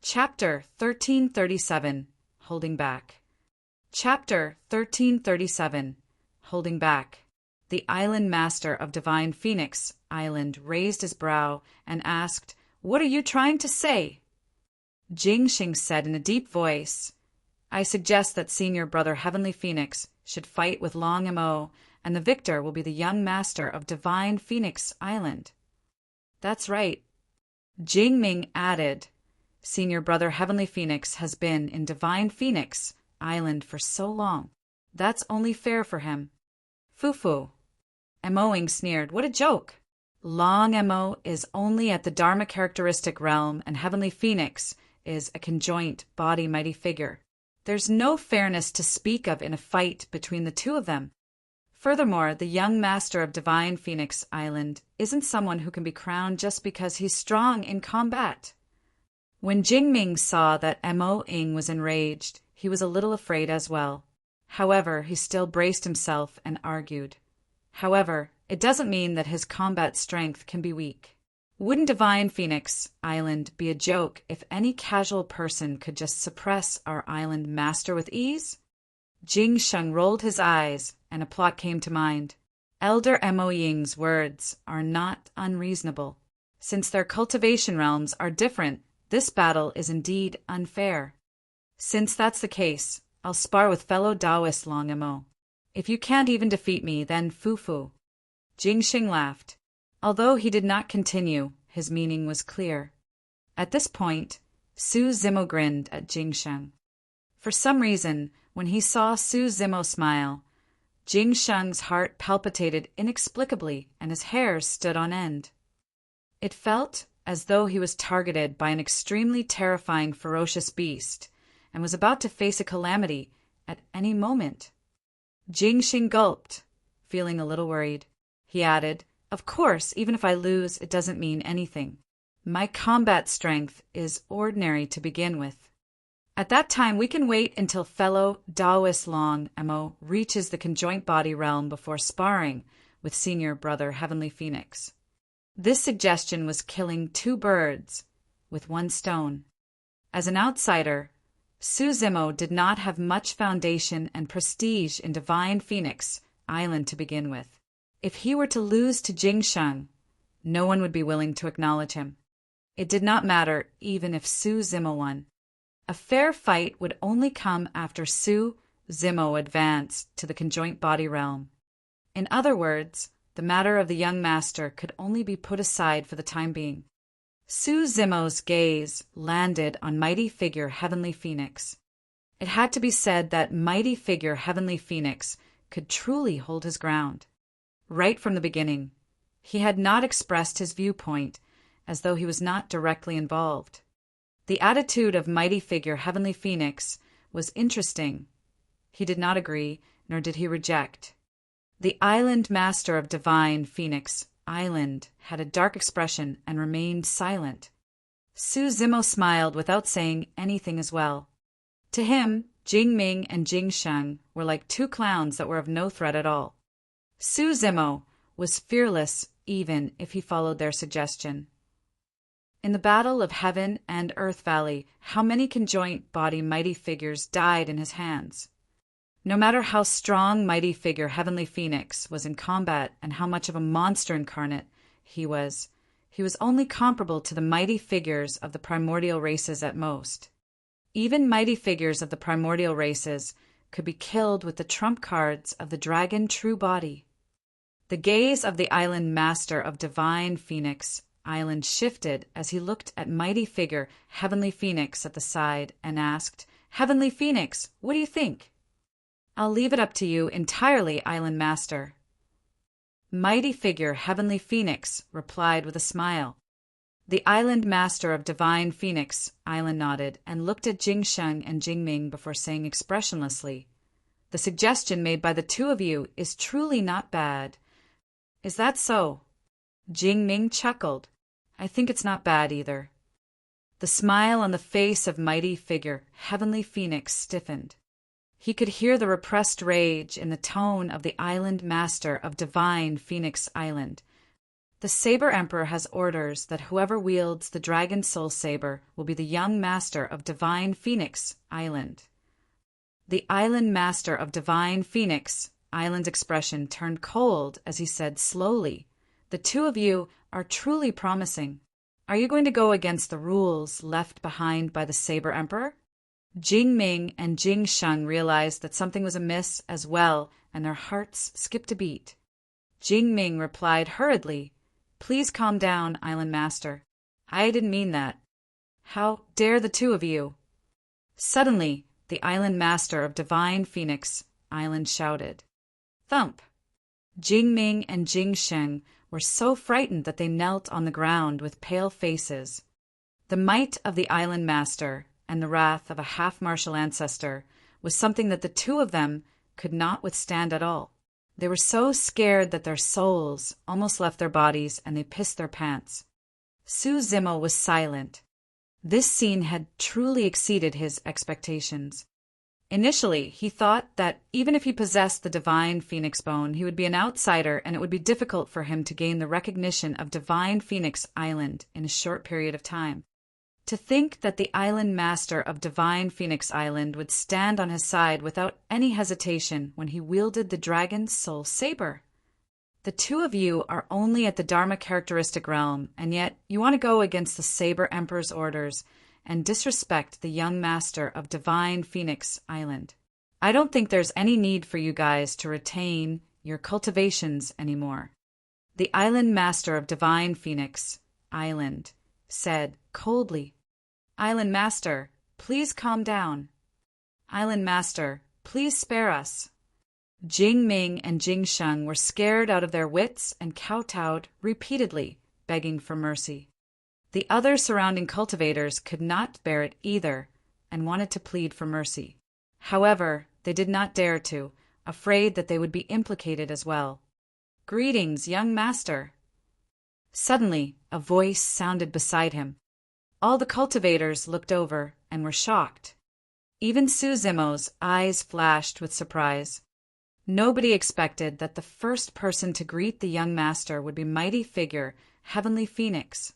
Chapter 1337, Holding Back. Chapter 1337, Holding Back. The Island Master of Divine Phoenix Island raised his brow and asked, "What are you trying to say?" Jingxing said in a deep voice, "I suggest that Senior Brother Heavenly Phoenix should fight with Long Mo, and the victor will be the young master of Divine Phoenix Island." "That's right." Jingming added, "Senior Brother Heavenly Phoenix has been in Divine Phoenix Island for so long. That's only fair for him." "Foo-foo." Emoing sneered, "What a joke! Long Mo is only at the Dharma characteristic realm, and Heavenly Phoenix is a conjoint body mighty figure. There's no fairness to speak of in a fight between the two of them. Furthermore, the young master of Divine Phoenix Island isn't someone who can be crowned just because he's strong in combat." When Jingming saw that Emoing was enraged, he was a little afraid as well. However, he still braced himself and argued. "However, it doesn't mean that his combat strength can be weak. Wouldn't Divine Phoenix Island be a joke if any casual person could just suppress our island master with ease?" Jingsheng rolled his eyes, and a plot came to mind. Elder Emoying's words are not unreasonable. Since their cultivation realms are different, this battle is indeed unfair. Since that's the case, I'll spar with fellow Taoist Long Mo. If you can't even defeat me, then foo-foo." Jingxing laughed. Although he did not continue, his meaning was clear. At this point, Su Zimo grinned at Jingsheng. For some reason, when he saw Su Zimo smile, Jingsheng's heart palpitated inexplicably and his hairs stood on end. It felt as though he was targeted by an extremely terrifying, ferocious beast and was about to face a calamity at any moment. Jingxing gulped, feeling a little worried. He added, "Of course, even if I lose, it doesn't mean anything. My combat strength is ordinary to begin with. At that time, we can wait until fellow Taoist Long Mo reaches the conjoint body realm before sparring with Senior Brother Heavenly Phoenix." This suggestion was killing two birds with one stone. As an outsider, Su Zimo did not have much foundation and prestige in Divine Phoenix Island to begin with. If he were to lose to Jingsheng, no one would be willing to acknowledge him. It did not matter even if Su Zimo won. A fair fight would only come after Su Zimo advanced to the conjoint body realm. In other words, the matter of the young master could only be put aside for the time being. Su Zimo's gaze landed on mighty figure Heavenly Phoenix. It had to be said that mighty figure Heavenly Phoenix could truly hold his ground. Right from the beginning, he had not expressed his viewpoint as though he was not directly involved. The attitude of mighty figure Heavenly Phoenix was interesting. He did not agree, nor did he reject. The island master of Divine Phoenix Island had a dark expression and remained silent. Su Zimo smiled without saying anything as well. To him, Jingming and Jingsheng were like two clowns that were of no threat at all. Su Zimo was fearless even if he followed their suggestion. In the Battle of Heaven and Earth Valley, how many conjoint body mighty figures died in his hands? No matter how strong mighty figure Heavenly Phoenix was in combat and how much of a monster incarnate he was only comparable to the mighty figures of the primordial races at most. Even mighty figures of the primordial races could be killed with the trump cards of the dragon true body. The gaze of the island master of Divine Phoenix Island shifted as he looked at mighty figure Heavenly Phoenix at the side and asked, "Heavenly Phoenix, what do you think?" "I'll leave it up to you entirely, Island Master." Mighty figure Heavenly Phoenix replied with a smile. The Island Master of Divine Phoenix Island nodded and looked at Jingsheng and Jingming before saying expressionlessly, "The suggestion made by the two of you is truly not bad." "Is that so?" Jingming chuckled. "I think it's not bad either." The smile on the face of mighty figure Heavenly Phoenix stiffened. He could hear the repressed rage in the tone of the island master of Divine Phoenix Island. The Saber Emperor has orders that whoever wields the Dragon Soul Saber will be the young master of Divine Phoenix Island. The Island Master of Divine Phoenix Island's expression turned cold as he said slowly, "The two of you are truly promising. Are you going to go against the rules left behind by the Saber Emperor?" Jing Ming and Jing Sheng realized that something was amiss as well, and their hearts skipped a beat. Jing Ming replied hurriedly, "Please calm down, Island Master. I didn't mean that. How dare the two of you?" Suddenly, the Island Master of Divine Phoenix Island shouted. Thump! Jing Ming and Jing Sheng were so frightened that they knelt on the ground with pale faces. The might of the Island Master and the wrath of a half-martial ancestor was something that the two of them could not withstand at all. They were so scared that their souls almost left their bodies and they pissed their pants. Su Zimo was silent. This scene had truly exceeded his expectations. Initially, he thought that even if he possessed the Divine Phoenix Bone, he would be an outsider and it would be difficult for him to gain the recognition of Divine Phoenix Island in a short period of time. To think that the Island Master of Divine Phoenix Island would stand on his side without any hesitation when he wielded the Dragon Soul Saber. The two of you are only at the Dharma characteristic realm, and yet you want to go against the Saber Emperor's orders and disrespect the young master of Divine Phoenix Island. I don't think there's any need for you guys to retain your cultivations anymore. The Island Master of Divine Phoenix Island said coldly, "Island Master, please calm down. Island Master, please spare us." Jing Ming and Jing Sheng were scared out of their wits and kowtowed repeatedly, begging for mercy. The other surrounding cultivators could not bear it either and wanted to plead for mercy. However, they did not dare to, afraid that they would be implicated as well. "Greetings, young master." Suddenly, a voice sounded beside him. All the cultivators looked over and were shocked. Even Su Zimo's eyes flashed with surprise. Nobody expected that the first person to greet the young master would be Mighty Figure, Heavenly Phoenix.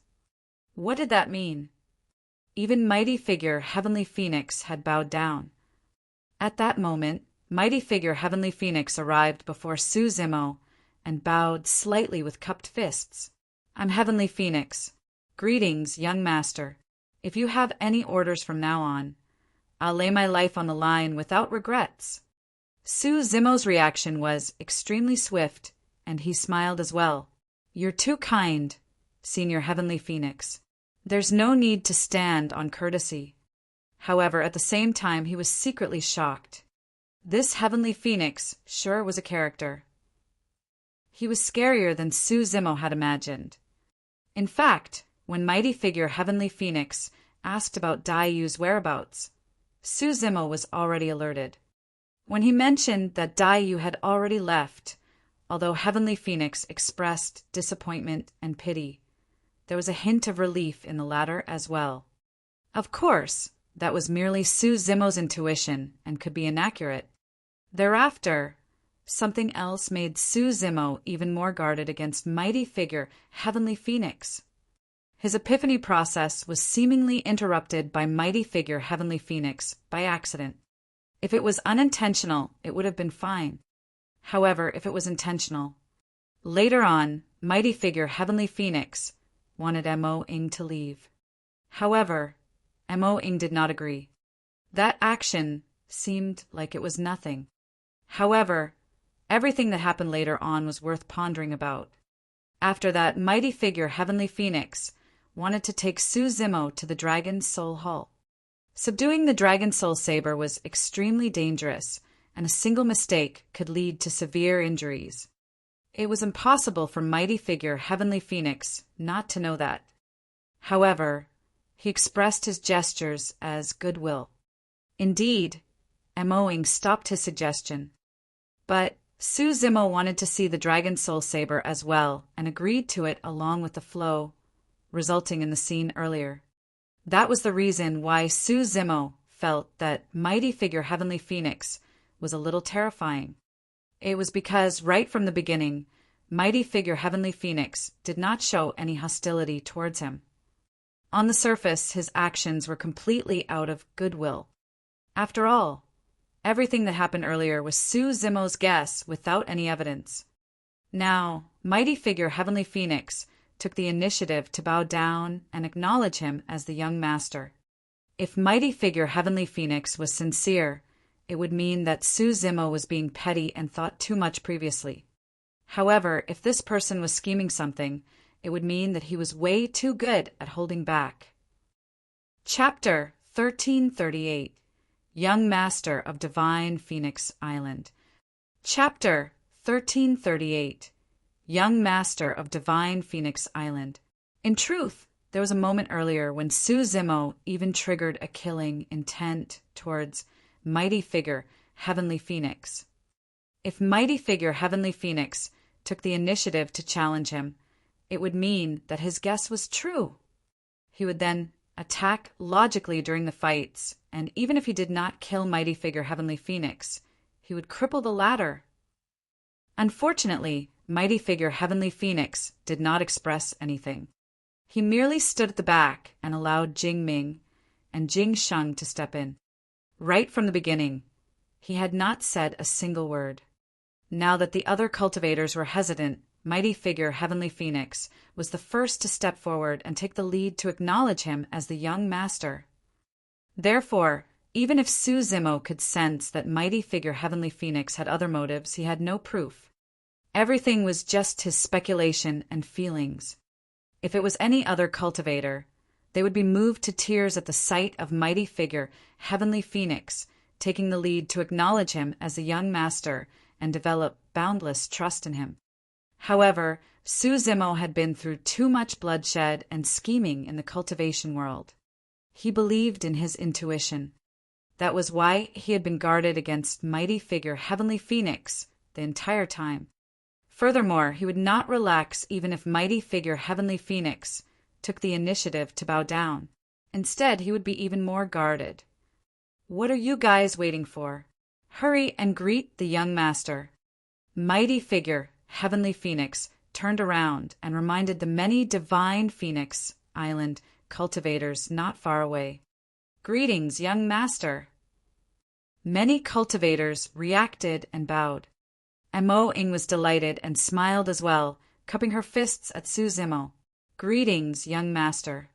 What did that mean? Even Mighty Figure, Heavenly Phoenix had bowed down. At that moment, Mighty Figure, Heavenly Phoenix arrived before Su Zimo and bowed slightly with cupped fists. "I'm Heavenly Phoenix. Greetings, young master. If you have any orders from now on, I'll lay my life on the line without regrets." Su Zimo's reaction was extremely swift, and he smiled as well. "You're too kind, Senior Heavenly Phoenix. There's no need to stand on courtesy." However, at the same time, he was secretly shocked. This Heavenly Phoenix sure was a character. He was scarier than Su Zimo had imagined. In fact, when Mighty Figure Heavenly Phoenix asked about Dai Yu's whereabouts, Su Zimo was already alerted. When he mentioned that Dai Yu had already left, although Heavenly Phoenix expressed disappointment and pity, there was a hint of relief in the latter as well. Of course, that was merely Su Zimo's intuition and could be inaccurate. Thereafter, something else made Su Zimo even more guarded against Mighty Figure Heavenly Phoenix. His epiphany process was seemingly interrupted by Mighty Figure Heavenly Phoenix by accident. If it was unintentional, it would have been fine. However, if it was intentional, later on, Mighty Figure Heavenly Phoenix wanted Mo-ing to leave. However, Mo-ing did not agree. That action seemed like it was nothing. However, everything that happened later on was worth pondering about. After that, Mighty Figure Heavenly Phoenix wanted to take Su Zimo to the Dragon Soul Hall. Subduing the Dragon Soul Saber was extremely dangerous, and a single mistake could lead to severe injuries. It was impossible for Mighty Figure Heavenly Phoenix not to know that. However, he expressed his gestures as goodwill. Indeed, Mo-ing stopped his suggestion. But Su Zimo wanted to see the Dragon Soul Saber as well and agreed to it along with the flow, resulting in the scene earlier. That was the reason why Su Zimo felt that Mighty Figure Heavenly Phoenix was a little terrifying. It was because right from the beginning, mighty figure Heavenly Phoenix did not show any hostility towards him. On the surface, his actions were completely out of goodwill. After all, everything that happened earlier was Sue Zimo's guess without any evidence. Now, mighty figure Heavenly Phoenix took the initiative to bow down and acknowledge him as the young master. If mighty figure Heavenly Phoenix was sincere, it would mean that Sue Zimo was being petty and thought too much previously. However, if this person was scheming something, it would mean that he was way too good at holding back. Chapter 1338. Young Master of Divine Phoenix Island. Chapter 1338. Young Master of Divine Phoenix Island. In truth, there was a moment earlier when Sue Zimo even triggered a killing intent towards mighty figure Heavenly Phoenix. If mighty figure Heavenly Phoenix took the initiative to challenge him, it would mean that his guess was true. He would then attack logically during the fights, and even if he did not kill mighty figure Heavenly Phoenix, he would cripple the latter. Unfortunately, mighty figure Heavenly Phoenix did not express anything. He merely stood at the back and allowed Jing Ming and Jing Sheng to step in. Right from the beginning, he had not said a single word. Now that the other cultivators were hesitant, mighty figure Heavenly Phoenix was the first to step forward and take the lead to acknowledge him as the young master. Therefore, even if Sue Zimo could sense that mighty figure Heavenly Phoenix had other motives, he had no proof. Everything was just his speculation and feelings. If it was any other cultivator, they would be moved to tears at the sight of mighty figure Heavenly Phoenix taking the lead to acknowledge him as the young master and develop boundless trust in him. However, Sue Zimo had been through too much bloodshed and scheming in the cultivation world. He believed in his intuition. That was why he had been guarded against mighty figure Heavenly Phoenix the entire time. Furthermore, he would not relax even if mighty figure Heavenly Phoenix took the initiative to bow down. Instead, he would be even more guarded. What are you guys waiting for? Hurry and greet the young master. Mighty figure Heavenly Phoenix turned around and reminded the many divine Phoenix Island cultivators not far away. Greetings, young master. Many cultivators reacted and bowed. Mo Ing was delighted and smiled as well, cupping her fists at Sue Zimo. Greetings, young master.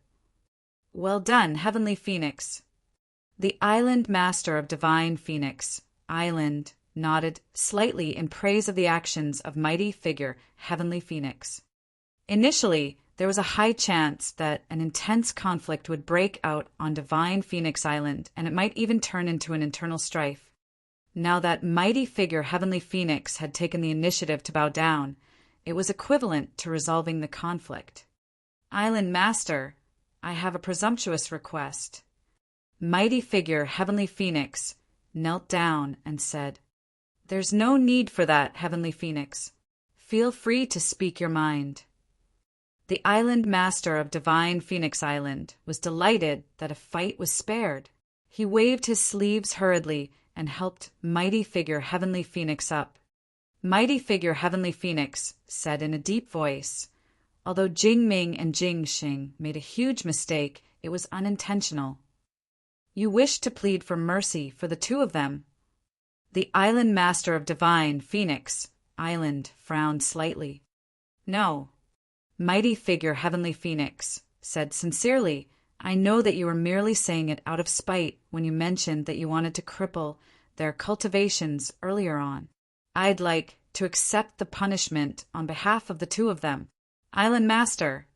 Well done, Heavenly Phoenix. The island master of Divine Phoenix Island nodded slightly in praise of the actions of mighty figure Heavenly Phoenix. Initially, there was a high chance that an intense conflict would break out on Divine Phoenix Island, and it might even turn into an internal strife. Now that mighty figure Heavenly Phoenix had taken the initiative to bow down, it was equivalent to resolving the conflict. Island Master, I have a presumptuous request. Mighty figure Heavenly Phoenix knelt down and said, There's no need for that, Heavenly Phoenix. Feel free to speak your mind. The island master of Divine Phoenix Island was delighted that a fight was spared. He waved his sleeves hurriedly and helped mighty figure Heavenly Phoenix up. Mighty figure Heavenly Phoenix said in a deep voice, Although Jing Ming and Jing Xing made a huge mistake, it was unintentional. You wish to plead for mercy for the two of them. The island master of Divine Phoenix Island frowned slightly. No. Mighty figure Heavenly Phoenix said sincerely, I know that you were merely saying it out of spite when you mentioned that you wanted to cripple their cultivations earlier on. I'd like to accept the punishment on behalf of the two of them. Island Master,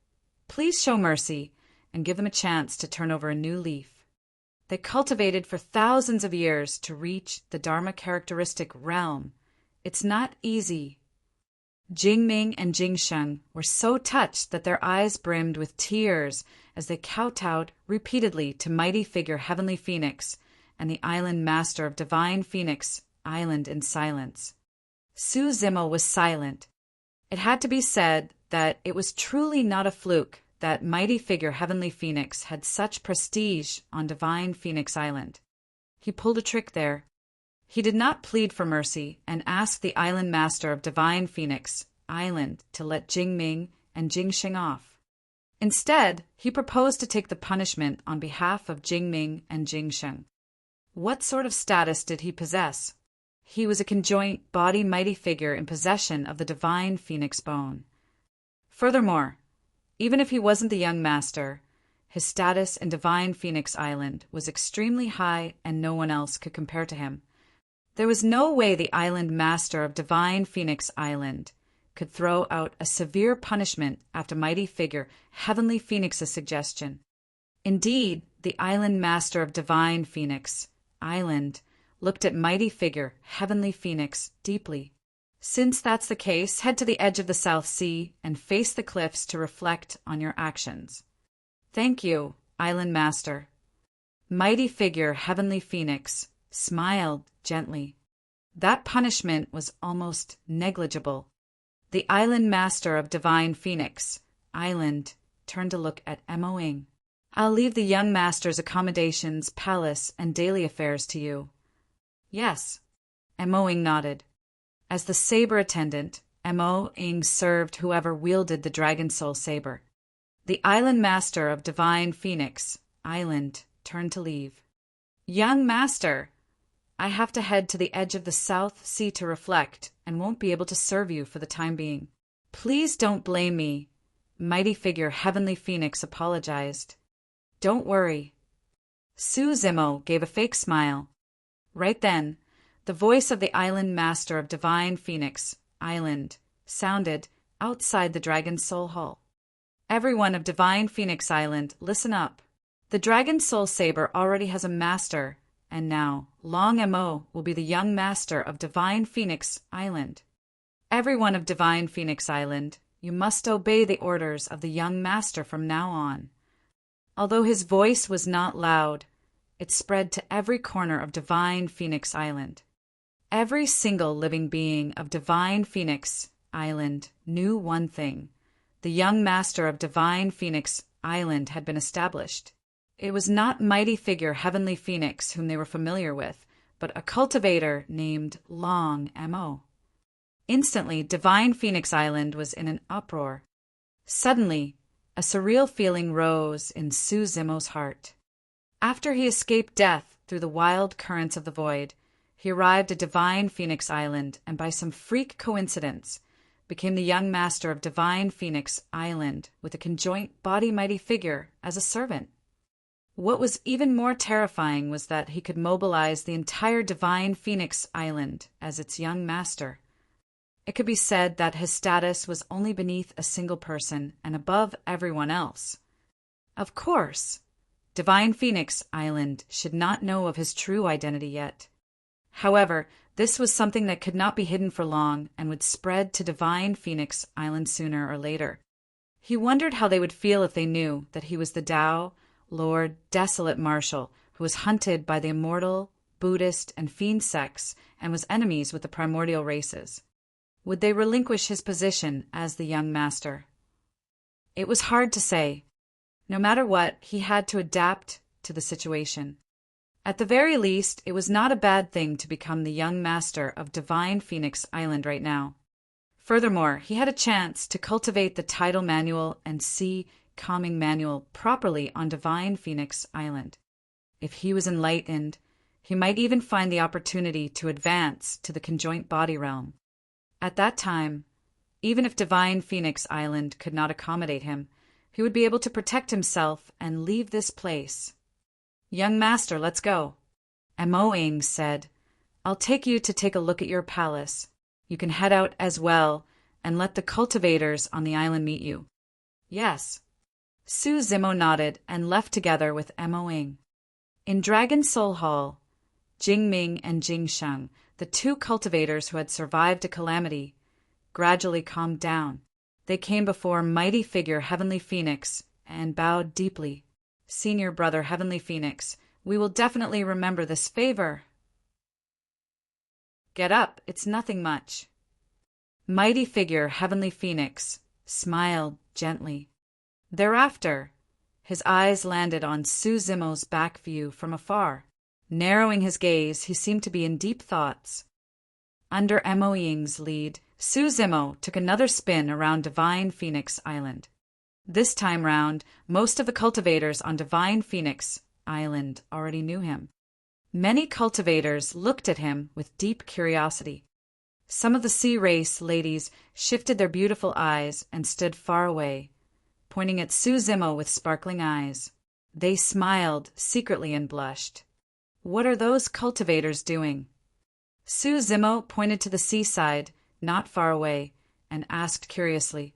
please show mercy and give them a chance to turn over a new leaf. They cultivated for thousands of years to reach the Dharma characteristic realm. It's not easy. Jing Ming and Jing Sheng were so touched that their eyes brimmed with tears as they kowtowed repeatedly to mighty figure Heavenly Phoenix and the island master of Divine Phoenix Island in silence. Sue Zimo was silent. It had to be said that it was truly not a fluke that mighty figure Heavenly Phoenix had such prestige on Divine Phoenix Island. He pulled a trick there. He did not plead for mercy and asked the island master of Divine Phoenix Island to let Jingming and Jingsheng off. Instead, he proposed to take the punishment on behalf of Jingming and Jingsheng. What sort of status did he possess? He was a conjoint body mighty figure in possession of the divine phoenix bone. Furthermore, even if he wasn't the young master, his status in divine Phoenix Island was extremely high and no one else could compare to him. There was no way the island master of divine Phoenix Island could throw out a severe punishment after mighty figure Heavenly Phoenix's suggestion. Indeed, the island master of divine Phoenix Island looked at mighty figure Heavenly Phoenix deeply. Since that's the case, head to the edge of the South Sea and face the cliffs to reflect on your actions. Thank you, Island Master. Mighty figure Heavenly Phoenix smiled gently. That punishment was almost negligible. The Island Master of Divine Phoenix Island turned to look at Mo-ing. I'll leave the young master's accommodations, palace, and daily affairs to you. Yes. Mo-ing nodded. As the saber attendant, Mo-ing served whoever wielded the Dragon Soul Saber. The Island Master of Divine Phoenix Island turned to leave. Young Master, I have to head to the edge of the South Sea to reflect and won't be able to serve you for the time being. Please don't blame me. Mighty figure Heavenly Phoenix apologized. Don't worry. Su Zimo gave a fake smile. Right then, the voice of the Island Master of Divine Phoenix Island sounded outside the Dragon Soul Hall. Everyone of Divine Phoenix Island, listen up. The Dragon Soul Saber already has a master, and now Long Mo will be the young master of Divine Phoenix Island. Everyone of Divine Phoenix Island, you must obey the orders of the young master from now on. Although his voice was not loud, it spread to every corner of Divine Phoenix Island. Every single living being of Divine Phoenix Island knew one thing. The young master of Divine Phoenix Island had been established. It was not mighty figure Heavenly Phoenix whom they were familiar with, but a cultivator named Long Mo. Instantly, Divine Phoenix Island was in an uproar. Suddenly, a surreal feeling rose in Su Zimo's heart. After he escaped death through the wild currents of the void, he arrived at Divine Phoenix Island and by some freak coincidence became the young master of Divine Phoenix Island with a conjoint body mighty figure as a servant. What was even more terrifying was that he could mobilize the entire Divine Phoenix Island as its young master. It could be said that his status was only beneath a single person and above everyone else. Of course, Divine Phoenix Island should not know of his true identity yet. However, this was something that could not be hidden for long and would spread to Divine Phoenix Island sooner or later. He wondered how they would feel if they knew that he was the Tao, Lord, Desolate Marshal, who was hunted by the immortal, Buddhist, and fiend sects and was enemies with the primordial races. Would they relinquish his position as the young master? It was hard to say. No matter what, he had to adapt to the situation. At the very least, it was not a bad thing to become the young master of Divine Phoenix Island right now. Furthermore, he had a chance to cultivate the Tidal Manual and Sea Calming Manual properly on Divine Phoenix Island. If he was enlightened, he might even find the opportunity to advance to the conjoint body realm. At that time, even if Divine Phoenix Island could not accommodate him, he would be able to protect himself and leave this place. Young master, let's go. Mo-ing said, I'll take you to take a look at your palace. You can head out as well and let the cultivators on the island meet you. Yes. Su Zimo nodded and left together with Mo-ing. In Dragon Soul Hall, Jingming and Jingsheng, the two cultivators who had survived a calamity, gradually calmed down. They came before mighty figure Heavenly Phoenix and bowed deeply. Senior brother Heavenly Phoenix, we will definitely remember this favor. Get up, it's nothing much. Mighty figure Heavenly Phoenix smiled gently. Thereafter, his eyes landed on Su Zimo's back view from afar. Narrowing his gaze, he seemed to be in deep thoughts. Under Mo-ing's lead, Suzimo took another spin around Divine Phoenix Island. This time round, most of the cultivators on Divine Phoenix Island already knew him. Many cultivators looked at him with deep curiosity. Some of the sea race ladies shifted their beautiful eyes and stood far away, pointing at Suzimo with sparkling eyes. They smiled secretly and blushed. What are those cultivators doing? Suzimo pointed to the seaside, not far away, and asked curiously.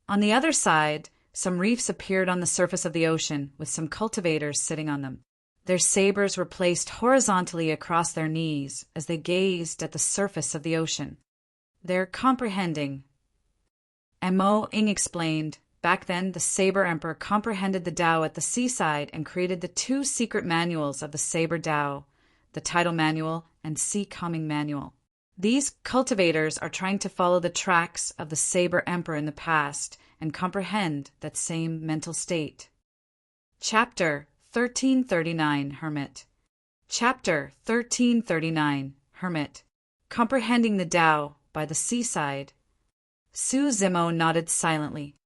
On the other side, some reefs appeared on the surface of the ocean, with some cultivators sitting on them. Their sabers were placed horizontally across their knees as they gazed at the surface of the ocean. They're comprehending. Mo Ing explained, back then the Saber Emperor comprehended the Tao at the seaside and created the 2 secret manuals of the Saber Tao, the Tidal Manual and Sea Calming Manual. These cultivators are trying to follow the tracks of the Saber Emperor in the past and comprehend that same mental state. Chapter 1339 Hermit. Chapter 1339 Hermit. Comprehending the Tao by the seaside. Suzimo nodded silently.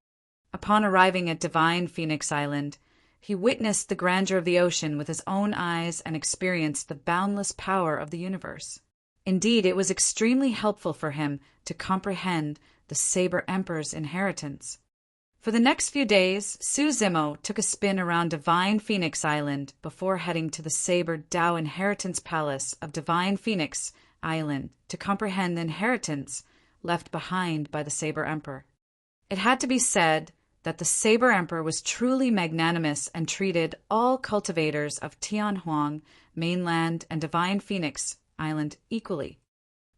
Upon arriving at Divine Phoenix Island, he witnessed the grandeur of the ocean with his own eyes and experienced the boundless power of the universe. Indeed, it was extremely helpful for him to comprehend the Saber Emperor's inheritance. For the next few days, Suzimo took a spin around Divine Phoenix Island before heading to the Saber Tao Inheritance Palace of Divine Phoenix Island to comprehend the inheritance left behind by the Saber Emperor. It had to be said that the Saber Emperor was truly magnanimous and treated all cultivators of Tianhuang, mainland, and Divine Phoenix Island equally.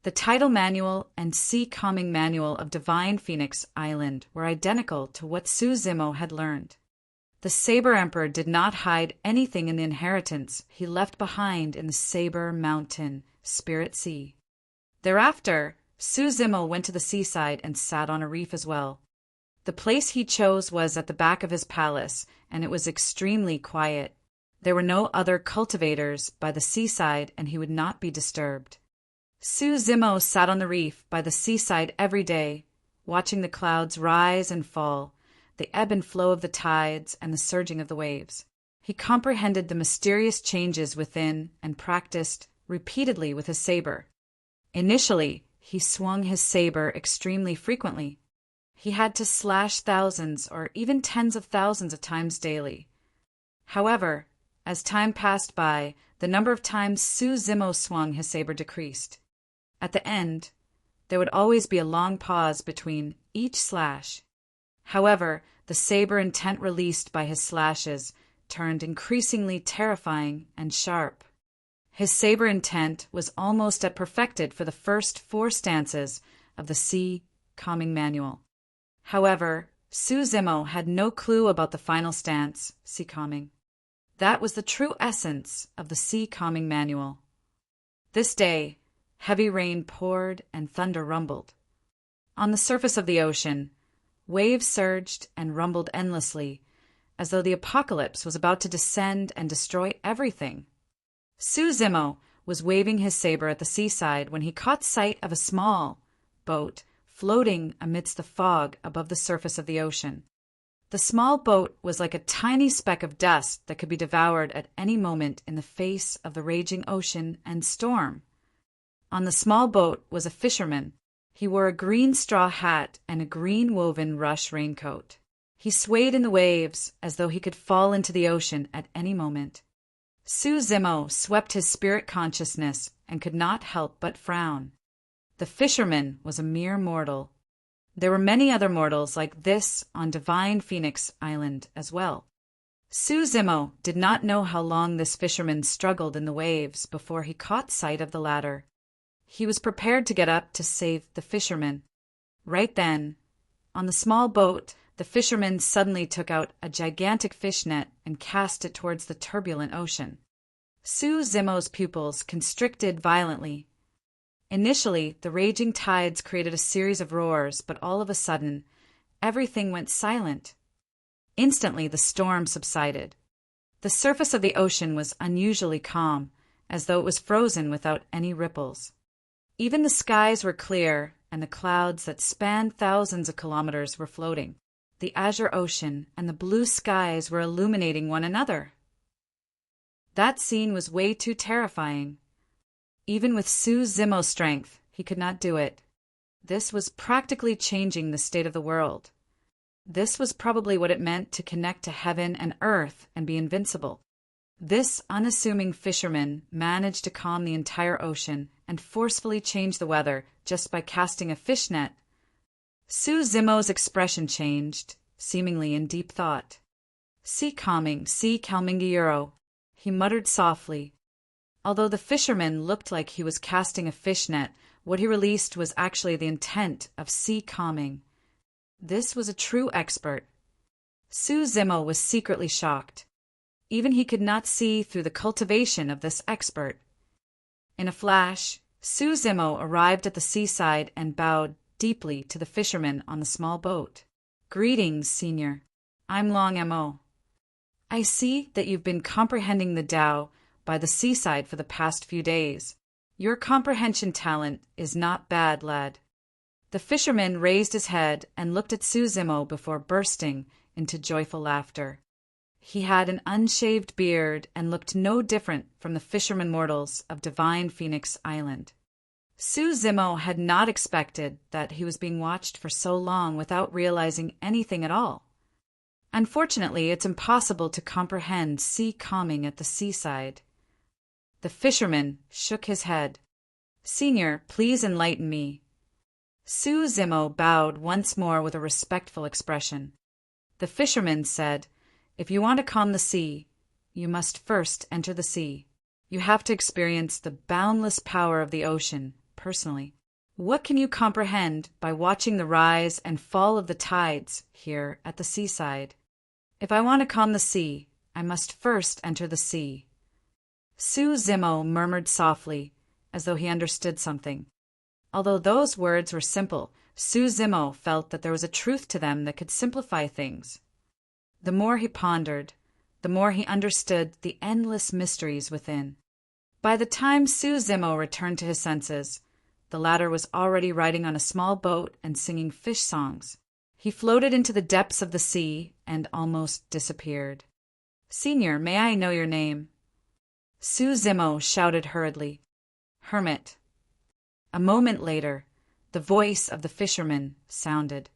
The Tidal Manual and Sea Calming Manual of Divine Phoenix Island were identical to what Suzimo had learned. The Saber Emperor did not hide anything in the inheritance he left behind in the Saber Mountain Spirit Sea. Thereafter, Suzimo went to the seaside and sat on a reef as well. The place he chose was at the back of his palace, and it was extremely quiet. There were no other cultivators by the seaside, and he would not be disturbed. Suzimo sat on the reef by the seaside every day, watching the clouds rise and fall, the ebb and flow of the tides, and the surging of the waves. He comprehended the mysterious changes within and practiced repeatedly with his saber. Initially, he swung his saber extremely frequently. He had to slash thousands or even tens of thousands of times daily. However, as time passed by, the number of times Suzimo swung his saber decreased. At the end, there would always be a long pause between each slash. However, the saber intent released by his slashes turned increasingly terrifying and sharp. His saber intent was almost at perfected for the first 4 stanzas of the Sea Calming Manual. However, Suzimo had no clue about the final stance, Sea Calming. That was the true essence of the Sea Calming Manual. This day, heavy rain poured and thunder rumbled. On the surface of the ocean, waves surged and rumbled endlessly, as though the apocalypse was about to descend and destroy everything. Suzimo was waving his saber at the seaside when he caught sight of a small boat floating amidst the fog above the surface of the ocean. The small boat was like a tiny speck of dust that could be devoured at any moment in the face of the raging ocean and storm. On the small boat was a fisherman. He wore a green straw hat and a green woven rush raincoat. He swayed in the waves as though he could fall into the ocean at any moment. Suzimo swept his spirit consciousness and could not help but frown. The fisherman was a mere mortal. There were many other mortals like this on Divine Phoenix Island as well. Suzimo did not know how long this fisherman struggled in the waves before he caught sight of the ladder. He was prepared to get up to save the fisherman. Right then, on the small boat, the fisherman suddenly took out a gigantic fish net and cast it towards the turbulent ocean. Suzimo's pupils constricted violently. Initially, the raging tides created a series of roars, but all of a sudden, everything went silent. Instantly, the storm subsided. The surface of the ocean was unusually calm, as though it was frozen without any ripples. Even the skies were clear, and the clouds that spanned thousands of kilometers were floating. The azure ocean and the blue skies were illuminating one another. That scene was way too terrifying. Even with Su Zimo's strength, he could not do it. This was practically changing the state of the world. This was probably what it meant to connect to heaven and earth and be invincible. This unassuming fisherman managed to calm the entire ocean and forcefully change the weather just by casting a fish net. Su Zimo's expression changed, seemingly in deep thought. "Sea calming Euro," he muttered softly. Although the fisherman looked like he was casting a fish net, what he released was actually the intent of sea calming. This was a true expert. Su Zimo was secretly shocked. Even he could not see through the cultivation of this expert. In a flash, Su Zimo arrived at the seaside and bowed deeply to the fisherman on the small boat. "Greetings, Senior. I'm Long Mo. I see that you've been comprehending the Tao by the seaside for the past few days. Your comprehension talent is not bad, lad." The fisherman raised his head and looked at Su Zimo before bursting into joyful laughter. He had an unshaved beard and looked no different from the fishermen mortals of Divine Phoenix Island. Su Zimo had not expected that he was being watched for so long without realizing anything at all. Unfortunately, it's impossible to comprehend sea calming at the seaside. The fisherman shook his head. "Senior, please enlighten me." Su Zimo bowed once more with a respectful expression. The fisherman said, "If you want to calm the sea, you must first enter the sea. You have to experience the boundless power of the ocean personally. What can you comprehend by watching the rise and fall of the tides here at the seaside? If I want to calm the sea, I must first enter the sea." Su Zimo murmured softly, as though he understood something. Although those words were simple, Su Zimo felt that there was a truth to them that could simplify things. The more he pondered, the more he understood the endless mysteries within. By the time Su Zimo returned to his senses, the latter was already riding on a small boat and singing fish songs. He floated into the depths of the sea and almost disappeared. "Senior, may I know your name?" Su Zimo shouted hurriedly. "Hermit." A moment later, the voice of the fisherman sounded.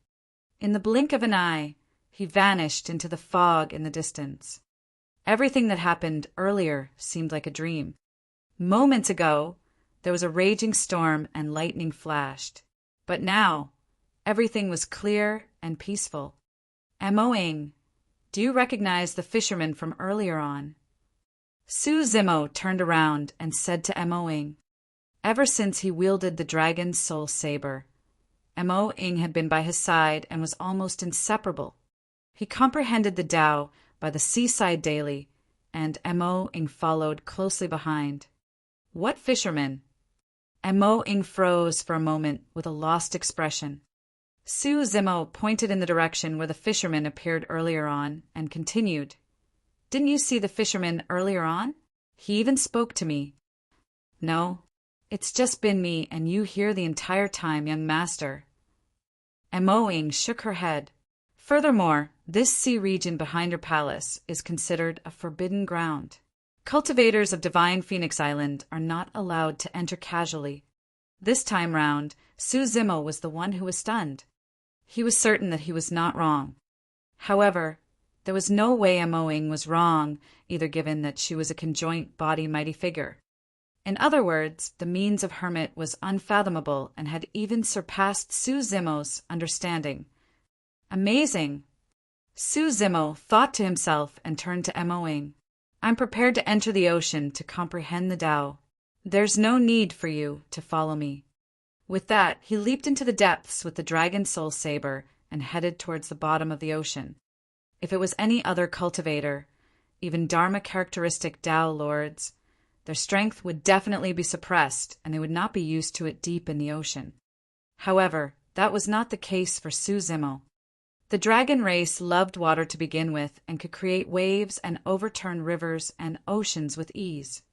In the blink of an eye, he vanished into the fog in the distance. Everything that happened earlier seemed like a dream. Moments ago, there was a raging storm and lightning flashed. But now, everything was clear and peaceful. "Mo-ing, do you recognize the fisherman from earlier on?" Su Zimo turned around and said to Mo-ing. Ever since he wielded the dragon's soul saber, Mo-ing had been by his side and was almost inseparable. He comprehended the Tao by the seaside daily, and Mo-ing followed closely behind. "What fisherman?" Mo-ing froze for a moment with a lost expression. Su Zimo pointed in the direction where the fisherman appeared earlier on and continued. "Didn't you see the fisherman earlier on? He even spoke to me." "No, it's just been me and you here the entire time, young master." Mo-ing shook her head. "Furthermore, this sea region behind your palace is considered a forbidden ground. Cultivators of Divine Phoenix Island are not allowed to enter casually." This time round, Su Zimo was the one who was stunned. He was certain that he was not wrong. However, there was no way Mo-ing was wrong, either, given that she was a conjoint body mighty figure. In other words, the means of Hermit was unfathomable and had even surpassed Su Zimo's understanding. Amazing! Su Zimo thought to himself and turned to Mo-ing. "I'm prepared to enter the ocean to comprehend the Tao. There's no need for you to follow me." With that, he leaped into the depths with the dragon soul saber and headed towards the bottom of the ocean. If it was any other cultivator, even Dharma characteristic Tao lords, their strength would definitely be suppressed and they would not be used to it deep in the ocean. However, that was not the case for Su Zimo. The dragon race loved water to begin with and could create waves and overturn rivers and oceans with ease.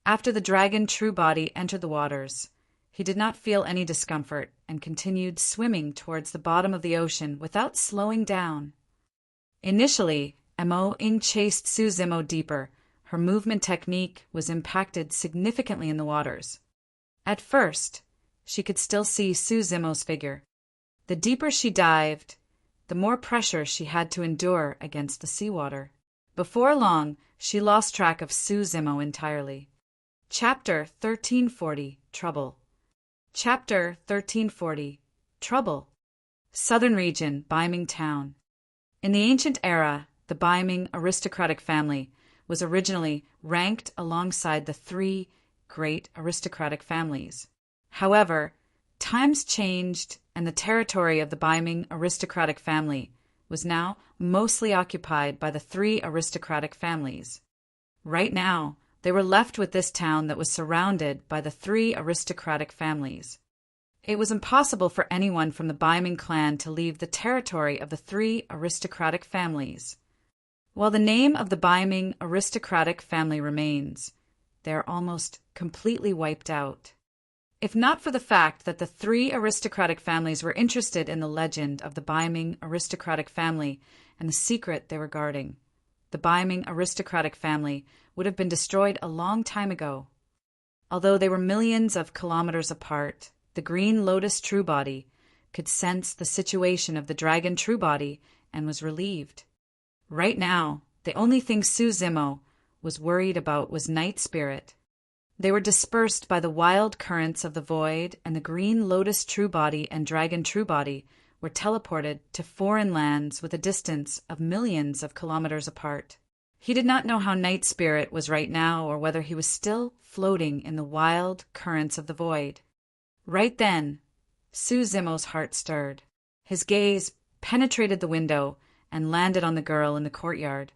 After the dragon true body entered the waters, he did not feel any discomfort and continued swimming towards the bottom of the ocean without slowing down. Initially, Mo Ing chased Su Zimo deeper. Her movement technique was impacted significantly in the waters. At first, she could still see Su Zimo's figure. The deeper she dived, the more pressure she had to endure against the seawater. Before long, she lost track of Su Zimo entirely. Chapter 1340, Trouble. Chapter 1340, Trouble. Southern Region, Baiming Town. In the ancient era, the Baiming aristocratic family was originally ranked alongside the three great aristocratic families. However, times changed and the territory of the Baiming aristocratic family was now mostly occupied by the three aristocratic families. Right now, they were left with this town that was surrounded by the three aristocratic families. It was impossible for anyone from the Baiming clan to leave the territory of the three aristocratic families. While the name of the Baiming aristocratic family remains, they are almost completely wiped out. If not for the fact that the three aristocratic families were interested in the legend of the Baiming aristocratic family and the secret they were guarding, the Baiming aristocratic family would have been destroyed a long time ago. Although they were millions of kilometers apart, the Green Lotus True Body could sense the situation of the Dragon True Body and was relieved. Right now, the only thing Su Zimo was worried about was Night Spirit. They were dispersed by the wild currents of the void, and the Green Lotus True Body and Dragon True Body were teleported to foreign lands with a distance of millions of kilometers apart. He did not know how Night Spirit was right now or whether he was still floating in the wild currents of the void. Right then, Su Zimo's heart stirred. His gaze penetrated the window and landed on the girl in the courtyard.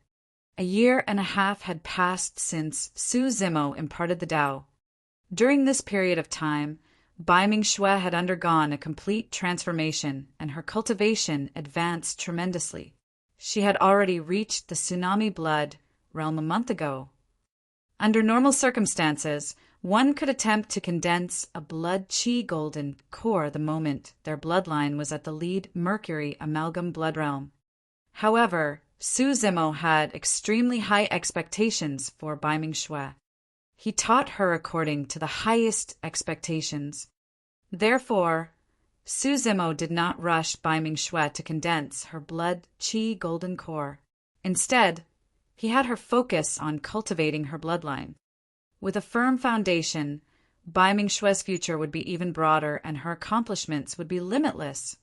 A year and a half had passed since Su Zimo imparted the Tao. During this period of time, Baiming Xue had undergone a complete transformation, and her cultivation advanced tremendously. She had already reached the tsunami blood realm a month ago. Under normal circumstances, one could attempt to condense a blood chi golden core the moment their bloodline was at the lead Mercury amalgam blood realm. However, Su Zimo had extremely high expectations for Baiming Xue. He taught her according to the highest expectations. Therefore, Su Zimo did not rush Baiming Xue to condense her blood chi golden core. Instead, he had her focus on cultivating her bloodline. With a firm foundation, Baiming Xue's future would be even broader and her accomplishments would be limitless.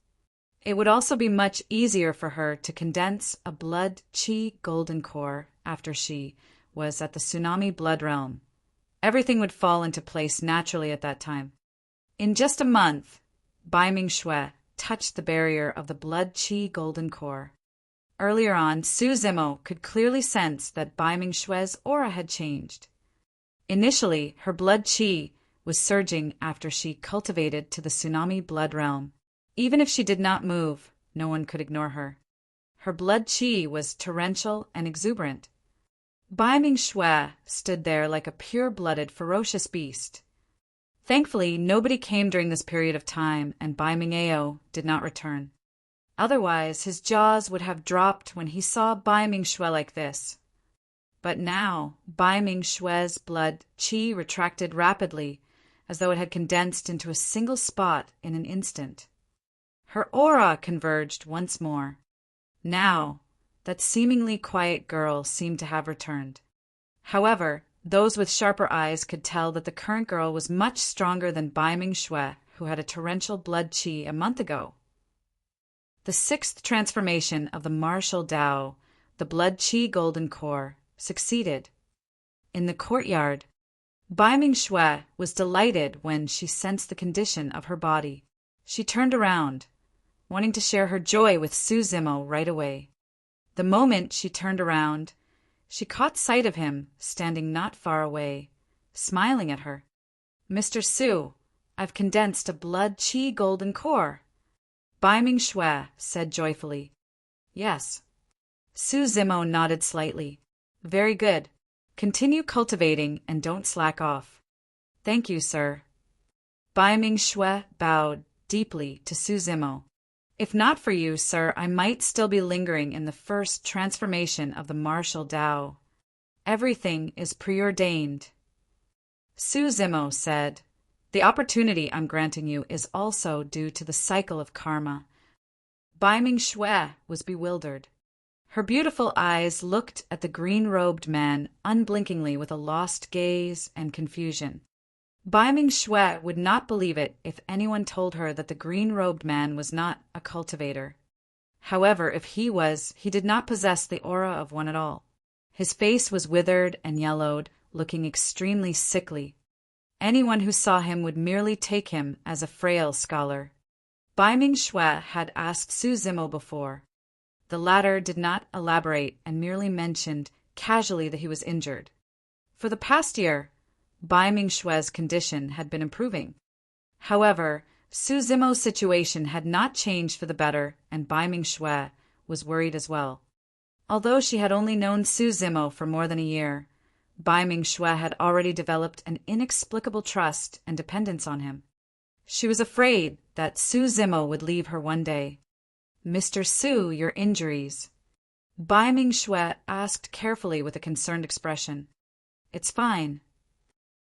It would also be much easier for her to condense a blood chi golden core after she was at the tsunami blood realm. Everything would fall into place naturally at that time. In just a month, Baiming Xue touched the barrier of the blood chi golden core. Earlier on, Su Zimo could clearly sense that Baiming Xue's aura had changed. Initially, her blood chi was surging after she cultivated to the tsunami blood realm. Even if she did not move, no one could ignore her. Her blood chi was torrential and exuberant. Baiming Xue stood there like a pure-blooded, ferocious beast. Thankfully, nobody came during this period of time, and Baiming Ao did not return. Otherwise, his jaws would have dropped when he saw Baiming Xue like this. But now, Baiming Xue's blood chi retracted rapidly, as though it had condensed into a single spot in an instant. Her aura converged once more. Now, that seemingly quiet girl seemed to have returned. However, those with sharper eyes could tell that the current girl was much stronger than Baiming Xue, who had a torrential blood chi a month ago. The sixth transformation of the martial Tao, the blood chi golden core, succeeded. In the courtyard, Baiming Xue was delighted when she sensed the condition of her body. She turned around, wanting to share her joy with Su Zimo right away. The moment she turned around, she caught sight of him standing not far away, smiling at her. "Mr. Su, I've condensed a blood chi golden core," Baiming Xue said joyfully. "Yes." Su Zimo nodded slightly. "Very good. Continue cultivating and don't slack off." "Thank you, sir." Baiming Xue bowed deeply to Suzimo. If not for you, sir, I might still be lingering in the first transformation of the martial Tao. Everything is preordained. Suzimo said, the opportunity I'm granting you is also due to the cycle of karma. Bai Ming-shui was bewildered. Her beautiful eyes looked at the green-robed man unblinkingly with a lost gaze and confusion. Bai Ming-shui would not believe it if anyone told her that the green-robed man was not a cultivator. However, if he was, he did not possess the aura of one at all. His face was withered and yellowed, looking extremely sickly. Anyone who saw him would merely take him as a frail scholar. Bai Ming-shui had asked Suzimo before. The latter did not elaborate and merely mentioned casually that he was injured. For the past year, Bai Ming-shui's condition had been improving. However, Suzimo's situation had not changed for the better, and Bai Ming-shui was worried as well. Although she had only known Suzimo for more than a year, Bai Ming-shui had already developed an inexplicable trust and dependence on him. She was afraid that Suzimo would leave her one day. Mr. Su, your injuries? Bai Ming-shui asked carefully with a concerned expression. It's fine.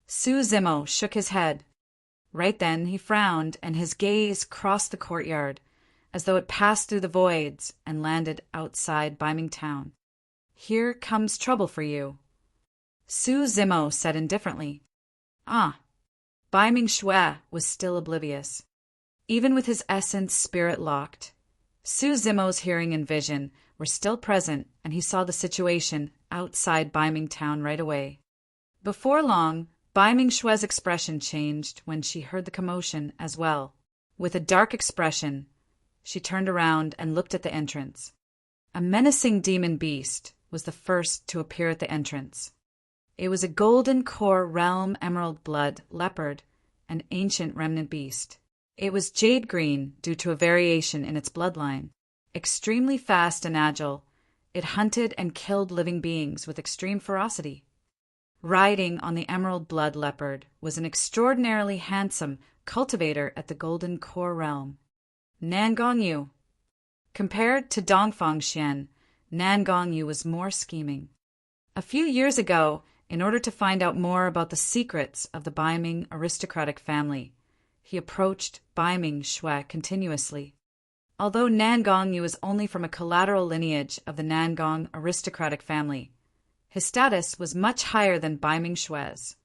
Suzimo shook his head. Right then he frowned, and his gaze crossed the courtyard, as though it passed through the voids and landed outside Baiming town. Here comes trouble for you. Suzimo said indifferently. Ah. Bai Ming-shui was still oblivious. Even with his essence spirit locked, Suzimo's hearing and vision were still present, and he saw the situation outside Baiming town right away. Before long, Bai Ming-shui's expression changed when she heard the commotion as well. With a dark expression, she turned around and looked at the entrance. A menacing demon beast was the first to appear at the entrance. It was a golden core realm emerald blood leopard, an ancient remnant beast. It was jade green due to a variation in its bloodline. Extremely fast and agile, it hunted and killed living beings with extreme ferocity. Riding on the emerald blood leopard was an extraordinarily handsome cultivator at the golden core realm, Nan Gongyu. Compared to Dongfang Xian, Nan Gongyu was more scheming. A few years ago, in order to find out more about the secrets of the Baiming aristocratic family, he approached Bai Ming-shui continuously. Although Nan Gongyu is only from a collateral lineage of the Nangong aristocratic family, his status was much higher than Bai Ming-shui's.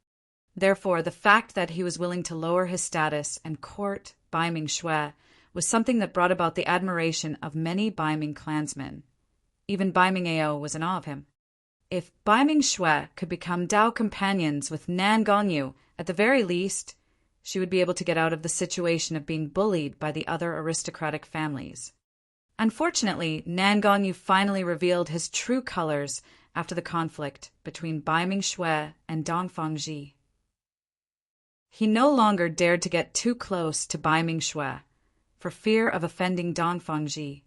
Therefore, the fact that he was willing to lower his status and court Bai Ming-shui was something that brought about the admiration of many Baiming clansmen. Even Bai Ming-ao was in awe of him. If Bai Ming-shui could become Dao companions with Nan Gongyu, at the very least, she would be able to get out of the situation of being bullied by the other aristocratic families. Unfortunately, Nan Gongyu finally revealed his true colors after the conflict between Bai Ming-shui and Dongfang Ji. He no longer dared to get too close to Bai Ming-shui for fear of offending Dongfang Ji.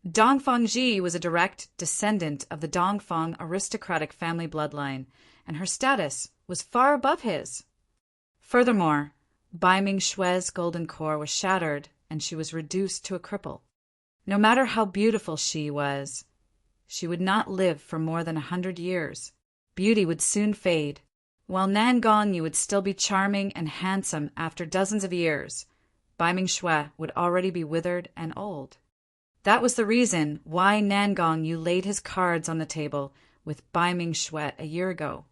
Dongfang Ji was a direct descendant of the Dongfang aristocratic family bloodline, and her status was far above his. Furthermore, Bai Ming-shui's golden core was shattered, and she was reduced to a cripple. No matter how beautiful she was, she would not live for more than 100 years. Beauty would soon fade. While Nan Gongyu would still be charming and handsome after dozens of years, Bai Ming-shui would already be withered and old. That was the reason why Nan Gongyu laid his cards on the table with Bai Ming-shui a year ago.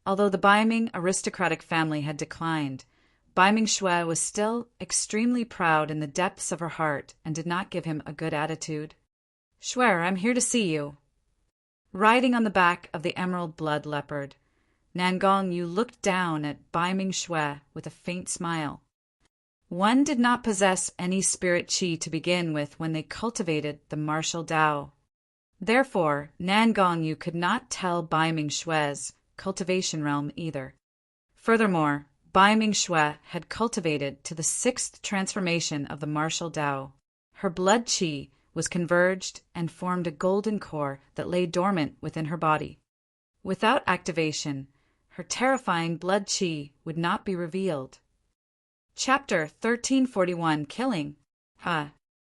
Although the Baiming aristocratic family had declined, Bai Ming-shui was still extremely proud in the depths of her heart and did not give him a good attitude. Shui, I'm here to see you. Riding on the back of the emerald blood leopard, Nan Gongyu looked down at Bai Ming-shui with a faint smile. One did not possess any spirit qi to begin with when they cultivated the martial Tao. Therefore, Nan Gongyu could not tell Bai Ming-shui's cultivation realm either. Furthermore, Bai Ming-shui had cultivated to the 6th transformation of the martial Tao. Her blood qi was converged and formed a golden core that lay dormant within her body. Without activation, her terrifying blood qi would not be revealed. Chapter 1341 Killing.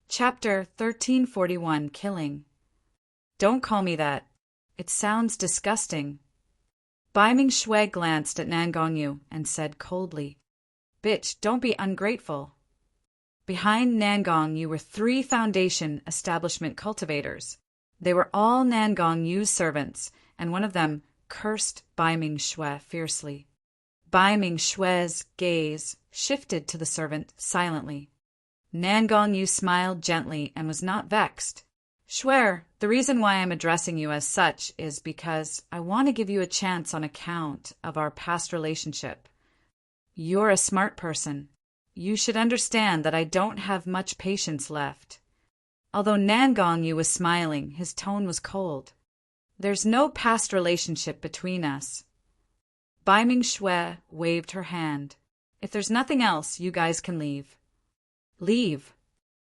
Chapter 1341 Killing. Don't call me that. It sounds disgusting. Bai Ming-shui glanced at Nan Gongyu and said coldly, Bitch, don't be ungrateful. Behind Nan Gongyu were 3 Foundation establishment cultivators. They were all Nan Gongyu's servants, and one of them cursed Bai Ming-shui fiercely. Bai Ming-shui's gaze shifted to the servant silently. Nan Gongyu smiled gently and was not vexed. Shui, the reason why I'm addressing you as such is because I want to give you a chance on account of our past relationship. You're a smart person. You should understand that I don't have much patience left. Although Nan Gongyu was smiling, his tone was cold. There's no past relationship between us. Bai Ming-shui waved her hand. If there's nothing else, you guys can leave. Leave.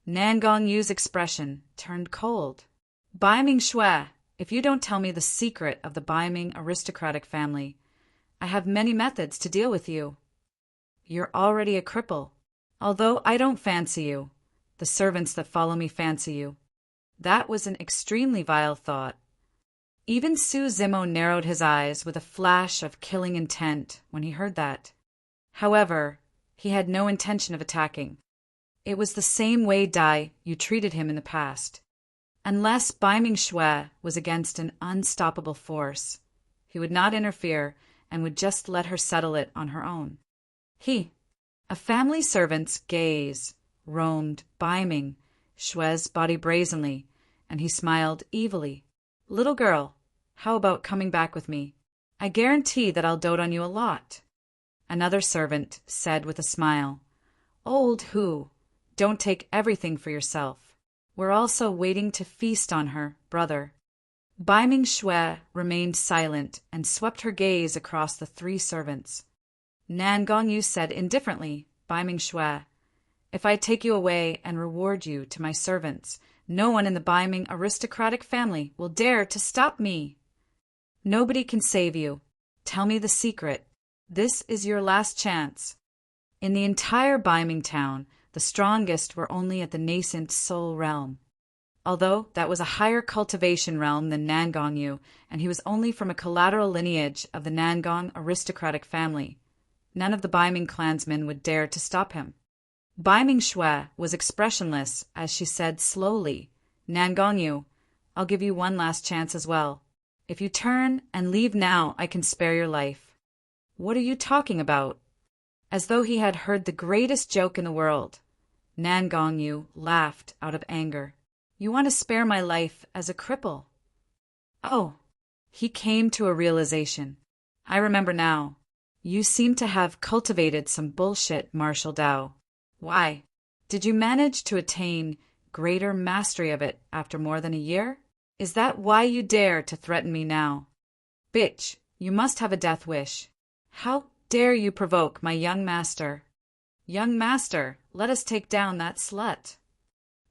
Nan Gongyu's expression turned cold. Bai Ming-shui, if you don't tell me the secret of the Bai Ming aristocratic family, I have many methods to deal with you. You're already a cripple. Although I don't fancy you, the servants that follow me fancy you. That was an extremely vile thought. Even Su Zimo narrowed his eyes with a flash of killing intent when he heard that. However, he had no intention of attacking. It was the same way, Dai, you treated him in the past. Unless Bai Ming-shui was against an unstoppable force, he would not interfere and would just let her settle it on her own. A family servant's gaze roamed Bai Ming-shui's body brazenly, and he smiled evilly. Little girl, how about coming back with me? I guarantee that I'll dote on you a lot. Another servant said with a smile, Old who? Don't take everything for yourself. We're also waiting to feast on her, brother. Bai Ming-shui remained silent and swept her gaze across the 3 servants. Nan Gongyu said indifferently, Bai Ming-shui, if I take you away and reward you to my servants, no one in the Bai Ming aristocratic family will dare to stop me. Nobody can save you. Tell me the secret. This is your last chance. In the entire Bai Ming town, the strongest were only at the nascent Soul realm. Although that was a higher cultivation realm than Nan Gongyu, and he was only from a collateral lineage of the Nangong aristocratic family, none of the Bai Ming clansmen would dare to stop him. Bai Ming-shui was expressionless as she said slowly, Nan Gongyu, I'll give you one last chance as well. If you turn and leave now, I can spare your life. What are you talking about? As though he had heard the greatest joke in the world, Nan Gongyu laughed out of anger. You want to spare my life as a cripple? Oh, he came to a realization. I remember now. You seem to have cultivated some bullshit martial Dao. Why? Did you manage to attain greater mastery of it after more than a year? Is that why you dare to threaten me now? Bitch, you must have a death wish. How dare you provoke my young master? Young master, let us take down that slut.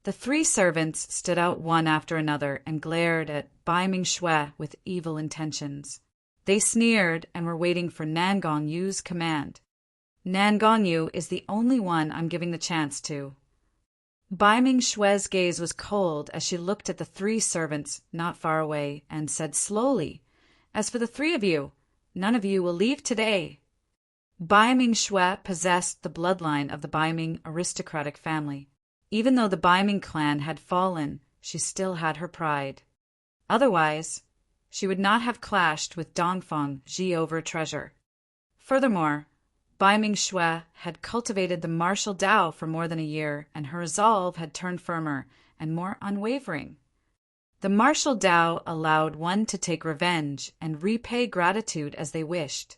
The 3 servants stood out one after another and glared at Bai Ming-shui with evil intentions. They sneered and were waiting for Nan Gongyu's command. Nan Gongyu is the only one I'm giving the chance to. Bai Ming-shui's gaze was cold as she looked at the 3 servants not far away and said slowly, As for the 3 of you, none of you will leave today. Bai Ming-shui possessed the bloodline of the Bai Ming aristocratic family. Even though the Bai Ming clan had fallen, she still had her pride. Otherwise, she would not have clashed with Dongfang Ji over treasure. Furthermore, Bai Ming-shui had cultivated the martial Dao for more than a year, and her resolve had turned firmer and more unwavering. The martial Dao allowed one to take revenge and repay gratitude as they wished.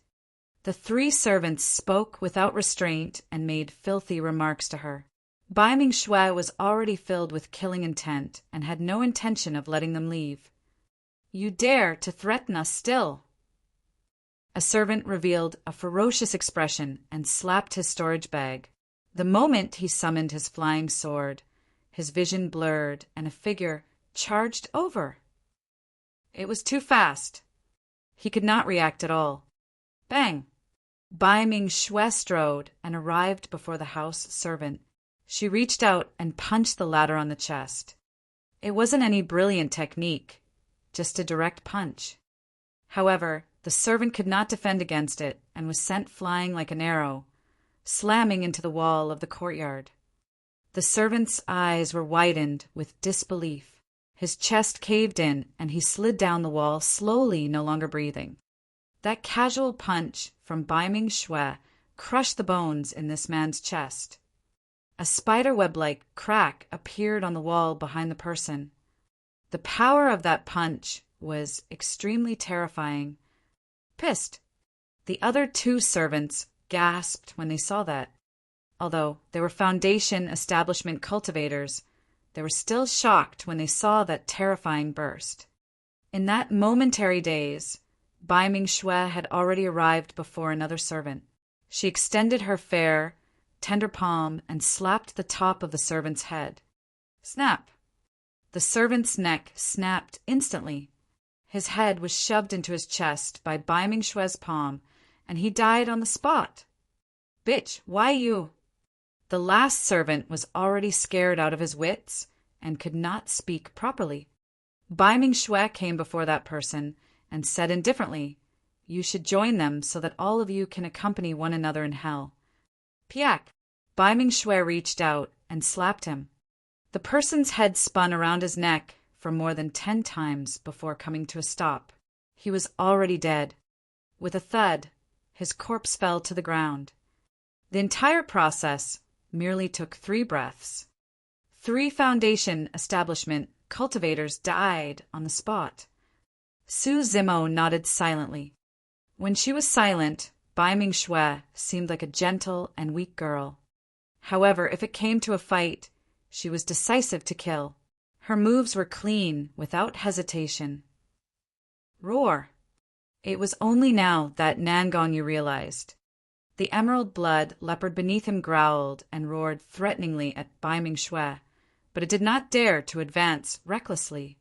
The 3 servants spoke without restraint and made filthy remarks to her. Bai Ming-shui was already filled with killing intent and had no intention of letting them leave. You dare to threaten us still? A servant revealed a ferocious expression and slapped his storage bag. The moment he summoned his flying sword, his vision blurred and a figure charged over. It was too fast. He could not react at all. Bang! Bai Ming Xue strode and arrived before the house servant. She reached out and punched the latter on the chest. It wasn't any brilliant technique, just a direct punch. However, the servant could not defend against it and was sent flying like an arrow, slamming into the wall of the courtyard. The servant's eyes were widened with disbelief. His chest caved in and he slid down the wall slowly, no longer breathing. That casual punch from Bai Ming Xue crushed the bones in this man's chest. A spiderweb-like crack appeared on the wall behind the person. The power of that punch was extremely terrifying. Pissed. The other two servants gasped when they saw that. Although they were Foundation establishment cultivators, they were still shocked when they saw that terrifying burst. In that momentary daze, Bai Ming Xue had already arrived before another servant. She extended her fair, tender palm and slapped the top of the servant's head. Snap! The servant's neck snapped instantly. His head was shoved into his chest by Bai Ming Xue's palm, and he died on the spot. Bitch, why you? The last servant was already scared out of his wits and could not speak properly. Bai Ming Xue came before that person and said indifferently, "You should join them so that all of you can accompany one another in hell." Piak! Bai Ming Xue reached out and slapped him. The person's head spun around his neck for more than 10 times before coming to a stop. He was already dead. With a thud, his corpse fell to the ground. The entire process merely took 3 breaths. 3 Foundation establishment cultivators died on the spot. Su Zimo nodded silently. When she was silent, Bai Ming Xue seemed like a gentle and weak girl. However, if it came to a fight, she was decisive to kill. Her moves were clean, without hesitation. Roar! It was only now that Nan Gongyu realized. The emerald blood leopard beneath him growled and roared threateningly at Bai Ming Xue, but it did not dare to advance recklessly.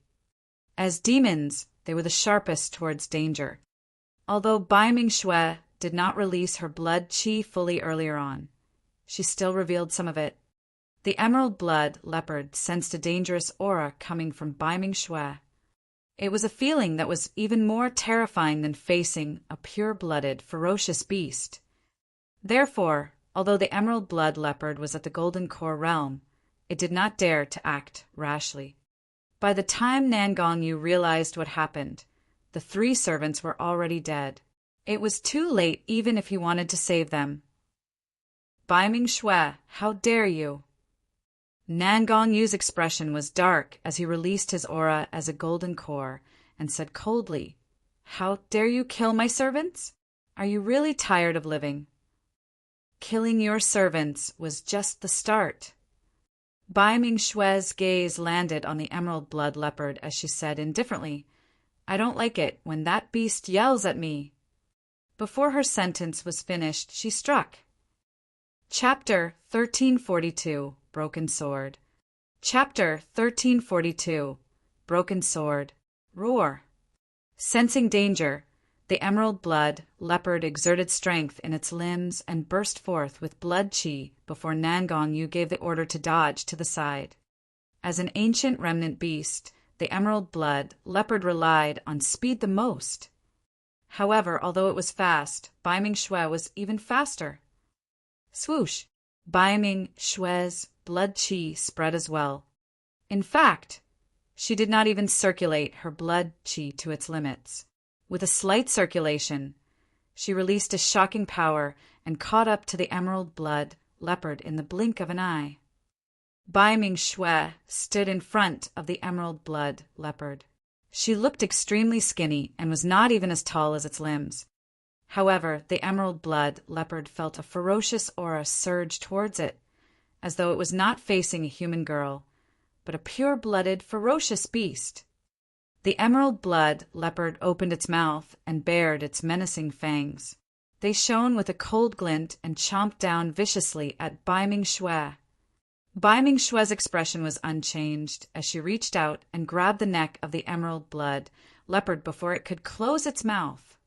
As demons, they were the sharpest towards danger. Although Bai Ming Xue did not release her blood qi fully earlier on, she still revealed some of it. The emerald blood leopard sensed a dangerous aura coming from Bai Ming Xue. It was a feeling that was even more terrifying than facing a pure-blooded, ferocious beast. Therefore, although the emerald blood leopard was at the Golden Core realm, it did not dare to act rashly. By the time Nan Gongyu realized what happened, the 3 servants were already dead. It was too late even if he wanted to save them. Bai Ming Xue, how dare you? Nan Gongyu's expression was dark as he released his aura as a golden core and said coldly, "How dare you kill my servants? Are you really tired of living?" Killing your servants was just the start. Bai Ming Xue's gaze landed on the emerald blood leopard as she said indifferently, "I don't like it when that beast yells at me." Before her sentence was finished, she struck. Chapter 1342, Broken Sword. Chapter 1342, Broken Sword. Roar. Sensing danger, the emerald blood leopard exerted strength in its limbs and burst forth with blood qi before Nan Gongyu gave the order to dodge to the side. As an ancient remnant beast, the emerald blood leopard relied on speed the most. However, although it was fast, Bai Ming Xue was even faster. Swoosh! Bai Ming Xue's blood qi spread as well. In fact, she did not even circulate her blood qi to its limits. With a slight circulation, she released a shocking power and caught up to the emerald blood leopard in the blink of an eye. Bai Ming Xue stood in front of the emerald blood leopard. She looked extremely skinny and was not even as tall as its limbs. However, the emerald blood leopard felt a ferocious aura surge towards it, as though it was not facing a human girl, but a pure-blooded, ferocious beast. The emerald blood leopard opened its mouth and bared its menacing fangs. They shone with a cold glint and chomped down viciously at Bai Ming Xue. Bai Ming Xue's expression was unchanged as she reached out and grabbed the neck of the emerald blood leopard before it could close its mouth.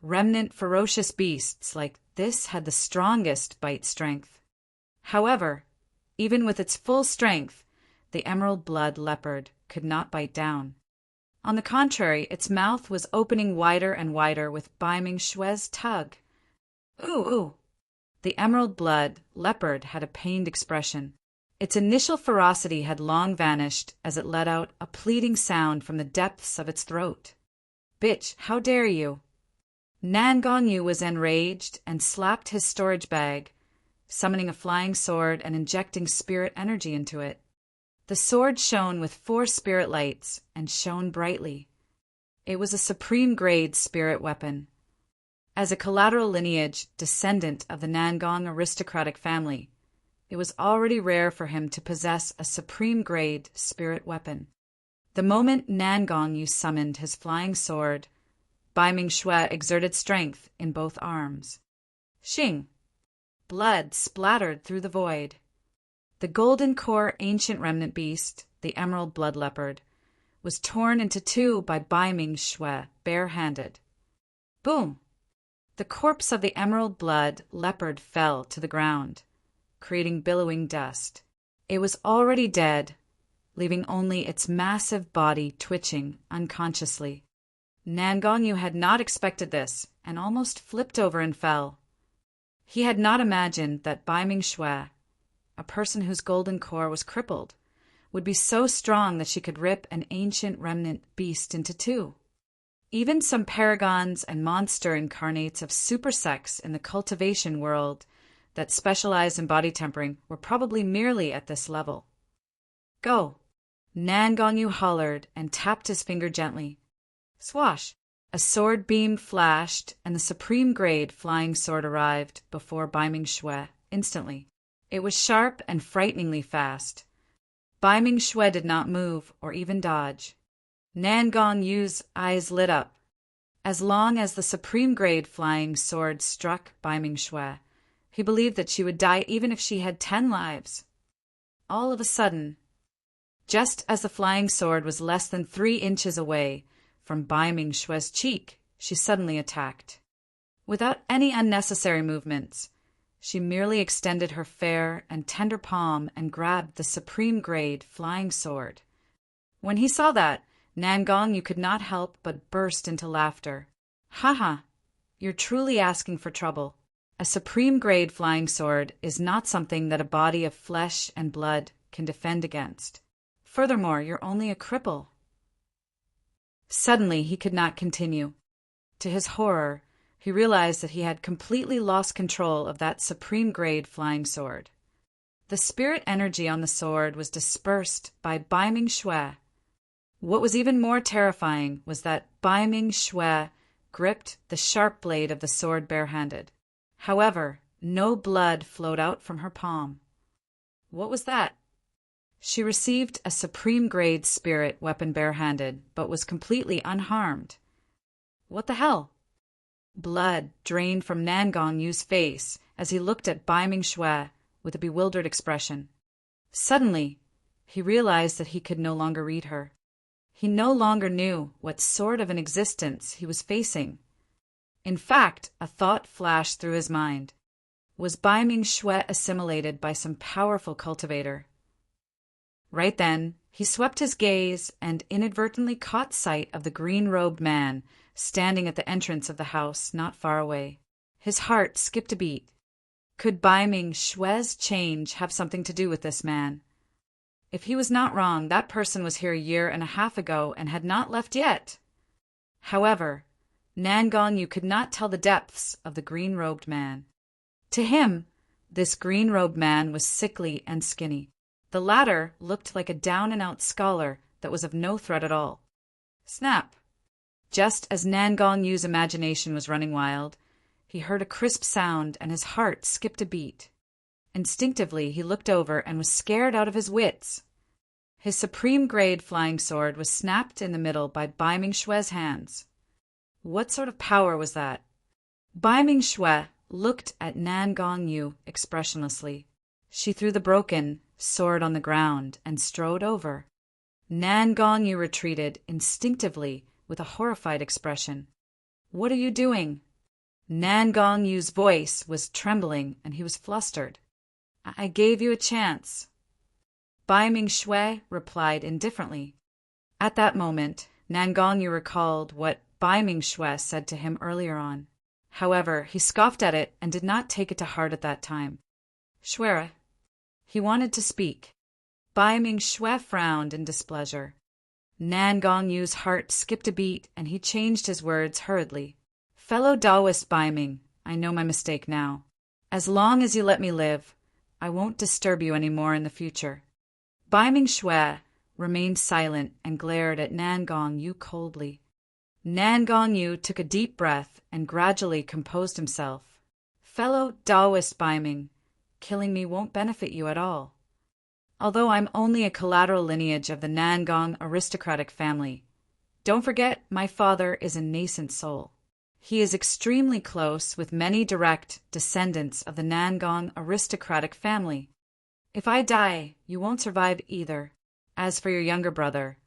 Remnant ferocious beasts like this had the strongest bite strength. However, even with its full strength, the emerald blood leopard could not bite down. On the contrary, its mouth was opening wider and wider with Baiming Shue's tug. Ooh, ooh! The emerald blood leopard had a pained expression. Its initial ferocity had long vanished as it let out a pleading sound from the depths of its throat. Bitch, how dare you? Nan Gongyu was enraged and slapped his storage bag, summoning a flying sword and injecting spirit energy into it. The sword shone with 4 spirit lights and shone brightly. It was a supreme-grade spirit weapon. As a collateral lineage descendant of the Nangong aristocratic family, it was already rare for him to possess a supreme-grade spirit weapon. The moment Nan Gongyu summoned his flying sword, Baiming Shue exerted strength in both arms. Xing! Blood splattered through the void. The golden core ancient remnant beast, the emerald blood leopard, was torn into 2 by Baiming Shue, barehanded. Boom! The corpse of the emerald blood leopard fell to the ground, creating billowing dust. It was already dead, leaving only its massive body twitching unconsciously. Nan Gongyu had not expected this and almost flipped over and fell. He had not imagined that Baiming Shue, a person whose golden core was crippled, would be so strong that she could rip an ancient remnant beast into 2. Even some paragons and monster incarnates of supersex in the cultivation world that specialized in body tempering were probably merely at this level. Go! Nan Gongyu hollered and tapped his finger gently. Swash! A sword beam flashed, and the supreme-grade flying sword arrived before Baiming Shue instantly. It was sharp and frighteningly fast. Baiming Shue did not move or even dodge. Nan Gongyu's eyes lit up. As long as the supreme-grade flying sword struck Baiming Shue, he believed that she would die even if she had 10 lives. All of a sudden, just as the flying sword was less than 3 inches away from Baiming Shue's cheek, she suddenly attacked. Without any unnecessary movements, she merely extended her fair and tender palm and grabbed the supreme-grade flying sword. When he saw that, Nan Gongyu could not help but burst into laughter. Haha, you're truly asking for trouble. A supreme-grade flying sword is not something that a body of flesh and blood can defend against. Furthermore, you're only a cripple. Suddenly, he could not continue. To his horror, he realized that he had completely lost control of that supreme-grade flying sword. The spirit energy on the sword was dispersed by Baiming Shue. What was even more terrifying was that Baiming Shue gripped the sharp blade of the sword barehanded. However, no blood flowed out from her palm. What was that? She received a supreme-grade spirit weapon barehanded, but was completely unharmed. What the hell? Blood drained from Nan Gongyu's face as he looked at Baiming Shue with a bewildered expression. Suddenly, he realized that he could no longer read her. He no longer knew what sort of an existence he was facing. In fact, a thought flashed through his mind. Was Baiming Shue assimilated by some powerful cultivator? Right then, he swept his gaze and inadvertently caught sight of the green-robed man standing at the entrance of the house not far away. His heart skipped a beat. Could Baiming Shue's change have something to do with this man? If he was not wrong, that person was here 1.5 years ago and had not left yet. However, Nan Gongyu could not tell the depths of the green-robed man. To him, this green-robed man was sickly and skinny. The latter looked like a down-and-out scholar that was of no threat at all. Snap! Just as Nan Gongyu's imagination was running wild, he heard a crisp sound and his heart skipped a beat. Instinctively, he looked over and was scared out of his wits. His supreme-grade flying sword was snapped in the middle by Baiming Shue's hands. What sort of power was that? Baiming Shue looked at Nan Gongyu expressionlessly. She threw the broken sword on the ground and strode over. Nan Gongyu retreated instinctively with a horrified expression. What are you doing? Nan Gong Yu's voice was trembling and he was flustered. I gave you a chance. Bai Ming Shui replied indifferently. At that moment, Nan Gong Yu recalled what Bai Ming Shui said to him earlier on. However, he scoffed at it and did not take it to heart at that time. Shui. He wanted to speak. Bai Ming Shui frowned in displeasure. Nan Gong Yu's heart skipped a beat and he changed his words hurriedly. Fellow Taoist Bai Ming, I know my mistake now. As long as you let me live, I won't disturb you any more in the future. Bai Ming Shui remained silent and glared at Nan Gong Yu coldly. Nan Gong Yu took a deep breath and gradually composed himself. Fellow Taoist Bai Ming, killing me won't benefit you at all. Although I'm only a collateral lineage of the Nan Gong aristocratic family, don't forget my father is a nascent soul. He is extremely close with many direct descendants of the Nan Gong aristocratic family. If I die, you won't survive either. As for your younger brother,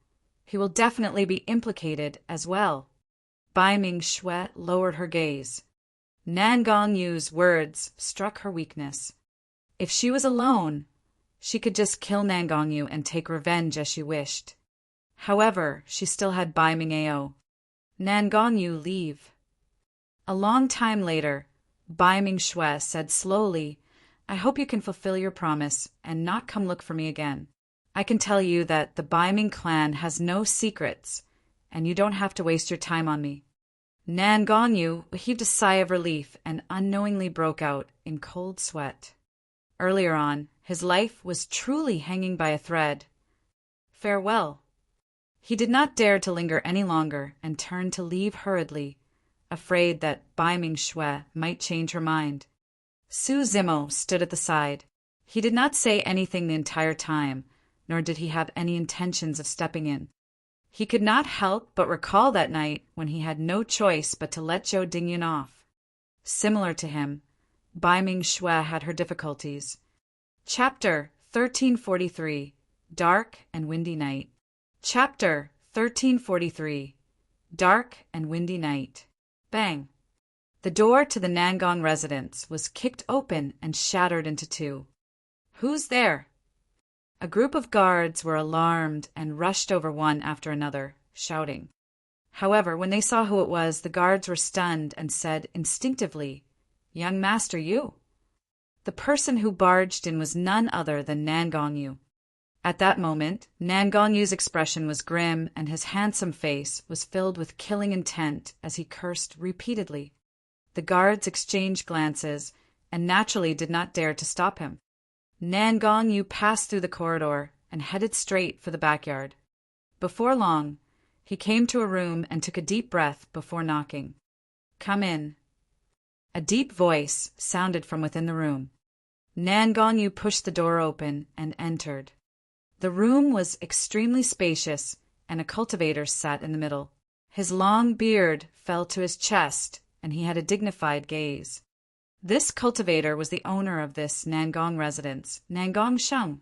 he will definitely be implicated as well. Bai Ming Shui lowered her gaze. Nan Gong Yu's words struck her weakness. If she was alone, she could just kill Nan Gong Yu and take revenge as she wished. However, she still had Bai Ming Ao. Nan Gong Yu leave. A long time later, Bai Ming Shui said slowly, I hope you can fulfill your promise and not come look for me again. I can tell you that the Bai Ming clan has no secrets, and you don't have to waste your time on me. Nan Gong Yu heaved a sigh of relief and unknowingly broke out in cold sweat. Earlier on, his life was truly hanging by a thread. Farewell. He did not dare to linger any longer and turned to leave hurriedly, afraid that Bai Ming Shui might change her mind. Su Zimo stood at the side. He did not say anything the entire time, nor did he have any intentions of stepping in. He could not help but recall that night when he had no choice but to let Zhou Dingyun off. Similar to him, Bai Ming Shui had her difficulties. Chapter 1343, Dark and Windy Night. Chapter 1343, Dark and Windy Night. Bang! The door to the Nan Gong residence was kicked open and shattered into two. Who's there? A group of guards were alarmed and rushed over one after another, shouting. However, when they saw who it was, the guards were stunned and said instinctively, Young master, you. The person who barged in was none other than Nan Gong Yu. At that moment, Nan Gong Yu's expression was grim and his handsome face was filled with killing intent as he cursed repeatedly. The guards exchanged glances and naturally did not dare to stop him. Nan Gong Yu passed through the corridor and headed straight for the backyard. Before long, he came to a room and took a deep breath before knocking. Come in. A deep voice sounded from within the room. Nan Gong Yu pushed the door open and entered. The room was extremely spacious, and a cultivator sat in the middle. His long beard fell to his chest, and he had a dignified gaze. This cultivator was the owner of this Nan Gong residence, Nan Gong Sheng.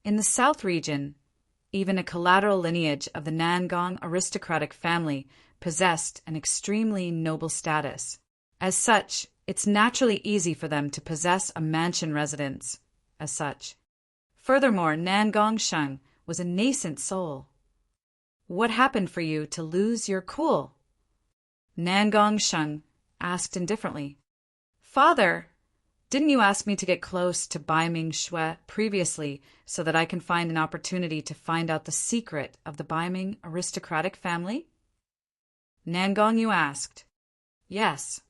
In the south region, even a collateral lineage of the Nan Gong aristocratic family possessed an extremely noble status. As such, it's naturally easy for them to possess a mansion residence as such. Furthermore, Nan Gong Sheng was a nascent soul. What happened for you to lose your cool? Nan Gong Sheng asked indifferently. Father, didn't you ask me to get close to Bai Ming Shui previously so that I can find an opportunity to find out the secret of the Bai Ming aristocratic family? Nan Gong Yu asked. Yes.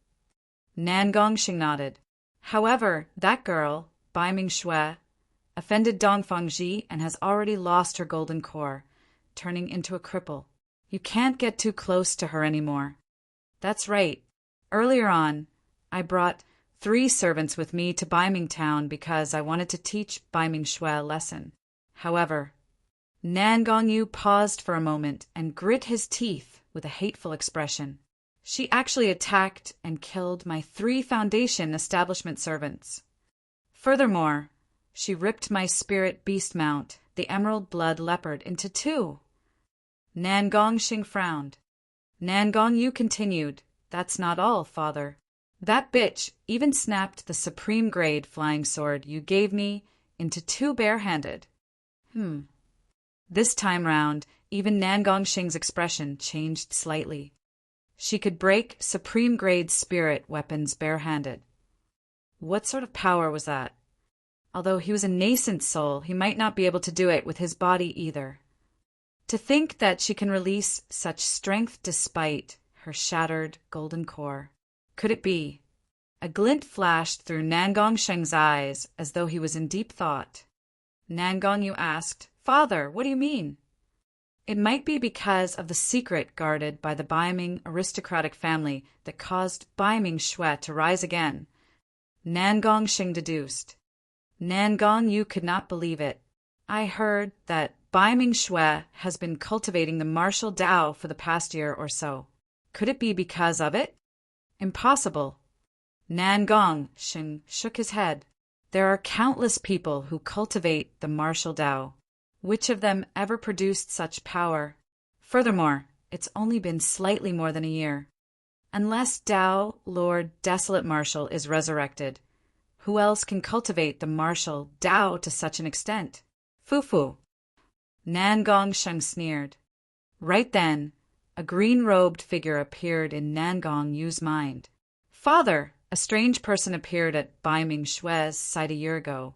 Nan Gong Sheng nodded. However, that girl, Bai Ming Shui, offended Dongfang Ji and has already lost her golden core, turning into a cripple. You can't get too close to her anymore. That's right. Earlier on, I brought 3 servants with me to Baiming Town because I wanted to teach Bai Ming Shui a lesson. However, Nan Gong Yu paused for a moment and grit his teeth with a hateful expression. She actually attacked and killed my 3 Foundation establishment servants. Furthermore, she ripped my spirit beast mount, the emerald blood leopard, into 2. Nan Gong Sheng frowned. Nan Gong Yu continued, That's not all, father. That bitch even snapped the supreme grade flying sword you gave me into two barehanded. This time round, even Nangong Shing's expression changed slightly. She could break supreme grade spirit weapons barehanded. What sort of power was that? Although he was a nascent soul, he might not be able to do it with his body either. To think that she can release such strength despite her shattered golden core. Could it be? A glint flashed through Nangong Sheng's eyes as though he was in deep thought. Nangong Yu asked, "Father, what do you mean?" It might be because of the secret guarded by the Baiming aristocratic family that caused Baiming Shui to rise again. Nangong Sheng deduced. Nangong Yu could not believe it. I heard that Baiming Shui has been cultivating the martial Dao for the past year or so. Could it be because of it? Impossible. Nangong Sheng shook his head. There are countless people who cultivate the martial Dao. Which of them ever produced such power? Furthermore, it's only been slightly more than a year. Unless Dao Lord Desolate Martial is resurrected, who else can cultivate the martial Dao to such an extent? Fufu. Nangong Sheng sneered. Right then, a green-robed figure appeared in Nangong Yu's mind. Father, a strange person appeared at Baiming Shui's site a year ago.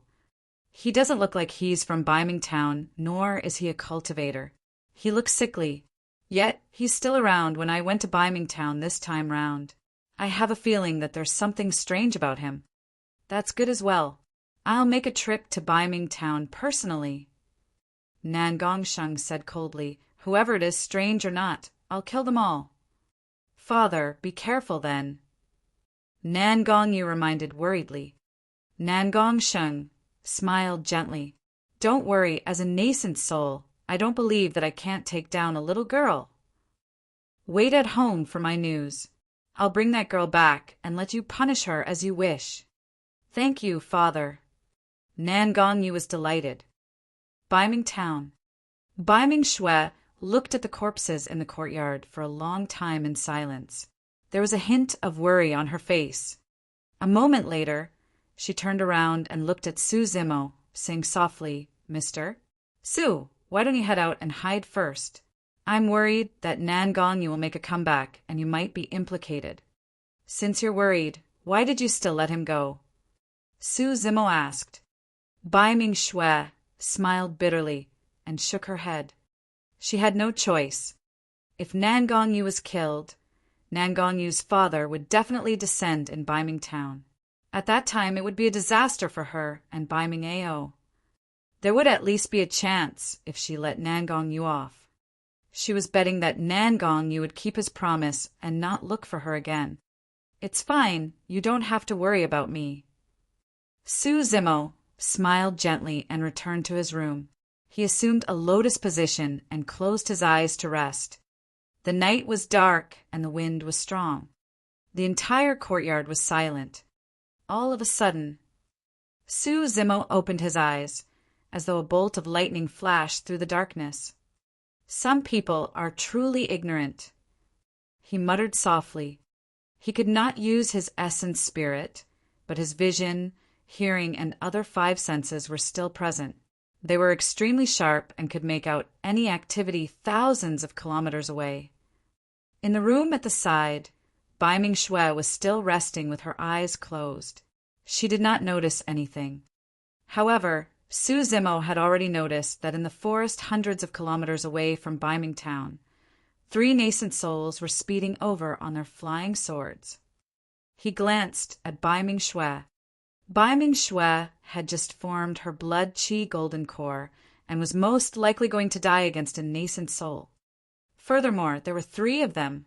He doesn't look like he's from Baiming Town, nor is he a cultivator. He looks sickly. Yet he's still around when I went to Baiming Town this time round. I have a feeling that there's something strange about him. That's good as well. I'll make a trip to Baiming Town personally. Nangong Sheng said coldly, whoever it is, strange or not, I'll kill them all. Father, be careful then. Nangong Yu reminded worriedly. Nangong Sheng smiled gently. Don't worry, as a nascent soul, I don't believe that I can't take down a little girl. Wait at home for my news. I'll bring that girl back and let you punish her as you wish. Thank you, Father. Nangong Yu was delighted. Baiming Town. Baiming Shui looked at the corpses in the courtyard for a long time in silence. There was a hint of worry on her face. A moment later, she turned around and looked at Su Zimo, saying softly, Mister? Su, why don't you head out and hide first? I'm worried that Nangong Yu will make a comeback and you might be implicated. Since you're worried, why did you still let him go? Su Zimo asked. Baiming Shui smiled bitterly and shook her head. She had no choice. If Nangong Yu was killed, Nangong Yu's father would definitely descend in Baiming Town. At that time, it would be a disaster for her and Baiming AO. There would at least be a chance if she let Nangong Yu off. She was betting that Nangong Yu would keep his promise and not look for her again. It's fine, you don't have to worry about me. Su Zimo smiled gently and returned to his room. He assumed a lotus position and closed his eyes to rest. The night was dark and the wind was strong. The entire courtyard was silent. All of a sudden, Su Zimo opened his eyes, as though a bolt of lightning flashed through the darkness. Some people are truly ignorant. He muttered softly. He could not use his essence spirit, but his vision, hearing, and other five senses were still present. They were extremely sharp and could make out any activity thousands of kilometers away. In the room at the side, Baiming Shui was still resting with her eyes closed. She did not notice anything. However, Su Zimo had already noticed that in the forest hundreds of kilometers away from Baiming Town, 3 nascent souls were speeding over on their flying swords. He glanced at Baiming Shui. Baiming Shui had just formed her blood qi golden core and was most likely going to die against a nascent soul. Furthermore, there were 3 of them.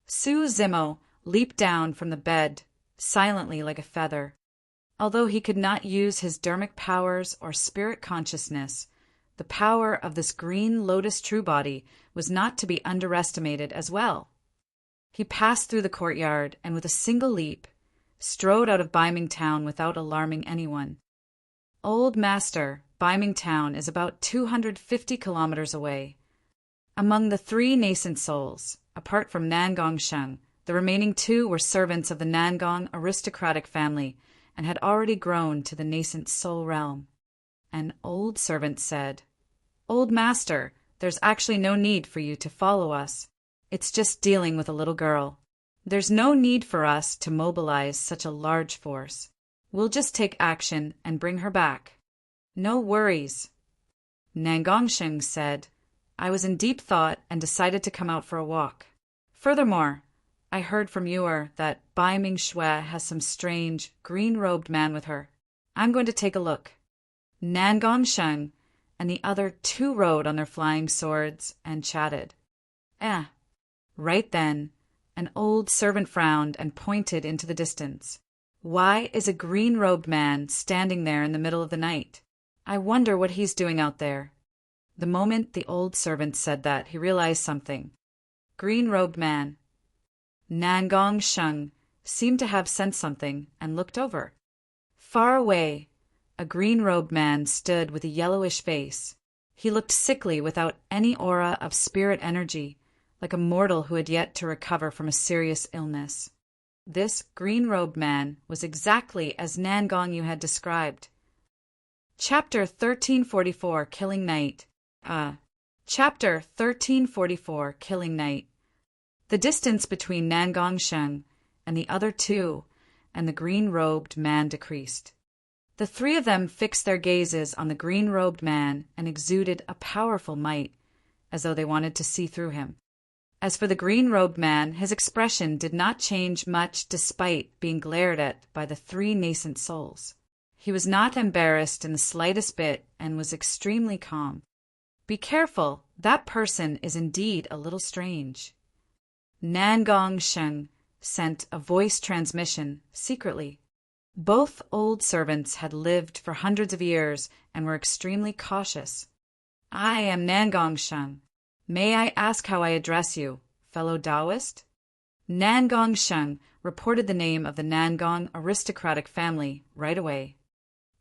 Su Zimo leaped down from the bed, silently like a feather. Although he could not use his dermic powers or spirit consciousness, the power of this green lotus true body was not to be underestimated as well. He passed through the courtyard and with a single leap, strode out of Baiming Town without alarming anyone. Old Master, Baiming Town is about 250 kilometers away. Among the 3 nascent souls, apart from Nangong Sheng, The remaining 2 were servants of the Nangong aristocratic family and had already grown to the nascent soul realm. An old servant said, "Old master, there's actually no need for you to follow us. It's just dealing with a little girl. There's no need for us to mobilize such a large force. We'll just take action and bring her back. No worries." Nangongsheng said, "I was in deep thought and decided to come out for a walk. Furthermore, I heard from Yuer that Bai Ming Shui has some strange, green-robed man with her. I'm going to take a look." Nangongsheng and the other 2 rode on their flying swords and chatted. Right then, an old servant frowned and pointed into the distance. Why is a green-robed man standing there in the middle of the night? I wonder what he's doing out there. The moment the old servant said that, he realized something. Green-robed man. Nangongsheng seemed to have sensed something and looked over. Far away, a green-robed man stood with a yellowish face. He looked sickly without any aura of spirit energy, like a mortal who had yet to recover from a serious illness. This green-robed man was exactly as Nangong had described. Chapter 1344, Killing Night. Chapter 1344, Killing Night. The distance between Nangongsheng and the other 2 and the green-robed man decreased. The 3 of them fixed their gazes on the green-robed man and exuded a powerful might, as though they wanted to see through him. As for the green-robed man, his expression did not change much despite being glared at by the 3 nascent souls. He was not embarrassed in the slightest bit and was extremely calm. "Be careful, that person is indeed a little strange." Nangongsheng sent a voice transmission secretly. Both old servants had lived for hundreds of years and were extremely cautious. "I am Nangongsheng. May I ask how I address you, fellow Taoist?" Nangongsheng reported the name of the Nangong aristocratic family right away.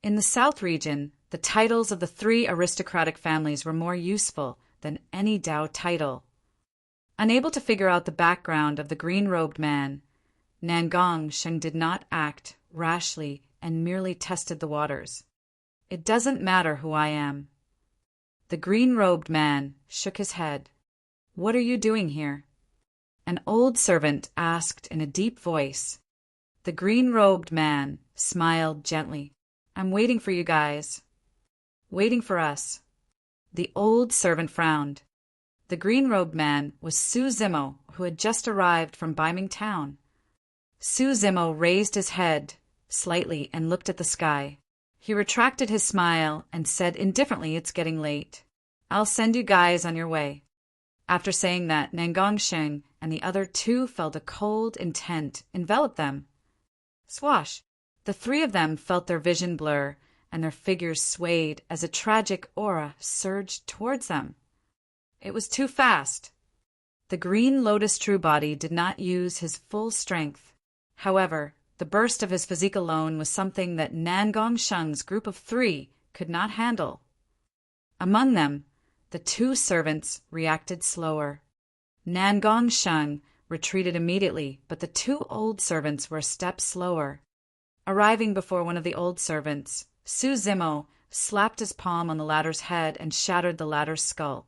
In the South region, the titles of the 3 aristocratic families were more useful than any Tao title. Unable to figure out the background of the green-robed man, Nangongsheng did not act rashly and merely tested the waters. "It doesn't matter who I am." The green-robed man shook his head. "What are you doing here?" An old servant asked in a deep voice. The green-robed man smiled gently. "I'm waiting for you guys." "Waiting for us." The old servant frowned. The green-robed man was Su Zimo, who had just arrived from Baiming town. Su Zimo raised his head slightly and looked at the sky. He retracted his smile and said indifferently, "It's getting late. I'll send you guys on your way." After saying that, Nangongsheng and the other 2 felt a cold intent envelop them. Swash! The 3 of them felt their vision blur, and their figures swayed as a tragic aura surged towards them. It was too fast. The green lotus true body did not use his full strength. However, the burst of his physique alone was something that Nangongsheng's group of 3 could not handle. Among them, the 2 servants reacted slower. Nangongsheng retreated immediately, but the 2 old servants were a step slower. Arriving before one of the old servants, Su Zimo slapped his palm on the latter's head and shattered the latter's skull,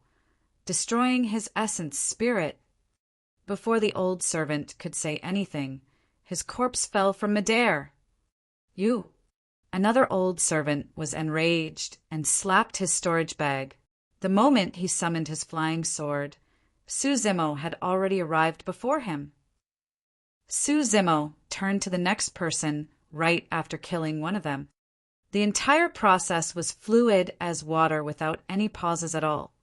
destroying his essence spirit. Before the old servant could say anything, his corpse fell from midair. "You!" Another old servant was enraged and slapped his storage bag. The moment he summoned his flying sword, Su Zimo had already arrived before him. Su Zimo turned to the next person right after killing one of them. The entire process was fluid as water without any pauses at all.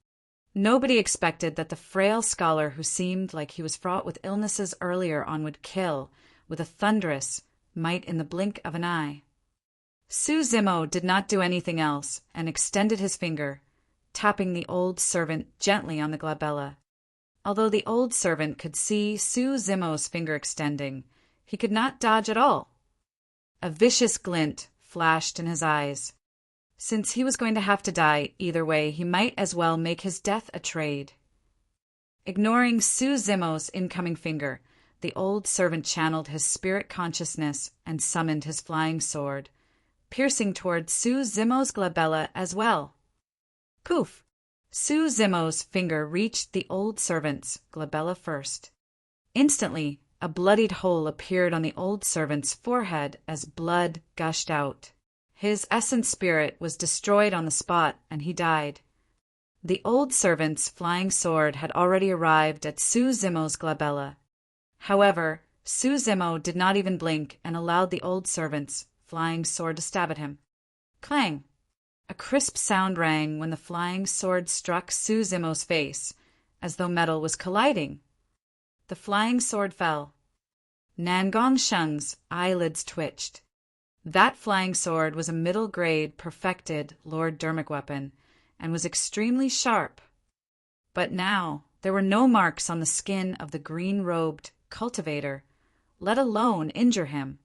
Nobody expected that the frail scholar who seemed like he was fraught with illnesses earlier on would kill with a thunderous might in the blink of an eye. Su Zimo did not do anything else and extended his finger, tapping the old servant gently on the glabella. Although the old servant could see Su Zimo's finger extending, he could not dodge at all. A vicious glint flashed in his eyes. Since he was going to have to die either way, he might as well make his death a trade. Ignoring Su Zimo's incoming finger, the old servant channeled his spirit consciousness and summoned his flying sword, piercing toward Su Zimo's glabella as well. Poof! Su Zimo's finger reached the old servant's glabella first. Instantly, a bloodied hole appeared on the old servant's forehead as blood gushed out. His essence spirit was destroyed on the spot, and he died. The old servant's flying sword had already arrived at Su Zimo's glabella. However, Su Zimo did not even blink and allowed the old servant's flying sword to stab at him. Clang! A crisp sound rang when the flying sword struck Su Zimo's face, as though metal was colliding. The flying sword fell. Nangong Sheng's eyelids twitched. That flying sword was a middle-grade, perfected Lord Dermic weapon, and was extremely sharp. But now there were no marks on the skin of the green-robed cultivator, let alone injure him.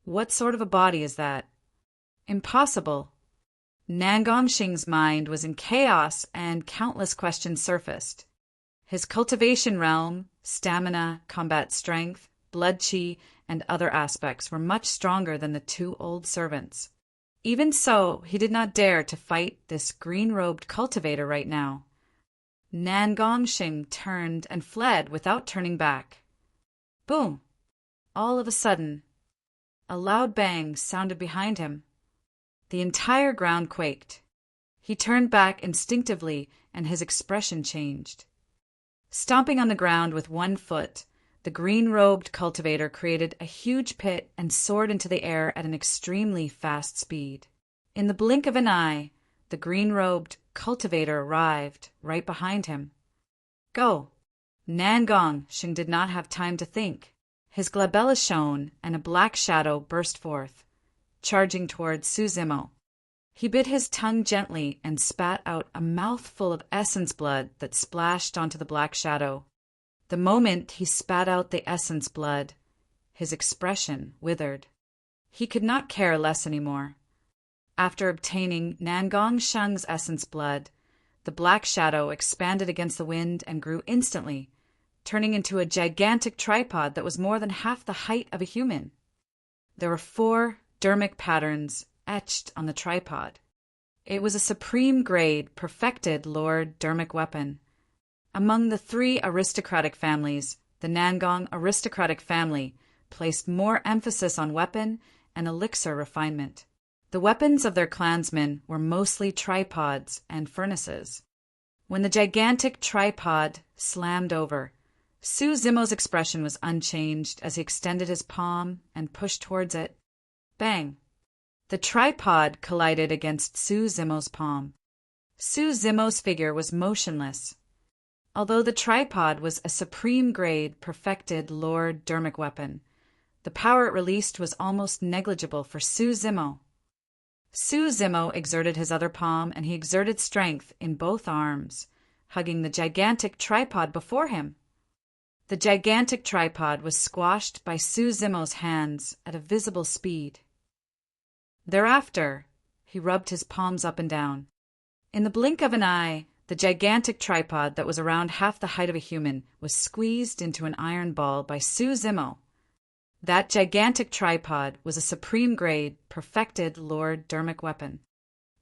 What sort of a body is that? Impossible. Nangong Sheng's mind was in chaos, and countless questions surfaced. His cultivation realm, stamina, combat strength, blood chi, and other aspects were much stronger than the two old servants. Even so, he did not dare to fight this green-robed cultivator right now. Nangong Sheng turned and fled without turning back. Boom! All of a sudden, a loud bang sounded behind him. The entire ground quaked. He turned back instinctively, and his expression changed. Stomping on the ground with one foot, the green-robed cultivator created a huge pit and soared into the air at an extremely fast speed. In the blink of an eye, the green-robed cultivator arrived right behind him. Go! Nangong Sheng did not have time to think. His glabella shone, and a black shadow burst forth, charging towards Su Zimo. He bit his tongue gently and spat out a mouthful of essence blood that splashed onto the black shadow. The moment he spat out the essence blood, his expression withered. He could not care less anymore. After obtaining Nangong Sheng's essence blood, the black shadow expanded against the wind and grew instantly, turning into a gigantic tripod that was more than half the height of a human. There were 4 dermic patterns etched on the tripod. It was a supreme-grade, perfected Lord Dermic weapon. Among the 3 aristocratic families, the Nangong aristocratic family placed more emphasis on weapon and elixir refinement. The weapons of their clansmen were mostly tripods and furnaces. When the gigantic tripod slammed over, Su Zimo's expression was unchanged as he extended his palm and pushed towards it. Bang! The tripod collided against Su Zimo's palm. Su Zimo's figure was motionless. Although the tripod was a supreme-grade, perfected Lord Dermic weapon, the power it released was almost negligible for Su Zimo. Su Zimo exerted his other palm, and he exerted strength in both arms, hugging the gigantic tripod before him. The gigantic tripod was squashed by Su Zimo's hands at a visible speed. Thereafter, he rubbed his palms up and down. In the blink of an eye, the gigantic tripod that was around half the height of a human was squeezed into an iron ball by Su Zimo. That gigantic tripod was a supreme-grade, perfected Lord Dermic weapon.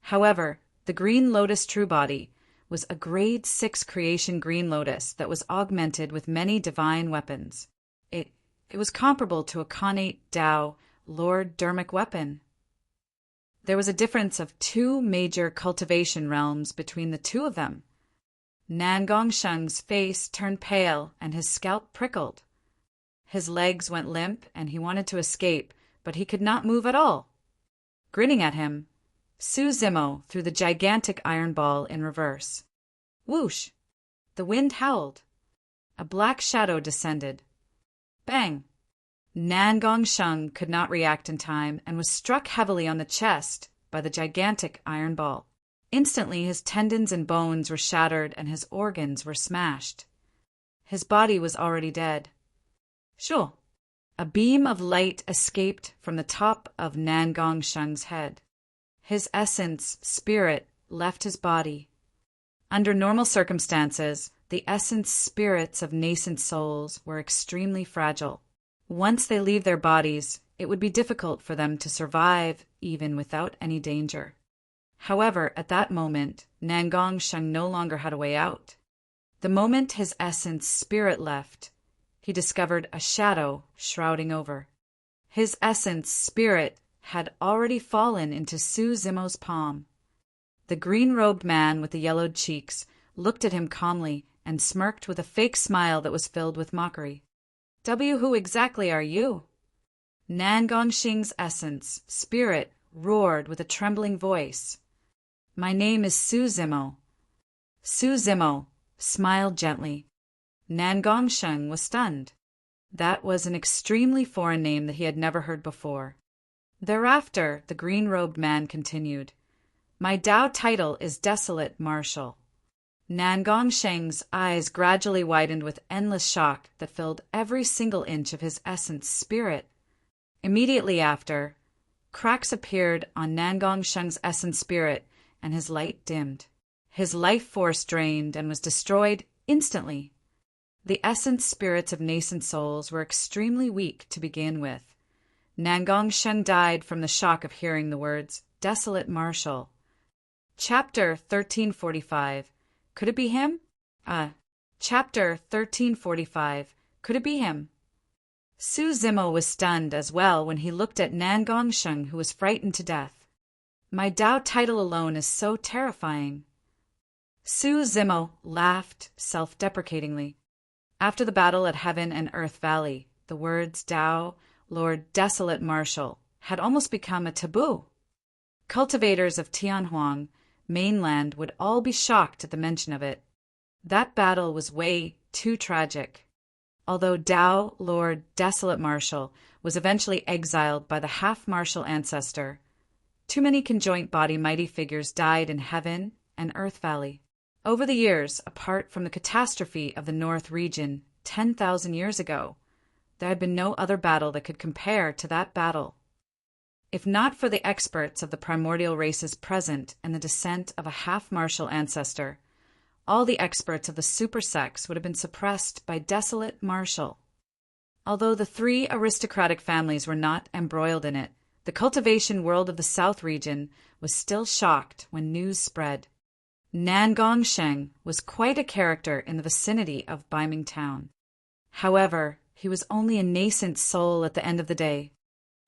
However, the Green Lotus True Body was a Grade 6 creation Green Lotus that was augmented with many divine weapons. It was comparable to a Khanate Dao Lord Dermic weapon. There was a difference of 2 major cultivation realms between the 2 of them. Nangong Sheng's face turned pale and his scalp prickled. His legs went limp and he wanted to escape, but he could not move at all. Grinning at him, Su Zimo threw the gigantic iron ball in reverse. Whoosh! The wind howled. A black shadow descended. Bang! Nangong Sheng could not react in time and was struck heavily on the chest by the gigantic iron ball. Instantly his tendons and bones were shattered and his organs were smashed. His body was already dead. Sure. A beam of light escaped from the top of Nangong Sheng's head. His essence, spirit, left his body. Under normal circumstances, The essence spirits of nascent souls were extremely fragile. Once they leave their bodies, it would be difficult for them to survive even without any danger. However, at that moment, Nangong Sheng no longer had a way out. The moment his essence spirit left, he discovered a shadow shrouding over. His essence spirit had already fallen into Su Zimo's palm. The green-robed man with the yellowed cheeks looked at him calmly and smirked with a fake smile that was filled with mockery. Who exactly are you? Nangong Sheng's essence spirit roared with a trembling voice. My name is Su Zimo. Su Zimo smiled gently. Nangong Sheng was stunned. That was an extremely foreign name that he had never heard before. Thereafter, the green-robed man continued. My Dao title is Desolate Marshal. Nangong Sheng's eyes gradually widened with endless shock that filled every single inch of his essence spirit. Immediately after, cracks appeared on Nangong Sheng's essence spirit, and his light dimmed. His life force drained and was destroyed instantly. The essence spirits of nascent souls were extremely weak to begin with. Nangong Sheng died from the shock of hearing the words, Desolate Marshal. Chapter 1345. Could it be him? Chapter 1345. Could it be him? Su Zimo was stunned as well when he looked at Nangong Sheng, who was frightened to death. My Dao title alone is so terrifying. Su Zimo laughed self-deprecatingly. After the battle at Heaven and Earth Valley, the words Dao, Lord Desolate Marshal, had almost become a taboo. Cultivators of Tianhuang mainland would all be shocked at the mention of it. That battle was way too tragic. Although Dao, Lord Desolate Marshal, was eventually exiled by the half-marshal ancestor, too many conjoint body mighty figures died in Heaven and Earth Valley. Over the years, apart from the catastrophe of the North region 10,000 years ago, there had been no other battle that could compare to that battle. If not for the experts of the primordial races present and the descent of a half-marshal ancestor, all the experts of the super sex would have been suppressed by Desolate Marshal. Although the three aristocratic families were not embroiled in it, the cultivation world of the South region was still shocked when news spread. Nangong Sheng was quite a character in the vicinity of Baiming Town. However, he was only a nascent soul at the end of the day.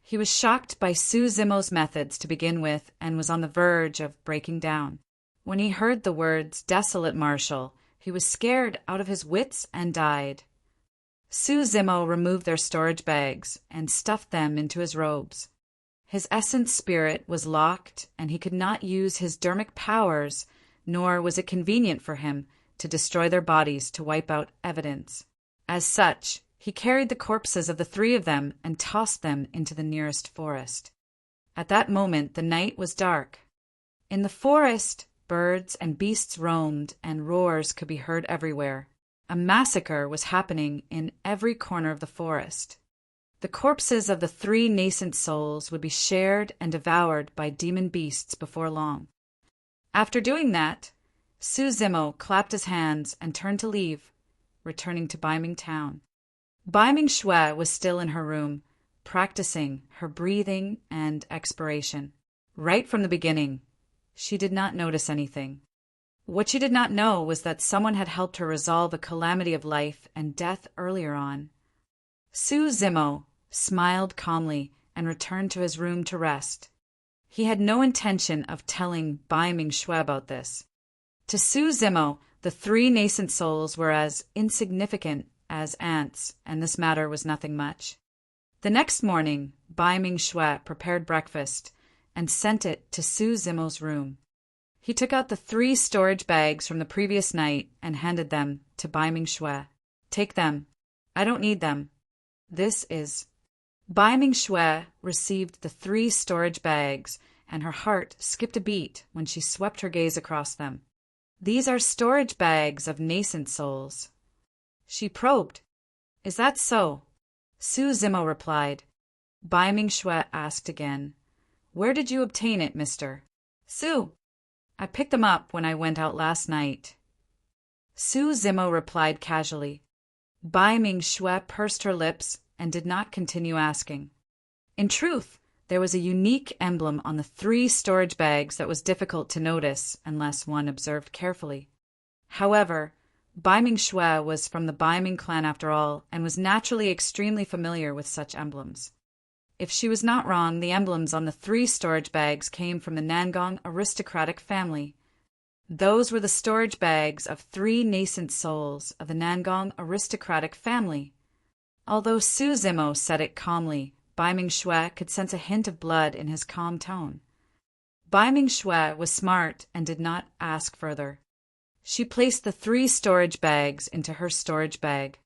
He was shocked by Su Zimo's methods to begin with and was on the verge of breaking down. When he heard the words Desolate Marshal, he was scared out of his wits and died. Su Zimo removed their storage bags and stuffed them into his robes. His essence spirit was locked and he could not use his dermic powers, nor was it convenient for him to destroy their bodies to wipe out evidence. As such, he carried the corpses of the three of them and tossed them into the nearest forest. At that moment the night was dark. In the forest, birds and beasts roamed and roars could be heard everywhere. A massacre was happening in every corner of the forest. The corpses of the three nascent souls would be shared and devoured by demon beasts before long. After doing that, Su Zimo clapped his hands and turned to leave, returning to Baiming Town. Baiming Shui was still in her room, practicing her breathing and expiration. Right from the beginning, she did not notice anything. What she did not know was that someone had helped her resolve a calamity of life and death earlier on. Su Zimo smiled calmly and returned to his room to rest. He had no intention of telling Baiming Shui about this. To Su Zimo, the three nascent souls were as insignificant as ants, and this matter was nothing much. The next morning, Baiming Shui prepared breakfast and sent it to Su Zimo's room. He took out the 3 storage bags from the previous night and handed them to Baiming Shui. Take them. I don't need them. This is... Baiming Shui received the 3 storage bags, and her heart skipped a beat when she swept her gaze across them. These are storage bags of nascent souls. She probed. Is that so? Su Zimo replied. Baiming Shui asked again. Where did you obtain it, mister? Su. I picked them up when I went out last night. Su Zimo replied casually. Bai Ming Xue pursed her lips and did not continue asking. In truth, there was a unique emblem on the 3 storage bags that was difficult to notice unless one observed carefully. However, Bai Ming Xue was from the Bai Ming clan after all, and was naturally extremely familiar with such emblems. If she was not wrong, the emblems on the 3 storage bags came from the Nangong aristocratic family. Those were the storage bags of 3 nascent souls of the Nangong aristocratic family. Although Su Zimo said it calmly, Bai Ming Xue could sense a hint of blood in his calm tone. Bai Ming Xue was smart and did not ask further. She placed the 3 storage bags into her storage bag.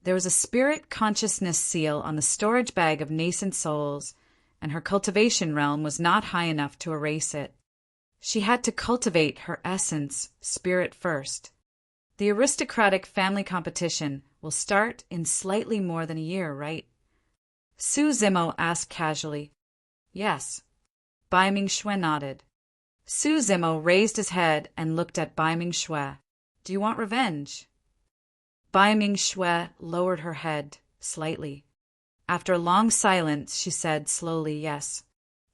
There was a spirit consciousness seal on the storage bag of nascent souls, and her cultivation realm was not high enough to erase it. She had to cultivate her essence, spirit first. The aristocratic family competition will start in slightly more than a year, right? Su Zimo asked casually. Yes. Bai Ming Xue nodded. Su Zimo raised his head and looked at Bai Ming Xue. Do you want revenge? Bai Ming Xue lowered her head slightly. After a long silence, she said slowly yes.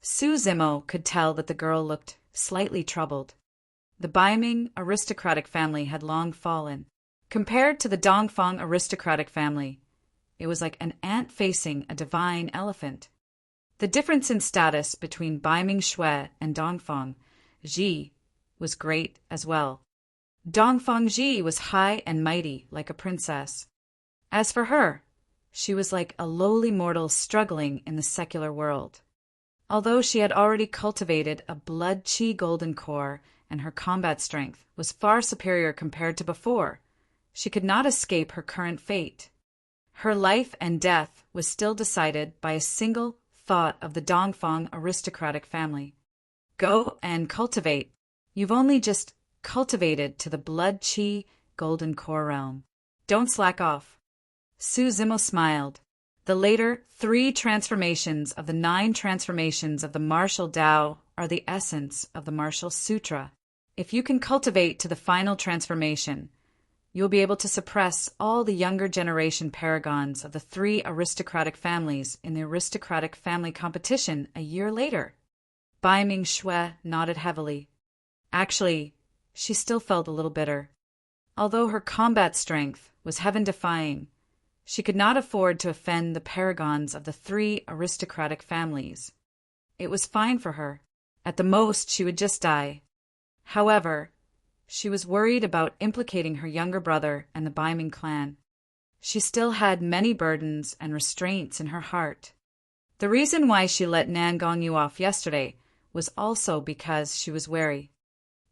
Su Zimo could tell that the girl looked slightly troubled. The Bai Ming aristocratic family had long fallen. Compared to the Dongfang aristocratic family, it was like an ant facing a divine elephant. The difference in status between Bai Ming Xue and Dongfang Ji was great as well. Dongfang Ji was high and mighty like a princess. As for her, she was like a lowly mortal struggling in the secular world. Although she had already cultivated a blood qi golden core and her combat strength was far superior compared to before, she could not escape her current fate. Her life and death was still decided by a single thought of the Dongfang aristocratic family. Go and cultivate. You've only just cultivated to the blood qi golden core realm. Don't slack off. Su Zimo smiled. The later 3 transformations of the 9 transformations of the martial Tao are the essence of the martial sutra. If you can cultivate to the final transformation, you'll be able to suppress all the younger generation paragons of the 3 aristocratic families in the aristocratic family competition a year later. Bai Ming Xue nodded heavily. Actually, she still felt a little bitter. Although her combat strength was heaven-defying, she could not afford to offend the paragons of the 3 aristocratic families. It was fine for her. At the most, she would just die. However, she was worried about implicating her younger brother and the Bai Ming clan. She still had many burdens and restraints in her heart. The reason why she let Nangong Yu off yesterday was also because she was wary.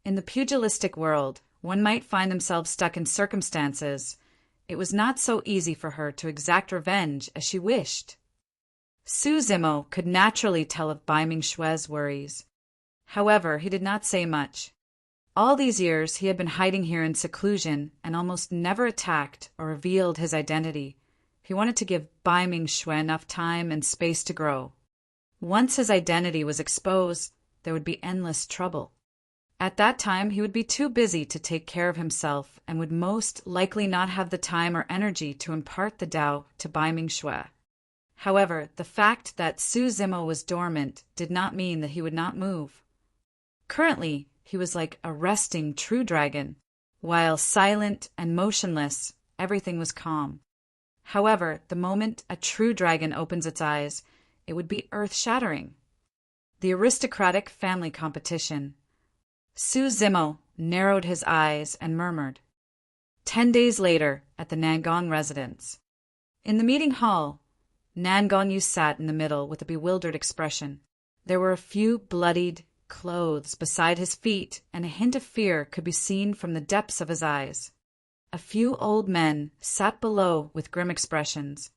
In the pugilistic world, one might find themselves stuck in circumstances it was not so easy for her to exact revenge as she wished. Su Zimo could naturally tell of Bai Ming Xue's worries. However, he did not say much. All these years he had been hiding here in seclusion and almost never attacked or revealed his identity. He wanted to give Bai Ming Xue enough time and space to grow. Once his identity was exposed, there would be endless trouble. At that time, he would be too busy to take care of himself and would most likely not have the time or energy to impart the Tao to Bai Ming Xue. However, the fact that Su Zimo was dormant did not mean that he would not move. Currently, he was like a resting true dragon. While silent and motionless, everything was calm. However, the moment a true dragon opens its eyes, it would be earth-shattering. The aristocratic family competition. Su Zimo narrowed his eyes and murmured. 10 days later, at the Nangong residence. In the meeting hall, Nangong Yu sat in the middle with a bewildered expression. There were a few bloodied clothes beside his feet, and a hint of fear could be seen from the depths of his eyes. A few old men sat below with grim expressions.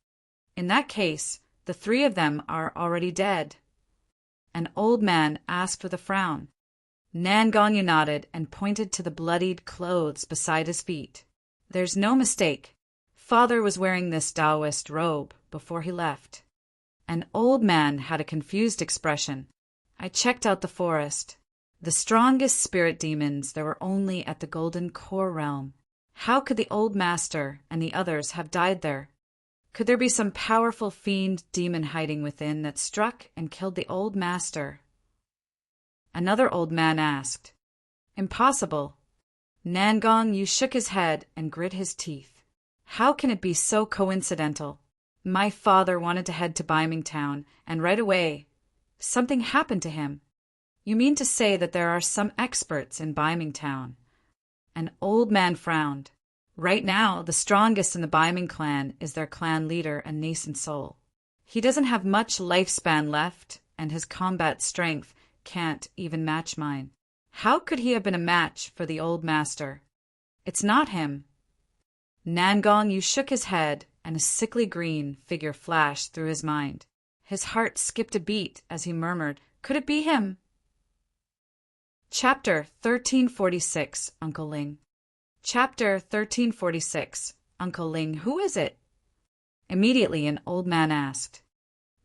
In that case, the 3 of them are already dead. An old man asked with a frown. Nangong Yu nodded and pointed to the bloodied clothes beside his feet. There's no mistake. Father was wearing this Taoist robe before he left. An old man had a confused expression. I checked out the forest. The strongest spirit demons there were only at the Golden Core realm. How could the old master and the others have died there? Could there be some powerful fiend demon hiding within that struck and killed the old master? Another old man asked. Impossible. Nangong Yu shook his head and grit his teeth. How can it be so coincidental? My father wanted to head to Bymingtown, and right away, something happened to him. You mean to say that there are some experts in Bymingtown? An old man frowned. Right now, the strongest in the Byming clan is their clan leader, a nascent soul. He doesn't have much lifespan left, and his combat strength can't even match mine. How could he have been a match for the old master? It's not him. Nangong Yu shook his head, and a sickly green figure flashed through his mind. His heart skipped a beat as he murmured, "Could it be him?" Chapter 1346, Uncle Ling. Chapter 1346, Uncle Ling, who is it? Immediately an old man asked.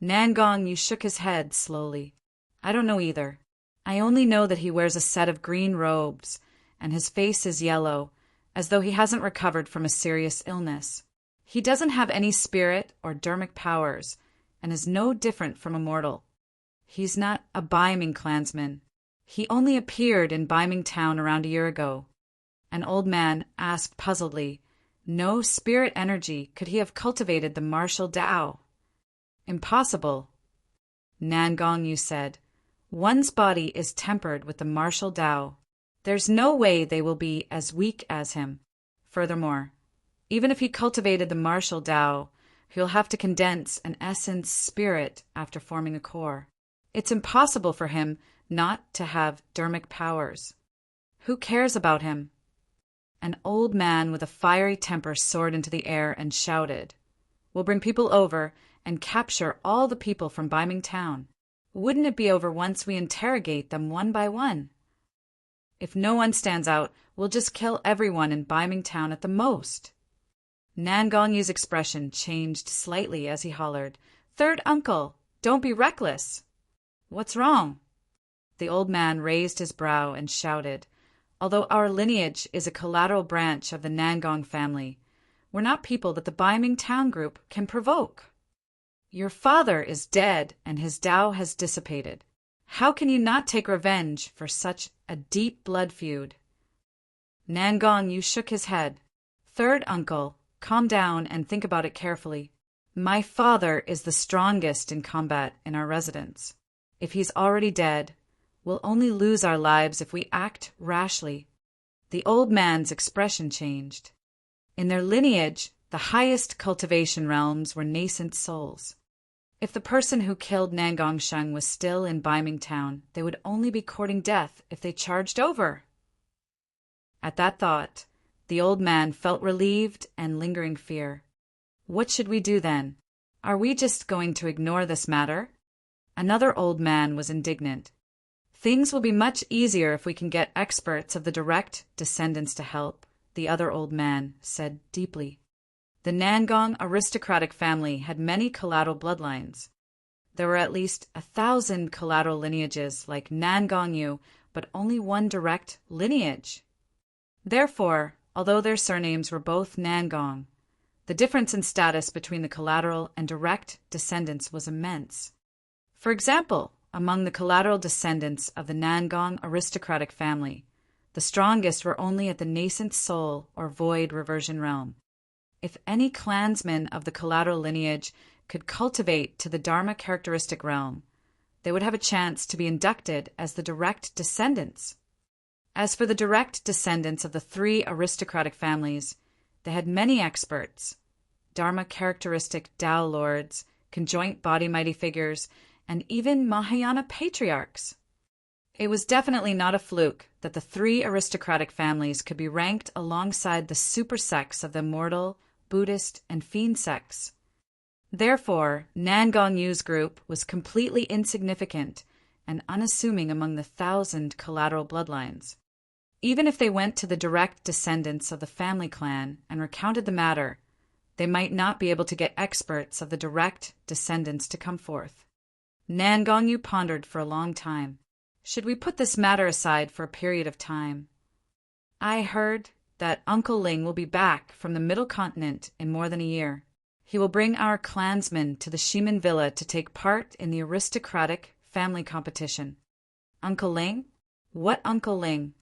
Nangong Yu shook his head slowly. I don't know either. I only know that he wears a set of green robes, and his face is yellow, as though he hasn't recovered from a serious illness. He doesn't have any spirit or dermic powers, and is no different from a mortal. He's not a Byming clansman. He only appeared in Bymingtown around a year ago. An old man asked puzzledly, no spirit energy could he have cultivated the martial Tao? Impossible. Nangong Yu said, one's body is tempered with the martial Tao. There's no way they will be as weak as him. Furthermore, even if he cultivated the martial Tao, he'll have to condense an essence spirit after forming a core. It's impossible for him not to have dermic powers. Who cares about him? An old man with a fiery temper soared into the air and shouted, We'll bring people over and capture all the people from Bymingtown. Wouldn't it be over once we interrogate them one by one? If no one stands out, we'll just kill everyone in Bymingtown at the most. Nangong Yu's expression changed slightly as he hollered, Third uncle, don't be reckless. What's wrong? The old man raised his brow and shouted, Although our lineage is a collateral branch of the Nangong family, we're not people that the Bymingtown group can provoke. Your father is dead and his Tao has dissipated. How can you not take revenge for such a deep blood feud? Nangong Yu shook his head. Third uncle, calm down and think about it carefully. My father is the strongest in combat in our residence. If he's already dead, we'll only lose our lives if we act rashly. The old man's expression changed. In their lineage, the highest cultivation realms were nascent souls. If the person who killed Nangong Sheng was still in Bymingtown, they would only be courting death if they charged over. At that thought, the old man felt relieved and lingering fear. What should we do then? Are we just going to ignore this matter? Another old man was indignant. Things will be much easier if we can get experts of the direct descendants to help, the other old man said deeply. The Nangong aristocratic family had many collateral bloodlines. There were at least 1,000 collateral lineages like Nangong Yu, but only one direct lineage. Therefore, although their surnames were both Nangong, the difference in status between the collateral and direct descendants was immense. For example, among the collateral descendants of the Nangong aristocratic family, the strongest were only at the nascent soul or void reversion realm. If any clansman of the collateral lineage could cultivate to the Dharma characteristic realm, they would have a chance to be inducted as the direct descendants. As for the direct descendants of the 3 aristocratic families, they had many experts, Dharma characteristic Tao lords, conjoint body mighty figures, and even Mahayana patriarchs. It was definitely not a fluke that the 3 aristocratic families could be ranked alongside the super sects of the immortal, Buddhist, and fiend sects. Therefore, Nangong Yu's group was completely insignificant and unassuming among the 1,000 collateral bloodlines. Even if they went to the direct descendants of the family clan and recounted the matter, they might not be able to get experts of the direct descendants to come forth. Nangong Yu pondered for a long time. Should we put this matter aside for a period of time? I heard, that Uncle Ling will be back from the Middle Continent in more than a year. He will bring our clansmen to the Shimin Villa to take part in the aristocratic family competition. Uncle Ling? What Uncle Ling?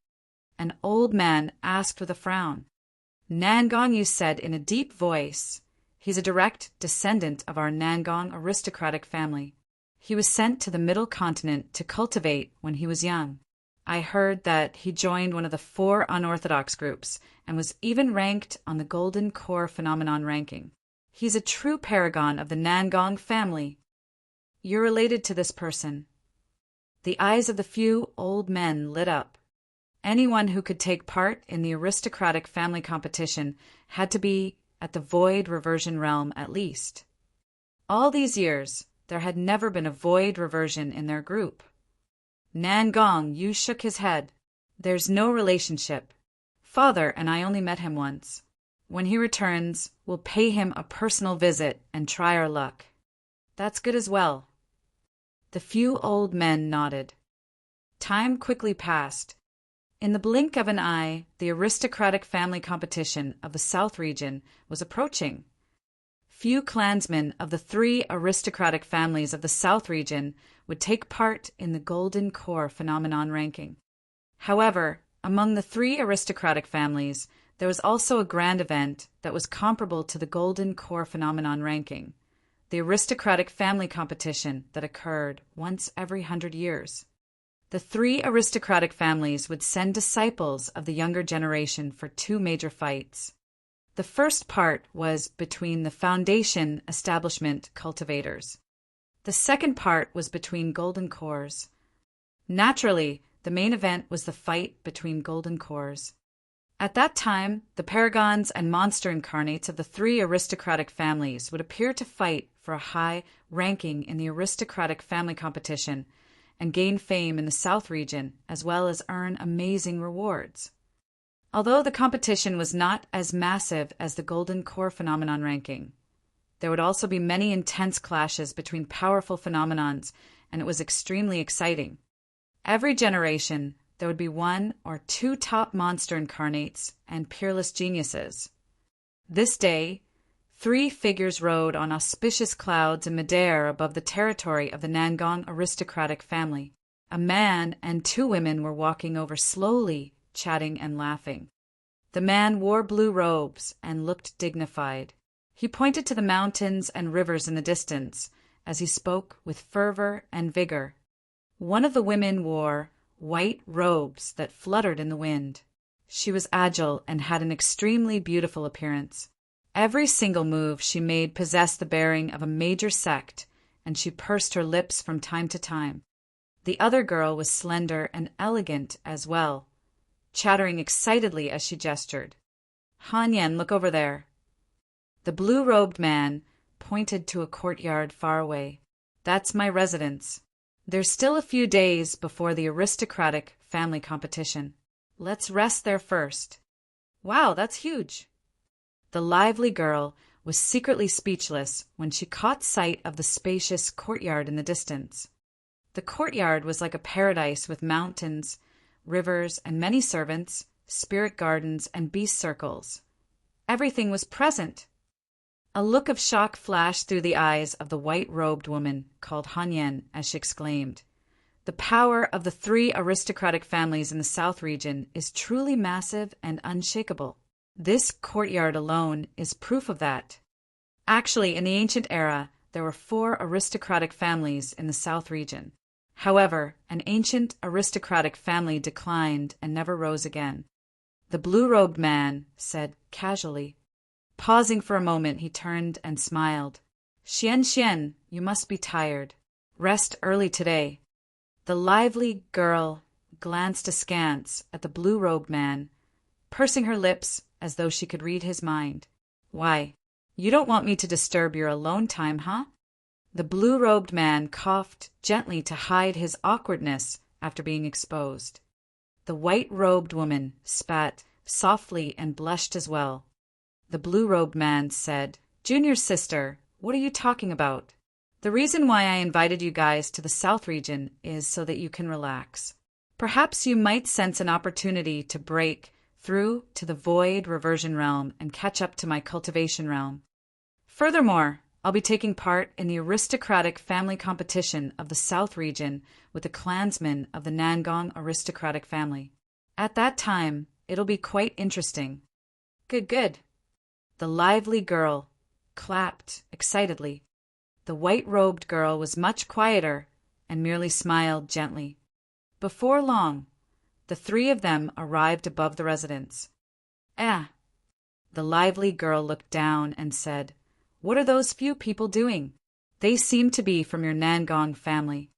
An old man asked with a frown. Nangong, you said in a deep voice. He's a direct descendant of our Nangong aristocratic family. He was sent to the Middle Continent to cultivate when he was young. I heard that he joined one of the 4 unorthodox groups and was even ranked on the Golden Core Phenomenon ranking. He's a true paragon of the Nangong family. You're related to this person. The eyes of the few old men lit up. Anyone who could take part in the aristocratic family competition had to be at the void reversion realm at least. All these years, there had never been a void reversion in their group. Nangong, Yu shook his head. There's no relationship. Father and I only met him once. When he returns, we'll pay him a personal visit and try our luck. That's good as well. The few old men nodded. Time quickly passed. In the blink of an eye, the aristocratic family competition of the South region was approaching. Few clansmen of the 3 aristocratic families of the South region would take part in the Golden Core Phenomenon ranking. However, among the 3 aristocratic families, there was also a grand event that was comparable to the Golden Core Phenomenon ranking, the aristocratic family competition that occurred once every 100 years. The 3 aristocratic families would send disciples of the younger generation for 2 major fights. The first part was between the Foundation establishment cultivators. The second part was between Golden Cores. Naturally, the main event was the fight between Golden Cores. At that time, the paragons and monster incarnates of the 3 aristocratic families would appear to fight for a high ranking in the aristocratic family competition and gain fame in the South region, as well as earn amazing rewards. Although the competition was not as massive as the Golden Core Phenomenon ranking, there would also be many intense clashes between powerful phenomenons, and it was extremely exciting. Every generation, there would be 1 or 2 top monster incarnates and peerless geniuses. This day, 3 figures rode on auspicious clouds in midair above the territory of the Nangong aristocratic family. A man and 2 women were walking over slowly, chatting and laughing. The man wore blue robes and looked dignified. He pointed to the mountains and rivers in the distance as he spoke with fervor and vigor. One of the women wore white robes that fluttered in the wind. She was agile and had an extremely beautiful appearance. Every single move she made possessed the bearing of a major sect, and she pursed her lips from time to time. The other girl was slender and elegant as well, chattering excitedly as she gestured. Han Yen, look over there. The blue-robed man pointed to a courtyard far away. That's my residence. There's still a few days before the aristocratic family competition. Let's rest there first. Wow, that's huge. The lively girl was secretly speechless when she caught sight of the spacious courtyard in the distance. The courtyard was like a paradise with mountains, rivers, and many servants, spirit gardens, and beast circles. Everything was present. A look of shock flashed through the eyes of the white-robed woman called Han Yen as she exclaimed, "The power of the 3 aristocratic families in the South region is truly massive and unshakable. This courtyard alone is proof of that." Actually, in the ancient era, there were 4 aristocratic families in the South region. However, an ancient aristocratic family declined and never rose again. The blue-robed man said casually. Pausing for a moment, he turned and smiled. "Xian, you must be tired. Rest early today." The lively girl glanced askance at the blue-robed man, pursing her lips as though she could read his mind. "Why, you don't want me to disturb your alone time, huh?" The blue-robed man coughed gently to hide his awkwardness after being exposed. The white-robed woman spat softly and blushed as well. The blue-robed man said, "Junior sister, what are you talking about? The reason why I invited you guys to the South region is so that you can relax. Perhaps you might sense an opportunity to break through to the void reversion realm and catch up to my cultivation realm. Furthermore, I'll be taking part in the aristocratic family competition of the South region with the clansmen of the Nangong aristocratic family. At that time, it'll be quite interesting. Good, good. The lively girl clapped excitedly. The white-robed girl was much quieter and merely smiled gently. Before long, the three of them arrived above the residence. The lively girl looked down and said, "What are those few people doing? They seem to be from your Nangong family."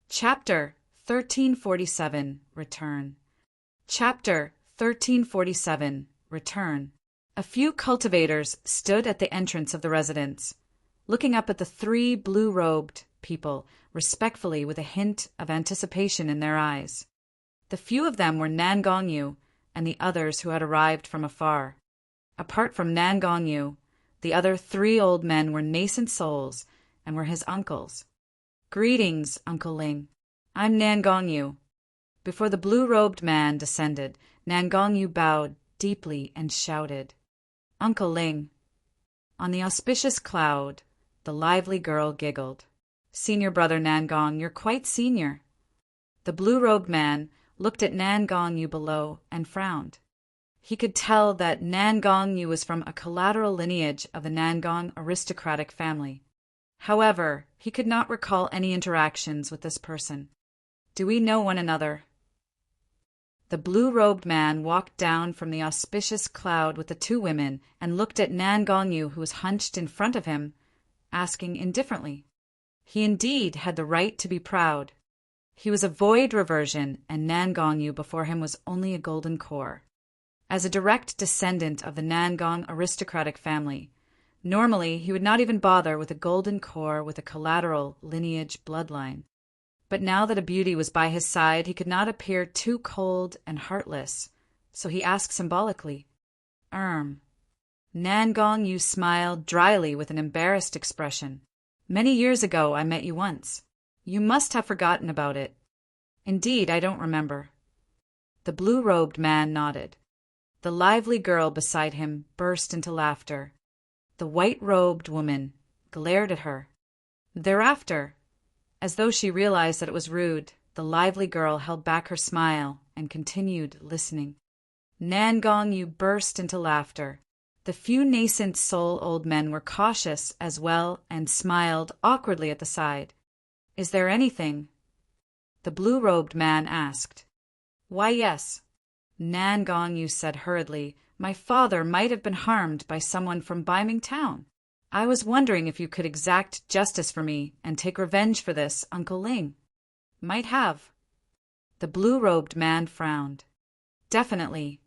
Chapter 1347 Return. Chapter 1347 Return. A few cultivators stood at the entrance of the residence, looking up at the three blue-robed people respectfully with a hint of anticipation in their eyes. The few of them were Nangong and the others who had arrived from afar. Apart from Nangong, the other three old men were nascent souls and were his uncles. "Greetings, Uncle Ling. I'm Nangong." Before the blue-robed man descended, Nangong bowed deeply and shouted, "Uncle Ling." On the auspicious cloud, the lively girl giggled. "Senior brother Nangong, you're quite senior." The blue-robed man looked at Nangong below and frowned. He could tell that Nangong was from a collateral lineage of the Nangong aristocratic family. However, he could not recall any interactions with this person. "Do we know one another?" The blue-robed man walked down from the auspicious cloud with the two women and looked at Nangong, who was hunched in front of him, asking indifferently. He indeed had the right to be proud. He was a void reversion, and Nangong before him was only a golden core. As a direct descendant of the Nangong aristocratic family, normally he would not even bother with a golden core with a collateral lineage bloodline. But now that a beauty was by his side, he could not appear too cold and heartless, so he asked symbolically, Nangong smiled dryly with an embarrassed expression. "Many years ago I met you once. You must have forgotten about it." "Indeed, I don't remember." The blue-robed man nodded. The lively girl beside him burst into laughter. The white-robed woman glared at her. Thereafter, as though she realized that it was rude, the lively girl held back her smile and continued listening. Nangong burst into laughter. The few nascent soul old men were cautious as well and smiled awkwardly at the side. "Is there anything?" the blue-robed man asked. "Why, yes," Nangong said hurriedly. "My father might have been harmed by someone from Biming Town. I was wondering if you could exact justice for me and take revenge for this, Uncle Ling." "Might have." The blue-robed man frowned. "Definitely."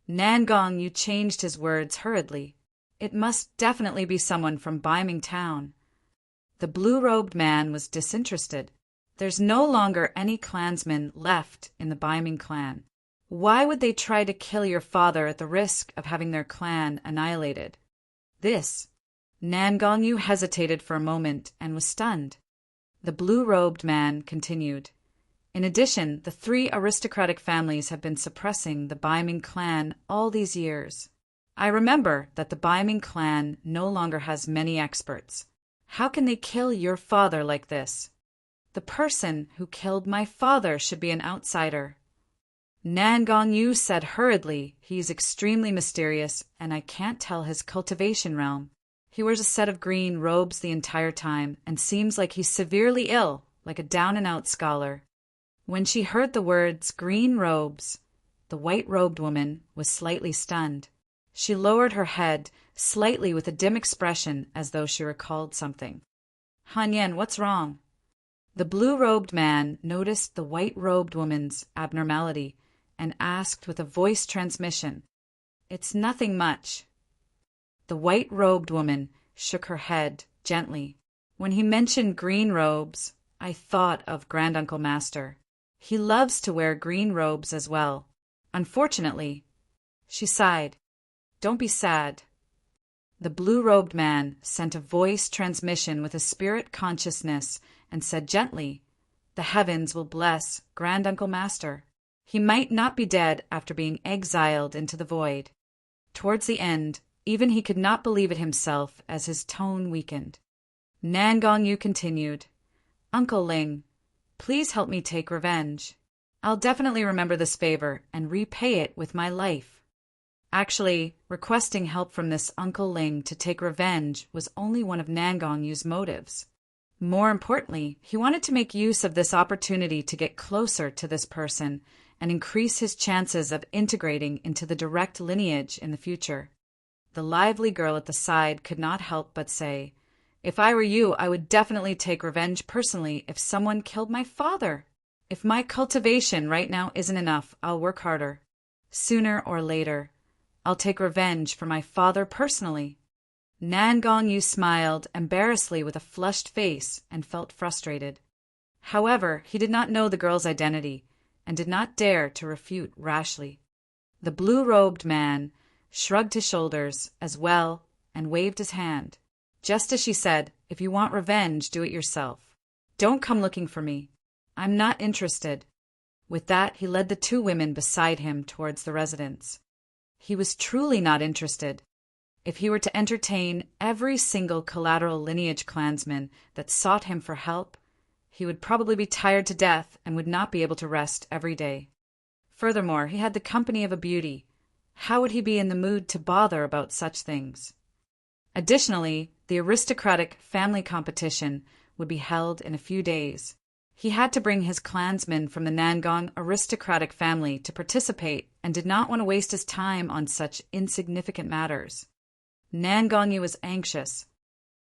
Nangong changed his words hurriedly. "It must definitely be someone from Biming Town." The blue-robed man was disinterested. "There's no longer any clansmen left in the Biming clan. Why would they try to kill your father at the risk of having their clan annihilated?" This Nangong hesitated for a moment and was stunned. The blue-robed man continued. "In addition, the three aristocratic families have been suppressing the Biming clan all these years. I remember that the Biming clan no longer has many experts. How can they kill your father like this? The person who killed my father should be an outsider." Nangong said hurriedly, "He is extremely mysterious, and I can't tell his cultivation realm. He wears a set of green robes the entire time and seems like he's severely ill, like a down-and-out scholar." When she heard the words green robes, the white-robed woman was slightly stunned. She lowered her head slightly with a dim expression as though she recalled something. "Han Yen, what's wrong?" The blue-robed man noticed the white-robed woman's abnormality and asked with a voice transmission, "It's nothing much." The white-robed woman shook her head gently. "When he mentioned green robes, I thought of Granduncle Master. He loves to wear green robes as well. Unfortunately," she sighed. "Don't be sad." The blue-robed man sent a voice transmission with a spirit consciousness and said gently, "The heavens will bless Granduncle Master." He might not be dead after being exiled into the void. Towards the end, even he could not believe it himself as his tone weakened. Nan Gongyu continued, "Uncle Ling, please help me take revenge. I'll definitely remember this favor and repay it with my life." Actually, requesting help from this Uncle Ling to take revenge was only one of Nan Gongyu's motives. More importantly, he wanted to make use of this opportunity to get closer to this person and increase his chances of integrating into the direct lineage in the future. The lively girl at the side could not help but say, "If I were you, I would definitely take revenge personally if someone killed my father. If my cultivation right now isn't enough, I'll work harder. Sooner or later, I'll take revenge for my father personally." Nan Gongyu smiled embarrassedly with a flushed face and felt frustrated. However, he did not know the girl's identity and did not dare to refute rashly. The blue-robed man shrugged his shoulders as well and waved his hand, just as she said, "If you want revenge, do it yourself. Don't come looking for me. I'm not interested." With that, he led the two women beside him towards the residence. He was truly not interested. If he were to entertain every single collateral lineage clansman that sought him for help, he would probably be tired to death and would not be able to rest every day. Furthermore, he had the company of a beauty. How would he be in the mood to bother about such things? Additionally, the aristocratic family competition would be held in a few days. He had to bring his clansmen from the Nangong aristocratic family to participate and did not want to waste his time on such insignificant matters. Nan Gongyu was anxious.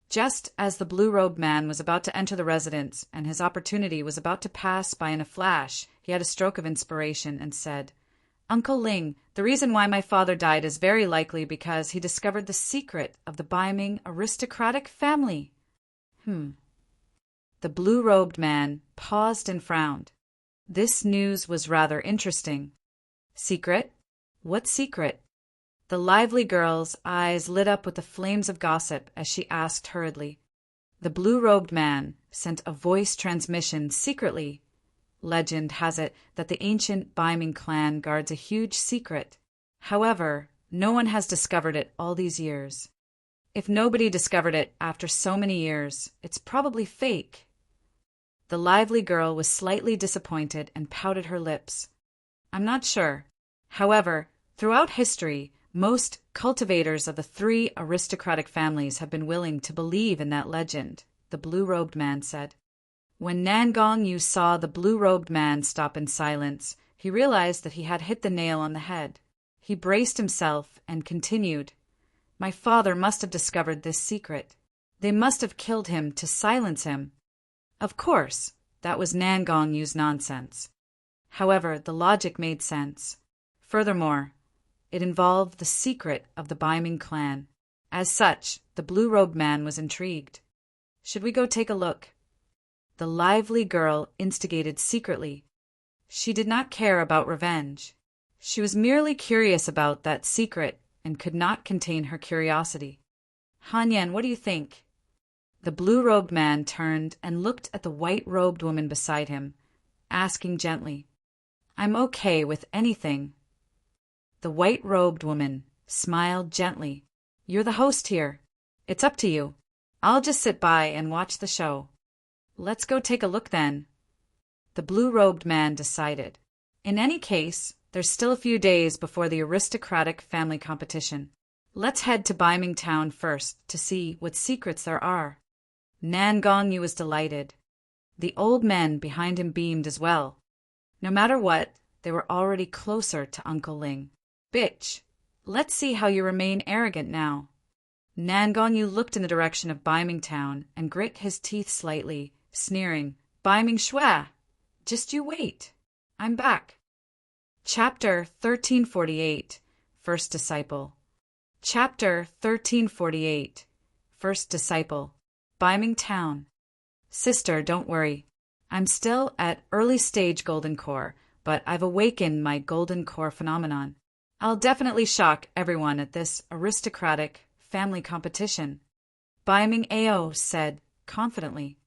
Just as the blue-robed man was about to enter the residence and his opportunity was about to pass by in a flash, he had a stroke of inspiration and said, "Uncle Ling, the reason why my father died is very likely because he discovered the secret of the Baiming aristocratic family." The blue-robed man paused and frowned. This news was rather interesting. Secret? What secret? The lively girl's eyes lit up with the flames of gossip as she asked hurriedly. The blue-robed man sent a voice transmission secretly. Legend has it that the ancient Baiming clan guards a huge secret. However, no one has discovered it all these years. If nobody discovered it after so many years, it's probably fake. The lively girl was slightly disappointed and pouted her lips. "I'm not sure. However, throughout history, most cultivators of the three aristocratic families have been willing to believe in that legend," the blue-robed man said. When Nan Gongyu saw the blue-robed man stop in silence, he realized that he had hit the nail on the head. He braced himself and continued, "My father must have discovered this secret. They must have killed him to silence him." Of course, that was Nan Gongyu's nonsense. However, the logic made sense. Furthermore, it involved the secret of the Baiming clan. As such, the blue-robed man was intrigued. "Should we go take a look?" The lively girl instigated secretly. She did not care about revenge. She was merely curious about that secret and could not contain her curiosity. "Han Yan, what do you think?" The blue-robed man turned and looked at the white-robed woman beside him, asking gently, "I'm okay with anything." The white-robed woman smiled gently. "You're the host here. It's up to you. I'll just sit by and watch the show." "Let's go take a look then," the blue-robed man decided. In any case, there's still a few days before the aristocratic family competition. Let's head to Baiming Town first to see what secrets there are. Nan Gongyu was delighted. The old men behind him beamed as well. No matter what, they were already closer to Uncle Ling. "Bitch, let's see how you remain arrogant now." Nan Gongyu looked in the direction of Baiming Town and grit his teeth slightly, sneering, "Baiming Shua! Just you wait. I'm back." Chapter 1348, First Disciple. Chapter 1348, First Disciple. Baiming Town. "Sister, don't worry. I'm still at early stage golden core, but I've awakened my golden core phenomenon. I'll definitely shock everyone at this aristocratic family competition," Baiming Ao said confidently.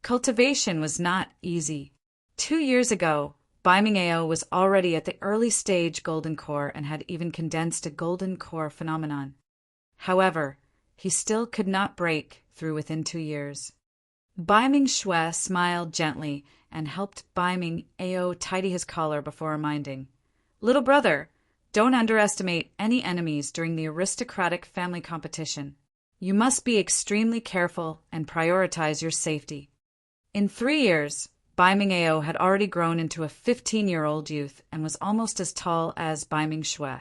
Cultivation was not easy. 2 years ago, Bai Ming-ao was already at the early stage golden core and had even condensed a golden core phenomenon. However, he still could not break through within 2 years. Bai Ming-shue smiled gently and helped Bai Ming-ao tidy his collar before reminding, "Little brother, don't underestimate any enemies during the aristocratic family competition. You must be extremely careful and prioritize your safety." In 3 years, Bai Ming-ao had already grown into a 15-year-old youth and was almost as tall as Bai Ming-shue.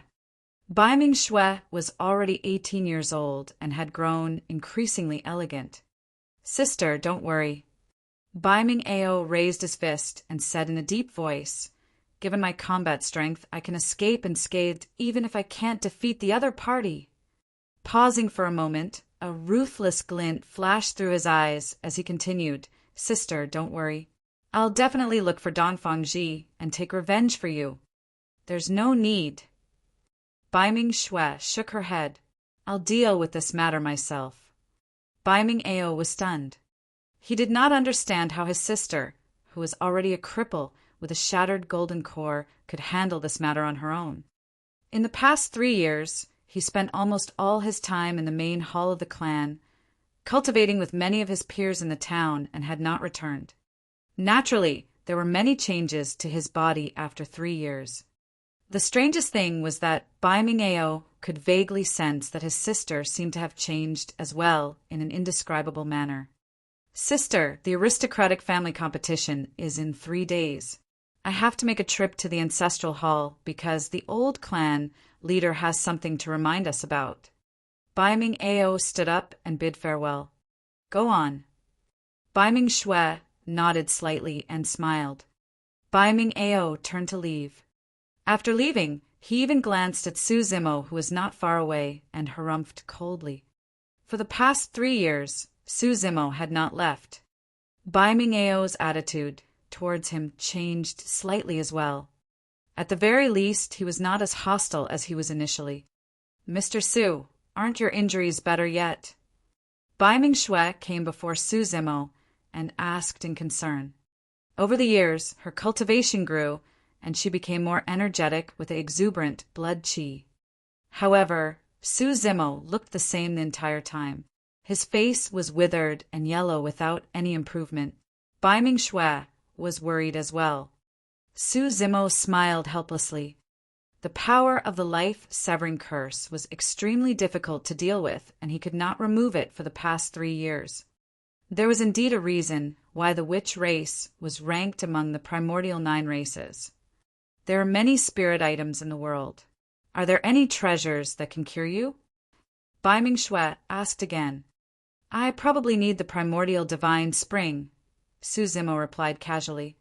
Bai Ming-shue was already 18 years old and had grown increasingly elegant. "Sister, don't worry." Bai Ming-ao raised his fist and said in a deep voice, "Given my combat strength, I can escape unscathed even if I can't defeat the other party." Pausing for a moment, a ruthless glint flashed through his eyes as he continued, "Sister, don't worry. I'll definitely look for Dongfang Ji and take revenge for you. There's no need." Bai Ming-shue shook her head. "I'll deal with this matter myself." Bai Ming-ao was stunned. He did not understand how his sister, who was already a cripple with a shattered golden core, could handle this matter on her own. In the past 3 years, he spent almost all his time in the main hall of the clan, cultivating with many of his peers in the town, and had not returned. Naturally, there were many changes to his body after 3 years. The strangest thing was that Bai Ming-ao could vaguely sense that his sister seemed to have changed as well in an indescribable manner. "Sister, the aristocratic family competition is in 3 days. I have to make a trip to the ancestral hall because the old clan leader has something to remind us about." Bai Ming-ao stood up and bid farewell. "Go on." Bai Ming-shue nodded slightly and smiled. Bai Ming-ao turned to leave. After leaving, he even glanced at Su Zimo, who was not far away, and harumphed coldly. For the past 3 years, Su Zimo had not left. Bai Ming-ao's attitude towards him changed slightly as well. At the very least, he was not as hostile as he was initially. "Mr. Su, aren't your injuries better yet?" Bai Ming-shue came before Su Zimo and asked in concern. Over the years, her cultivation grew, and she became more energetic with the exuberant blood qi. However, Su Zimo looked the same the entire time. His face was withered and yellow without any improvement. Bai Ming-shue was worried as well. Su Zimo smiled helplessly. The power of the life-severing curse was extremely difficult to deal with, and he could not remove it for the past 3 years. There was indeed a reason why the witch race was ranked among the primordial 9 races. There are many spirit items in the world. Are there any treasures that can cure you? Bai Ming-shue asked again. "I probably need the primordial divine spring," Su Zimo replied casually.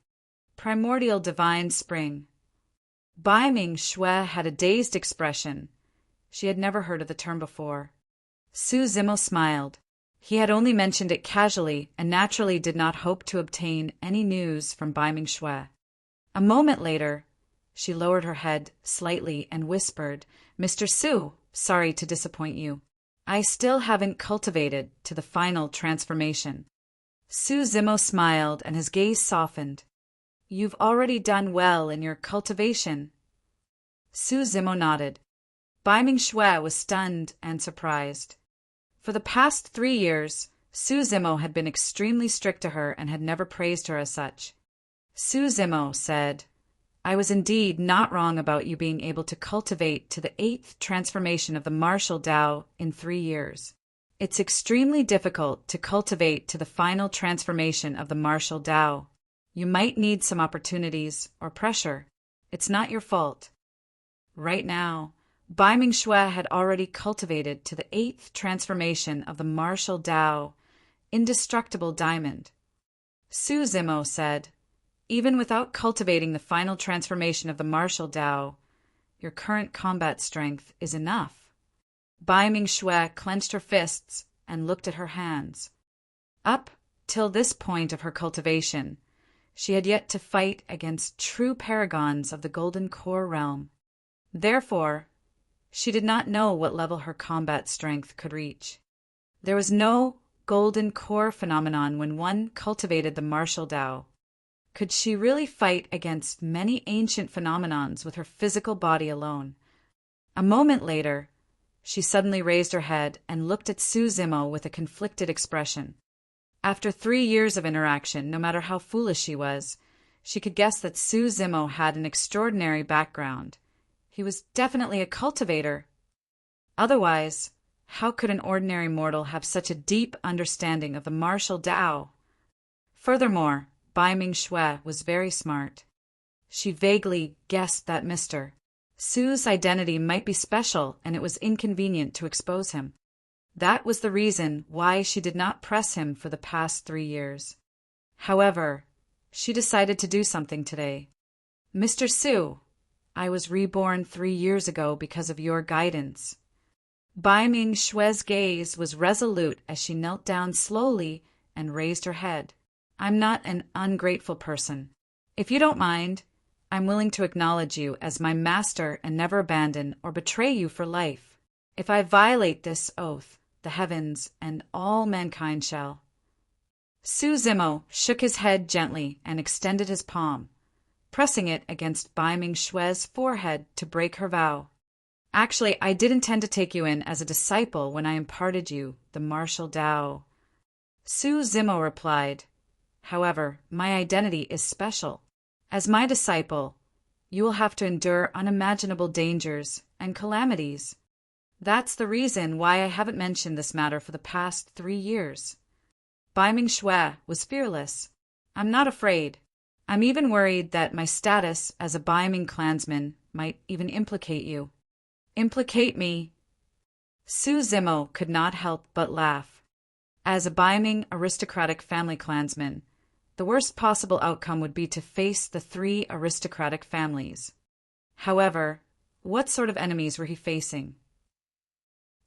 Primordial divine spring. Bai Ming-shue had a dazed expression. She had never heard of the term before. Su Zimo smiled. He had only mentioned it casually and naturally did not hope to obtain any news from Bai Ming-shue. A moment later, she lowered her head slightly and whispered, "Mr. Su, sorry to disappoint you. I still haven't cultivated to the final transformation." Su Zimo smiled and his gaze softened. "You've already done well in your cultivation." Su Zimo nodded. Bai Ming-shue was stunned and surprised. For the past 3 years, Su Zimo had been extremely strict to her and had never praised her as such. Su Zimo said, "I was indeed not wrong about you being able to cultivate to the 8th transformation of the martial Tao in 3 years. It's extremely difficult to cultivate to the final transformation of the martial Tao. You might need some opportunities or pressure. It's not your fault." Right now, Bai Ming-shue had already cultivated to the 8th transformation of the martial Tao, indestructible diamond. Su Zimo said, "Even without cultivating the final transformation of the martial Tao, your current combat strength is enough." Bai Ming-shue clenched her fists and looked at her hands. Up till this point of her cultivation, she had yet to fight against true paragons of the Golden Core realm. Therefore, she did not know what level her combat strength could reach. There was no Golden Core phenomenon when one cultivated the martial Tao. Could she really fight against many ancient phenomenons with her physical body alone? A moment later, she suddenly raised her head and looked at Su Zimo with a conflicted expression. After 3 years of interaction, no matter how foolish she was, she could guess that Su Zimo had an extraordinary background. He was definitely a cultivator. Otherwise, how could an ordinary mortal have such a deep understanding of the martial Tao? Furthermore, Bai Ming Xue was very smart. She vaguely guessed that Mr. Su's identity might be special and it was inconvenient to expose him. That was the reason why she did not press him for the past 3 years. However, she decided to do something today. Mr. Su, I was reborn 3 years ago because of your guidance. Bai Ming Xue's gaze was resolute as she knelt down slowly and raised her head. I'm not an ungrateful person. If you don't mind, I'm willing to acknowledge you as my master and never abandon or betray you for life. If I violate this oath, the heavens and all mankind shall. Su Zimo shook his head gently and extended his palm, pressing it against Bai Ming Xue's forehead to break her vow. Actually, I did intend to take you in as a disciple when I imparted you the martial Tao. Su Zimo replied, however, my identity is special. As my disciple, you will have to endure unimaginable dangers and calamities. That's the reason why I haven't mentioned this matter for the past 3 years. Bai Ming Xue was fearless. I'm not afraid. I'm even worried that my status as a Bai Ming clansman might even implicate you. Implicate me? Su Zimo could not help but laugh. As a Bai Ming aristocratic family clansman, the worst possible outcome would be to face the 3 aristocratic families. However, what sort of enemies were he facing?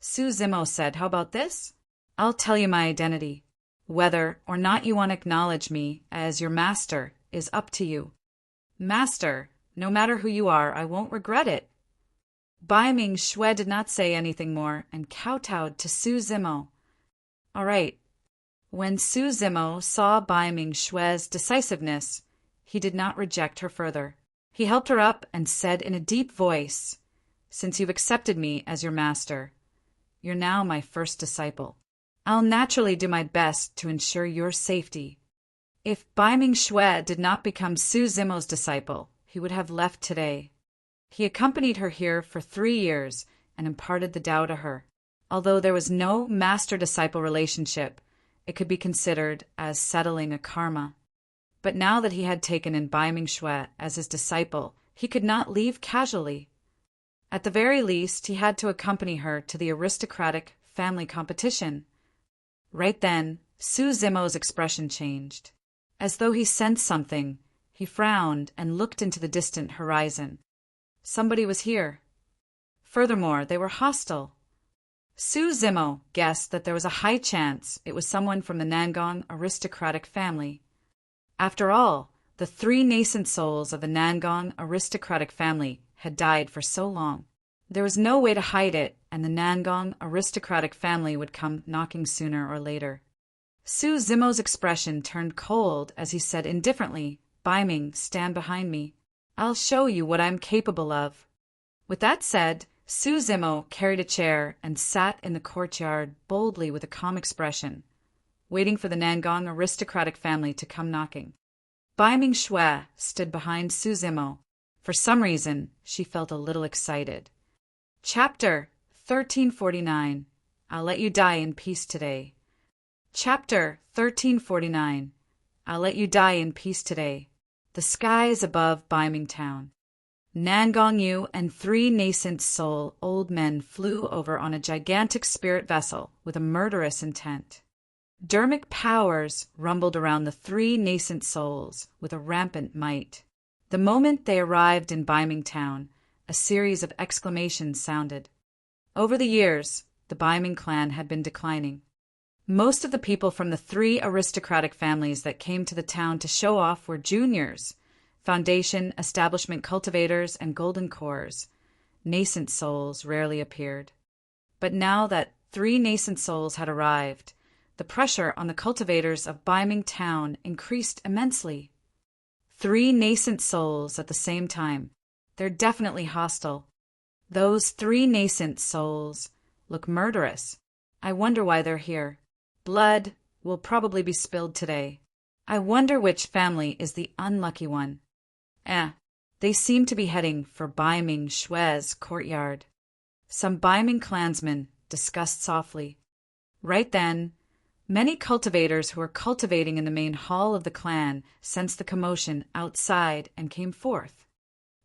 Su Zimo said, how about this? I'll tell you my identity. Whether or not you want to acknowledge me as your master is up to you. Master, no matter who you are, I won't regret it. Bai Ming Xue did not say anything more and kowtowed to Su Zimo. All right. When Su Zimo saw Bai Ming Xue's decisiveness, he did not reject her further. He helped her up and said in a deep voice, since you've accepted me as your master, you're now my first disciple. I'll naturally do my best to ensure your safety. If Bai Ming Xue did not become Su Zimo's disciple, he would have left today. He accompanied her here for 3 years and imparted the Tao to her. Although there was no master-disciple relationship, it could be considered as settling a karma. But now that he had taken in Bai Ming Xue as his disciple, he could not leave casually. At the very least, he had to accompany her to the aristocratic family competition. Right then, Su Zimo's expression changed. As though he sensed something, he frowned and looked into the distant horizon. Somebody was here. Furthermore, they were hostile. Su Zimo guessed that there was a high chance it was someone from the Nangong aristocratic family. After all, the 3 nascent souls of the Nangong aristocratic family had died for so long. There was no way to hide it, and the Nangong aristocratic family would come knocking sooner or later. Su Zimo's expression turned cold as he said indifferently, Bai Ming, stand behind me. I'll show you what I'm capable of. With that said, Su Zimo carried a chair and sat in the courtyard boldly with a calm expression, waiting for the Nangong aristocratic family to come knocking. Bai Ming Xue stood behind Su Zimo. For some reason, she felt a little excited. Chapter 1349. I'll let you die in peace today. Chapter 1349. I'll let you die in peace today. The skies above Baiming Town. Nangong Yu and 3 nascent soul old men flew over on a gigantic spirit vessel with a murderous intent. Dermic powers rumbled around the 3 nascent souls with a rampant might. The moment they arrived in Baiming Town, a series of exclamations sounded. Over the years, the Baiming clan had been declining. Most of the people from the 3 aristocratic families that came to the town to show off were juniors, foundation, establishment cultivators, and golden cores. Nascent souls rarely appeared. But now that 3 nascent souls had arrived, the pressure on the cultivators of Baiming Town increased immensely. 3 nascent souls at the same time. They're definitely hostile. Those 3 nascent souls look murderous. I wonder why they're here. Blood will probably be spilled today. I wonder which family is the unlucky one. They seem to be heading for Baiming Shue's courtyard. Some Baiming clansmen discussed softly. Right then, many cultivators who were cultivating in the main hall of the clan sensed the commotion outside and came forth.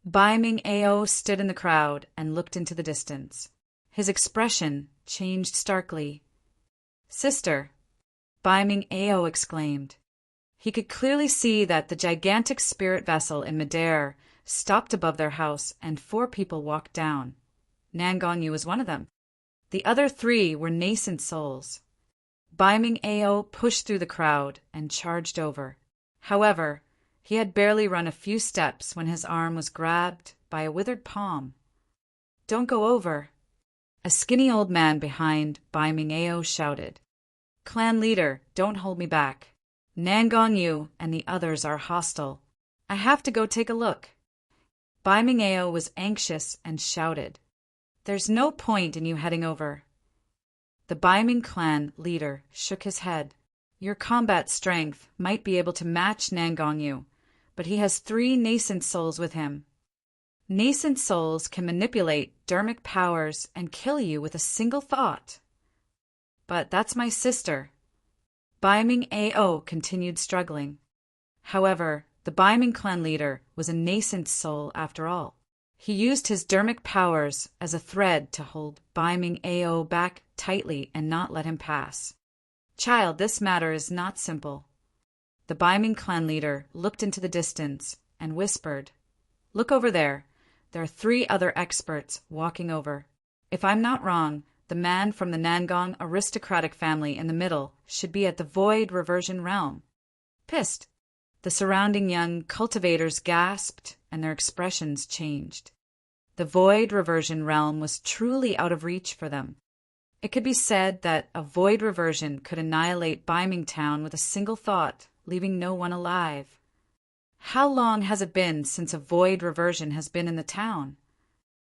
Baiming Ao stood in the crowd and looked into the distance. His expression changed starkly. "Sister," Baiming Ao exclaimed. He could clearly see that the gigantic spirit vessel in midair stopped above their house and 4 people walked down. Nangongyu was one of them. The other 3 were nascent souls. Baiming Ao pushed through the crowd and charged over. However, he had barely run a few steps when his arm was grabbed by a withered palm. "Don't go over," a skinny old man behind Baiming Ao shouted. "Clan leader, don't hold me back. Nangongyu and the others are hostile. I have to go take a look." Baiming Ao was anxious and shouted, "There's no point in you heading over." The Baiming clan leader shook his head. "Your combat strength might be able to match Nangongyu, but he has 3 nascent souls with him. Nascent souls can manipulate dermic powers and kill you with a single thought." "But that's my sister." Baiming Ao continued struggling. However, the Baiming clan leader was a nascent soul after all. He used his dermic powers as a thread to hold Baiming Ao back tightly and not let him pass. "Child, this matter is not simple." The Baiming clan leader looked into the distance and whispered, "Look over there. There are 3 other experts walking over. If I'm not wrong, the man from the Nangong aristocratic family in the middle should be at the Void Reversion Realm." Pissed, the surrounding young cultivators gasped and their expressions changed. The Void Reversion Realm was truly out of reach for them. It could be said that a void reversion could annihilate Baiming Town with a single thought, leaving no one alive. How long has it been since a void reversion has been in the town?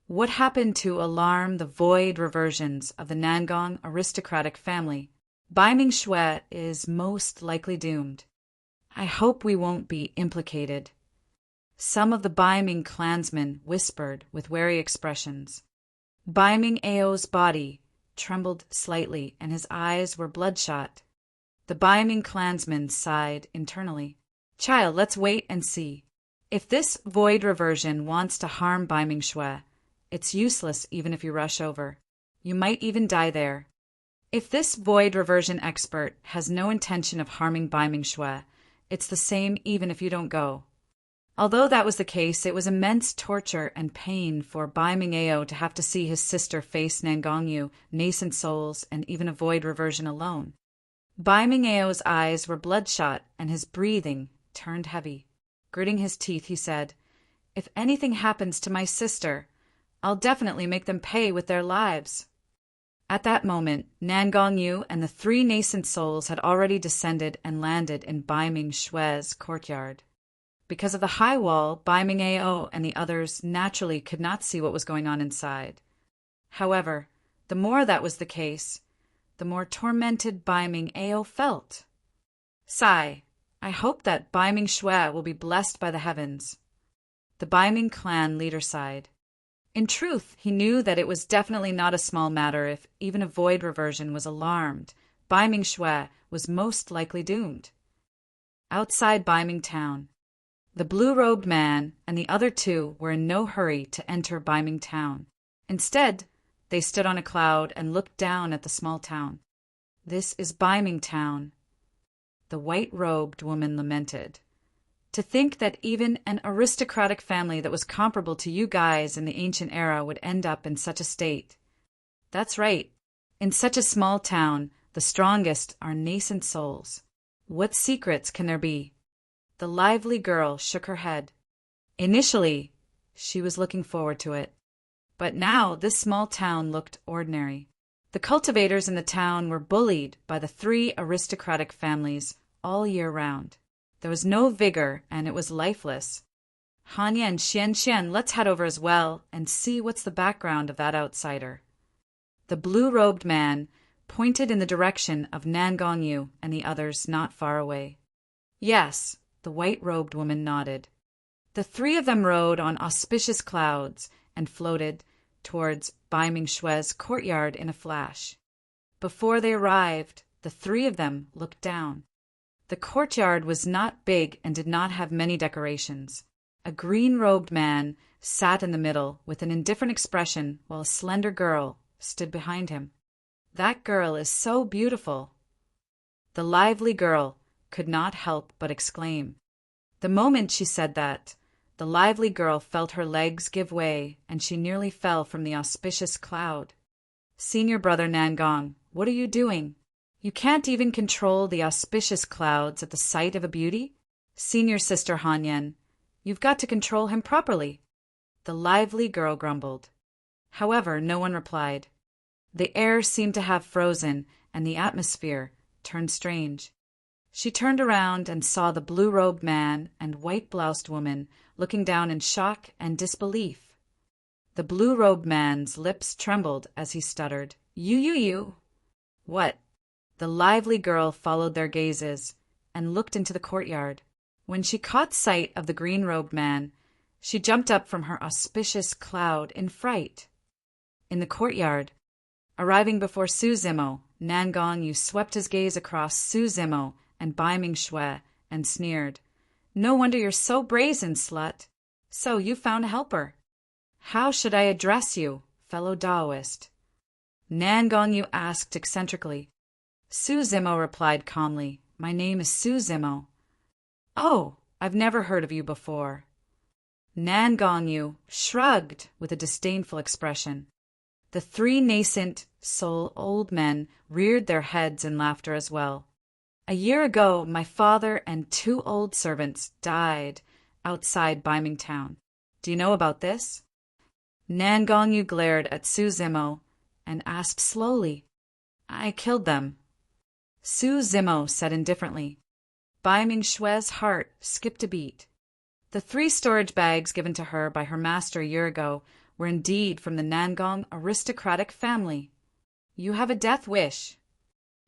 What happened to alarm the void reversions of the Nangong aristocratic family? Baiming Shue is most likely doomed. I hope we won't be implicated. Some of the Baiming clansmen whispered with wary expressions. Baiming Ao's body trembled slightly and his eyes were bloodshot. The Baiming clansmen sighed internally. "Child, let's wait and see. If this void reversion wants to harm Baiming Shue, it's useless even if you rush over. You might even die there. If this void reversion expert has no intention of harming Baiming Shue, it's the same even if you don't go." Although that was the case, it was immense torture and pain for Baiming Ao to have to see his sister face Nangongyu, nascent souls, and even a void reversion alone. Baiming Ao's eyes were bloodshot and his breathing turned heavy. Gritting his teeth, he said, "If anything happens to my sister, I'll definitely make them pay with their lives." At that moment, Nangongyu and the 3 nascent souls had already descended and landed in Baiming Shue's courtyard. Because of the high wall, Baiming Ao and the others naturally could not see what was going on inside. However, the more that was the case, the more tormented Baiming Ao felt. "Sigh, I hope that Baiming Shue will be blessed by the heavens." The Baiming clan leader sighed. In truth, he knew that it was definitely not a small matter if even a void reversion was alarmed. Baiming Shue was most likely doomed. Outside Baiming Town, the blue-robed man and the other 2 were in no hurry to enter Baiming Town. Instead, they stood on a cloud and looked down at the small town. "This is Baiming Town," the white-robed woman lamented. "To think that even an aristocratic family that was comparable to you guys in the ancient era would end up in such a state." "That's right. In such a small town, the strongest are nascent souls. What secrets can there be?" The lively girl shook her head. Initially, she was looking forward to it. But now this small town looked ordinary. The cultivators in the town were bullied by the 3 aristocratic families all year round. There was no vigor, and it was lifeless. Han Yan, Xian, let's head over as well and see what's the background of that outsider. The blue-robed man pointed in the direction of Nan Gongyu and the others not far away. Yes, the white-robed woman nodded. The three of them rode on auspicious clouds and floated towards Bai Mingshue's courtyard in a flash. Before they arrived, the three of them looked down. The courtyard was not big and did not have many decorations. A green-robed man sat in the middle with an indifferent expression while a slender girl stood behind him. That girl is so beautiful. The lively girl could not help but exclaim. The moment she said that, the lively girl felt her legs give way and she nearly fell from the auspicious cloud. Senior brother Nangong, what are you doing? You can't even control the auspicious clouds at the sight of a beauty? Senior sister Han Yan, you've got to control him properly. The lively girl grumbled. However, no one replied. The air seemed to have frozen, and the atmosphere turned strange. She turned around and saw the blue-robed man and white-bloused woman looking down in shock and disbelief. The blue-robed man's lips trembled as he stuttered, You. What? The lively girl followed their gazes and looked into the courtyard. When she caught sight of the green-robed man, she jumped up from her auspicious cloud in fright. In the courtyard, arriving before Su Zimo, Nan Gongyu swept his gaze across Su Zimo and Bai Mingxue and sneered, No wonder you're so brazen, slut. So you found a helper. How should I address you, fellow Taoist? Nan Gongyu asked eccentrically. Su Zimo replied calmly, My name is Su Zimo. Oh, I've never heard of you before. Nan Gongyu shrugged with a disdainful expression. The three nascent soul old men reared their heads in laughter as well. A year ago, my father and 2 old servants died outside Baiming town. Do you know about this? Nan Gongyu glared at Su Zimo and asked slowly, I killed them. Su Zimo said indifferently. Bai Mingshue's heart skipped a beat. The 3 storage bags given to her by her master a year ago were indeed from the Nangong aristocratic family. You have a death wish.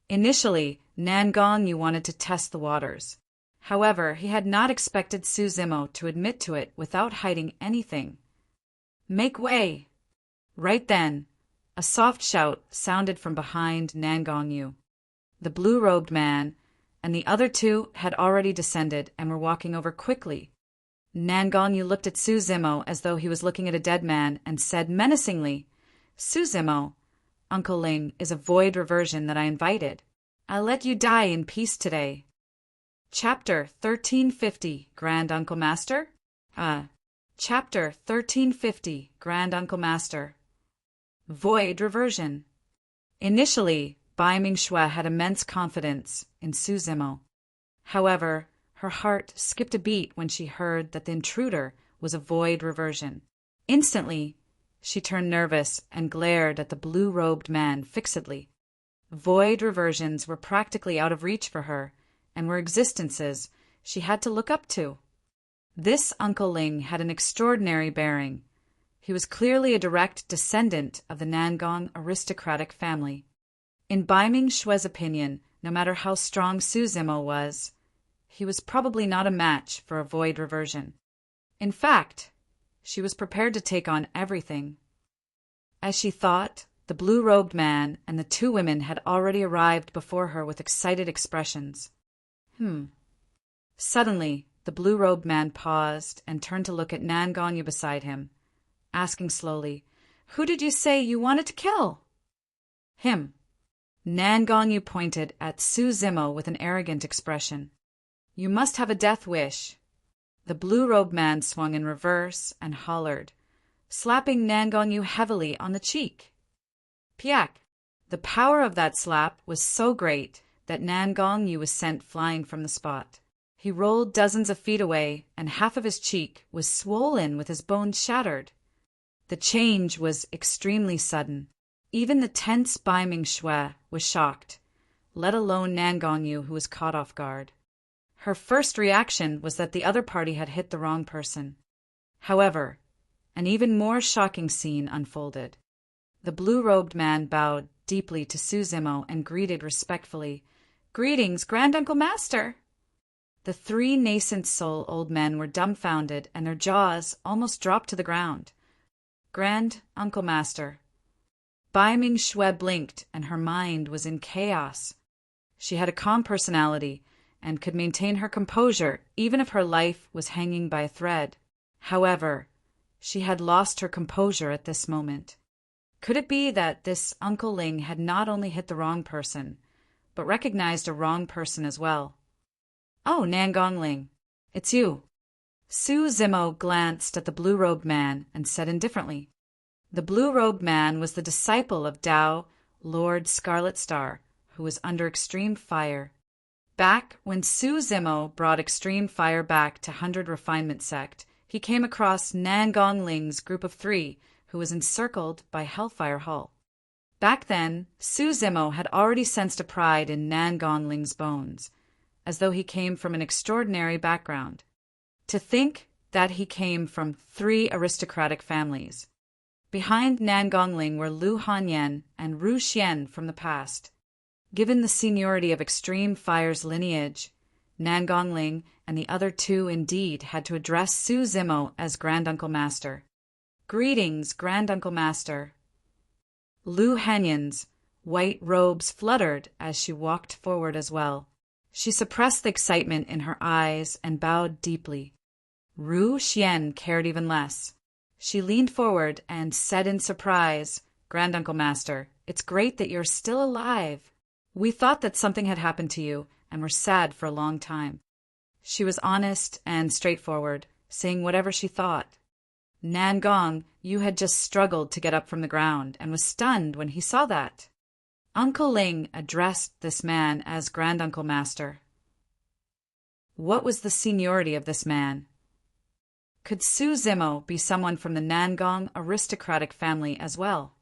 Initially, Nan Gongyu wanted to test the waters. However, he had not expected Su Zimo to admit to it without hiding anything. Make way! Right then, a soft shout sounded from behind Nan Gongyu. The blue-robed man and the other 2 had already descended and were walking over quickly. Nan Gongyu looked at Su Zimo as though he was looking at a dead man and said menacingly, Su Zimo, Uncle Ling is a void reversion that I invited. I'll let you die in peace today. Chapter 1350, Grand Uncle Master? Chapter 1350, Grand Uncle Master. Void reversion. Initially, Bai Mingxue had immense confidence in Su Zimo. However, her heart skipped a beat when she heard that the intruder was a void reversion. Instantly, she turned nervous and glared at the blue-robed man fixedly. Void reversions were practically out of reach for her, and were existences she had to look up to. This Uncle Ling had an extraordinary bearing. He was clearly a direct descendant of the Nangong aristocratic family. In Bai Mingshue's opinion, no matter how strong Su Zimo was, he was probably not a match for a void reversion. In fact, she was prepared to take on everything. As she thought, the blue-robed man and the 2 women had already arrived before her with excited expressions. Suddenly, the blue-robed man paused and turned to look at Nan Gongyu beside him, asking slowly, Who did you say you wanted to kill? Him. Nan Gongyu pointed at Su Zimo with an arrogant expression. You must have a death wish. The blue-robed man swung in reverse and hollered, slapping Nan Gongyu heavily on the cheek. Piak! The power of that slap was so great that Nan Gongyu was sent flying from the spot. He rolled dozens of feet away, and half of his cheek was swollen with his bones shattered. The change was extremely sudden. Even the tense Bai Mingxue was shocked, let alone Nan Gongyu, who was caught off guard. Her first reaction was that the other party had hit the wrong person. However, an even more shocking scene unfolded. The blue-robed man bowed deeply to Suzimo and greeted respectfully, "Greetings, Grand-Uncle Master!" The three nascent soul old men were dumbfounded, and their jaws almost dropped to the ground. "Grand-Uncle Master." Bai Ming Xue blinked, and her mind was in chaos. She had a calm personality and could maintain her composure even if her life was hanging by a thread. However, she had lost her composure at this moment. Could it be that this Uncle Ling had not only hit the wrong person, but recognized a wrong person as well? "Oh, Nangong Ling, it's you." Su Zimo glanced at the blue-robed man and said indifferently. The blue-robed man was the disciple of Tao, Lord Scarlet Star, who was under extreme fire. Back when Su Zimo brought extreme fire back to 100 Refinement Sect, he came across Nangong Ling's group of 3, who was encircled by Hellfire Hall. Back then, Su Zimo had already sensed a pride in Nangong Ling's bones, as though he came from an extraordinary background. To think that he came from 3 aristocratic families. Behind Nangong Ling were Lu Hanyan and Ru Xian from the past. Given the seniority of Extreme Fire's lineage, Nangong Ling and the other 2 indeed had to address Su Zimo as Grand-Uncle Master. "Greetings, Grand-Uncle Master." Lu Hanyan's white robes fluttered as she walked forward as well. She suppressed the excitement in her eyes and bowed deeply. Ru Xian cared even less. She leaned forward and said in surprise, "Grand-Uncle Master, it's great that you're still alive. We thought that something had happened to you and were sad for a long time." She was honest and straightforward, saying whatever she thought. "Nangong, you had just struggled to get up from the ground and was stunned when he saw that." Uncle Ling addressed this man as Grand-Uncle Master. What was the seniority of this man? Could Su Zimo be someone from the Nangong aristocratic family as well?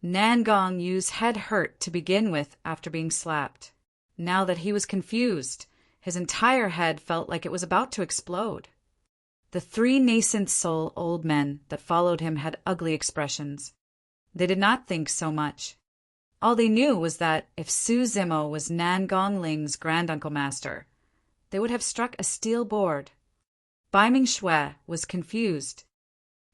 Nangong Yu's head hurt to begin with after being slapped. Now that he was confused, his entire head felt like it was about to explode. The 3 nascent soul old men that followed him had ugly expressions. They did not think so much. All they knew was that if Su Zimo was Nangong Ling's Grand-Uncle Master, they would have struck a steel board. Bai Ming Xue was confused.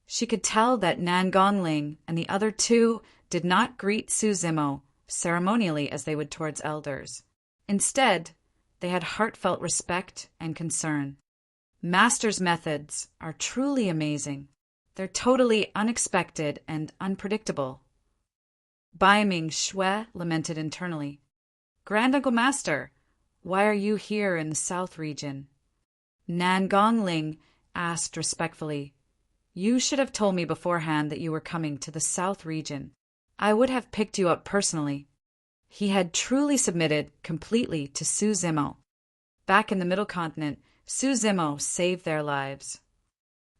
She could tell that Nangong Ling and the other 2 did not greet Su Zimo ceremonially as they would towards elders. Instead, they had heartfelt respect and concern. Master's methods are truly amazing. They're totally unexpected and unpredictable. Bai Ming Xue lamented internally. "Grand-Uncle Master, why are you here in the South region?" Nangong Ling asked respectfully, "You should have told me beforehand that you were coming to the South region. I would have picked you up personally." He had truly submitted completely to Su Zimo. Back in the Middle Continent, Su Zimo saved their lives.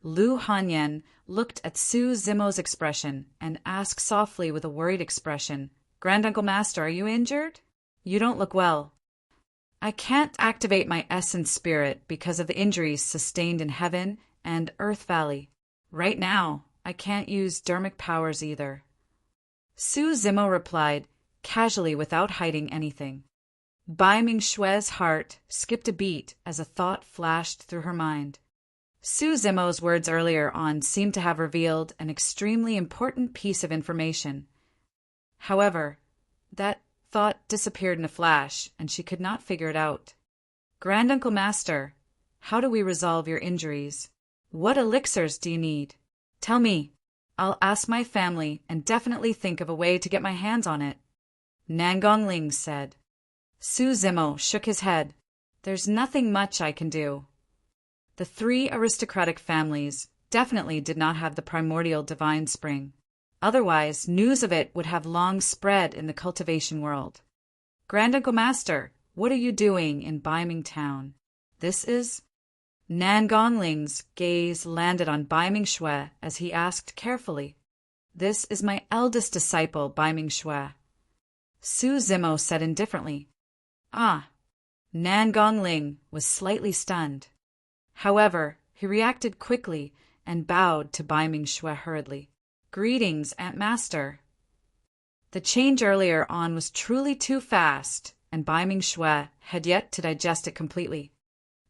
Lu Hanyan looked at Su Zimo's expression and asked softly with a worried expression, "Grand-Uncle Master, are you injured? You don't look well." "I can't activate my essence spirit because of the injuries sustained in Heaven and Earth Valley. Right now, I can't use dermic powers either." Su Zimo replied, casually without hiding anything. Bai Ming Xue's heart skipped a beat as a thought flashed through her mind. Su Zimo's words earlier on seemed to have revealed an extremely important piece of information. However, that thought disappeared in a flash, and she could not figure it out. "Grand-Uncle Master, how do we resolve your injuries? What elixirs do you need? Tell me. I'll ask my family and definitely think of a way to get my hands on it," Nangong Ling said. Su Zimo shook his head. "There's nothing much I can do." The 3 aristocratic families definitely did not have the primordial divine spring. Otherwise, news of it would have long spread in the cultivation world. "Grand-Uncle Master, what are you doing in Bai Ming Town? This is—" Nangong Ling's gaze landed on Bai Ming Xue as he asked carefully, "This is my eldest disciple, Bai Ming Xue." Su Zimo said indifferently, "Ah, Nan Gongling was slightly stunned. However, he reacted quickly and bowed to Bai Ming Xue hurriedly. "Greetings, Aunt Master." The change earlier on was truly too fast, and Bai Ming Xue had yet to digest it completely.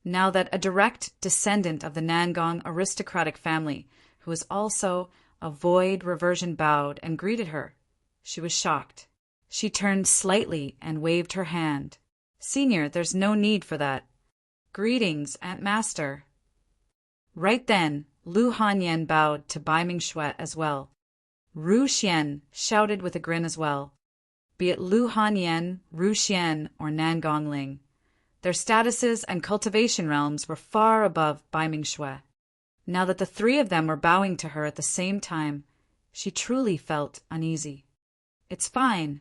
Now that a direct descendant of the Nangong aristocratic family, who was also a void reversion, bowed and greeted her, she was shocked. She turned slightly and waved her hand. "Senior, there's no need for that." "Greetings, Aunt Master." Right then, Lu Hanyan bowed to Bai Ming Xue as well. Ru Xian shouted with a grin as well. Be it Lu Hanyan, Ru Xian, or Nan Gongling, their statuses and cultivation realms were far above Bai Ming Xue. Now that the three of them were bowing to her at the same time, she truly felt uneasy. "It's fine."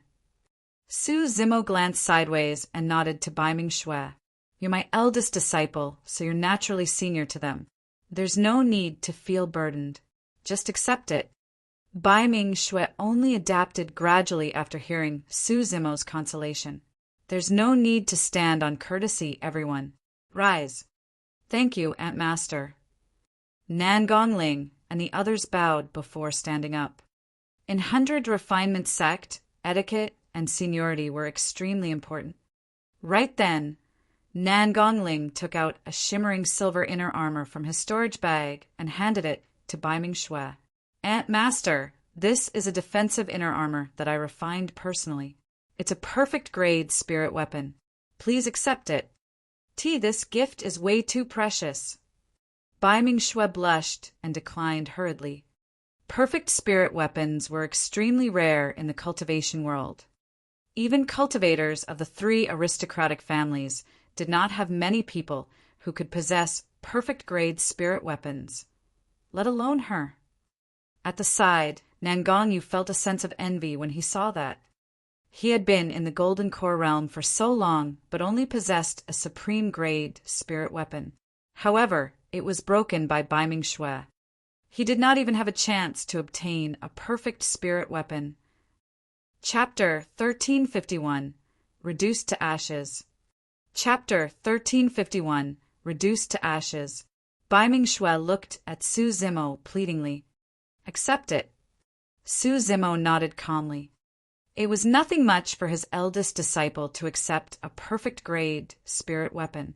Su Zimo glanced sideways and nodded to Bai Ming Xue. "You're my eldest disciple, so you're naturally senior to them. There's no need to feel burdened. Just accept it." Bai Ming Xue only adapted gradually after hearing Su Zimo's consolation. "There's no need to stand on courtesy, everyone. Rise." "Thank you, Aunt Master." Nan Gongling and the others bowed before standing up. In 100 refinement sect, etiquette and seniority were extremely important. Right then, Nan Gongling took out a shimmering silver inner armor from his storage bag and handed it to Bai Ming Xue. "Aunt Master, this is a defensive inner armor that I refined personally. It's a perfect grade spirit weapon. Please accept it." This gift is way too precious." Bai Ming Xue blushed and declined hurriedly. Perfect spirit weapons were extremely rare in the cultivation world. Even cultivators of the three aristocratic families did not have many people who could possess perfect-grade spirit weapons, let alone her. At the side, Nangongyu felt a sense of envy when he saw that. He had been in the Golden Core realm for so long, but only possessed a supreme-grade spirit weapon. However, it was broken by Bai Ming Xue. He did not even have a chance to obtain a perfect spirit weapon. Chapter 1351 Reduced to Ashes. Chapter 1351 Reduced to Ashes. Bai Ming Xue looked at Su Zimo pleadingly. "Accept it." Su Zimo nodded calmly. It was nothing much for his eldest disciple to accept a perfect-grade spirit weapon.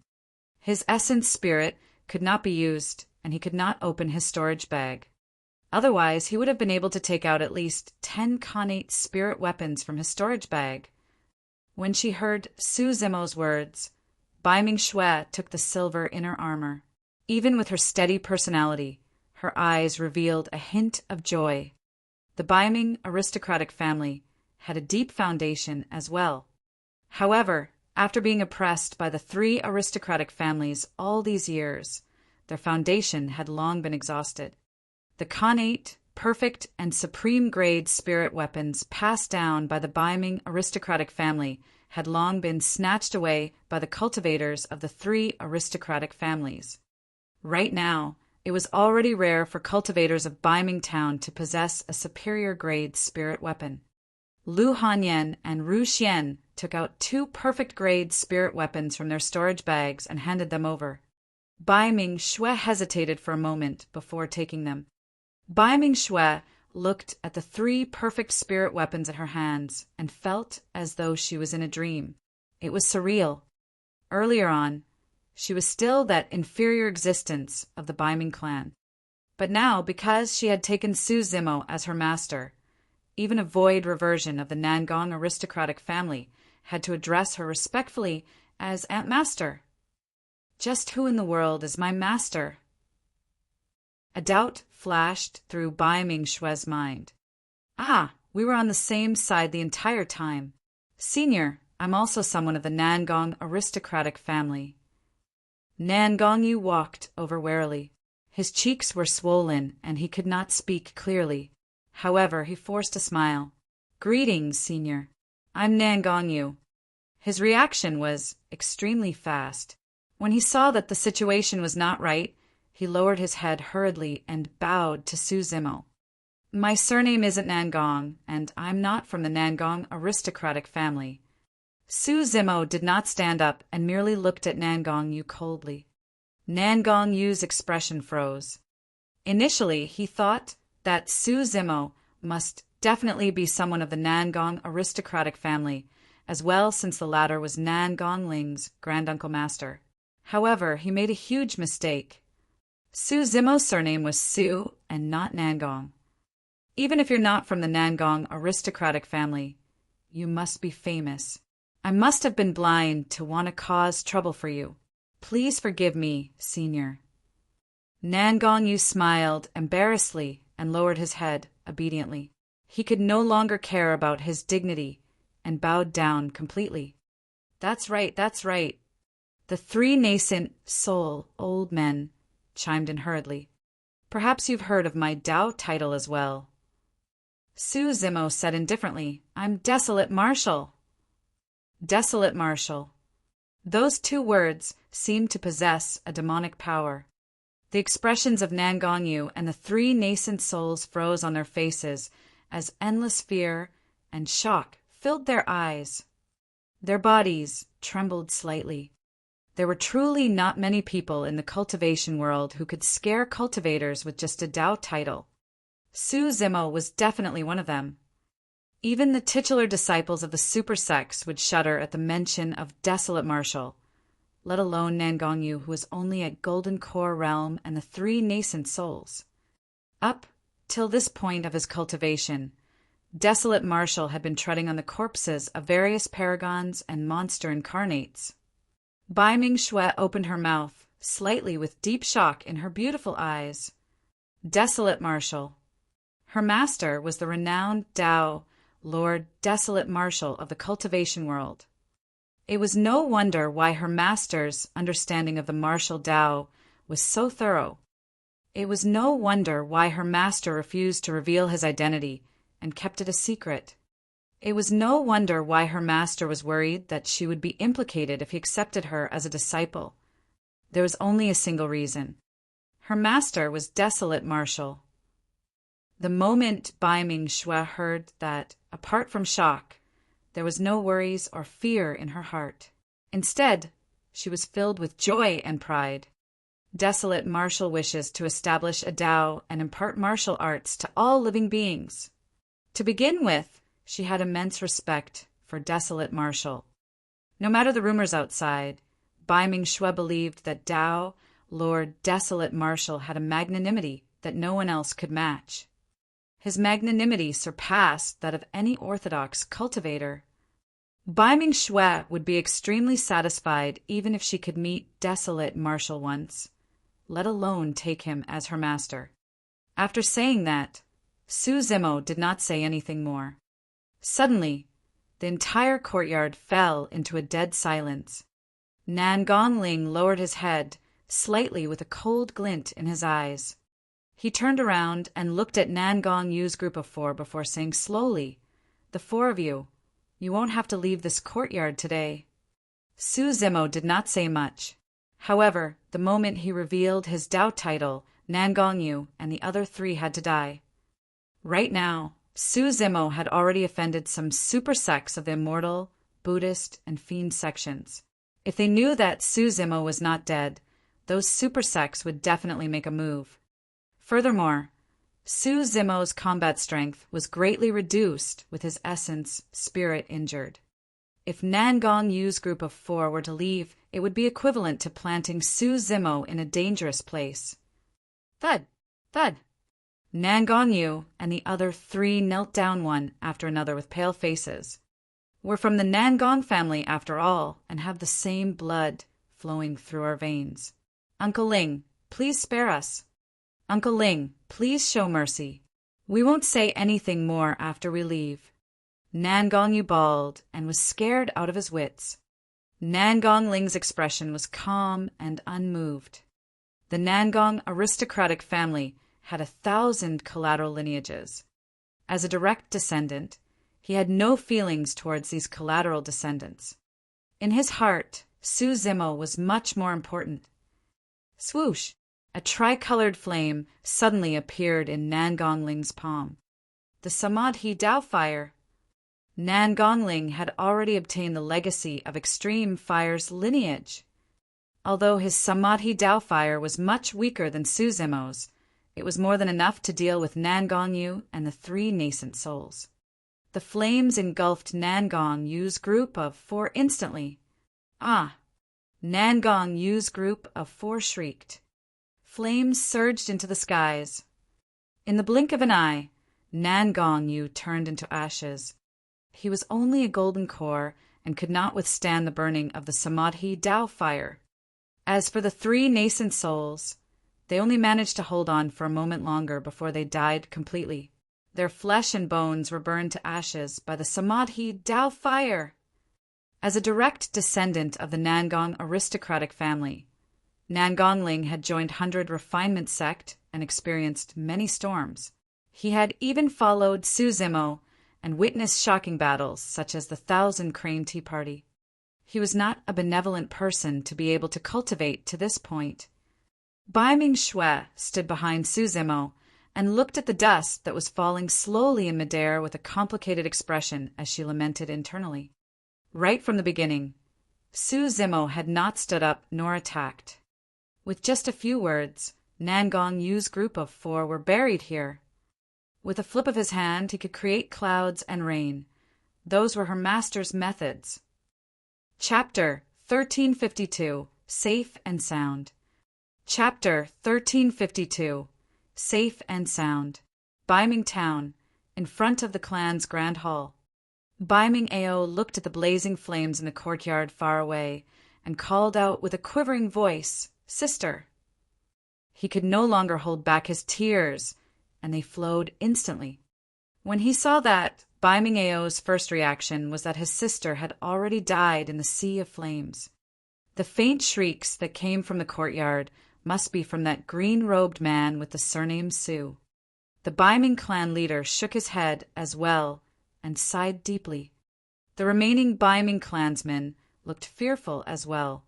His essence spirit could not be used, and he could not open his storage bag. Otherwise, he would have been able to take out at least 10 connate spirit weapons from his storage bag. When she heard Su Zimo's words, Bai Ming Xue took the silver inner armor. Even with her steady personality, her eyes revealed a hint of joy. The Bai Ming aristocratic family had a deep foundation as well. However, after being oppressed by the three aristocratic families all these years, their foundation had long been exhausted. The connate, perfect, and supreme-grade spirit weapons passed down by the Bai Ming aristocratic family had long been snatched away by the cultivators of the three aristocratic families. Right now, it was already rare for cultivators of Bai Ming Town to possess a superior-grade spirit weapon. Lu Hanyan and Ru Xian took out 2 perfect-grade spirit weapons from their storage bags and handed them over. Bai Ming Xue hesitated for a moment before taking them. Bai Ming Xue looked at the 3 perfect spirit weapons in her hands and felt as though she was in a dream. It was surreal. Earlier on, she was still that inferior existence of the Bai Ming clan. But now, because she had taken Su Zimo as her master, even a void reversion of the Nangong aristocratic family had to address her respectfully as Aunt Master. Just who in the world is my master? A doubt flashed through Bai Ming Xue's mind. We were on the same side the entire time. Senior, I'm also someone of the Nangong aristocratic family. Nangongyu walked over warily. His cheeks were swollen and he could not speak clearly. However, he forced a smile. Greetings, Senior. I'm Nangongyu. His reaction was extremely fast. When he saw that the situation was not right, he lowered his head hurriedly and bowed to Su Zimo. My surname isn't Nangong, and I'm not from the Nangong aristocratic family. Su Zimo did not stand up and merely looked at Nangong Yu coldly. Nangong Yu's expression froze. Initially, he thought that Su Zimo must definitely be someone of the Nangong aristocratic family, as well since the latter was Nangong Ling's granduncle master. However, he made a huge mistake. Su Zimo's surname was Su and not Nangong. Even if you're not from the Nangong aristocratic family, you must be famous. I must have been blind to want to cause trouble for you. Please forgive me, senior. Nangong Yu smiled embarrassedly and lowered his head obediently. He could no longer care about his dignity and bowed down completely. That's right, that's right. The three nascent soul old men chimed in hurriedly. Perhaps you've heard of my Dao title as well. Su Zimo said indifferently, I'm Desolate Marshal. Desolate Marshal. Those two words seemed to possess a demonic power. The expressions of Nangong Yu and the three nascent souls froze on their faces as endless fear and shock filled their eyes. Their bodies trembled slightly. There were truly not many people in the cultivation world who could scare cultivators with just a Dao title. Su Zimo was definitely one of them. Even the titular disciples of the super sects would shudder at the mention of Desolate Marshal, let alone Nangong Yu, who was only at Golden Core Realm and the three nascent souls. Up till this point of his cultivation, Desolate Marshal had been treading on the corpses of various paragons and monster incarnates. Bai Ming Xue opened her mouth, slightly with deep shock in her beautiful eyes. Desolate Marshal. Her master was the renowned Dao Lord Desolate Marshal of the cultivation world. It was no wonder why her master's understanding of the martial Dao was so thorough. It was no wonder why her master refused to reveal his identity and kept it a secret. It was no wonder why her master was worried that she would be implicated if he accepted her as a disciple. There was only a single reason. Her master was Desolate Marshal. The moment Bai Ming Xue heard that, apart from shock, there was no worries or fear in her heart. Instead, she was filled with joy and pride. Desolate Marshal wishes to establish a Dao and impart martial arts to all living beings. To begin with, she had immense respect for Desolate Marshal. No matter the rumors outside, Bai Ming Xue believed that Dao Lord Desolate Marshal had a magnanimity that no one else could match. His magnanimity surpassed that of any orthodox cultivator. Bai Ming Xue would be extremely satisfied even if she could meet Desolate Marshal once, let alone take him as her master. After saying that, Su Zimo did not say anything more. Suddenly, the entire courtyard fell into a dead silence. Nangong Ling lowered his head slightly with a cold glint in his eyes. He turned around and looked at Nangong Yu's group of four before saying slowly, "The four of you, you won't have to leave this courtyard today." Su Zimo did not say much. However, the moment he revealed his Dao title, Nangong Yu and the other three had to die. Right now, Su Zimo had already offended some super sects of the immortal, Buddhist, and fiend sections. If they knew that Su Zimo was not dead, those super sects would definitely make a move. Furthermore, Su Zimo's combat strength was greatly reduced with his essence spirit injured. If Nangong Yu's group of four were to leave, it would be equivalent to planting Su Zimo in a dangerous place. Thud! Thud! Nangong Yu and the other three knelt down one after another with pale faces. We're from the Nangong family after all, and have the same blood flowing through our veins. Uncle Ling, please spare us. Uncle Ling, please show mercy. We won't say anything more after we leave. Nangong Yu bawled and was scared out of his wits. Nangong Ling's expression was calm and unmoved. The Nangong aristocratic family had 1,000 collateral lineages. As a direct descendant, he had no feelings towards these collateral descendants. In his heart, Su Zimo was much more important. Swoosh! A tricolored flame suddenly appeared in Nangong Ling's palm. The Samadhi Dao fire. Nan Gongling had already obtained the legacy of extreme fire's lineage. Although his Samadhi Dao fire was much weaker than Su Zimo's, it was more than enough to deal with Nan Gongyu and the three nascent souls. The flames engulfed Nan Gongyu's group of four instantly. Ah! Nan Gongyu's group of four shrieked. Flames surged into the skies. In the blink of an eye, Nan Gongyu turned into ashes. He was only a golden core and could not withstand the burning of the Samadhi Dao fire. As for the three nascent souls, they only managed to hold on for a moment longer before they died completely. Their flesh and bones were burned to ashes by the Samadhi Dao fire. As a direct descendant of the Nangong aristocratic family, Nan Gongling had joined 100 Refinement sect and experienced many storms. He had even followed Su Zimo and witnessed shocking battles such as the 1,000 Crane Tea Party. He was not a benevolent person to be able to cultivate to this point. Bai Ming Xue stood behind Su Zimo and looked at the dust that was falling slowly in midair with a complicated expression as she lamented internally. Right from the beginning, Su Zimo had not stood up nor attacked. With just a few words, Nan Gongyu's group of four were buried here. With a flip of his hand, he could create clouds and rain. Those were her master's methods. Chapter 1352, Safe and Sound. Chapter 1352, Safe and Sound. Baiming Town, in front of the clan's grand hall. Baiming Ao looked at the blazing flames in the courtyard far away and called out with a quivering voice, "Sister!" He could no longer hold back his tears, and they flowed instantly. When he saw that, Bai Ming Ao's first reaction was that his sister had already died in the sea of flames. The faint shrieks that came from the courtyard must be from that green-robed man with the surname Su. The Bai Ming clan leader shook his head as well and sighed deeply. The remaining Bai Ming clansmen looked fearful as well.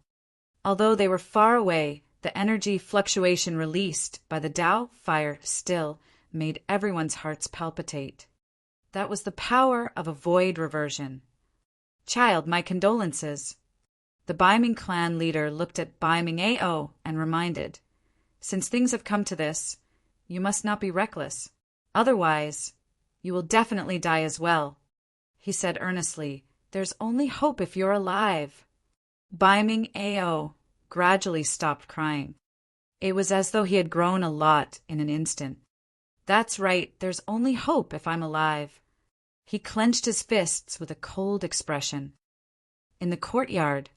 Although they were far away, the energy fluctuation released by the Dao fire still made everyone's hearts palpitate. That was the power of a void reversion. "Child, my condolences." The Bai Ming clan leader looked at Bai Ming Ao and reminded, "Since things have come to this, you must not be reckless. Otherwise, you will definitely die as well." He said earnestly, "There's only hope if you're alive." Bai Ming Ao gradually stopped crying. It was as though he had grown a lot in an instant. "That's right, there's only hope if I'm alive." He clenched his fists with a cold expression. In the courtyard,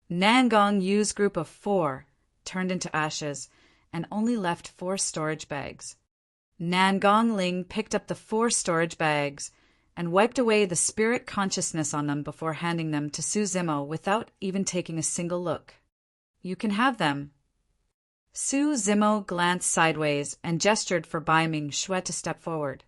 Nan Gongyu's group of four turned into ashes and only left 4 storage bags. Nan Gongling picked up the 4 storage bags and wiped away the spirit consciousness on them before handing them to Su Zimo without even taking a single look. "You can have them." Su Zimo glanced sideways and gestured for Bai Ming Xue to step forward.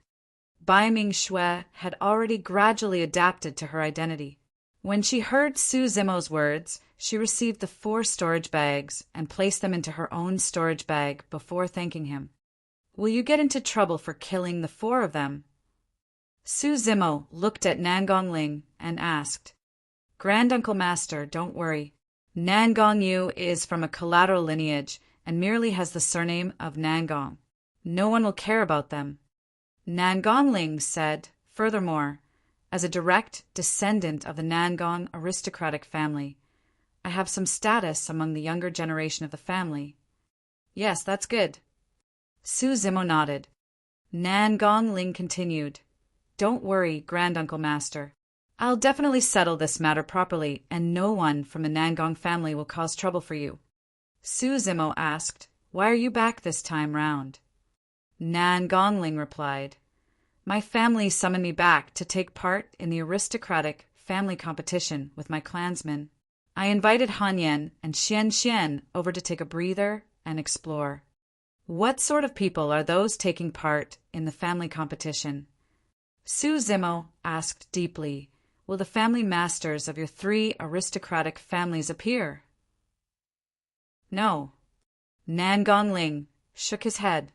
Bai Ming Xue had already gradually adapted to her identity. When she heard Su Zimo's words, she received the 4 storage bags and placed them into her own storage bag before thanking him. "Will you get into trouble for killing the 4 of them?" Su Zimo looked at Nan Gongling and asked, "Grand Uncle Master, don't worry. Nan Gongyu is from a collateral lineage and merely has the surname of Nangong. No one will care about them." Nan Gongling said, "Furthermore, as a direct descendant of the Nangong aristocratic family, I have some status among the younger generation of the family." "Yes, that's good." Su Zimo nodded. Nan Gongling continued, "Don't worry, Grand Uncle Master. I'll definitely settle this matter properly, and no one from the Nangong family will cause trouble for you." Su Zimo asked, "Why are you back this time round?" Nan Gongling replied, "My family summoned me back to take part in the aristocratic family competition with my clansmen. I invited Han Yan and Xian Xian over to take a breather and explore." "What sort of people are those taking part in the family competition?" Su Zimo asked deeply, "Will the family masters of your 3 aristocratic families appear?" "No." Nan Gongling shook his head.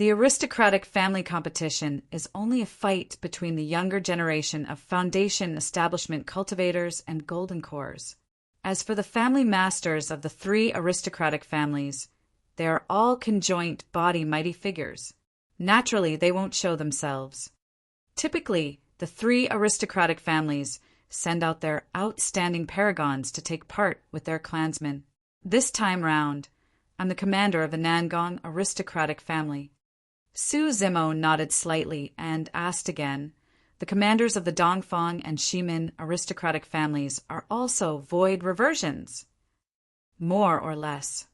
The aristocratic family competition is only a fight between the younger generation of foundation establishment cultivators and golden cores. As for the family masters of the three aristocratic families, they are all conjoint body mighty figures. Naturally, they won't show themselves. Typically, the three aristocratic families send out their outstanding paragons to take part with their clansmen. This time round, I'm the commander of the Nangong aristocratic family. Su Zimo nodded slightly and asked again. The commanders of the Dongfang and Shimin aristocratic families are also void reversions. More or less.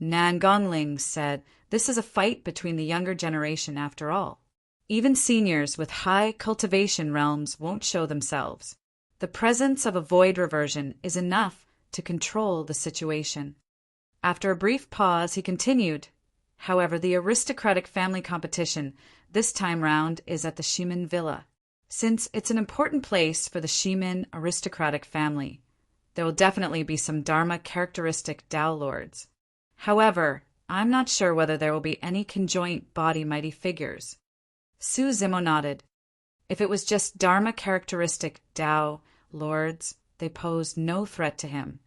Nan Gongling said, this is a fight between the younger generation after all. Even seniors with high cultivation realms won't show themselves. The presence of a void reversion is enough to control the situation. After a brief pause, he continued, however, the aristocratic family competition this time round is at the Shimin Villa. Since it's an important place for the Shimin aristocratic family, there will definitely be some Dharma characteristic Tao lords. However, I'm not sure whether there will be any conjoint body mighty figures. Su Zimo nodded. If it was just Dharma characteristic Tao lords, they posed no threat to him.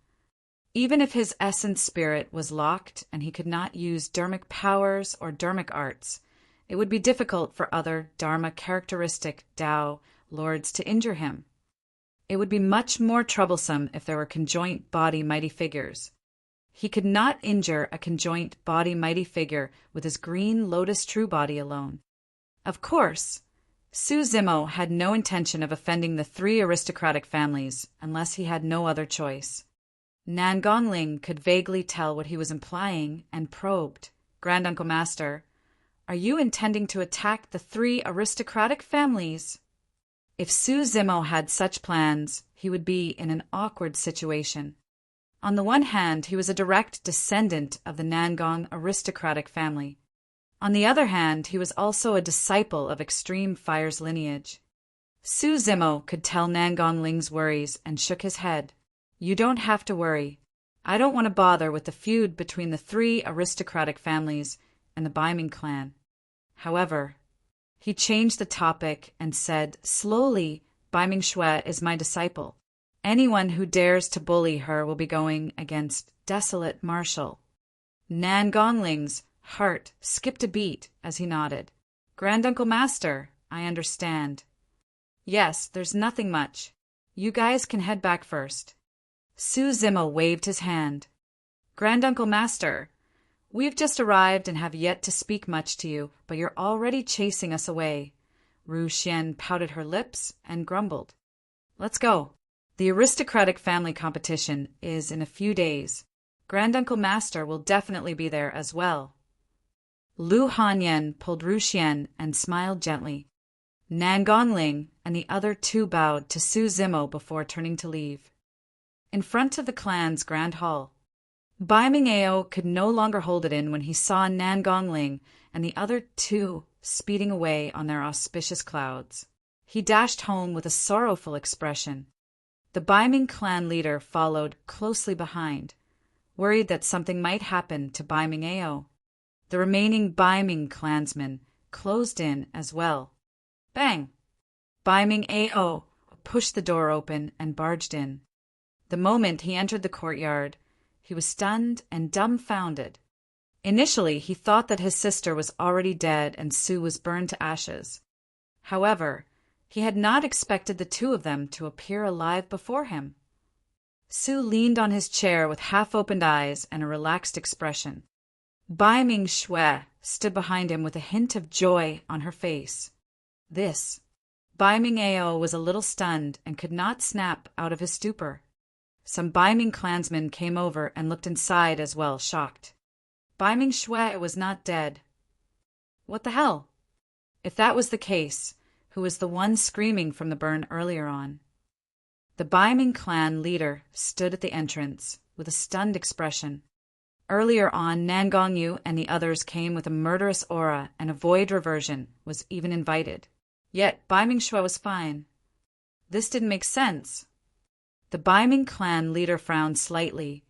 Even if his essence spirit was locked and he could not use dharmic powers or dharmic arts, it would be difficult for other Dharma characteristic Tao lords to injure him. It would be much more troublesome if there were conjoint body mighty figures. He could not injure a conjoint body mighty figure with his green lotus true body alone. Of course, Su Zimo had no intention of offending the three aristocratic families unless he had no other choice. Nan Gongling could vaguely tell what he was implying and probed. Granduncle Master, are you intending to attack the three aristocratic families? If Su Zimo had such plans, he would be in an awkward situation. On the one hand, he was a direct descendant of the Nangong aristocratic family. On the other hand, he was also a disciple of Extreme Fire's lineage. Su Zimo could tell Nan Gongling's worries and shook his head. You don't have to worry. I don't want to bother with the feud between the three aristocratic families and the Baiming clan. However, he changed the topic and said, slowly, Baiming Shui is my disciple. Anyone who dares to bully her will be going against Desolate Marshal. Nan Gongling's heart skipped a beat as he nodded. Granduncle Master, I understand. Yes, there's nothing much. You guys can head back first. Su Zimo waved his hand. Granduncle Master, we've just arrived and have yet to speak much to you, but you're already chasing us away. Ru Xian pouted her lips and grumbled. Let's go. The aristocratic family competition is in a few days. Granduncle Master will definitely be there as well. Lu Hanyan pulled Ru Xian and smiled gently. Nan Gongling and the other two bowed to Su Zimo before turning to leave. In front of the clan's grand hall, Baiming Ao could no longer hold it in when he saw Nan Gongling and the other two speeding away on their auspicious clouds. He dashed home with a sorrowful expression. The Baiming clan leader followed closely behind, worried that something might happen to Baiming Ao. The remaining Baiming clansmen closed in as well. Bang! Baiming Ao pushed the door open and barged in. The moment he entered the courtyard, he was stunned and dumbfounded. Initially, he thought that his sister was already dead and Su was burned to ashes. However, he had not expected the two of them to appear alive before him. Su leaned on his chair with half-opened eyes and a relaxed expression. Baiming Shui stood behind him with a hint of joy on her face. Baiming Ao was a little stunned and could not snap out of his stupor. Some Baiming clansmen came over and looked inside as well, shocked. Baiming Shui was not dead. What the hell? If that was the case, who was the one screaming from the burn earlier on? The Baiming clan leader stood at the entrance with a stunned expression. Earlier on, Nan Gongyu and the others came with a murderous aura, and a void reversion was even invited. Yet Baiming Shui was fine. This didn't make sense. The Baiming clan leader frowned slightly,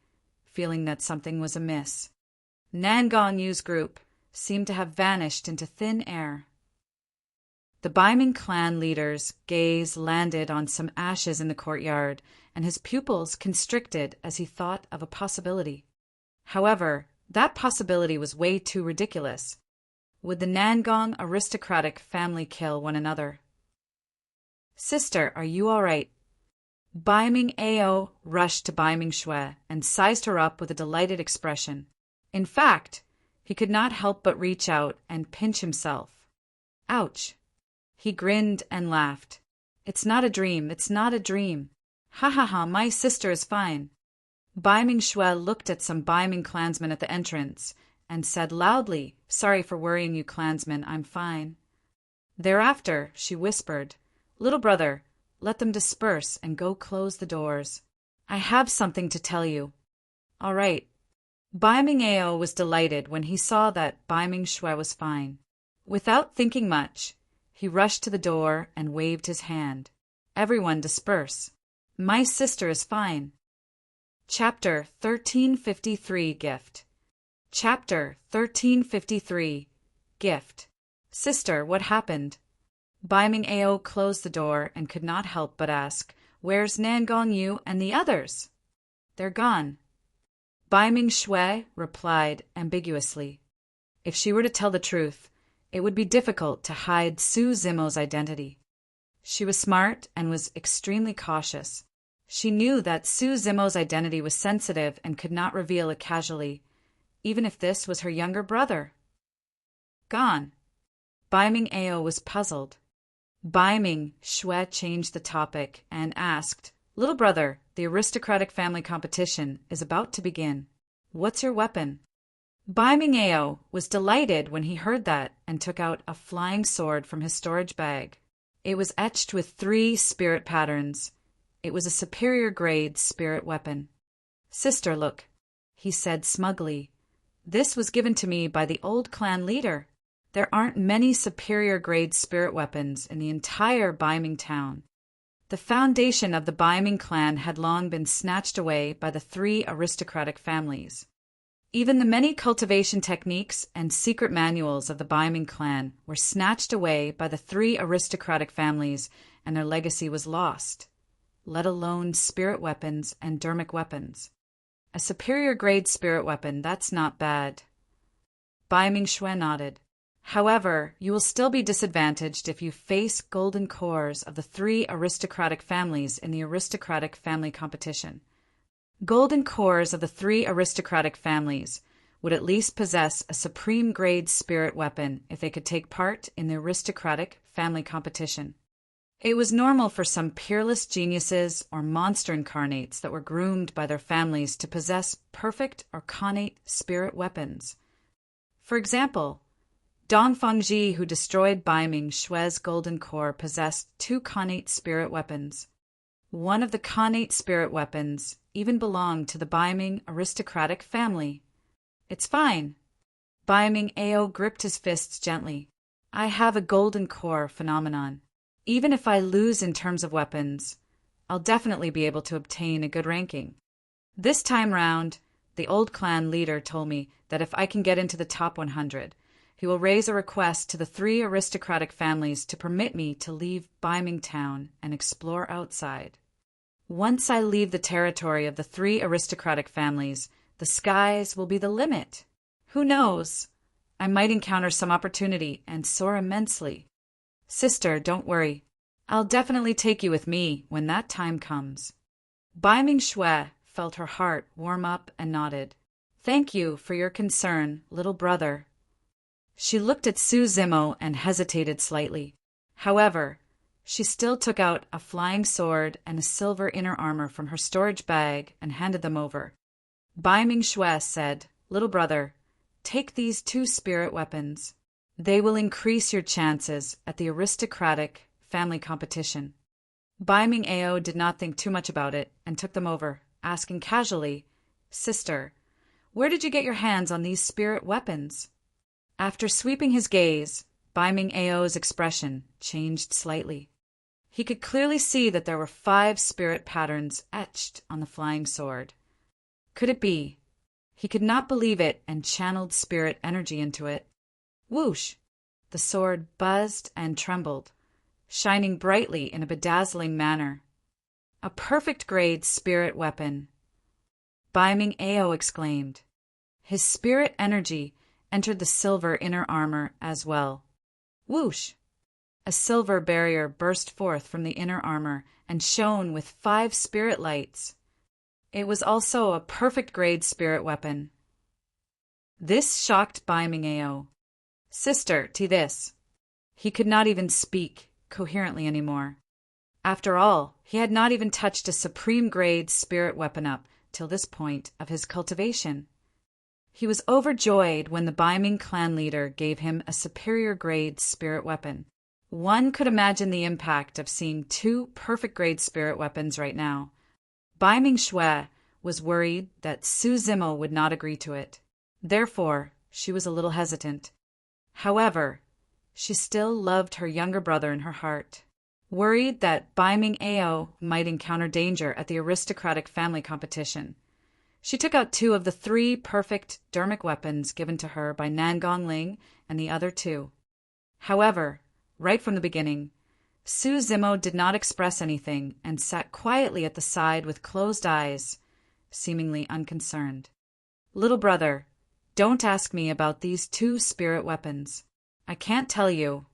feeling that something was amiss. Nan Gongyu's group seemed to have vanished into thin air. The Bai Ming clan leader's gaze landed on some ashes in the courtyard, and his pupils constricted as he thought of a possibility. However, that possibility was way too ridiculous. Would the Nangong aristocratic family kill one another? "Sister, are you all right?" Bai Ming Ao rushed to Bai Ming Xue and sized her up with a delighted expression. In fact, he could not help but reach out and pinch himself. Ouch! He grinned and laughed. "It's not a dream, it's not a dream. Ha ha ha, my sister is fine." Bai Ming Xue looked at some Bai Ming clansmen at the entrance and said loudly, "Sorry for worrying you, clansmen, I'm fine." Thereafter, she whispered, "Little brother, let them disperse and go close the doors. I have something to tell you." "All right." Bai Ming Ao was delighted when he saw that Bai Ming Xue was fine. Without thinking much, he rushed to the door and waved his hand. "Everyone disperse. My sister is fine." Chapter 1353 Gift. Chapter 1353 Gift. "Sister, what happened?" Bai Ming Ao closed the door and could not help but ask, "Where's Nangong Yu and the others?" "They're gone." Bai Ming Xue replied ambiguously. If she were to tell the truth, it would be difficult to hide Su Zimo's identity. She was smart and was extremely cautious. She knew that Su Zimo's identity was sensitive and could not reveal it casually, even if this was her younger brother. "Gone." Bai Ming Ao was puzzled. Bai Ming Xue changed the topic and asked, "Little brother, the aristocratic family competition is about to begin. What's your weapon?" Bai Ming Ao was delighted when he heard that and took out a flying sword from his storage bag. It was etched with 3 spirit patterns. It was a superior grade spirit weapon. "Sister, look," he said smugly. "This was given to me by the old clan leader. There aren't many superior grade spirit weapons in the entire Bai Ming town." The foundation of the Bai Ming clan had long been snatched away by the 3 aristocratic families. Even the many cultivation techniques and secret manuals of the Bai Ming clan were snatched away by the 3 aristocratic families, and their legacy was lost, let alone spirit weapons and dermic weapons. A superior grade spirit weapon, that's not bad. Bai Ming Xue nodded. "However, you will still be disadvantaged if you face golden cores of the 3 aristocratic families in the aristocratic family competition. Golden cores of the 3 aristocratic families would at least possess a supreme grade spirit weapon if they could take part in the aristocratic family competition. It was normal for some peerless geniuses or monster incarnates that were groomed by their families to possess perfect or connate spirit weapons. For example, Dong Fengji, who destroyed Bai Ming Xue's golden core, possessed 2 connate spirit weapons. One of the connate spirit weapons even belonged to the Bai Ming aristocratic family. "It's fine." Bai Ming Ao gripped his fists gently. "I have a golden core phenomenon. Even if I lose in terms of weapons, I'll definitely be able to obtain a good ranking. This time round, the old clan leader told me that if I can get into the top 100, he will raise a request to the 3 aristocratic families to permit me to leave Bai Ming town and explore outside. Once I leave the territory of the 3 aristocratic families, the skies will be the limit. Who knows? I might encounter some opportunity and soar immensely. Sister, don't worry. I'll definitely take you with me when that time comes." Bai Ming Xue felt her heart warm up and nodded. "Thank you for your concern, little brother." She looked at Su Zimo and hesitated slightly. However, she still took out a flying sword and a silver inner armor from her storage bag and handed them over. Bai Ming Xue said, "Little brother, take these 2 spirit weapons. They will increase your chances at the aristocratic family competition." Bai Ming Ao did not think too much about it and took them over, asking casually, "Sister, where did you get your hands on these spirit weapons?" After sweeping his gaze, Bai Ming Ao's expression changed slightly. He could clearly see that there were 5 spirit patterns etched on the flying sword. Could it be? He could not believe it and channeled spirit energy into it. Whoosh! The sword buzzed and trembled, shining brightly in a bedazzling manner. A perfect-grade spirit weapon. Baiming Ao exclaimed. His spirit energy entered the silver inner armor as well. Whoosh! A silver barrier burst forth from the inner armor and shone with 5 spirit lights. It was also a perfect-grade spirit weapon. This shocked Baiming Ao. Sister, to this. He could not even speak coherently anymore. After all, he had not even touched a supreme-grade spirit weapon up till this point of his cultivation. He was overjoyed when the Baiming clan leader gave him a superior-grade spirit weapon. One could imagine the impact of seeing 2 perfect-grade spirit weapons right now. Baiming Shui was worried that Su Zimo would not agree to it. Therefore, she was a little hesitant. However, she still loved her younger brother in her heart. Worried that Baiming Ao might encounter danger at the aristocratic family competition, she took out 2 of the 3 perfect dermic weapons given to her by Nangong Ling and the other 2. However, right from the beginning, Su Zimo did not express anything and sat quietly at the side with closed eyes, seemingly unconcerned. Little brother, don't ask me about these 2 spirit weapons. I can't tell you.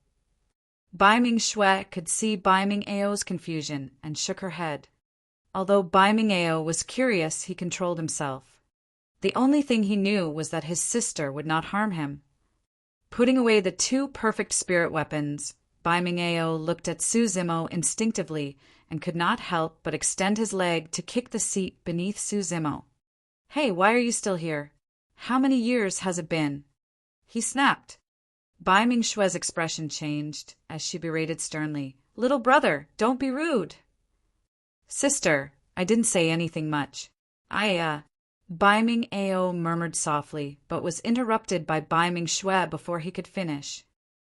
Baiming Shui could see Baiming Ao's confusion and shook her head. Although Baiming Ao was curious, he controlled himself. The only thing he knew was that his sister would not harm him. Putting away the 2 perfect spirit weapons, Baiming Ao looked at Su Zimo instinctively and could not help but extend his leg to kick the seat beneath Su Zimo. Hey, why are you still here? How many years has it been? He snapped. Baiming Shui's expression changed as she berated sternly. Little brother, don't be rude. Sister, I didn't say anything much. Baiming Ao murmured softly, but was interrupted by Baiming Shui before he could finish.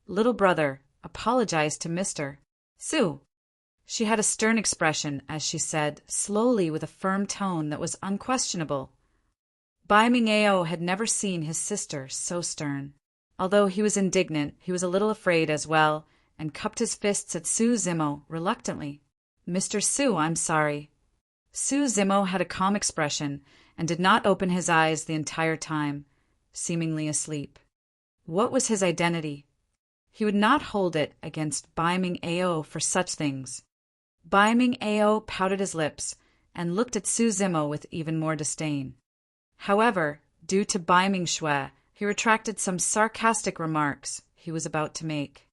Little brother, apologize to Mr. Su. She had a stern expression as she said, slowly with a firm tone that was unquestionable. Baiming Ao had never seen his sister so stern. Although he was indignant, he was a little afraid as well, and cupped his fists at Su Zimo reluctantly. Mr. Su, I'm sorry. Su Zimo had a calm expression and did not open his eyes the entire time, seemingly asleep. What was his identity? He would not hold it against Baiming Ao for such things. Baiming Ao pouted his lips and looked at Su Zimo with even more disdain. However, due to Baiming Shui, he retracted some sarcastic remarks he was about to make.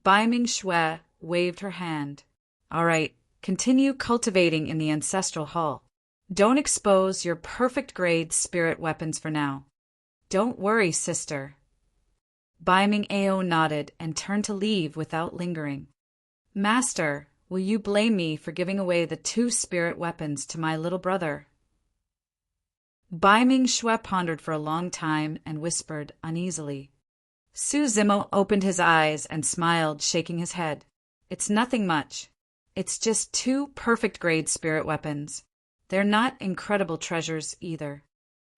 Baiming Shui waved her hand. All right, continue cultivating in the ancestral hall. Don't expose your perfect-grade spirit weapons for now. Don't worry, sister. Baiming Ao nodded and turned to leave without lingering. Master, will you blame me for giving away the 2 spirit weapons to my little brother? Baiming Shui pondered for a long time and whispered uneasily. Su Zimo opened his eyes and smiled, shaking his head. It's nothing much. It's just 2 perfect-grade spirit weapons. They're not incredible treasures either.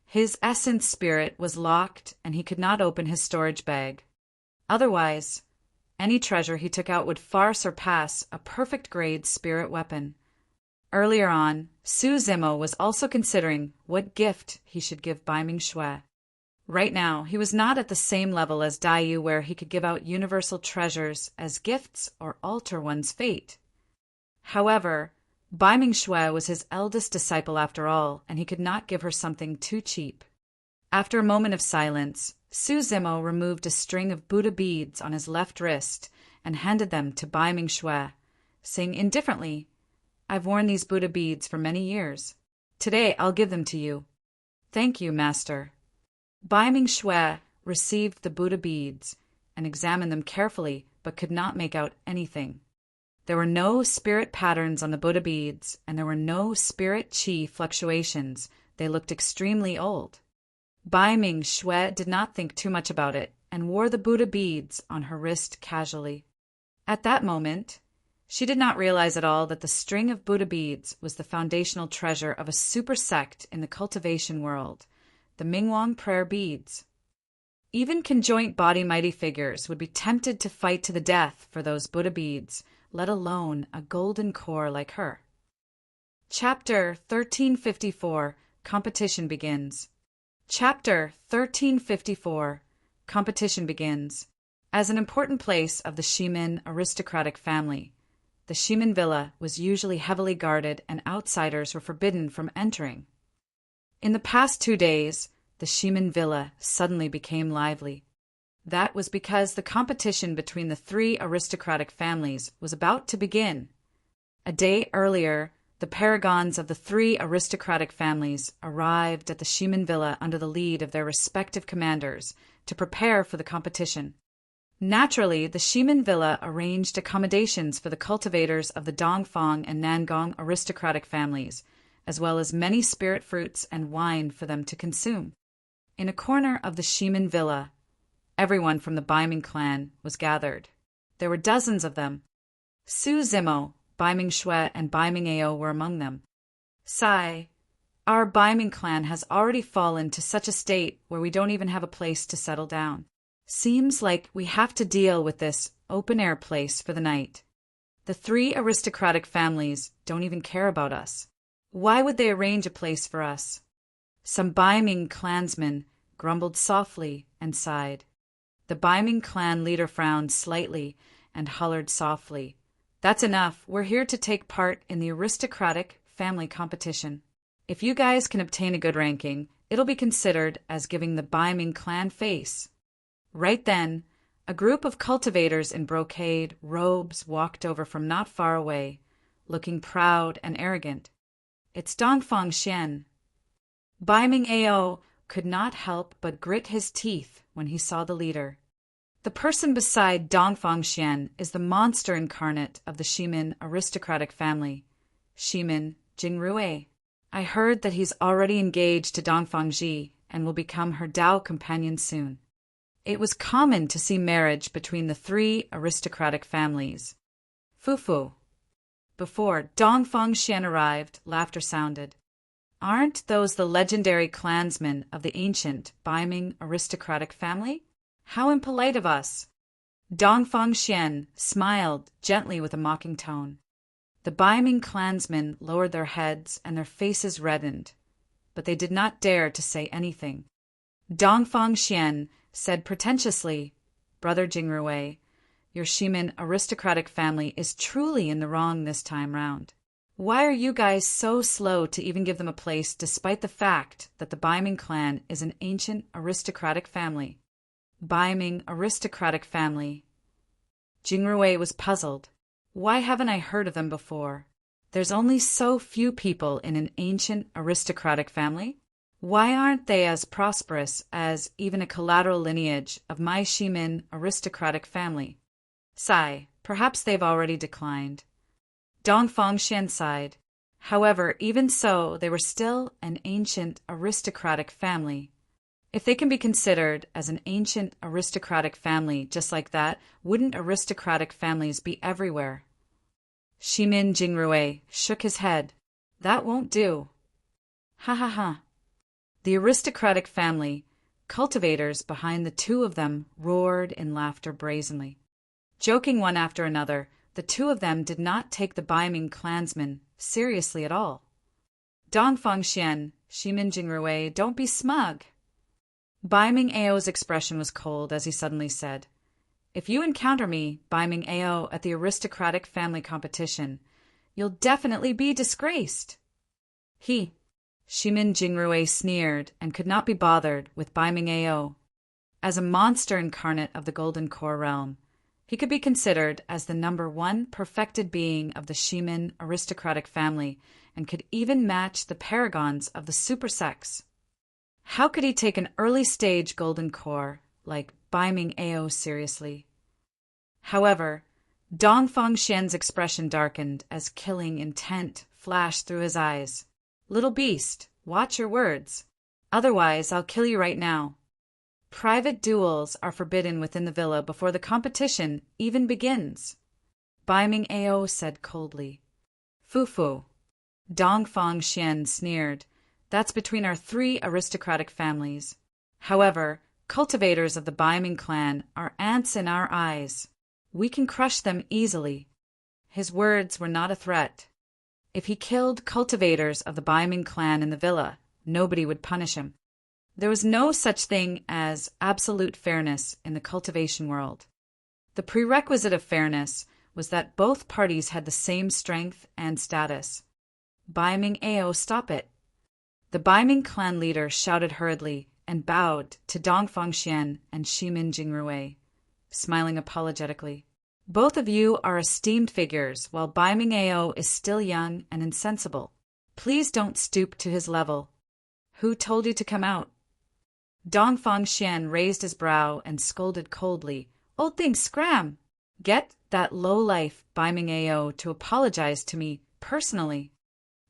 His essence spirit was locked and he could not open his storage bag. Otherwise, any treasure he took out would far surpass a perfect-grade spirit weapon. Earlier on, Su Zimo was also considering what gift he should give Baiming Shui. Right now, he was not at the same level as Daiyu where he could give out universal treasures as gifts or alter one's fate. However, Baiming Shui was his eldest disciple after all, and he could not give her something too cheap. After a moment of silence, Su Zimo removed a string of Buddha beads on his left wrist and handed them to Baiming Shui, saying indifferently, I've worn these Buddha beads for many years. Today I'll give them to you. Thank you, Master. Baiming Shui received the Buddha beads and examined them carefully, but could not make out anything. There were no spirit patterns on the Buddha beads, and there were no spirit chi fluctuations. They looked extremely old. Baiming Shui did not think too much about it and wore the Buddha beads on her wrist casually. At that moment, she did not realize at all that the string of Buddha beads was the foundational treasure of a super sect in the cultivation world, the Mingwang prayer beads. Even conjoint body mighty figures would be tempted to fight to the death for those Buddha beads, let alone a golden core like her. Chapter 1354 Competition Begins. Chapter 1354 Competition Begins. As an important place of the Shimin aristocratic family, the Shimin villa was usually heavily guarded and outsiders were forbidden from entering. In the past 2 days, the Shimin villa suddenly became lively. That was because the competition between the 3 aristocratic families was about to begin. A day earlier, the paragons of the 3 aristocratic families arrived at the Shimin villa under the lead of their respective commanders to prepare for the competition. Naturally, the Shimin villa arranged accommodations for the cultivators of the Dongfang and Nangong aristocratic families, as well as many spirit fruits and wine for them to consume. In a corner of the Shimin villa, everyone from the Baiming clan was gathered. There were dozens of them. Su Zimo, Baiming Shui, and Baiming Ao were among them. Sai, our Baiming clan has already fallen to such a state where we don't even have a place to settle down. Seems like we have to deal with this open-air place for the night. The 3 aristocratic families don't even care about us. Why would they arrange a place for us? Some Baiming clansmen grumbled softly and sighed. The Baiming clan leader frowned slightly and hollered softly. That's enough. We're here to take part in the aristocratic family competition. If you guys can obtain a good ranking, it'll be considered as giving the Baiming clan face. Right then, a group of cultivators in brocade robes walked over from not far away, looking proud and arrogant. It's Dongfang Xian. Baiming Ao could not help but grit his teeth when he saw the leader. The person beside Dongfang Xian is the monster incarnate of the Shimin aristocratic family, Shimin Jingrui. I heard that he's already engaged to Dongfang Ji and will become her Dao companion soon. It was common to see marriage between the 3 aristocratic families. Fufu. Before Dongfang Xian arrived, laughter sounded. Aren't those the legendary clansmen of the ancient Baiming aristocratic family? How impolite of us! Dongfang Xian smiled gently with a mocking tone. The Baiming clansmen lowered their heads and their faces reddened, but they did not dare to say anything. Dongfang Xian said pretentiously, Brother Jingrui, your Shimin aristocratic family is truly in the wrong this time round. Why are you guys so slow to even give them a place despite the fact that the Baiming clan is an ancient aristocratic family? Baiming aristocratic family. Jingrui was puzzled. Why haven't I heard of them before? There's only so few people in an ancient aristocratic family. Why aren't they as prosperous as even a collateral lineage of my Shimin aristocratic family? Sigh, perhaps they've already declined. Dongfang Xian sighed. However, even so, they were still an ancient aristocratic family. If they can be considered as an ancient aristocratic family just like that, wouldn't aristocratic families be everywhere? Shimin Jingrui shook his head. That won't do. Ha ha ha. The aristocratic family, cultivators behind the 2 of them, roared in laughter brazenly. Joking one after another, the 2 of them did not take the Baiming clansmen seriously at all. Dongfang Xian, Shimin Jingrui, don't be smug. Baiming Ao's expression was cold as he suddenly said, If you encounter me, Baiming Ao, at the aristocratic family competition, you'll definitely be disgraced. Shimin Jingrui sneered and could not be bothered with Baiming Ao. As a monster incarnate of the Golden Core realm, he could be considered as the number 1 perfected being of the Shimin aristocratic family and could even match the paragons of the super sex. How could he take an early-stage Golden Core like Baiming Ao seriously? However, Dongfang Xian's expression darkened as killing intent flashed through his eyes. Little beast, watch your words. Otherwise, I'll kill you right now. Private duels are forbidden within the villa before the competition even begins. Baiming Ao said coldly. Fufu. Dongfang Xian sneered. That's between our 3 aristocratic families. However, Cultivators of the Baiming clan are ants in our eyes. We can crush them easily." His words were not a threat. If he killed cultivators of the Baiming clan in the villa, nobody would punish him. There was no such thing as absolute fairness in the cultivation world. The prerequisite of fairness was that both parties had the same strength and status. Baiming Ao, stop it. The Baiming clan leader shouted hurriedly and bowed to Dongfang Xian and Shimin Jingrui, smiling apologetically. "Both of you are esteemed figures, while Baiming Ao is still young and insensible. Please don't stoop to his level. Who told you to come out?" Dongfang Xian raised his brow and scolded coldly. "Old thing, scram! Get that lowlife Baiming Ao to apologize to me personally."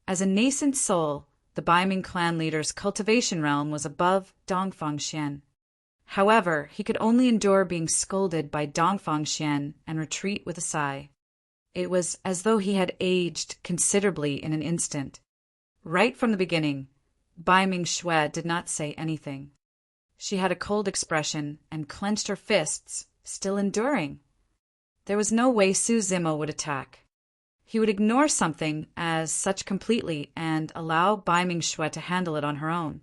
As a nascent soul, the Baiming clan leader's cultivation realm was above Dongfang Xian. However, he could only endure being scolded by Dongfang Xian and retreat with a sigh. It was as though he had aged considerably in an instant. Right from the beginning, Baiming Xue did not say anything. She had a cold expression and clenched her fists, still enduring. There was no way Su Zimo would attack. He would ignore something as such completely and allow Baiming Xue to handle it on her own.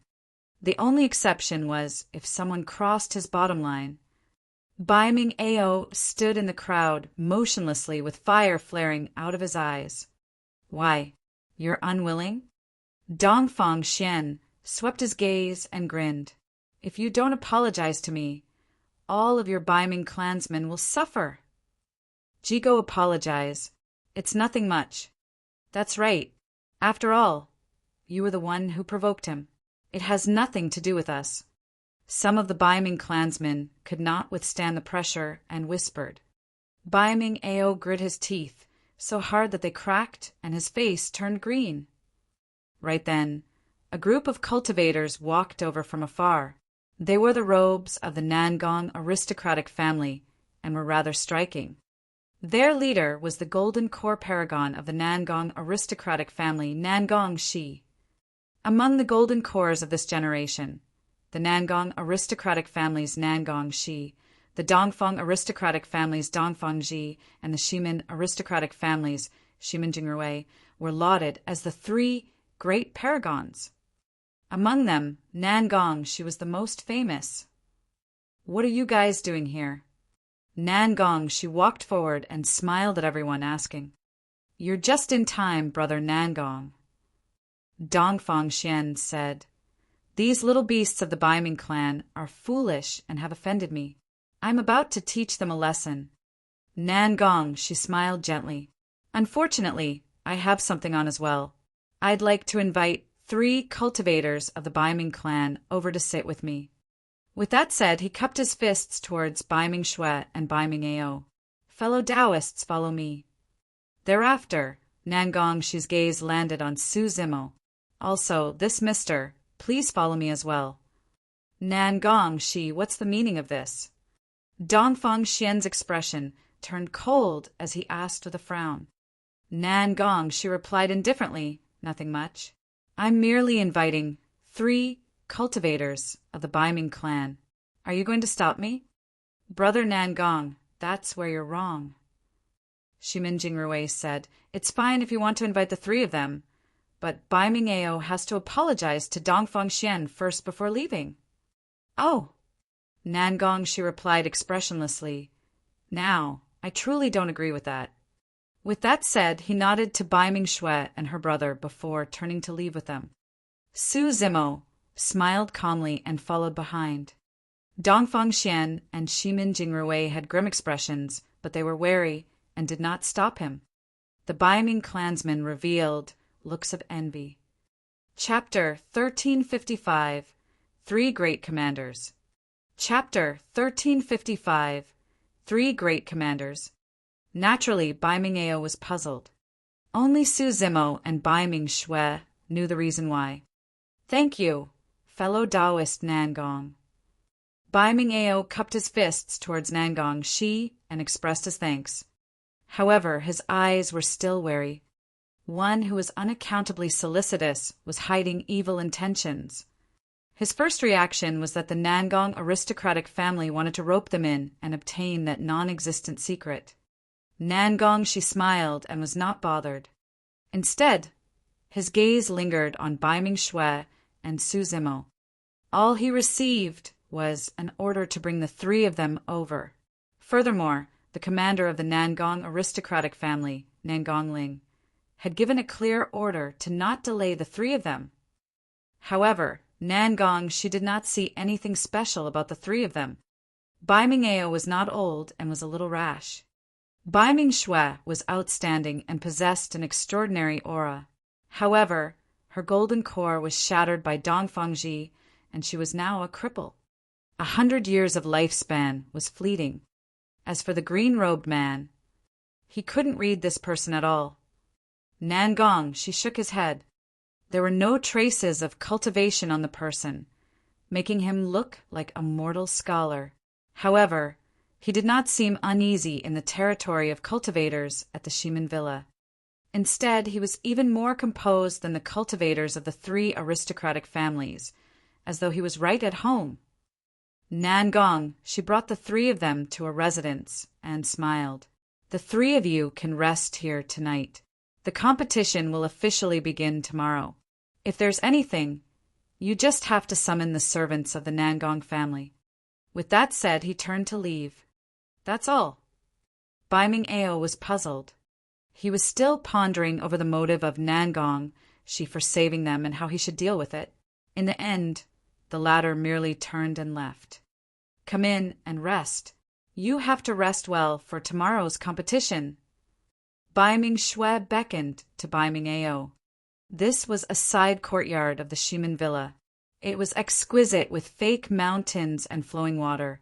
The only exception was if someone crossed his bottom line. Baiming Ao stood in the crowd motionlessly with fire flaring out of his eyes. "Why, you're unwilling?" Dongfang Xian swept his gaze and grinned. "If you don't apologize to me, all of your Baiming clansmen will suffer." "Jigo, apologize. It's nothing much." "That's right. After all, you were the one who provoked him. It has nothing to do with us." Some of the Baiming clansmen could not withstand the pressure and whispered. Baiming Ao grit his teeth so hard that they cracked and his face turned green. Right then, a group of cultivators walked over from afar. They wore the robes of the Nangong aristocratic family and were rather striking. Their leader was the golden core paragon of the Nangong aristocratic family, Nangong Shi. Among the golden cores of this generation, the Nangong aristocratic families Nangong Shi, the Dongfang aristocratic families Dongfang Ji, and the Shimin aristocratic families Shimin Jingrui were lauded as the three great paragons. Among them, Nangong Shi was the most famous. "What are you guys doing here?" Nangong Shi walked forward and smiled at everyone, asking, "You're just in time, brother Nangong." Dongfang Xian said, "These little beasts of the Baiming clan are foolish and have offended me. I'm about to teach them a lesson." Nangong Shi smiled gently. "Unfortunately, I have something on as well. I'd like to invite 3 cultivators of the Baiming clan over to sit with me." With that said, he cupped his fists towards Baiming Xue and Baiming Ao. "Fellow Taoists, follow me." Thereafter, Nangong Shi's gaze landed on Su Zimo. "Also, this mister, please follow me as well." "Nangong Shi, what's the meaning of this?" Dongfang Xian's expression turned cold as he asked with a frown. Nangong Shi replied indifferently, "Nothing much. I'm merely inviting 3 cultivators of the Baiming clan. Are you going to stop me?" "Brother Nangong, that's where you're wrong." Shimin Jingrui said, "It's fine if you want to invite the 3 of them, but Baiming Ao has to apologize to Dongfang Xian first before leaving." "Oh." Nangong Shi replied expressionlessly, "Now, I truly don't agree with that." With that said, he nodded to Baiming Xue and her brother before turning to leave with them. Su Zimo smiled calmly and followed behind. Dongfang Xian and Shimin Jingrui had grim expressions, but they were wary and did not stop him. The Baiming clansmen revealed looks of envy. Chapter 1355 3 Great Commanders. Chapter 1355 3 Great Commanders. Naturally, Baiming Ao was puzzled. Only Su Zimo and Baiming Xue knew the reason why. "Thank you, fellow Taoist Nangong." Baiming Ao cupped his fists towards Nangong Shi and expressed his thanks. However, his eyes were still wary. One who was unaccountably solicitous was hiding evil intentions. His first reaction was that the Nangong aristocratic family wanted to rope them in and obtain that non-existent secret. Nangong, she smiled and was not bothered. Instead, his gaze lingered on Bai Ming-shui and Su Zimo. All he received was an order to bring the three of them over. Furthermore, the commander of the Nangong aristocratic family, Nangong Ling, had given a clear order to not delay the three of them. However, Nangong, she did not see anything special about the three of them. Bai Ming-eo was not old and was a little rash. Bai Ming-shui was outstanding and possessed an extraordinary aura. However, her golden core was shattered by Dongfangji, and she was now a cripple. 100 years of lifespan was fleeting. As for the green-robed man, he couldn't read this person at all. Nangong, she shook his head. There were no traces of cultivation on the person, making him look like a mortal scholar. However, he did not seem uneasy in the territory of cultivators at the Shimin Villa. Instead, he was even more composed than the cultivators of the three aristocratic families, as though he was right at home. Nangong, she brought the three of them to a residence and smiled. The three of you can rest here tonight. The competition will officially begin tomorrow. If there's anything, you just have to summon the servants of the Nangong family. With that said, he turned to leave. That's all. Bai Ming-eo was puzzled. He was still pondering over the motive of Nangong, she for saving them and how he should deal with it. In the end, the latter merely turned and left. Come in and rest. You have to rest well for tomorrow's competition. Bai Ming-shui beckoned to Bai Ming-eo. This was a side courtyard of the Shimin Villa. It was exquisite with fake mountains and flowing water,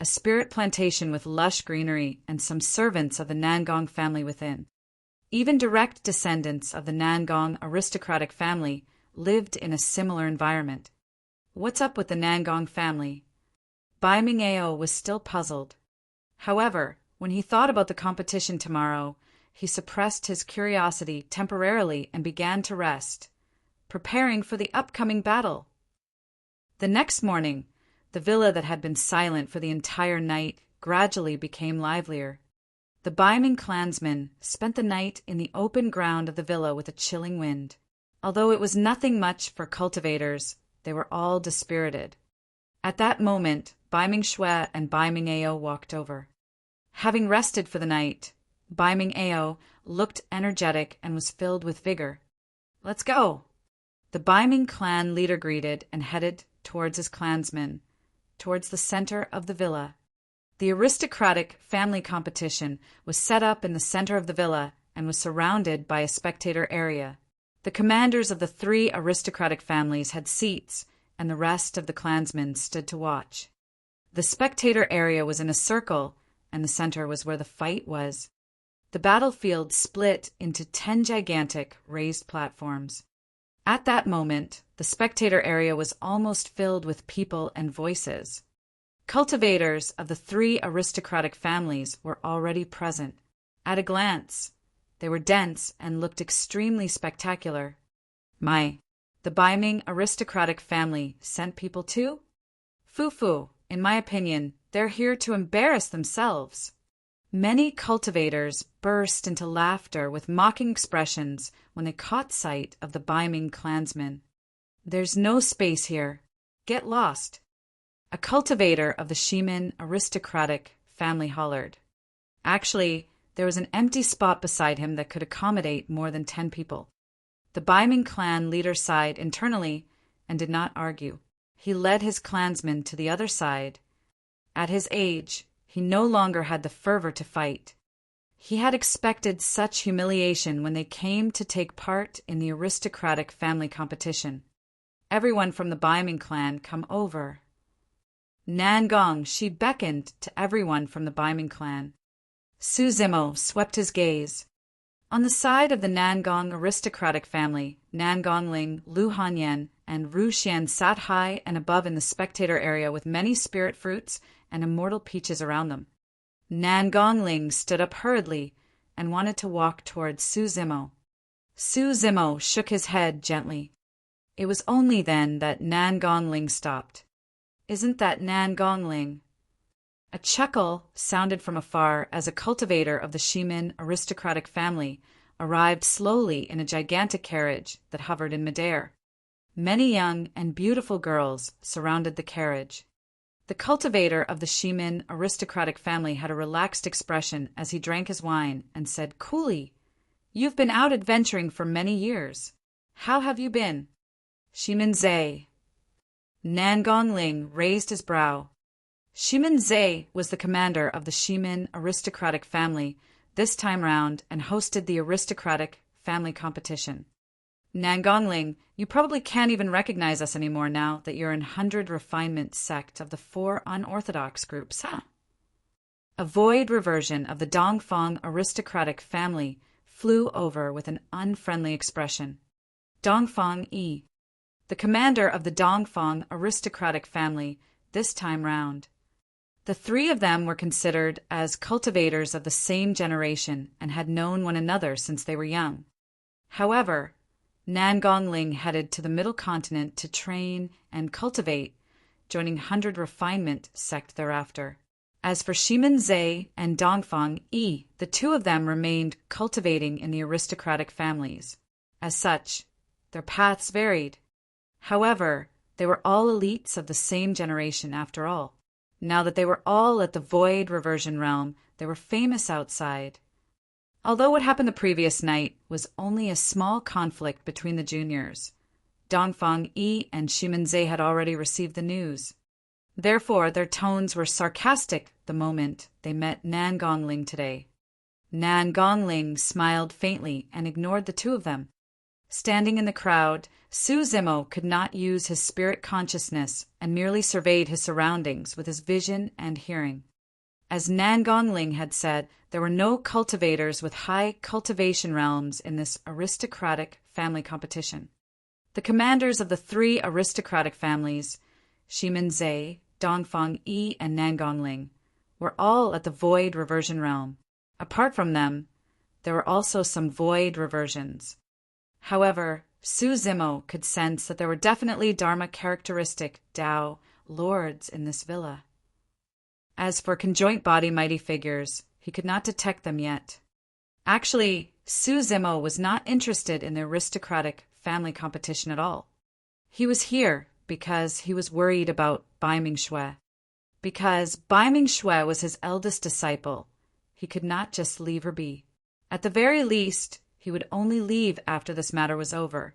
a spirit plantation with lush greenery and some servants of the Nangong family within. Even direct descendants of the Nangong aristocratic family lived in a similar environment. What's up with the Nangong family? Bai Ming-eo was still puzzled. However, when he thought about the competition tomorrow, he suppressed his curiosity temporarily and began to rest, preparing for the upcoming battle. The next morning, the villa that had been silent for the entire night gradually became livelier. The Bai Ming clansmen spent the night in the open ground of the villa with a chilling wind. Although it was nothing much for cultivators, they were all dispirited. At that moment, Bai Ming-shui and Bai Ming-eo walked over. Having rested for the night, Bai Ming-eo looked energetic and was filled with vigor. Let's go! The Bai Ming clan leader greeted and headed towards his clansmen, towards the center of the villa. The aristocratic family competition was set up in the center of the villa and was surrounded by a spectator area. The commanders of the three aristocratic families had seats, and the rest of the clansmen stood to watch. The spectator area was in a circle, and the center was where the fight was. The battlefield split into 10 gigantic raised platforms. At that moment, the spectator area was almost filled with people and voices. Cultivators of the three aristocratic families were already present. At a glance, they were dense and looked extremely spectacular. The Bai Ming aristocratic family sent people too? Fufu, in my opinion, they're here to embarrass themselves. Many cultivators burst into laughter with mocking expressions when they caught sight of the Bai Ming clansmen. There's no space here. Get lost. A cultivator of the Shimin aristocratic family hollered. Actually, there was an empty spot beside him that could accommodate more than 10 people. The Bai Ming clan leader sighed internally and did not argue. He led his clansmen to the other side. At his age, he no longer had the fervor to fight. He had expected such humiliation when they came to take part in the aristocratic family competition. Everyone from the Bai Ming clan come over. Nangong, she beckoned to everyone from the Bai Ming clan. Su Zimo swept his gaze. On the side of the Nangong aristocratic family, Nangong Ling, Lu Hanyan, and Ru Xian sat high and above in the spectator area with many spirit fruits and immortal peaches around them. Nangong Ling stood up hurriedly and wanted to walk towards Su Zimo. Su Zimo shook his head gently. It was only then that Nan Gongling stopped. "Isn't that Nan Gongling?" A chuckle sounded from afar as a cultivator of the Shimin aristocratic family arrived slowly in a gigantic carriage that hovered in midair. Many young and beautiful girls surrounded the carriage. The cultivator of the Shimin aristocratic family had a relaxed expression as he drank his wine and said coolly, "You've been out adventuring for many years. How have you been?" "Shimin Zhe." Nan Gongling raised his brow. Shimin Zhe was the commander of the Shimin aristocratic family this time round and hosted the aristocratic family competition. "Nan Gongling, you probably can't even recognize us anymore now that you're in 100 refinement sect of the 4 unorthodox groups, huh?" A void reversion of the Dongfang aristocratic family flew over with an unfriendly expression. Dongfang Yi, the commander of the Dongfang aristocratic family this time round. The 3 of them were considered as cultivators of the same generation and had known one another since they were young. However, Nan Gongling headed to the Middle Continent to train and cultivate, joining 100 Refinement sect thereafter. As for Shimin Zhe and Dongfang Yi, the 2 of them remained cultivating in the aristocratic families. As such, their paths varied. However, they were all elites of the same generation after all. Now that they were all at the void reversion realm, they were famous outside. Although what happened the previous night was only a small conflict between the juniors, Dongfang Yi and Shimin Zhe had already received the news. Therefore, their tones were sarcastic the moment they met Nan Gongling today. Nan Gongling smiled faintly and ignored the 2 of them. Standing in the crowd, Su Zimo could not use his spirit consciousness and merely surveyed his surroundings with his vision and hearing. As Nan Gongling had said, there were no cultivators with high cultivation realms in this aristocratic family competition. The commanders of the 3 aristocratic families, Shimin Zhe, Dongfang Yi, and Nan Gongling, were all at the void reversion realm. Apart from them, there were also some void reversions. However, Su Zimo could sense that there were definitely Dharma characteristic Tao lords in this villa. As for conjoint body mighty figures, he could not detect them yet. Actually, Su Zimo was not interested in the aristocratic family competition at all. He was here because he was worried about Bai Mingxue. Because Bai Mingxue was his eldest disciple, he could not just leave her be. At the very least, he would only leave after this matter was over.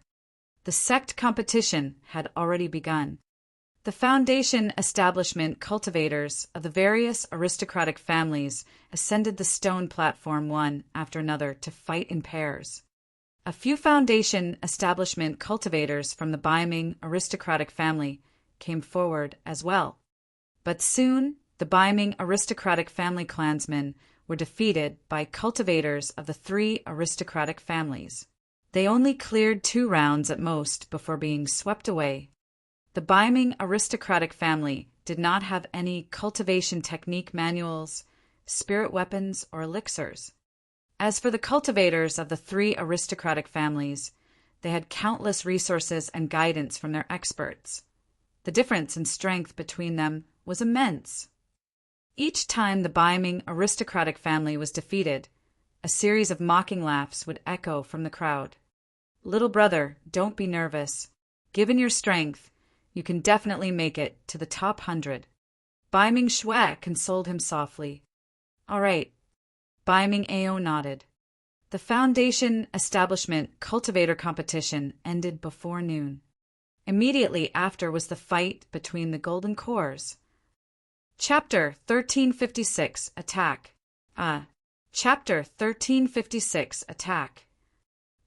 The sect competition had already begun. The foundation establishment cultivators of the various aristocratic families ascended the stone platform one after another to fight in pairs. A few foundation establishment cultivators from the Baiming aristocratic family came forward as well. But soon, the Baiming aristocratic family clansmen were defeated by cultivators of the 3 aristocratic families. They only cleared 2 rounds at most before being swept away. The Baiming aristocratic family did not have any cultivation technique manuals, spirit weapons, or elixirs. As for the cultivators of the 3 aristocratic families, they had countless resources and guidance from their experts. The difference in strength between them was immense. Each time the Baiming aristocratic family was defeated, a series of mocking laughs would echo from the crowd. "Little brother, don't be nervous. Given your strength, you can definitely make it to the top 100. Bai Mingxue consoled him softly. "All right." Bai Ming-ao nodded. The foundation establishment cultivator competition ended before noon. Immediately after was the fight between the golden cores. Chapter 1356 Attack. Chapter 1356 Attack.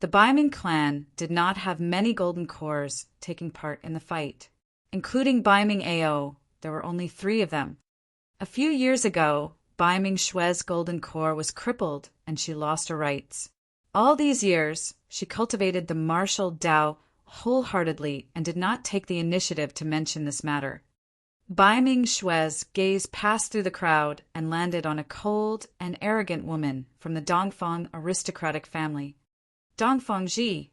The Baiming clan did not have many golden cores taking part in the fight. Including Bai Ming-ao, there were only 3 of them. A few years ago, Bai Ming-xue's golden core was crippled and she lost her rights. All these years, she cultivated the martial Tao wholeheartedly and did not take the initiative to mention this matter. Bai Ming-xue's gaze passed through the crowd and landed on a cold and arrogant woman from the Dongfang aristocratic family, Dongfang Ji.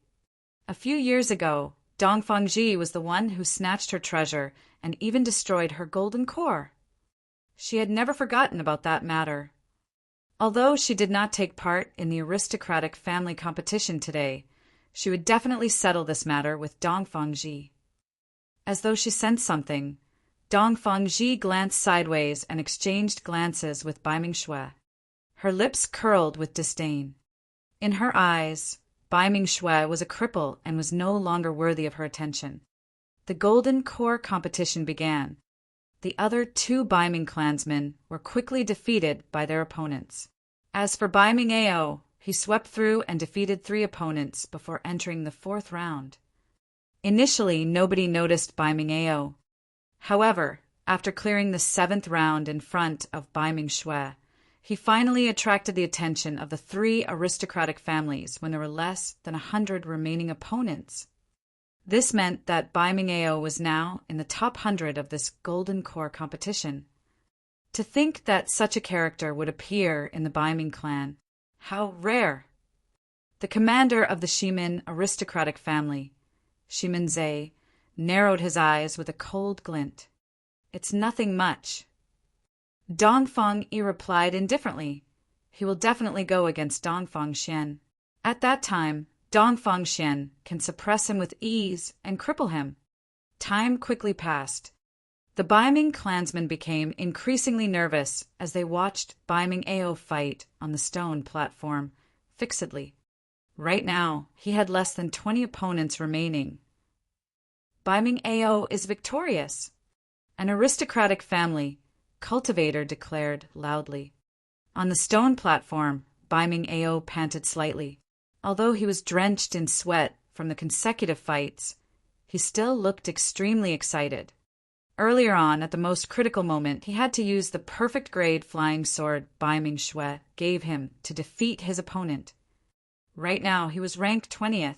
A few years ago, Dong Fangji was the one who snatched her treasure and even destroyed her golden core. She had never forgotten about that matter. Although she did not take part in the aristocratic family competition today, she would definitely settle this matter with Dong Fangji. As though she sensed something, Dong Fangji glanced sideways and exchanged glances with Bai Mingxue. Her lips curled with disdain. In her eyes, Bai Mingxue was a cripple and was no longer worthy of her attention. The Golden Core competition began. The other two Bai Ming clansmen were quickly defeated by their opponents. As for Bai Ming-ao, he swept through and defeated 3 opponents before entering the 4th round. Initially, nobody noticed Bai Ming-ao. However, after clearing the 7th round in front of Bai Mingxue, he finally attracted the attention of the 3 aristocratic families when there were less than 100 remaining opponents. This meant that Bai Ming-ao was now in the top 100 of this Golden Core competition. To think that such a character would appear in the Bai Ming clan, how rare! The commander of the Shimin aristocratic family, Shimin Zhe, narrowed his eyes with a cold glint. It's nothing much. Dong Fangyi replied indifferently. He will definitely go against Dong Fangxian. At that time, Dong Fangxian can suppress him with ease and cripple him. Time quickly passed. The Bai Ming clansmen became increasingly nervous as they watched Bai Ming-ao fight on the stone platform fixedly. Right now, he had less than 20 opponents remaining. Bai Ming-ao is victorious. An aristocratic family, Cultivator declared loudly. On the stone platform, Bai Ming-ao panted slightly. Although he was drenched in sweat from the consecutive fights, he still looked extremely excited. Earlier on, at the most critical moment, he had to use the perfect grade flying sword Bai Mingxue gave him to defeat his opponent. Right now, he was ranked 20th.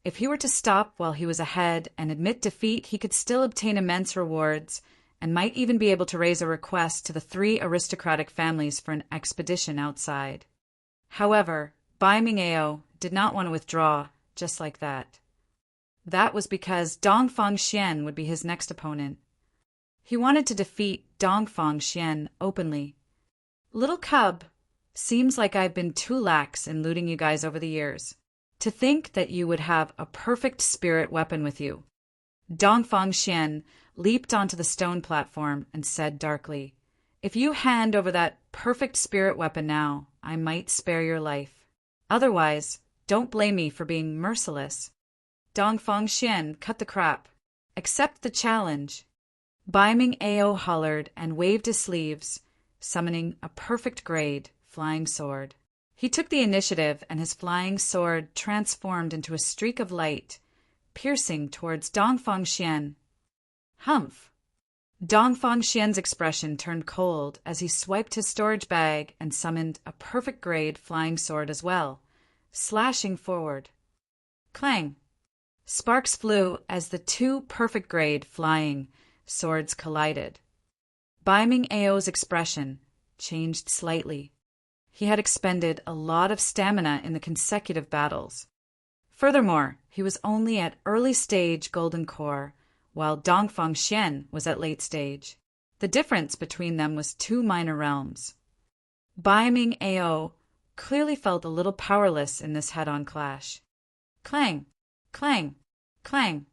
If he were to stop while he was ahead and admit defeat, he could still obtain immense rewards and might even be able to raise a request to the 3 aristocratic families for an expedition outside. However, Bai Ming-ao did not want to withdraw just like that. That was because Dong Fangxian would be his next opponent. He wanted to defeat Dong Fangxian openly. Little cub, seems like I've been too lax in looting you guys over the years. To think that you would have a perfect spirit weapon with you. Dong Fangxian leaped onto the stone platform and said darkly, "If you hand over that perfect spirit weapon now, I might spare your life. Otherwise, don't blame me for being merciless." Dong Fangxian cut the crap. Accept the challenge. Bai Ming-ao hollered and waved his sleeves, summoning a perfect grade flying sword. He took the initiative and his flying sword transformed into a streak of light, piercing towards Dong Fangxian. Humph! Dong Fangxian's expression turned cold as he swiped his storage bag and summoned a perfect grade flying sword as well, slashing forward. Clang! Sparks flew as the 2 perfect grade flying swords collided. Bai Ming-ao's expression changed slightly. He had expended a lot of stamina in the consecutive battles. Furthermore, he was only at early stage Golden Core, while Dong Fangxian was at late stage. The difference between them was 2 minor realms. Bai Ming-ao clearly felt a little powerless in this head-on clash. Clang! Clang! Clang!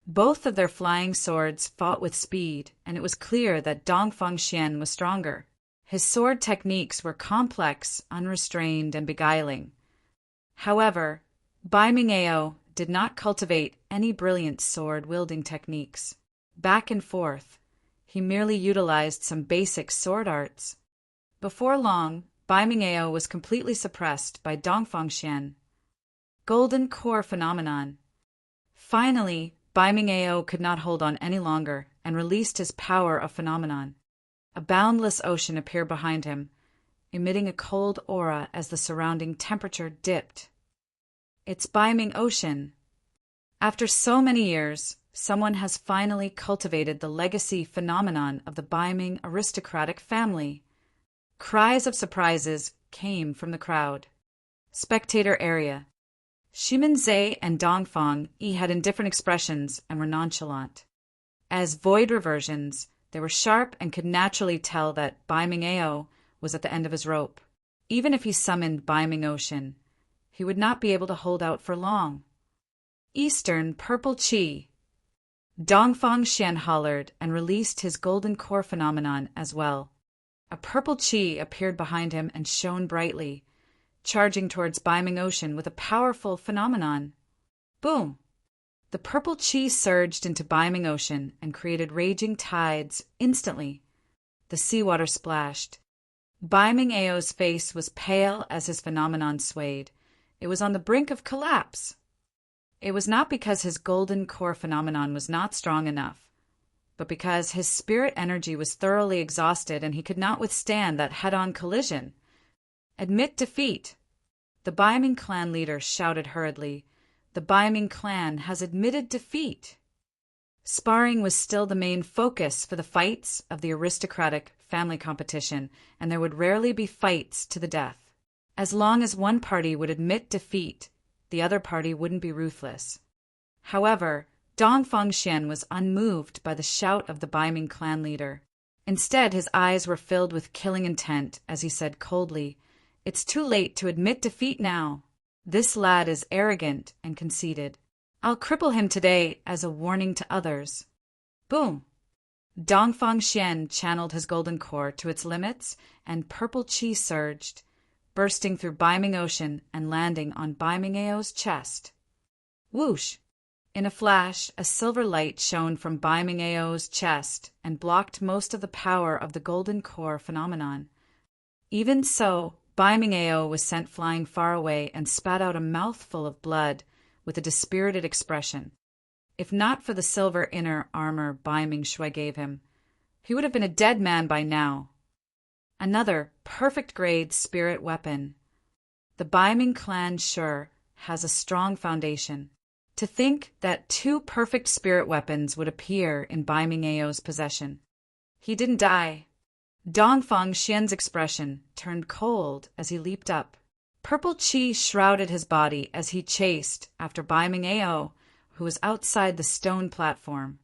Both of their flying swords fought with speed, and it was clear that Dong Fangxian was stronger. His sword techniques were complex, unrestrained, and beguiling. However, Bai Ming-ao did not cultivate any brilliant sword-wielding techniques. Back and forth, he merely utilized some basic sword arts. Before long, Bai Ming-ao was completely suppressed by Dong Fangxian. Golden Core phenomenon. Finally, Bai Ming-ao could not hold on any longer and released his power of phenomenon. A boundless ocean appeared behind him, emitting a cold aura as the surrounding temperature dipped. It's Bai Ming Ocean. After so many years, someone has finally cultivated the legacy phenomenon of the Bai Ming aristocratic family. Cries of surprises came from the crowd. Spectator area. Shimin-Zhe and Dongfang Yi had indifferent expressions and were nonchalant. As void reversions, they were sharp and could naturally tell that Bai Ming-ao was at the end of his rope. Even if he summoned Bai Ming-Ocean, he would not be able to hold out for long. Eastern Purple Chi. Dongfang Xian hollered and released his golden core phenomenon as well. A purple chi appeared behind him and shone brightly, charging towards Bai Ming-Ocean with a powerful phenomenon. Boom! The purple chi surged into Bai Ming-Ocean and created raging tides instantly. The seawater splashed. Bai Ming-Ao's face was pale as his phenomenon swayed. It was on the brink of collapse. It was not because his golden core phenomenon was not strong enough, but because his spirit energy was thoroughly exhausted and he could not withstand that head-on collision. Admit defeat. The Bai Ming clan leader shouted hurriedly. The Bai Ming clan has admitted defeat. Sparring was still the main focus for the fights of the aristocratic family competition, and there would rarely be fights to the death. As long as one party would admit defeat, the other party wouldn't be ruthless. However, Dongfang Xian was unmoved by the shout of the Bai Ming clan leader. Instead, his eyes were filled with killing intent as he said coldly, "It's too late to admit defeat now. This lad is arrogant and conceited. I'll cripple him today as a warning to others." Boom! Dongfang Xian channeled his golden core to its limits, and purple chi surged, bursting through Bai Ming-Ocean and landing on Bai Ming-Ao's chest. Whoosh! In a flash, a silver light shone from Bai Ming-Ao's chest and blocked most of the power of the golden core phenomenon. Even so, Bai Ming-Ao was sent flying far away and spat out a mouthful of blood with a dispirited expression. If not for the silver inner armor Bai Ming-Shui gave him, he would have been a dead man by now. Another perfect-grade spirit weapon. The Bai Ming clan sure has a strong foundation. To think that two perfect spirit weapons would appear in Bai Ming-Ao's possession. He didn't die. Dongfang Xian's expression turned cold as he leaped up. Purple chi shrouded his body as he chased after Bai Ming-Ao, who was outside the stone platform.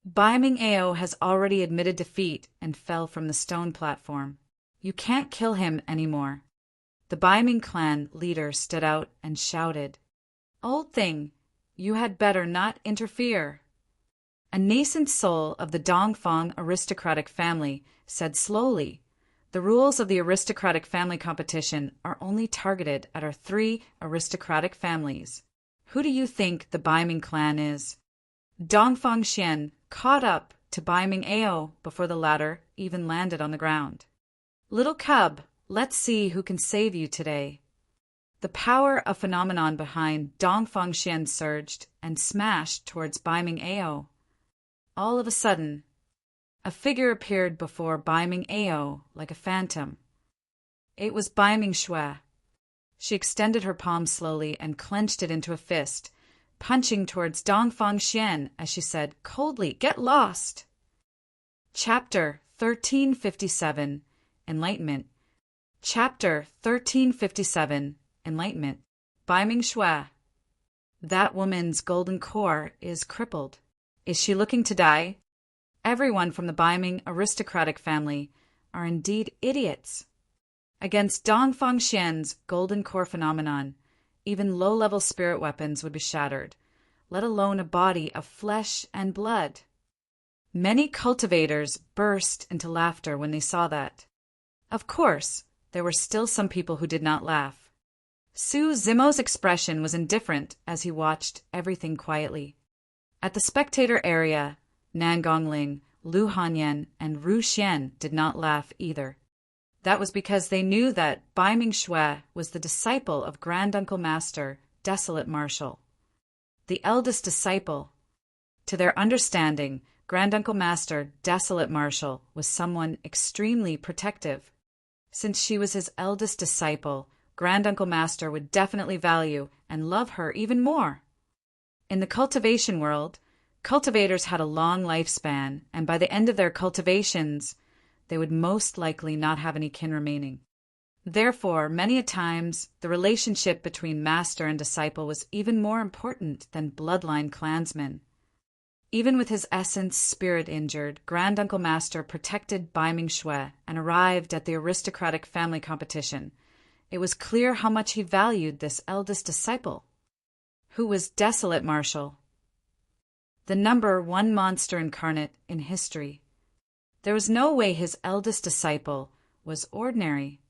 Bai Ming-Ao has already admitted defeat and fell from the stone platform. You can't kill him anymore. The Bai Ming clan leader stood out and shouted, "Old thing, you had better not interfere." A nascent soul of the Dongfang aristocratic family said slowly, "The rules of the aristocratic family competition are only targeted at our 3 aristocratic families. Who do you think the Bai Ming clan is?" Dongfang Xian caught up to Bai Ming-Ao before the latter even landed on the ground. "Little cub, let's see who can save you today." The power of phenomenon behind Dongfang Xian surged and smashed towards Bai Ming-Ao. All of a sudden, a figure appeared before Bai Ming-Ao like a phantom. It was Bai Ming-Shui. She extended her palm slowly and clenched it into a fist, punching towards Dongfang Xian as she said coldly, "Get lost!" Chapter 1357, Enlightenment. Chapter 1357, Enlightenment. Bai Ming-Shui. That woman's golden core is crippled. Is she looking to die? Everyone from the Bai Ming aristocratic family are indeed idiots. Against Dongfang Xian's golden core phenomenon, even low-level spirit weapons would be shattered, let alone a body of flesh and blood. Many cultivators burst into laughter when they saw that. Of course, there were still some people who did not laugh. Su Zimo's expression was indifferent as he watched everything quietly. At the spectator area, Nan Gongling, Lu Hanyan, and Ru Xian did not laugh either. That was because they knew that Bai Ming-Shui was the disciple of Grand Uncle Master, Desolate Marshal. The eldest disciple. To their understanding, Grand Uncle Master, Desolate Marshal, was someone extremely protective. Since she was his eldest disciple, Grand Uncle Master would definitely value and love her even more. In the cultivation world, cultivators had a long lifespan, and by the end of their cultivations, they would most likely not have any kin remaining. Therefore, many a times, the relationship between master and disciple was even more important than bloodline clansmen. Even with his essence spirit injured, Granduncle Master protected Bai Ming Shui and arrived at the aristocratic family competition. It was clear how much he valued this eldest disciple, who was desolate martial, the number one monster incarnate in history. There was no way his eldest disciple was ordinary.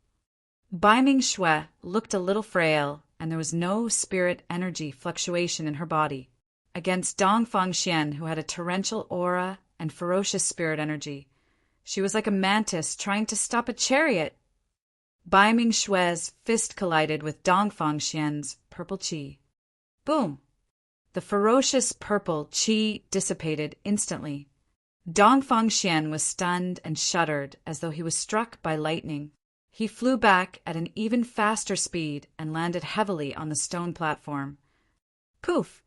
Bai Ming Shui looked a little frail, and there was no spirit energy fluctuation in her body, against Dongfang Xian, who had a torrential aura and ferocious spirit energy. She was like a mantis trying to stop a chariot. Bai Ming Shui's fist collided with Dongfang Xian's purple qi. Boom! The ferocious purple qi dissipated instantly. Dongfang Xian was stunned and shuddered as though he was struck by lightning. He flew back at an even faster speed and landed heavily on the stone platform. Poof!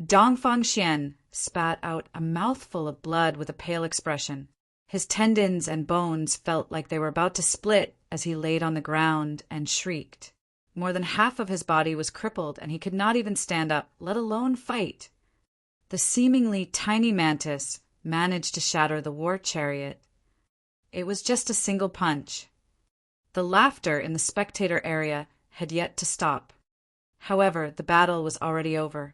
Dongfang Xian spat out a mouthful of blood with a pale expression. His tendons and bones felt like they were about to split as he laid on the ground and shrieked. More than half of his body was crippled, and he could not even stand up, let alone fight. The seemingly tiny mantis managed to shatter the war chariot. It was just a single punch. The laughter in the spectator area had yet to stop. However, the battle was already over.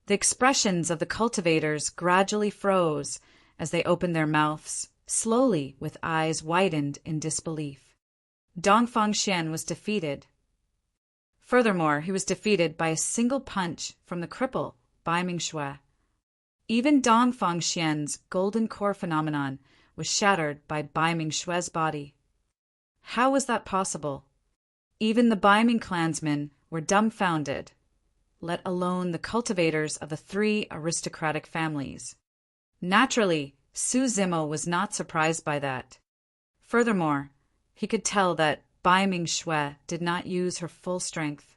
The expressions of the cultivators gradually froze as they opened their mouths, slowly with eyes widened in disbelief. Dongfang Xian was defeated. Furthermore, he was defeated by a single punch from the cripple, Bai Ming Shui. Even Dongfang Xian's golden core phenomenon was shattered by Bai Ming Shui's body. How was that possible? Even the Bai Ming clansmen were dumbfounded, let alone the cultivators of the three aristocratic families. Naturally, Su Zimo was not surprised by that. Furthermore, he could tell that Bai Ming Shui did not use her full strength.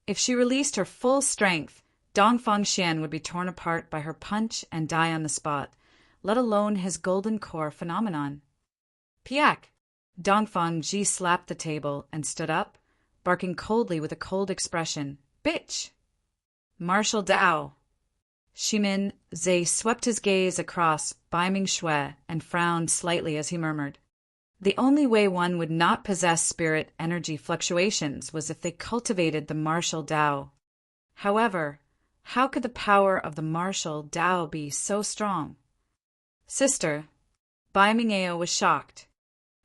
If she released her full strength, Dongfang Xian would be torn apart by her punch and die on the spot, let alone his golden core phenomenon. Piak! Dongfang Ji slapped the table and stood up, barking coldly with a cold expression. Bitch! Martial Dao! Shimin Zhe swept his gaze across Bai Ming Shui and frowned slightly as he murmured. The only way one would not possess spirit energy fluctuations was if they cultivated the martial Dao. However, how could the power of the martial Dao be so strong? Sister, Bai Mingao was shocked.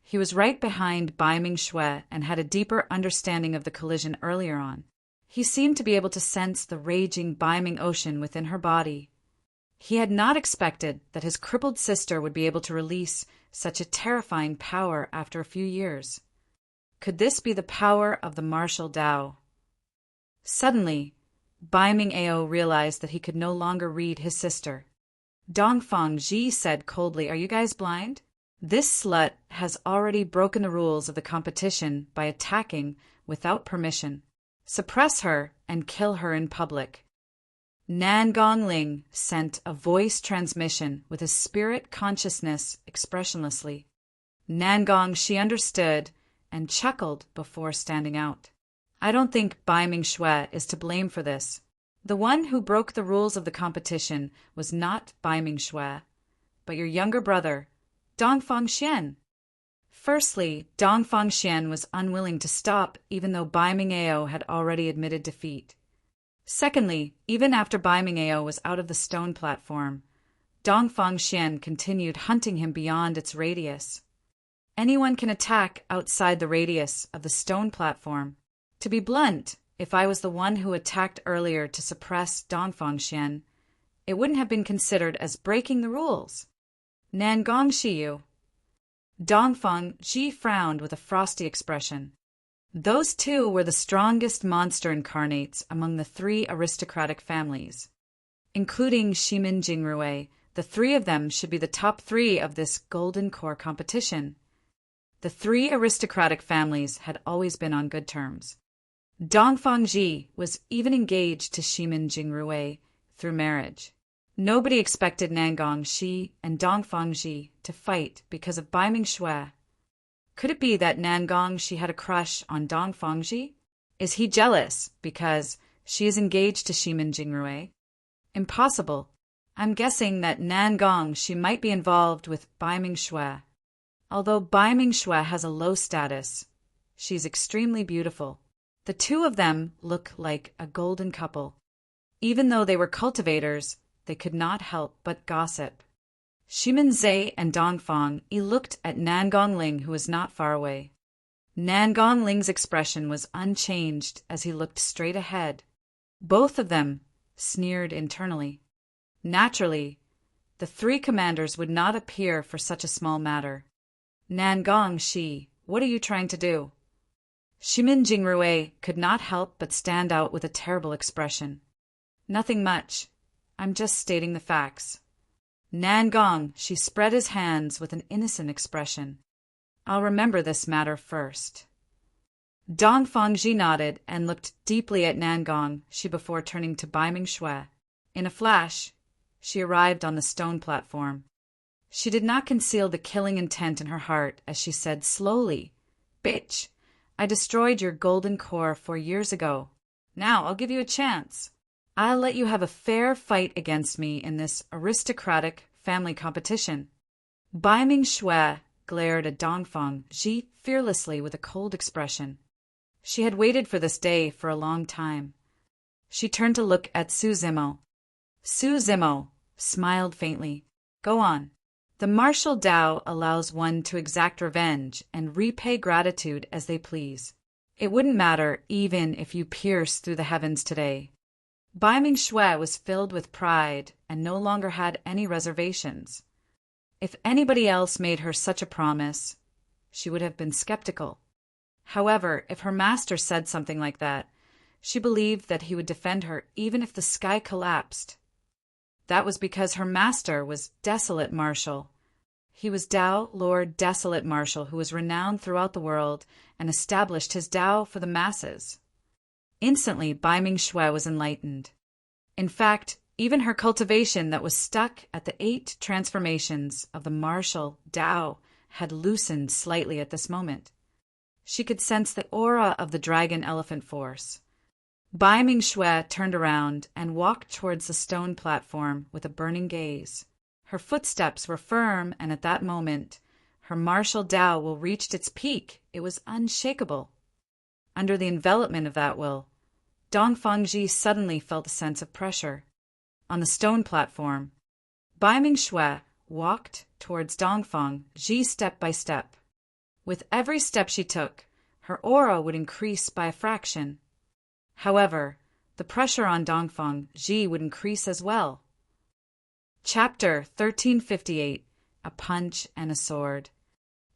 He was right behind Bai Ming Shui and had a deeper understanding of the collision earlier on. He seemed to be able to sense the raging Bai Ming ocean within her body. He had not expected that his crippled sister would be able to release such a terrifying power after a few years. Could this be the power of the martial Dao? Suddenly, Bai Mingao realized that he could no longer read his sister. Dongfang Ji said coldly, "Are you guys blind? This slut has already broken the rules of the competition by attacking without permission. Suppress her and kill her in public." Nan Gongling sent a voice transmission with his spirit consciousness expressionlessly. Nan Gong, she understood and chuckled before standing out. I don't think Bai Ming Shui is to blame for this. The one who broke the rules of the competition was not Bai Ming Shui, but your younger brother, Dongfang Xian. Firstly, Dongfang Xian was unwilling to stop even though Bai Mingao had already admitted defeat. Secondly, even after Bai Mingao was out of the stone platform, Dongfang Xian continued hunting him beyond its radius. Anyone can attack outside the radius of the stone platform. To be blunt, if I was the one who attacked earlier to suppress Dongfang Xian, it wouldn't have been considered as breaking the rules. Nan Gong Shiyu. Dongfang Ji frowned with a frosty expression. Those two were the strongest monster incarnates among the three aristocratic families. Including Shimin Jingrui, the three of them should be the top three of this Golden Core competition. The three aristocratic families had always been on good terms. Dongfang Ji was even engaged to Shimin Jingrui through marriage. Nobody expected Nangong Shi and Dongfang Ji to fight because of Bai Ming Shui. Could it be that Nangong she had a crush on Dongfangji? Is he jealous because she is engaged to Shimin Jingrui? Impossible. I'm guessing that Nangong she might be involved with Bai Mingshui. Although Bai Mingshui has a low status, she's extremely beautiful. The two of them look like a golden couple. Even though they were cultivators, they could not help but gossip. Shimin Zhe and Dongfang looked at Nangong Ling, who was not far away. Nangong Ling's expression was unchanged as he looked straight ahead. Both of them sneered internally. Naturally, the three commanders would not appear for such a small matter. Nangong, what are you trying to do? Shimin Jingrui could not help but stand out with a terrible expression. Nothing much. I'm just stating the facts. Nangong, she spread his hands with an innocent expression. I'll remember this matter first. Dongfangji nodded and looked deeply at Nangong before turning to Bai Mingshui. In a flash, she arrived on the stone platform. She did not conceal the killing intent in her heart as she said slowly, "Bitch, I destroyed your golden core 4 years ago. Now I'll give you a chance. I'll let you have a fair fight against me in this aristocratic family competition." Bai Mingshui glared at Dongfangji fearlessly with a cold expression. She had waited for this day for a long time. She turned to look at Su Zimo. Su Zimo smiled faintly. Go on. The martial Tao allows one to exact revenge and repay gratitude as they please. It wouldn't matter even if you pierce through the heavens today. Bai Mingshui was filled with pride and no longer had any reservations. If anybody else made her such a promise, she would have been skeptical. However, if her master said something like that, she believed that he would defend her even if the sky collapsed. That was because her master was Desolate Marshal. He was Tao Lord Desolate Marshal, who was renowned throughout the world and established his Tao for the masses. Instantly, Bai Mingshui was enlightened. In fact, even her cultivation that was stuck at the 8 transformations of the martial Tao had loosened slightly at this moment. She could sense the aura of the dragon elephant force. Bai Mingshui turned around and walked towards the stone platform with a burning gaze. Her footsteps were firm, and at that moment, her martial Tao will reached its peak. It was unshakable. Under the envelopment of that will, Dongfangji suddenly felt a sense of pressure. On the stone platform, Bai Mingshui walked towards Dongfangji step by step. With every step she took, her aura would increase by a fraction. However, the pressure on Dongfangji would increase as well. Chapter 1358, A Punch and a Sword.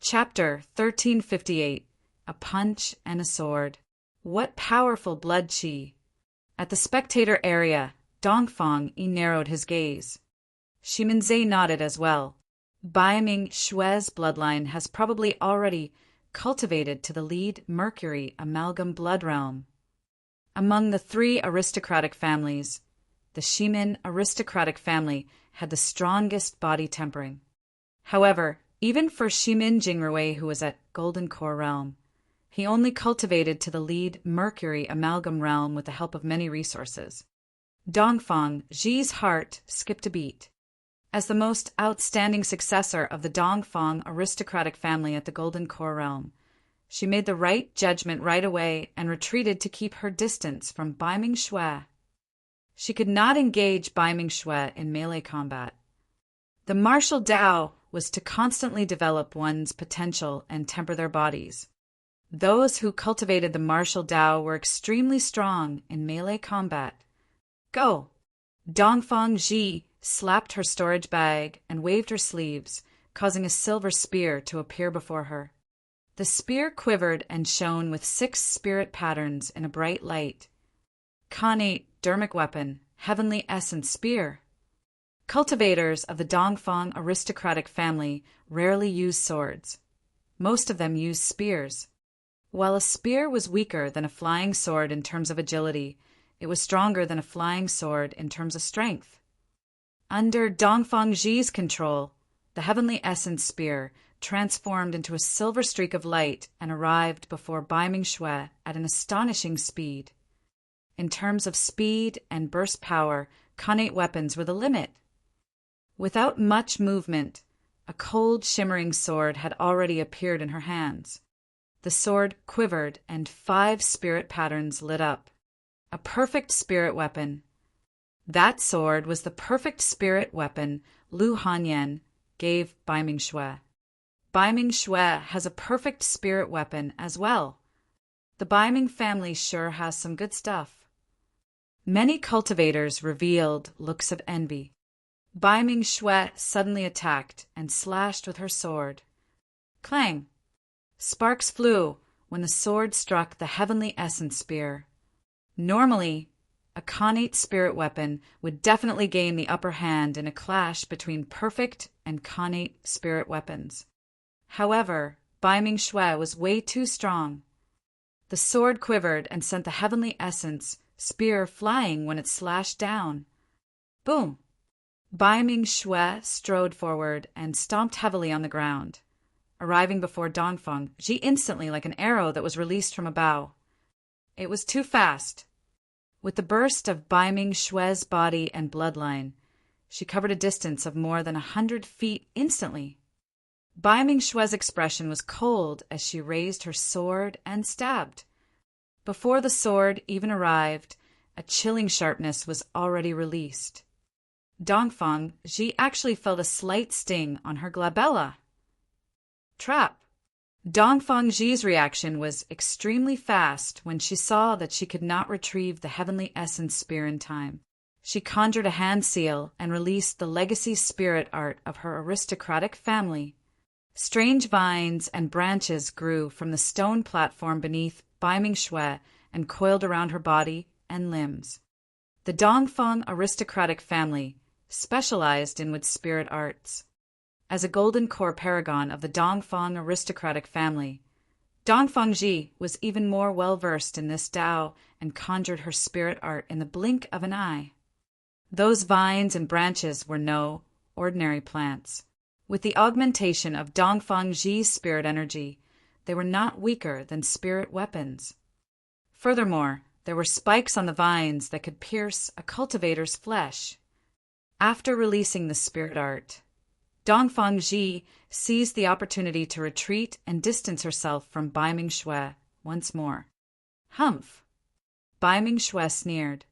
Chapter 1358, A Punch and a Sword. What powerful blood qi! At the spectator area, Dongfang narrowed his gaze. Shiminzei nodded as well. Bai Mingshui's bloodline has probably already cultivated to the lead Mercury amalgam blood realm. Among the 3 aristocratic families, the Shimin aristocratic family had the strongest body tempering. However, even for Shimin Jingrui, who was at Golden Core Realm, he only cultivated to the lead Mercury amalgam realm with the help of many resources. Dongfangji's heart skipped a beat. As the most outstanding successor of the Dongfang aristocratic family at the Golden Core Realm, she made the right judgment right away and retreated to keep her distance from Bai Mingshui. She could not engage Bai Mingshui in melee combat. The martial Tao was to constantly develop one's potential and temper their bodies. Those who cultivated the martial Tao were extremely strong in melee combat. Go! Dongfangji slapped her storage bag and waved her sleeves, causing a silver spear to appear before her. The spear quivered and shone with 6 spirit patterns in a bright light. Khanate dermic weapon, heavenly essence spear. Cultivators of the Dongfang aristocratic family rarely use swords. Most of them use spears. While a spear was weaker than a flying sword in terms of agility, it was stronger than a flying sword in terms of strength. Under Dongfangji's control, the heavenly essence spear transformed into a silver streak of light and arrived before Bai Ming-xue at an astonishing speed. In terms of speed and burst power, Khanate weapons were the limit. Without much movement, a cold, shimmering sword had already appeared in her hands. The sword quivered and 5 spirit patterns lit up. A perfect spirit weapon. That sword was the perfect spirit weapon Lu Hanyan gave Bai Ming-xue. Bai Ming-xue has a perfect spirit weapon as well. The Bai Ming family sure has some good stuff. Many cultivators revealed looks of envy. Bai Ming-xue suddenly attacked and slashed with her sword. Clang! Sparks flew when the sword struck the heavenly essence spear. Normally, a Khanate spirit weapon would definitely gain the upper hand in a clash between perfect and Khanate spirit weapons. However, Bai Ming-xue was way too strong. The sword quivered and sent the heavenly essence spear flying when it slashed down. Boom! Bai Ming-xue strode forward and stomped heavily on the ground, arriving before Dongfeng Ji instantly like an arrow that was released from a bow. It was too fast. With the burst of Bai Ming-xue's body and bloodline, she covered a distance of more than 100 feet instantly. Bai Ming-xue's expression was cold as she raised her sword and stabbed. Before the sword even arrived, a chilling sharpness was already released. Dongfeng Ji actually felt a slight sting on her glabella. Trap! Dongfeng Ji's reaction was extremely fast when she saw that she could not retrieve the heavenly essence spear in time. She conjured a hand seal and released the legacy spirit art of her aristocratic family. Strange vines and branches grew from the stone platform beneath Bai Ming-xue and coiled around her body and limbs. The Dongfeng aristocratic family specialized in wood spirit arts. As a golden core paragon of the Dongfeng aristocratic family, Dongfeng Ji was even more well-versed in this Tao and conjured her spirit art in the blink of an eye. Those vines and branches were no ordinary plants. With the augmentation of Dongfeng Ji's spirit energy, they were not weaker than spirit weapons. Furthermore, there were spikes on the vines that could pierce a cultivator's flesh. After releasing the spirit art, Dongfeng Ji seized the opportunity to retreat and distance herself from Bai Ming-xue once more. Humph! Bai Ming-xue sneered.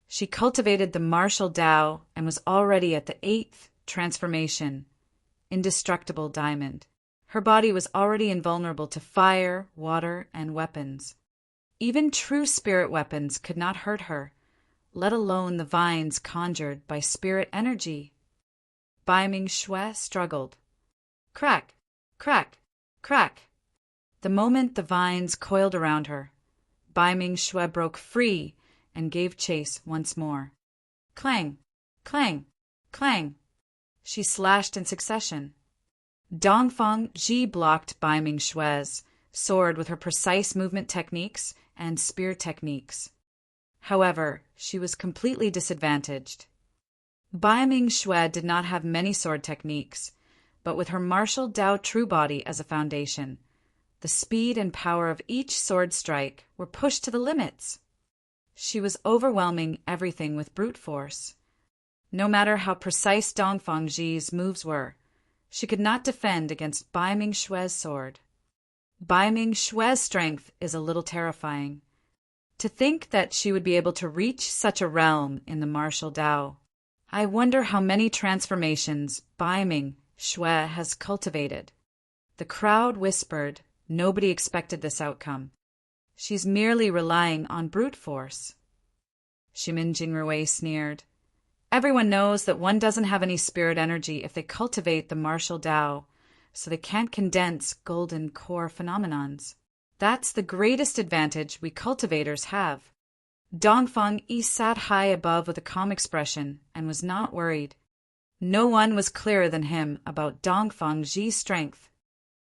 She cultivated the martial Tao and was already at the 8th transformation, indestructible diamond. Her body was already invulnerable to fire, water, and weapons. Even true spirit weapons could not hurt her, let alone the vines conjured by spirit energy. Bai Ming-xue struggled. Crack! Crack! Crack! The moment the vines coiled around her, Bai Ming-xue broke free and gave chase once more. Clang! Clang! Clang! She slashed in succession. Dongfeng Ji blocked Bai Ming-xue's sword with her precise movement techniques and spear techniques. However, she was completely disadvantaged. Bai Ming-xue did not have many sword techniques, but with her martial Tao true body as a foundation, the speed and power of each sword strike were pushed to the limits. She was overwhelming everything with brute force. No matter how precise Dongfeng Ji's moves were, she could not defend against Bai Ming-xue's sword. Bai Ming-xue's strength is a little terrifying. To think that she would be able to reach such a realm in the martial Tao. I wonder how many transformations Bai Ming-xue has cultivated. The crowd whispered, nobody expected this outcome. She's merely relying on brute force. Shimin Jingrui sneered. Everyone knows that one doesn't have any spirit energy if they cultivate the martial Tao, so they can't condense golden core phenomenons. That's the greatest advantage we cultivators have. Dongfeng Yi sat high above with a calm expression and was not worried. No one was clearer than him about Dongfeng Ji's strength.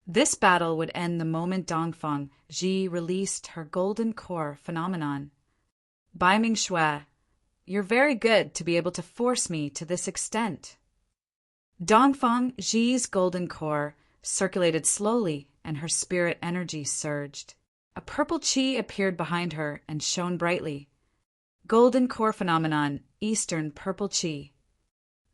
This battle would end the moment Dongfeng Ji released her golden core phenomenon. Bai Ming-xue, you're very good to be able to force me to this extent. Dongfeng Ji's golden core circulated slowly, and her spirit energy surged. A purple chi appeared behind her and shone brightly. Golden core phenomenon, Eastern purple chi.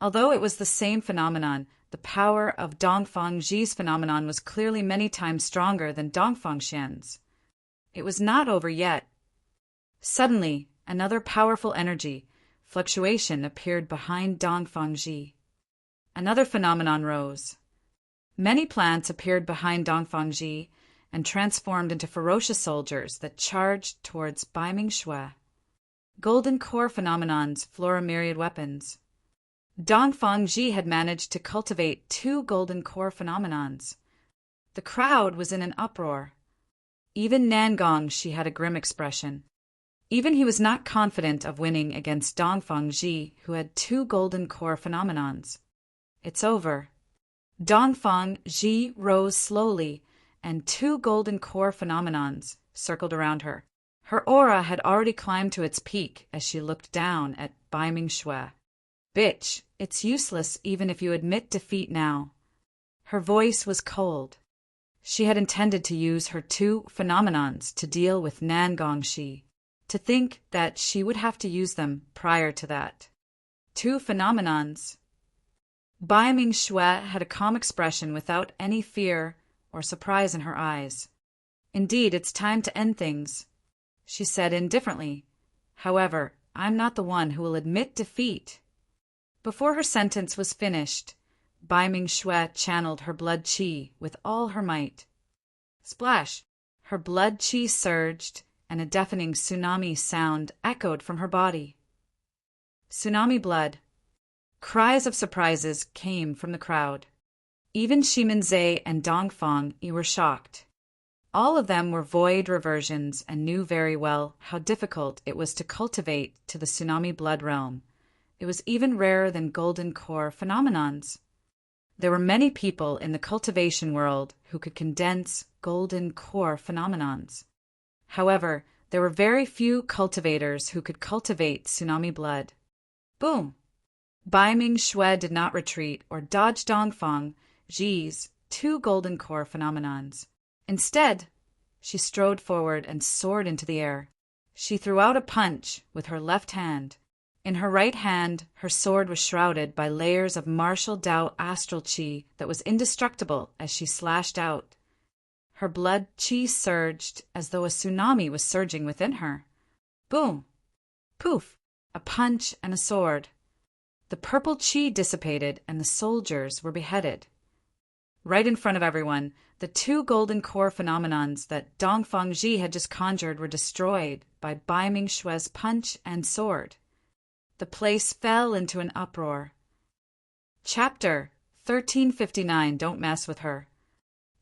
Although it was the same phenomenon, the power of Dongfang Ji's phenomenon was clearly many times stronger than Dongfang Xian's. It was not over yet. Suddenly, another powerful energy, fluctuation, appeared behind Dongfang Ji. Another phenomenon rose. Many plants appeared behind Dongfang Ji and transformed into ferocious soldiers that charged towards Baiming Shui. Golden core phenomenons, flora-myriad weapons. Dongfang Ji had managed to cultivate 2 golden core phenomenons. The crowd was in an uproar. Even Nangong Shi had a grim expression. Even he was not confident of winning against Dongfang Ji, who had 2 golden core phenomenons. It's over. Dongfang Ji rose slowly, and 2 golden core phenomenons circled around her. Her aura had already climbed to its peak as she looked down at Baiming Shui. Bitch, it's useless even if you admit defeat now. Her voice was cold. She had intended to use her 2 phenomenons to deal with Nangong Shi. To think that she would have to use them prior to that. 2 phenomenons. Baiming Shui had a calm expression without any fear or surprise in her eyes. Indeed, it's time to end things, she said indifferently. However, I'm not the one who will admit defeat. Before her sentence was finished, Baiming Shui channeled her blood qi with all her might. Splash! Her blood qi surged, and a deafening tsunami sound echoed from her body. Tsunami blood. Cries of surprises came from the crowd. Even Shiminzei and Dongfang Yi were shocked. All of them were void reversions and knew very well how difficult it was to cultivate to the tsunami blood realm. It was even rarer than golden core phenomenons. There were many people in the cultivation world who could condense golden core phenomenons. However, there were very few cultivators who could cultivate tsunami blood. Boom! Baiming Shui did not retreat or dodge Dongfang Ji's 2 golden core phenomenons. Instead, she strode forward and soared into the air. She threw out a punch with her left hand. In her right hand, her sword was shrouded by layers of martial Dao astral qi that was indestructible as she slashed out. Her blood qi surged as though a tsunami was surging within her. Boom! Poof! A punch and a sword. The purple qi dissipated and the soldiers were beheaded. Right in front of everyone, the 2 golden core phenomenons that Dongfang Ji had just conjured were destroyed by Baiming Shui's punch and sword. The place fell into an uproar. Chapter 1359, Don't Mess with Her.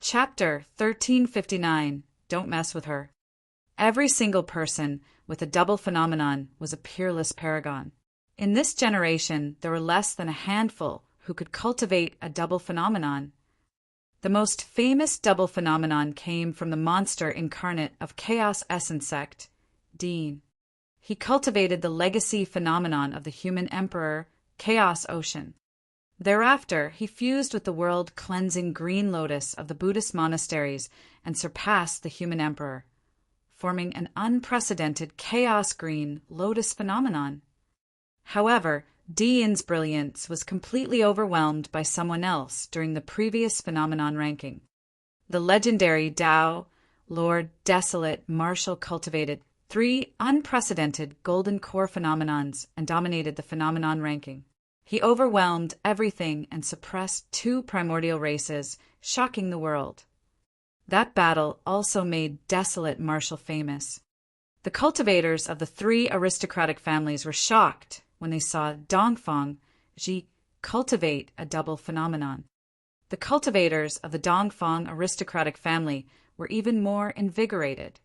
Chapter 1359, Don't Mess with Her. Every single person with a double phenomenon was a peerless paragon. In this generation, there were less than a handful who could cultivate a double phenomenon. The most famous double phenomenon came from the monster incarnate of Chaos Essence Sect, Dean. He cultivated the legacy phenomenon of the human emperor, Chaos Ocean. Thereafter, he fused with the world-cleansing green lotus of the Buddhist monasteries and surpassed the human emperor, forming an unprecedented chaos green lotus phenomenon. However, Dean's brilliance was completely overwhelmed by someone else during the previous phenomenon ranking. The legendary Tao Lord Desolate Marshal cultivated 3 unprecedented golden core phenomenons and dominated the phenomenon ranking. He overwhelmed everything and suppressed 2 primordial races, shocking the world. That battle also made Desolate Marshal famous. The cultivators of the 3 aristocratic families were shocked when they saw Dongfang Ji cultivate a double phenomenon. The cultivators of the Dongfang aristocratic family were even more invigorated.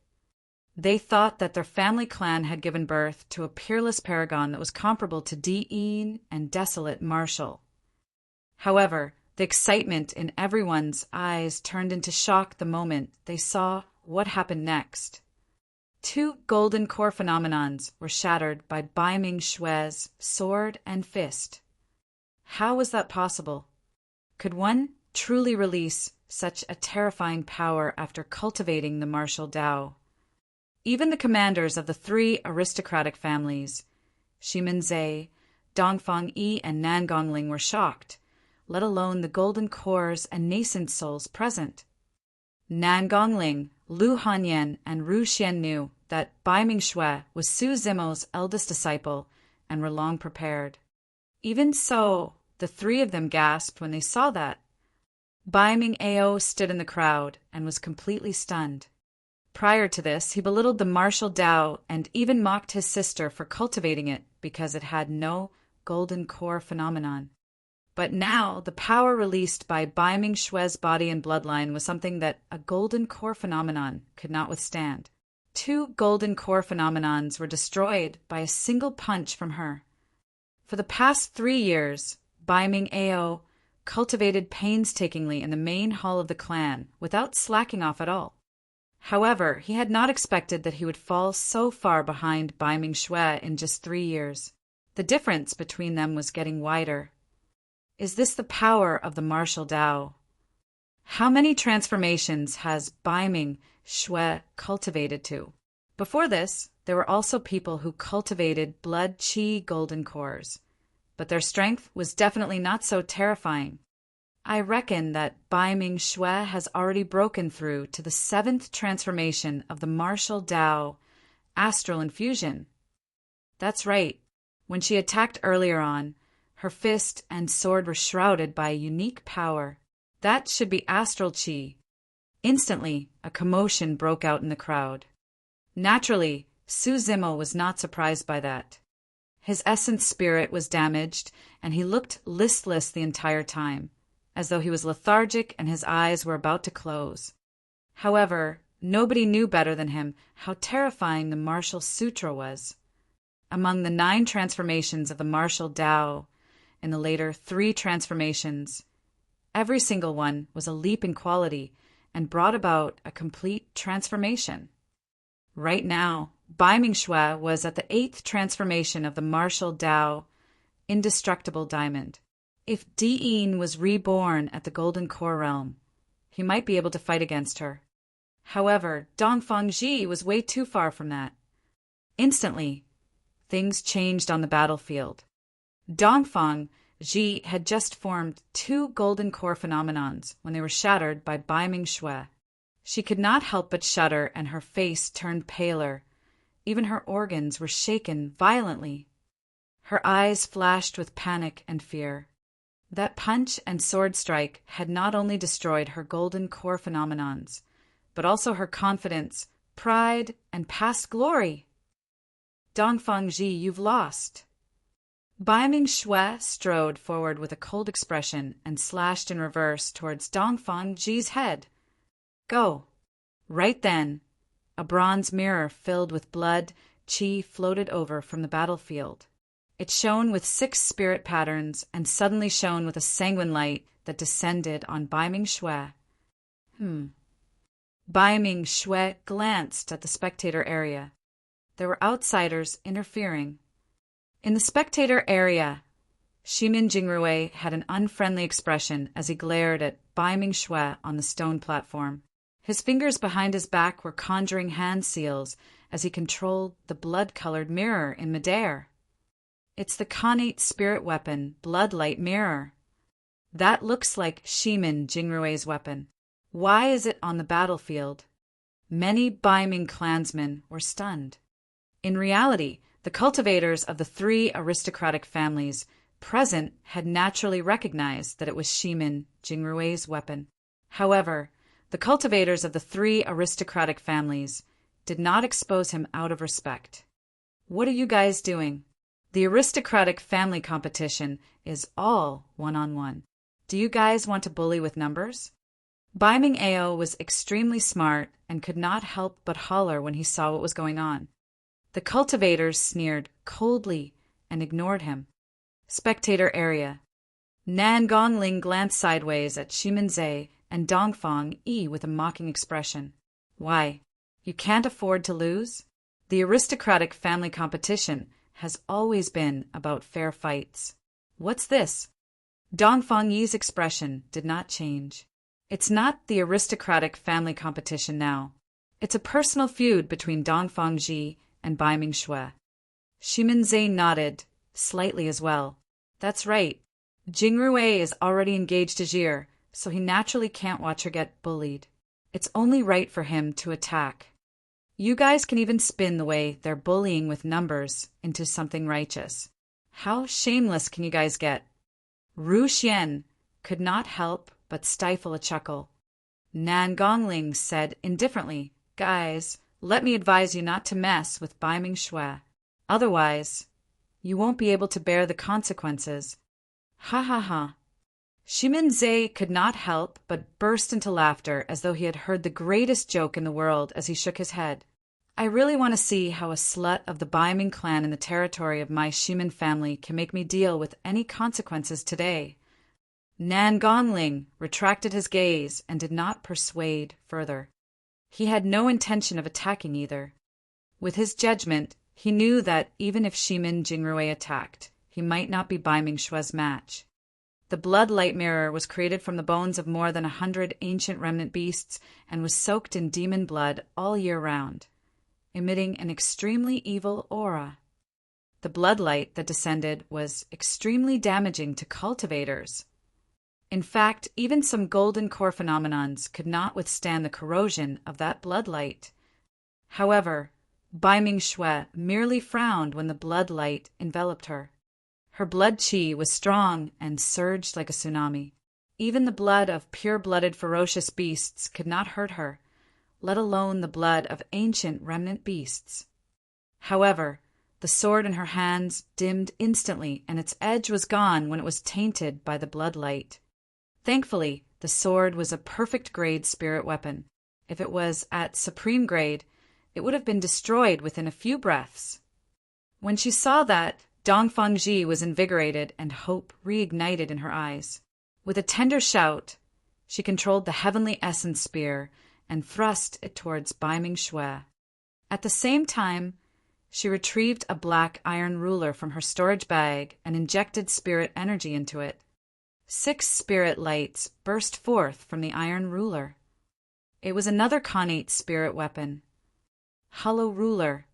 They thought that their family clan had given birth to a peerless paragon that was comparable to Dean and Desolate Marshal. However, the excitement in everyone's eyes turned into shock the moment they saw what happened next. 2 golden core phenomenons were shattered by Baiming Shui's sword and fist. How was that possible? Could one truly release such a terrifying power after cultivating the martial Tao. Even the commanders of the three aristocratic families, Shimin-Zhe, Dongfang-Yi, and Nangongling, were shocked, let alone the golden cores and nascent souls present. Nangongling, Lu Hanyan, and Ru Xian knew that Bai Ming-Shui was Su Zimo's eldest disciple and were long prepared. Even so, the three of them gasped when they saw that. Bai Ming-Ao stood in the crowd and was completely stunned. Prior to this, he belittled the martial Tao and even mocked his sister for cultivating it because it had no golden core phenomenon. But now, the power released by Bai Ming-Shui's body and bloodline was something that a golden core phenomenon could not withstand. 2 golden core phenomenons were destroyed by a single punch from her. For the past 3 years, Bai Ming-Ao cultivated painstakingly in the main hall of the clan without slacking off at all. However, he had not expected that he would fall so far behind Bai Ming-Shui in just 3 years. The difference between them was getting wider. Is this the power of the martial Tao? How many transformations has Bai Ming-Shui cultivated to? Before this, there were also people who cultivated blood qi golden cores, but their strength was definitely not so terrifying. I reckon that Bai Ming-Shui has already broken through to the 7th transformation of the martial Tao, astral infusion. That's right. When she attacked earlier on, her fist and sword were shrouded by a unique power. That should be astral qi. Instantly, a commotion broke out in the crowd. Naturally, Su Zimo was not surprised by that. His essence spirit was damaged, and he looked listless the entire time, as though he was lethargic and his eyes were about to close. However, nobody knew better than him how terrifying the martial sutra was. Among the 9 transformations of the martial Tao, in the later 3 transformations, every single one was a leap in quality and brought about a complete transformation. Right now, Bai Ming-Shui was at the 8th transformation of the martial Tao, indestructible diamond. If Di'in was reborn at the Golden Core Realm, he might be able to fight against her. However, Dongfang Ji was way too far from that. Instantly, things changed on the battlefield. Dongfang Ji had just formed 2 golden core phenomenons when they were shattered by Bai Ming-Shui. She could not help but shudder, and her face turned paler. Even her organs were shaken violently. Her eyes flashed with panic and fear. That punch and sword strike had not only destroyed her golden core phenomenons, but also her confidence, pride, and past glory. Dongfang Ji, you've lost. Bai Ming-Shui strode forward with a cold expression and slashed in reverse towards Dongfang Ji's head. Go. Right then, a bronze mirror filled with blood qi floated over from the battlefield. It shone with 6 spirit patterns and suddenly shone with a sanguine light that descended on Bai Ming-Shui. Bai Ming-Shui glanced at the spectator area. There were outsiders interfering. In the spectator area, Shimin Jingrui had an unfriendly expression as he glared at Bai Ming-Shui on the stone platform. His fingers behind his back were conjuring hand seals as he controlled the blood-colored mirror in midair. It's the Khanate spirit weapon, Bloodlight Mirror. That looks like Shimin Jingrui's weapon. Why is it on the battlefield? Many Bai Ming clansmen were stunned. In reality, the cultivators of the 3 aristocratic families present had naturally recognized that it was Shimin Jingrui's weapon. However, the cultivators of the 3 aristocratic families did not expose him out of respect. What are you guys doing? The aristocratic family competition is all one-on-one. Do you guys want to bully with numbers? Bai Ming-Ao was extremely smart and could not help but holler when he saw what was going on. The cultivators sneered coldly and ignored him. Spectator area. Nangongling glanced sideways at Shimin-Zhe and Dongfang Yi with a mocking expression. Why, you can't afford to lose? The aristocratic family competition has always been about fair fights. What's this? Dongfang Yi's expression did not change. It's not the aristocratic family competition now. It's a personal feud between Dongfang Ji and Bai Mingxue. Shimin nodded, slightly as well. That's right. Jingrui is already engaged to Jir, so he naturally can't watch her get bullied. It's only right for him to attack. You guys can even spin the way they're bullying with numbers into something righteous. How shameless can you guys get? Ru Xian could not help but stifle a chuckle. Nan Gongling said indifferently, Guys, let me advise you not to mess with Bai Mingxue. Otherwise, you won't be able to bear the consequences. Ha ha ha. Shimin could not help but burst into laughter as though he had heard the greatest joke in the world as he shook his head. I really want to see how a slut of the Bai Ming clan in the territory of my Shimin family can make me deal with any consequences today. Nan Gongling retracted his gaze and did not persuade further. He had no intention of attacking either. With his judgment, he knew that even if Shimin Jingrui attacked, he might not be Bai Mingxue's match. The blood light mirror was created from the bones of more than 100 ancient remnant beasts and was soaked in demon blood all year round, emitting an extremely evil aura. The blood light that descended was extremely damaging to cultivators. In fact, even some golden core phenomenons could not withstand the corrosion of that blood light. However, Bai Mingxue merely frowned when the blood light enveloped her. Her blood qi was strong and surged like a tsunami. Even the blood of pure-blooded ferocious beasts could not hurt her, let alone the blood of ancient remnant beasts. However, the sword in her hands dimmed instantly, and its edge was gone when it was tainted by the blood light. Thankfully, the sword was a perfect grade spirit weapon. If it was at supreme grade, it would have been destroyed within a few breaths. When she saw that, Dongfang Ji was invigorated and hope reignited in her eyes. With a tender shout, she controlled the heavenly essence spear and thrust it towards Bai Mingxue. At the same time, she retrieved a black iron ruler from her storage bag and injected spirit energy into it. 6 spirit lights burst forth from the iron ruler. It was another Khanate spirit weapon. Hollow ruler.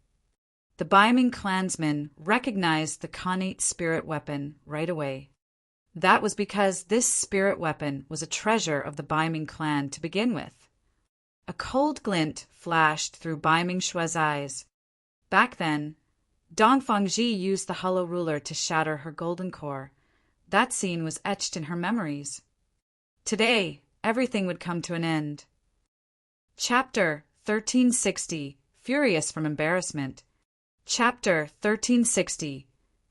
The Bai Ming clansmen recognized the Khanate spirit weapon right away. That was because this spirit weapon was a treasure of the Bai Ming clan to begin with. A cold glint flashed through Bai Mingxue's eyes. Back then, Dongfang Ji used the hollow ruler to shatter her golden core. That scene was etched in her memories. Today, everything would come to an end. Chapter 1360, Furious from Embarrassment. Chapter 1360,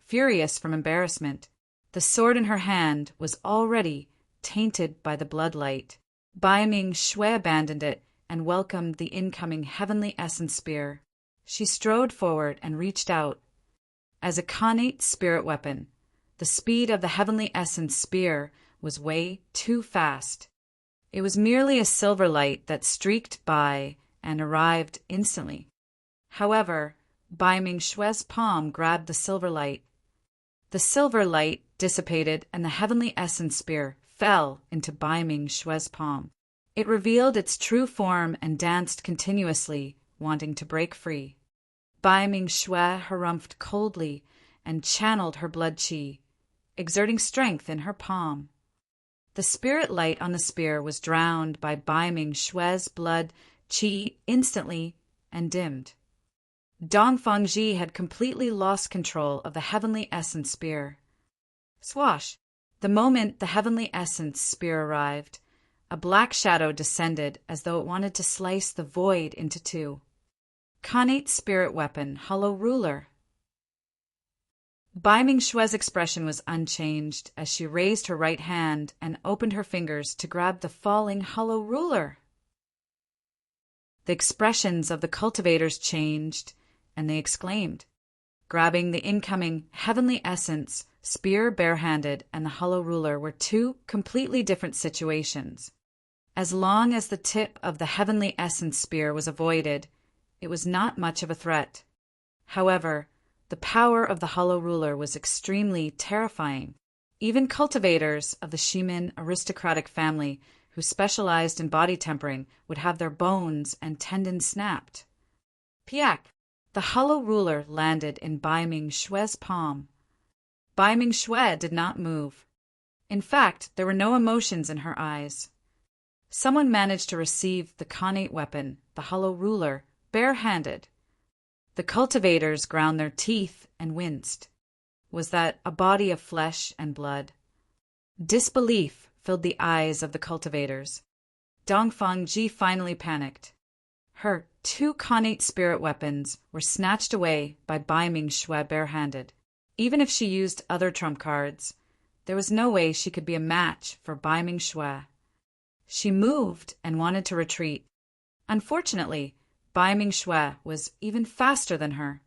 Furious from Embarrassment. The sword in her hand was already tainted by the bloodlight. Bai Mingxue abandoned it and welcomed the incoming heavenly essence spear. She strode forward and reached out. As a Khanate spirit weapon, the speed of the heavenly essence spear was way too fast. It was merely a silver light that streaked by and arrived instantly. However, Bai Mingxue's palm grabbed the silver light. The silver light dissipated and the heavenly essence spear fell into Bai Mingxue's palm. It revealed its true form and danced continuously, wanting to break free. Bai Mingxue harumphed coldly and channeled her blood qi, exerting strength in her palm. The spirit light on the spear was drowned by Bai Mingxue's blood qi instantly and dimmed. Dongfang Ji had completely lost control of the heavenly essence spear. Swash! The moment the heavenly essence spear arrived, a black shadow descended as though it wanted to slice the void into two. Khanate spirit weapon, hollow ruler. Bai Mingxue's expression was unchanged as she raised her right hand and opened her fingers to grab the falling hollow ruler. The expressions of the cultivators changed, and they exclaimed. Grabbing the incoming heavenly essence, spear barehanded and the hollow ruler were two completely different situations. As long as the tip of the heavenly essence spear was avoided, it was not much of a threat. However, the power of the hollow ruler was extremely terrifying. Even cultivators of the Shimin aristocratic family who specialized in body tempering would have their bones and tendons snapped. Piak! The hollow ruler landed in Bai Ming Xue's palm. Bai Ming Xue did not move. In fact, there were no emotions in her eyes. Someone managed to receive the Khanate weapon, the hollow ruler, bare-handed. The cultivators ground their teeth and winced. Was that a body of flesh and blood? Disbelief filled the eyes of the cultivators. Dongfang Ji finally panicked. Her 2 Khanate spirit weapons were snatched away by Bai Ming Xue bare-handed. Even if she used other trump cards, there was no way she could be a match for Bai Ming Xue. She moved and wanted to retreat. Unfortunately, Bai Ming Xue was even faster than her.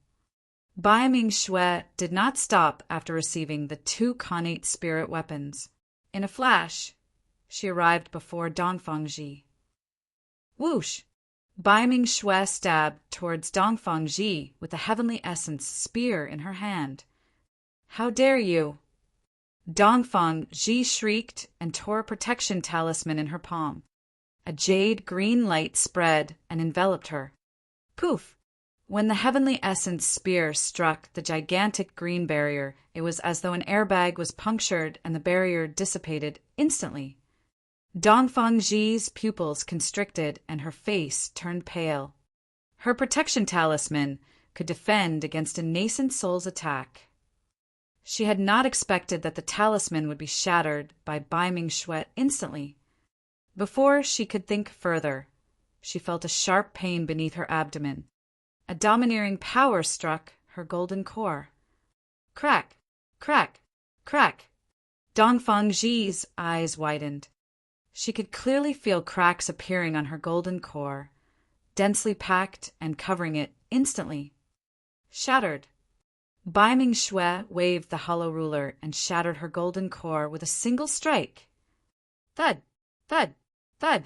Bai Ming Xue did not stop after receiving the 2 Khanate spirit weapons. In a flash, she arrived before Dongfang Ji. Whoosh! Bai Ming Xue stabbed towards Dongfang Ji with the Heavenly Essence spear in her hand. How dare you! Dongfang Ji shrieked and tore a protection talisman in her palm. A jade green light spread and enveloped her. Poof! When the Heavenly Essence spear struck the gigantic green barrier, it was as though an airbag was punctured and the barrier dissipated instantly. Dongfang Ji's pupils constricted and her face turned pale. Her protection talisman could defend against a nascent soul's attack. She had not expected that the talisman would be shattered by Bai Ming Xue instantly. Before she could think further, she felt a sharp pain beneath her abdomen. A domineering power struck her golden core. Crack! Crack! Crack! Dongfang Ji's eyes widened. She could clearly feel cracks appearing on her golden core, densely packed and covering it instantly. Shattered. Bai Ming Xue waved the hollow ruler and shattered her golden core with a single strike. Thud! Thud! Thud!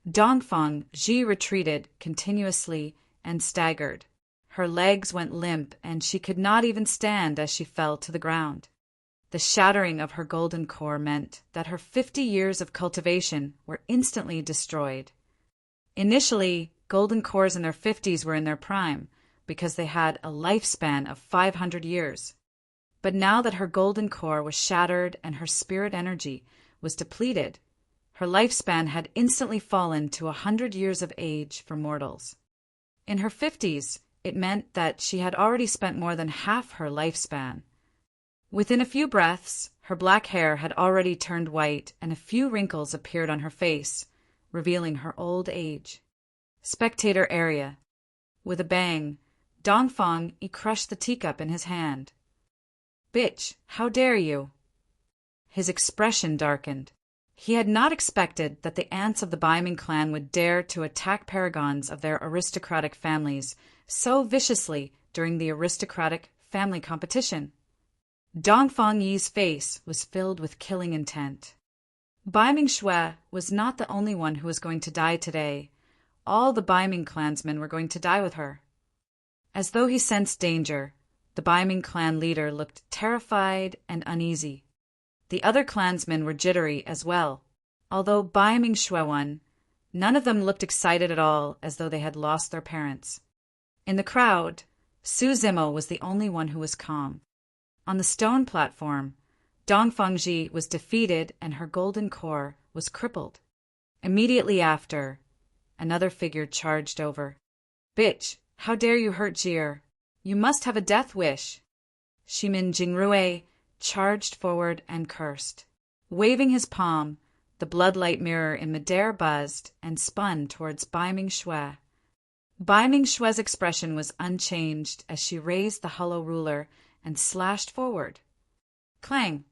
Dongfang Ji retreated continuously and staggered. Her legs went limp and she could not even stand as she fell to the ground. The shattering of her golden core meant that her 50 years of cultivation were instantly destroyed. Initially, golden cores in their 50s were in their prime, because they had a lifespan of 500 years. But now that her golden core was shattered and her spirit energy was depleted, her lifespan had instantly fallen to 100 years of age for mortals. In her 50s, it meant that she had already spent more than half her lifespan. Within a few breaths, her black hair had already turned white and a few wrinkles appeared on her face, revealing her old age. Spectator area. With a bang, Dongfang crushed the teacup in his hand. Bitch, how dare you? His expression darkened. He had not expected that the ants of the Bai Ming clan would dare to attack paragons of their aristocratic families so viciously during the aristocratic family competition. Dongfang Yi's face was filled with killing intent. Bai Ming Xue was not the only one who was going to die today. All the Bai Ming clansmen were going to die with her. As though he sensed danger, the Bai Ming clan leader looked terrified and uneasy. The other clansmen were jittery as well. Although Bai Ming Xue won, none of them looked excited at all, as though they had lost their parents. In the crowd, Su Zimo was the only one who was calm. On the stone platform, Dongfang Ji was defeated and her golden core was crippled. Immediately after, another figure charged over. Bitch, how dare you hurt Jir? You must have a death wish. Shimin Jingrui charged forward and cursed. Waving his palm, the bloodlight mirror in midair buzzed and spun towards Bai Ming Xue. Bai Ming Xue's expression was unchanged as she raised the hollow ruler and slashed forward. Clang!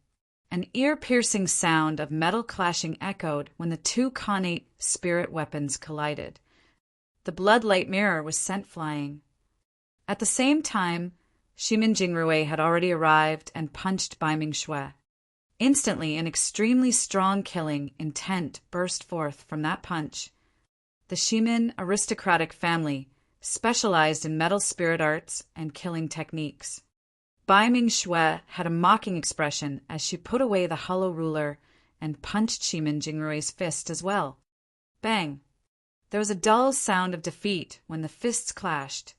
An ear-piercing sound of metal clashing echoed when the 2 Khanate spirit weapons collided. The bloodlight mirror was sent flying. At the same time, Shimin Jingrui had already arrived and punched Bai Ming Xue. Instantly, an extremely strong killing intent burst forth from that punch. The Shimin aristocratic family specialized in metal spirit arts and killing techniques. Bai Ming-shui had a mocking expression as she put away the hollow ruler and punched Shimin Jingrui's fist as well. Bang! There was a dull sound of defeat when the fists clashed.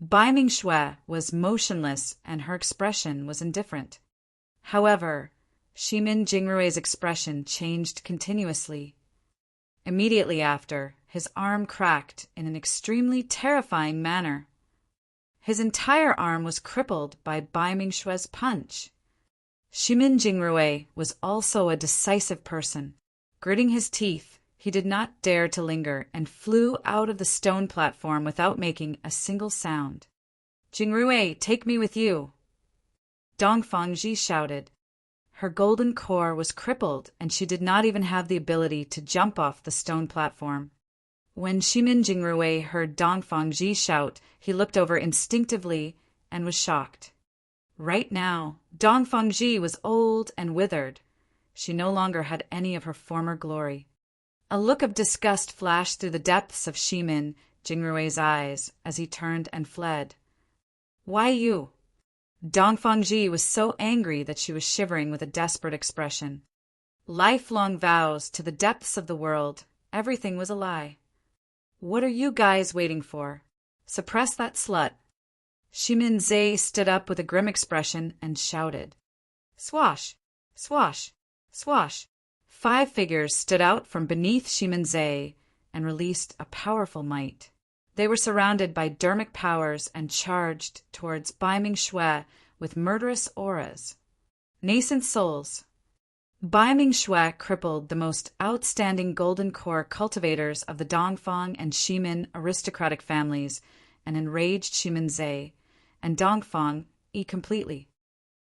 Bai Ming-shui was motionless and her expression was indifferent. However, Shimin Jingrui's expression changed continuously. Immediately after, his arm cracked in an extremely terrifying manner. His entire arm was crippled by Bai Ming-shui's punch. Shimin Jingrui was also a decisive person. Gritting his teeth, he did not dare to linger and flew out of the stone platform without making a single sound. "Jingrui, take me with you!" Dong Fangji shouted. Her golden core was crippled and she did not even have the ability to jump off the stone platform. When Shimin Jingrui heard Dong Fangji shout, he looked over instinctively and was shocked. Right now, Dong Fangji was old and withered. She no longer had any of her former glory. A look of disgust flashed through the depths of Shimin Jingrui's eyes as he turned and fled. "Why you?" Dong Fangji was so angry that she was shivering with a desperate expression. Lifelong vows to the depths of the world, everything was a lie. "What are you guys waiting for? Suppress that slut." Shimin Zhe stood up with a grim expression and shouted. Swash! Swash! Swash! 5 figures stood out from beneath Shimin Zhe and released a powerful might. They were surrounded by dermic powers and charged towards Bai Ming-shui with murderous auras. Nascent souls. Bai Ming-shui crippled the most outstanding golden core cultivators of the Dongfang and Shimin aristocratic families and enraged Shimin Zhe and Dongfang completely.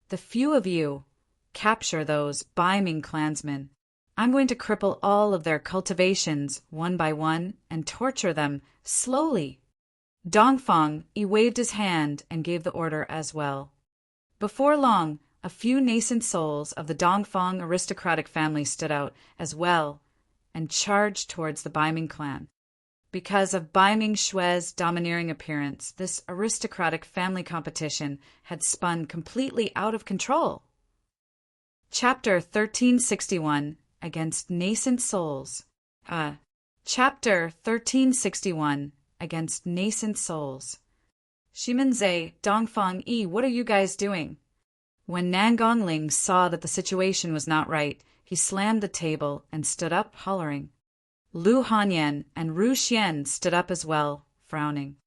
"The few of you, capture those Bai Ming clansmen. I'm going to cripple all of their cultivations one by one and torture them slowly." Dongfang waved his hand and gave the order as well. Before long, a few nascent souls of the Dongfang aristocratic family stood out as well and charged towards the Bai Ming clan. Because of Bai Ming-shui's domineering appearance, this aristocratic family competition had spun completely out of control. Chapter 1361 Against Nascent Souls. Chapter 1361 Against Nascent Souls. Shimin Zhe, Dongfang what are you guys doing? When Nan Gongling saw that the situation was not right, he slammed the table and stood up, hollering. Lu Hanyan and Ru Xian stood up as well, frowning.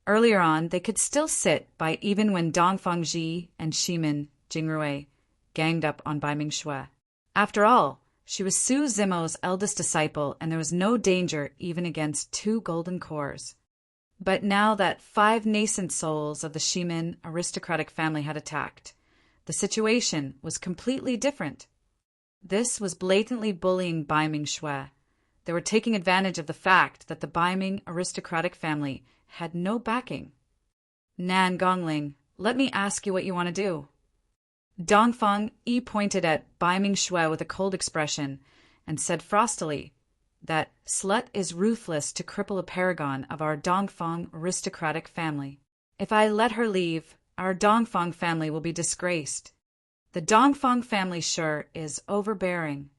Earlier on, they could still sit by even when Dongfang Ji and Shimin Jingrui ganged up on Bai Ming-shui. After all, she was Su Zimo's eldest disciple, and there was no danger even against 2 golden cores. But now that 5 nascent souls of the Shimin aristocratic family had attacked, the situation was completely different. This was blatantly bullying Bai Ming-shui. They were taking advantage of the fact that the Bai Ming aristocratic family had no backing. "Nan Gongling, let me ask you what you want to do." Dongfang pointed at Bai Ming-shui with a cold expression and said frostily, "That slut is ruthless to cripple a paragon of our Dongfang aristocratic family. If I let her leave, our Dongfang family will be disgraced. The Dongfang family sure is overbearing."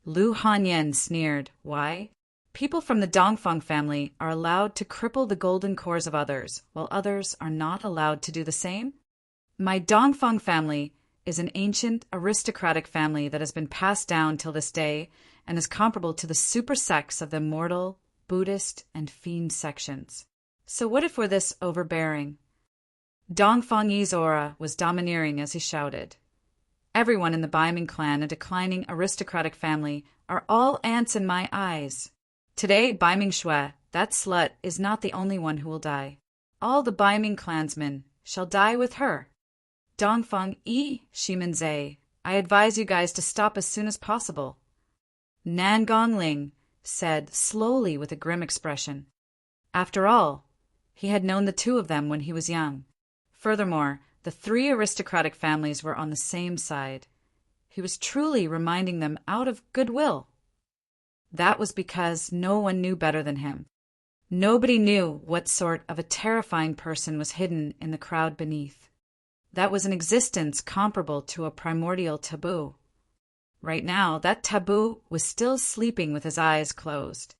Lu Hanyan sneered. "Why? People from the Dongfang family are allowed to cripple the golden cores of others, while others are not allowed to do the same? My Dongfang family is an ancient aristocratic family that has been passed down till this day and is comparable to the super sects of the mortal, Buddhist, and fiend sections. So what if we're this overbearing?" Dongfang Yi's aura was domineering as he shouted. "Everyone in the Bai Ming clan, a declining aristocratic family, are all ants in my eyes. Today, Bai Ming-shui, that slut, is not the only one who will die. All the Bai Ming clansmen shall die with her. Dongfang Shimin Zhe, I advise you guys to stop as soon as possible." Nan Gongling said slowly with a grim expression. After all, he had known the 2 of them when he was young. Furthermore, the 3 aristocratic families were on the same side. He was truly reminding them out of goodwill. That was because no one knew better than him. Nobody knew what sort of a terrifying person was hidden in the crowd beneath. That was an existence comparable to a primordial taboo. Right now, that taboo was still sleeping with his eyes closed.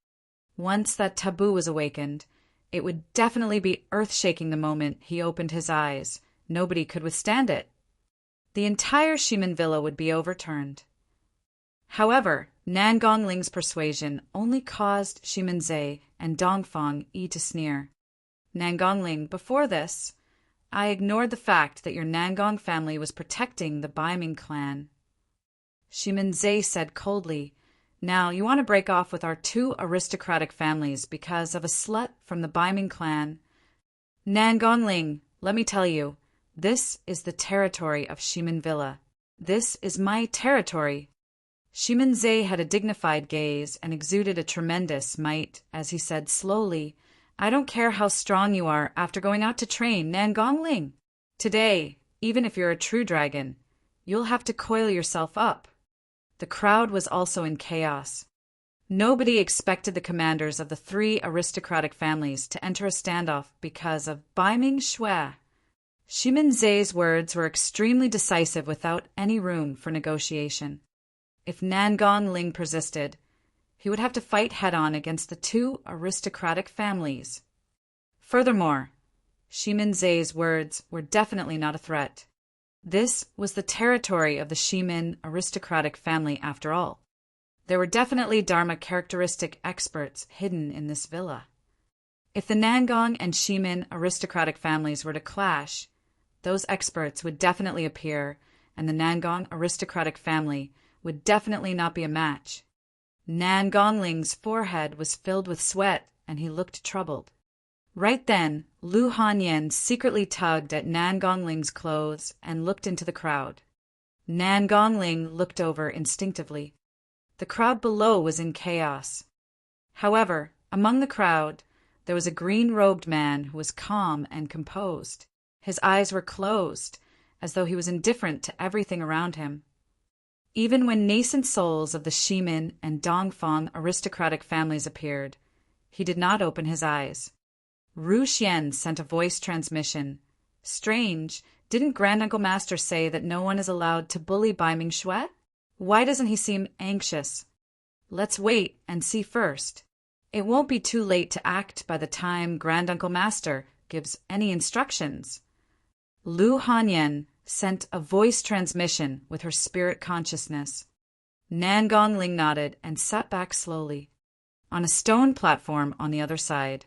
Once that taboo was awakened, it would definitely be earth-shaking the moment he opened his eyes. Nobody could withstand it. The entire Shimin villa would be overturned. However, Nan Gongling's persuasion only caused Shimin and Dongfang Yi to sneer. Nan Gongling, before this, I ignored the fact that your Nangong family was protecting the Baiming clan. Shimin said coldly, now you want to break off with our two aristocratic families because of a slut from the Baiming clan. Nan Gongling, let me tell you, this is the territory of Shimin Villa. This is my territory. Shimin had a dignified gaze and exuded a tremendous might as he said slowly, I don't care how strong you are after going out to train, Nan Gongling. Today, even if you're a true dragon, you'll have to coil yourself up. The crowd was also in chaos. Nobody expected the commanders of the three aristocratic families to enter a standoff because of Baiming Shui. Shimin words were extremely decisive without any room for negotiation. If Nan Gongling persisted, he would have to fight head-on against the two aristocratic families. Furthermore, Shimin words were definitely not a threat. This was the territory of the Shimin aristocratic family after all. There were definitely Dharma characteristic experts hidden in this villa. If the Nangong and Shimin aristocratic families were to clash, those experts would definitely appear, and the Nangong aristocratic family would definitely not be a match. Nan Gongling's forehead was filled with sweat, and he looked troubled. Right then, Lu Hanyan secretly tugged at Nan Gongling's clothes and looked into the crowd. Nan Gongling looked over instinctively. The crowd below was in chaos. However, among the crowd, there was a green-robed man who was calm and composed. His eyes were closed, as though he was indifferent to everything around him. Even when nascent souls of the Shimin and Dongfang aristocratic families appeared, he did not open his eyes. Ru Xian sent a voice transmission. Strange, didn't Granduncle Master say that no one is allowed to bully Baiming Shui? Why doesn't he seem anxious? Let's wait and see first. It won't be too late to act by the time Granduncle Master gives any instructions. Lu Hanyan sent a voice transmission with her spirit consciousness. Nan Gongling nodded and sat back slowly. On a stone platform on the other side,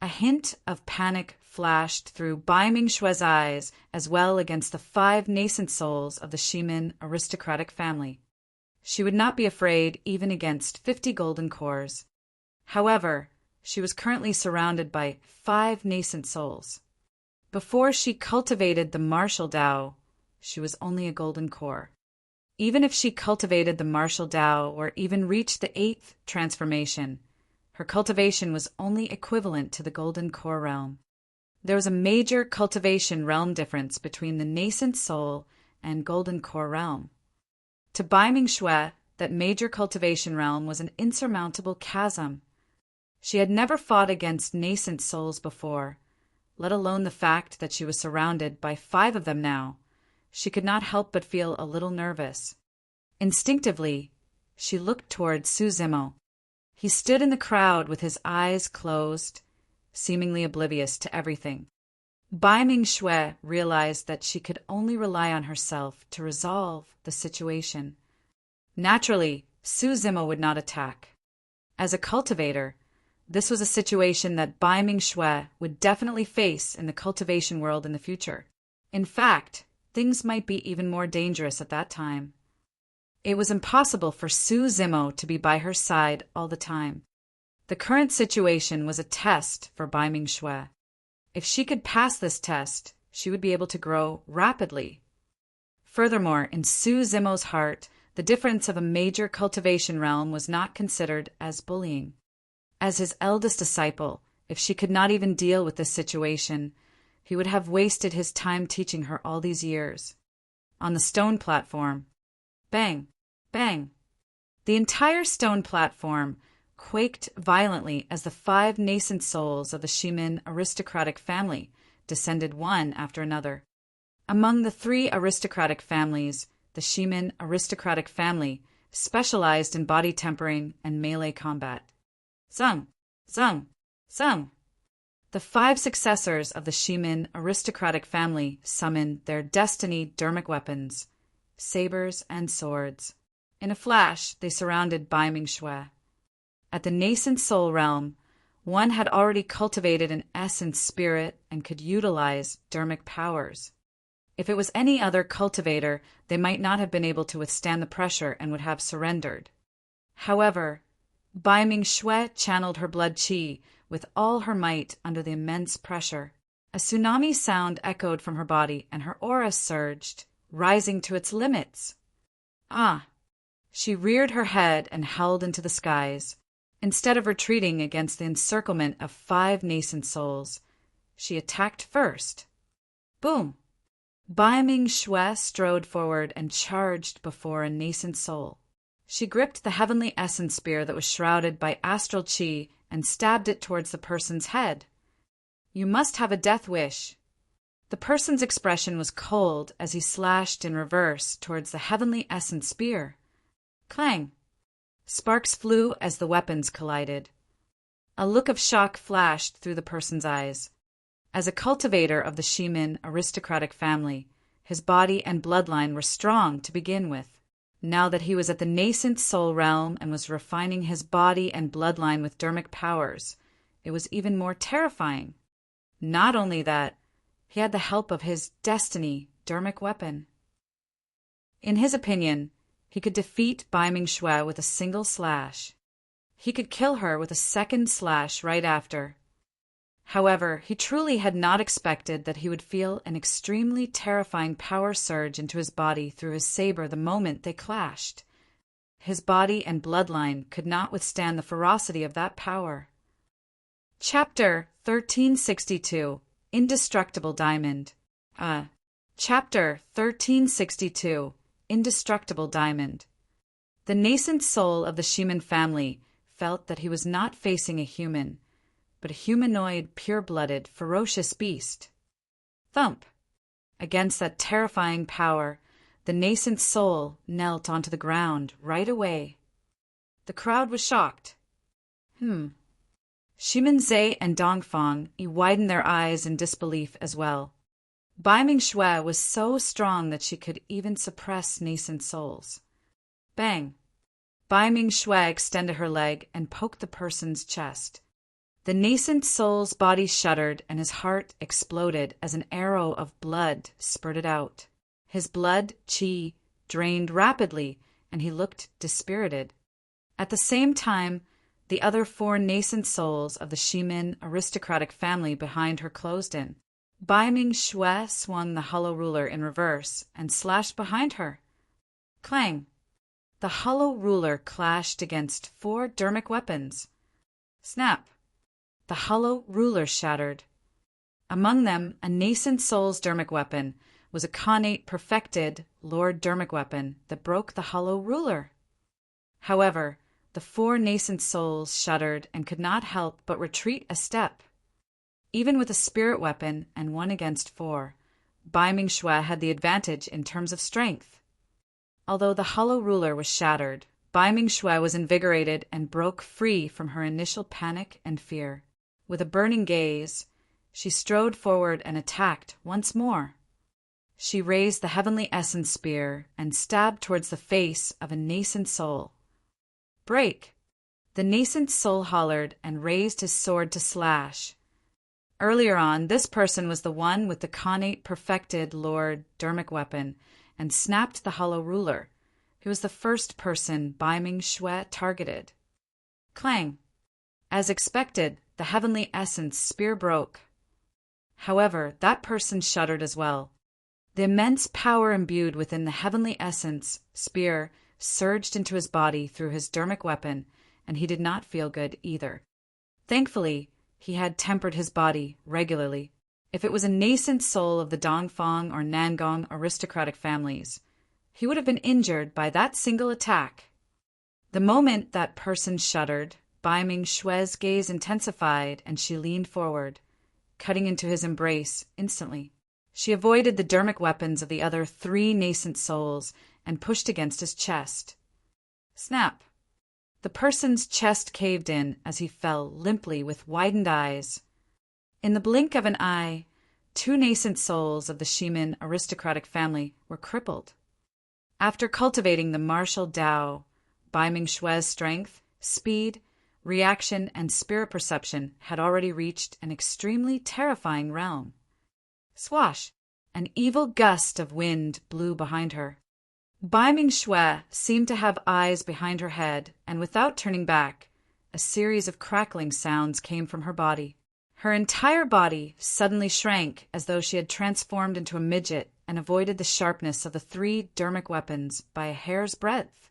a hint of panic flashed through Baiming Shui's eyes as well against the 5 nascent souls of the Shimin aristocratic family. She would not be afraid even against 50 golden cores. However, she was currently surrounded by 5 nascent souls. Before she cultivated the martial Tao, she was only a golden core. Even if she cultivated the martial Tao or even reached the 8th transformation, her cultivation was only equivalent to the golden core realm. There was a major cultivation realm difference between the nascent soul and golden core realm. To Baiming Shui, that major cultivation realm was an insurmountable chasm. She had never fought against nascent souls before, let alone the fact that she was surrounded by 5 of them now. She could not help but feel a little nervous. Instinctively, she looked toward Su Zimo. He stood in the crowd with his eyes closed, seemingly oblivious to everything. Baiming Shui realized that she could only rely on herself to resolve the situation. Naturally, Su Zimo would not attack. As a cultivator, this was a situation that Baiming Shui would definitely face in the cultivation world in the future. In fact, things might be even more dangerous at that time. It was impossible for Su Zimo to be by her side all the time. The current situation was a test for Baiming Shui. If she could pass this test, she would be able to grow rapidly. Furthermore, in Su Zimo's heart, the difference of a major cultivation realm was not considered as bullying. As his eldest disciple, if she could not even deal with this situation, he would have wasted his time teaching her all these years. On the stone platform, bang, bang. The entire stone platform quaked violently as the 5 nascent souls of the Shimin aristocratic family descended one after another. Among the three aristocratic families, the Shimin aristocratic family specialized in body tempering and melee combat. Zung, zung, zung. The five successors of the Shimin aristocratic family summoned their destiny dermic weapons, sabers and swords. In a flash, they surrounded Bai Ming-shui. At the nascent soul realm, one had already cultivated an essence spirit and could utilize dermic powers. If it was any other cultivator, they might not have been able to withstand the pressure and would have surrendered. However, Bai Ming-shui channeled her blood qi with all her might under the immense pressure. A tsunami sound echoed from her body, and her aura surged, rising to its limits. Ah! She reared her head and held into the skies. Instead of retreating against the encirclement of 5 nascent souls, she attacked first. Boom! Bai Ming-shui strode forward and charged before a nascent soul. She gripped the heavenly essence spear that was shrouded by astral qi and stabbed it towards the person's head. You must have a death wish. The person's expression was cold as he slashed in reverse towards the heavenly essence spear. Clang! Sparks flew as the weapons collided. A look of shock flashed through the person's eyes. As a cultivator of the Shimin aristocratic family, his body and bloodline were strong to begin with. Now that he was at the nascent soul realm and was refining his body and bloodline with dermic powers, it was even more terrifying. Not only that, he had the help of his destiny dermic weapon. In his opinion, he could defeat Bai Ming-shui with a single slash. He could kill her with a second slash right after. However, he truly had not expected that he would feel an extremely terrifying power surge into his body through his saber the moment they clashed. His body and bloodline could not withstand the ferocity of that power. Chapter 1362 Indestructible Diamond. Chapter 1362 Indestructible Diamond. The nascent soul of the Shimin family felt that he was not facing a human, but a humanoid, pure-blooded, ferocious beast. Thump! Against that terrifying power, the nascent soul knelt onto the ground right away. The crowd was shocked. Shimin Zhe and Dongfang widened their eyes in disbelief as well. Bai Ming-shui was so strong that she could even suppress nascent souls. Bang! Bai Ming-shui extended her leg and poked the person's chest. The nascent soul's body shuddered and his heart exploded as an arrow of blood spurted out. His blood qi drained rapidly and he looked dispirited. At the same time, the other 4 nascent souls of the Shimin aristocratic family behind her closed in. Bai Ming-shui swung the hollow ruler in reverse and slashed behind her. Clang! The hollow ruler clashed against 4 dermic weapons. Snap! The hollow ruler shattered. Among them, a nascent soul's dermic weapon was a connate perfected Lord dermic weapon that broke the hollow ruler. However, the 4 nascent souls shuddered and could not help but retreat a step. Even with a spirit weapon and 1 against 4, Bai Ming-shui had the advantage in terms of strength. Although the hollow ruler was shattered, Bai Ming-shui was invigorated and broke free from her initial panic and fear. With a burning gaze, she strode forward and attacked once more. She raised the heavenly essence spear and stabbed towards the face of a nascent soul. Break! The nascent soul hollered and raised his sword to slash. Earlier on, this person was the one with the connate perfected Lord dermic weapon and snapped the hollow ruler. He was the first person Bai Ming-shui targeted. Clang! As expected, the heavenly essence spear broke. However, that person shuddered as well. The immense power imbued within the heavenly essence spear surged into his body through his dermic weapon, and he did not feel good either. Thankfully, he had tempered his body regularly. If it was a nascent soul of the Dongfang or Nangong aristocratic families, he would have been injured by that single attack. The moment that person shuddered, Bai Ming-shui's gaze intensified and she leaned forward, cutting into his embrace instantly. She avoided the dermic weapons of the other 3 nascent souls and pushed against his chest. Snap! The person's chest caved in as he fell limply with widened eyes. In the blink of an eye, 2 nascent souls of the Shimin aristocratic family were crippled. After cultivating the martial Tao, Bai Ming-Xue's strength, speed, reaction, and spirit perception had already reached an extremely terrifying realm. Swash! An evil gust of wind blew behind her. Bai Ming-Xue seemed to have eyes behind her head, and without turning back, a series of crackling sounds came from her body. Her entire body suddenly shrank as though she had transformed into a midget and avoided the sharpness of the 3 dermic weapons by a hair's breadth.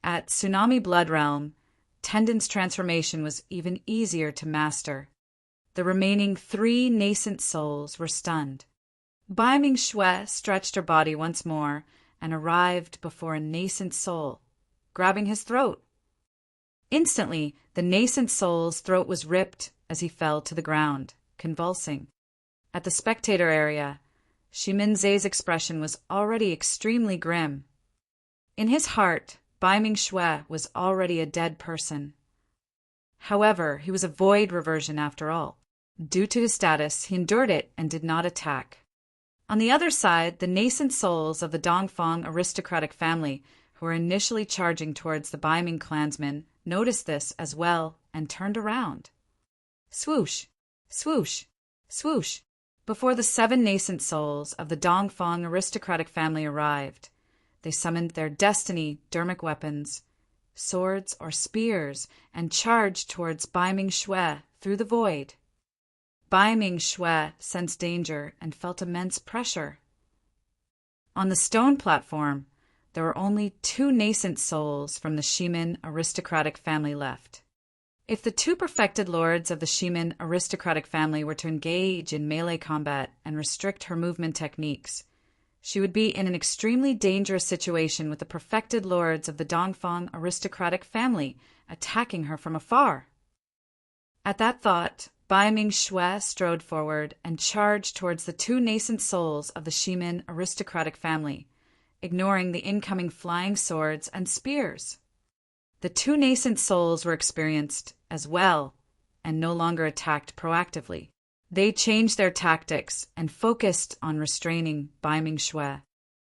At Tsunami Blood Realm, Tendon's transformation was even easier to master. The remaining 3 nascent souls were stunned. Bai Ming-Xue stretched her body once more and arrived before a nascent soul, grabbing his throat. Instantly, the nascent soul's throat was ripped as he fell to the ground, convulsing. At the spectator area, Shimin Zei's expression was already extremely grim. In his heart, Bai Ming-Xue was already a dead person. However, he was a void reversion after all. Due to his status, he endured it and did not attack. On the other side, the nascent souls of the Dongfang aristocratic family, who were initially charging towards the Bai Ming clansmen, noticed this as well and turned around. Swoosh! Swoosh! Swoosh! Before the 7 nascent souls of the Dongfang aristocratic family arrived, they summoned their destiny dermic weapons, swords or spears, and charged towards Bai Ming-Xue through the void. Bai Ming-Xue sensed danger and felt immense pressure. On the stone platform, there were only 2 nascent souls from the Shimin aristocratic family left. If the 2 perfected lords of the Shimin aristocratic family were to engage in melee combat and restrict her movement techniques, she would be in an extremely dangerous situation with the perfected lords of the Dongfang aristocratic family attacking her from afar. At that thought, Bai Ming-Xue strode forward and charged towards the 2 nascent souls of the Shimin aristocratic family, ignoring the incoming flying swords and spears. The 2 nascent souls were experienced as well and no longer attacked proactively. They changed their tactics and focused on restraining Bai Ming-Xue.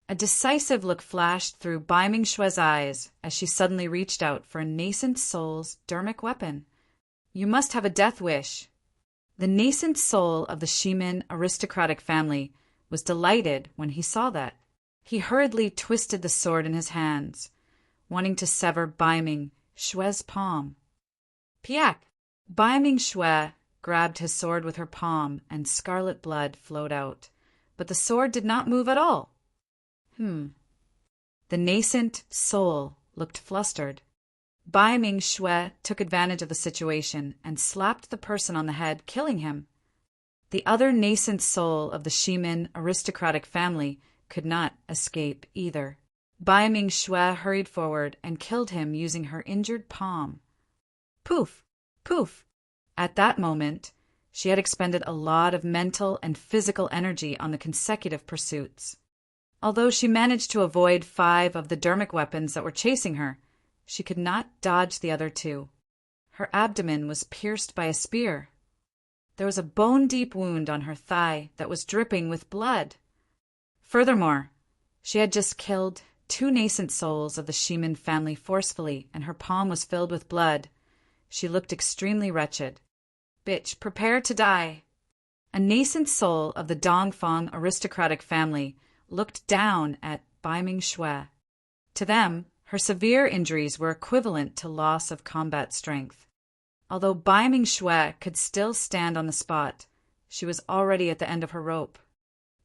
A decisive look flashed through Bai Ming-Xue's eyes as she suddenly reached out for a nascent soul's dermic weapon. You must have a death wish. The nascent soul of the Shimin aristocratic family was delighted when he saw that. He hurriedly twisted the sword in his hands, wanting to sever Bai Ming-Xue's palm. Piak! Bai Ming-Xue grabbed his sword with her palm and scarlet blood flowed out, but the sword did not move at all. The nascent soul looked flustered. Bai Ming-Xue took advantage of the situation and slapped the person on the head, killing him. The other nascent soul of the Shimin aristocratic family could not escape either. Bai Ming-Xue hurried forward and killed him using her injured palm. Poof! Poof! At that moment, she had expended a lot of mental and physical energy on the consecutive pursuits. Although she managed to avoid 5 of the dermic weapons that were chasing her, she could not dodge the other 2. Her abdomen was pierced by a spear. There was a bone-deep wound on her thigh that was dripping with blood. Furthermore, she had just killed 2 nascent souls of the Shimin family forcefully, and her palm was filled with blood. She looked extremely wretched. Bitch, prepare to die. A nascent soul of the Dongfang aristocratic family looked down at Bai Ming-Xue. To them, her severe injuries were equivalent to loss of combat strength. Although Bai Ming-Xue could still stand on the spot, she was already at the end of her rope.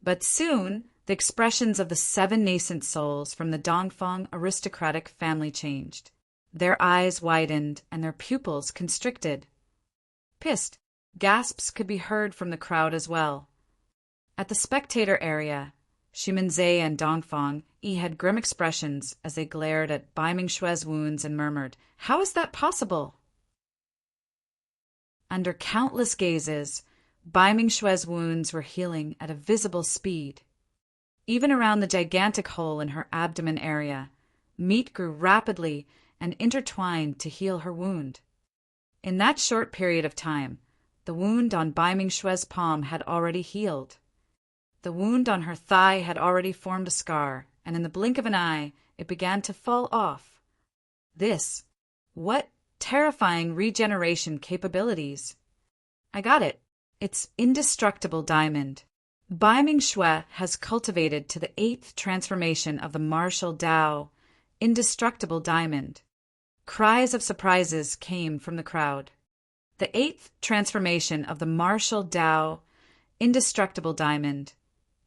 But soon, the expressions of the 7 nascent souls from the Dongfang aristocratic family changed. Their eyes widened and their pupils constricted. Pissed, gasps could be heard from the crowd as well. At the spectator area, Shimin Zei and Dongfang had grim expressions as they glared at Bai Ming-Xue's wounds and murmured, "How is that possible?" Under countless gazes, Bai Mingshue's wounds were healing at a visible speed. Even around the gigantic hole in her abdomen area, meat grew rapidly and intertwined to heal her wound. In that short period of time, the wound on Bai Mingshue's palm had already healed. The wound on her thigh had already formed a scar, and in the blink of an eye, it began to fall off. What terrifying regeneration capabilities! I got it. It's indestructible diamond. Bai Mingxue has cultivated to the 8th transformation of the martial Tao, indestructible diamond. Cries of surprises came from the crowd. The 8th transformation of the martial Tao, indestructible diamond,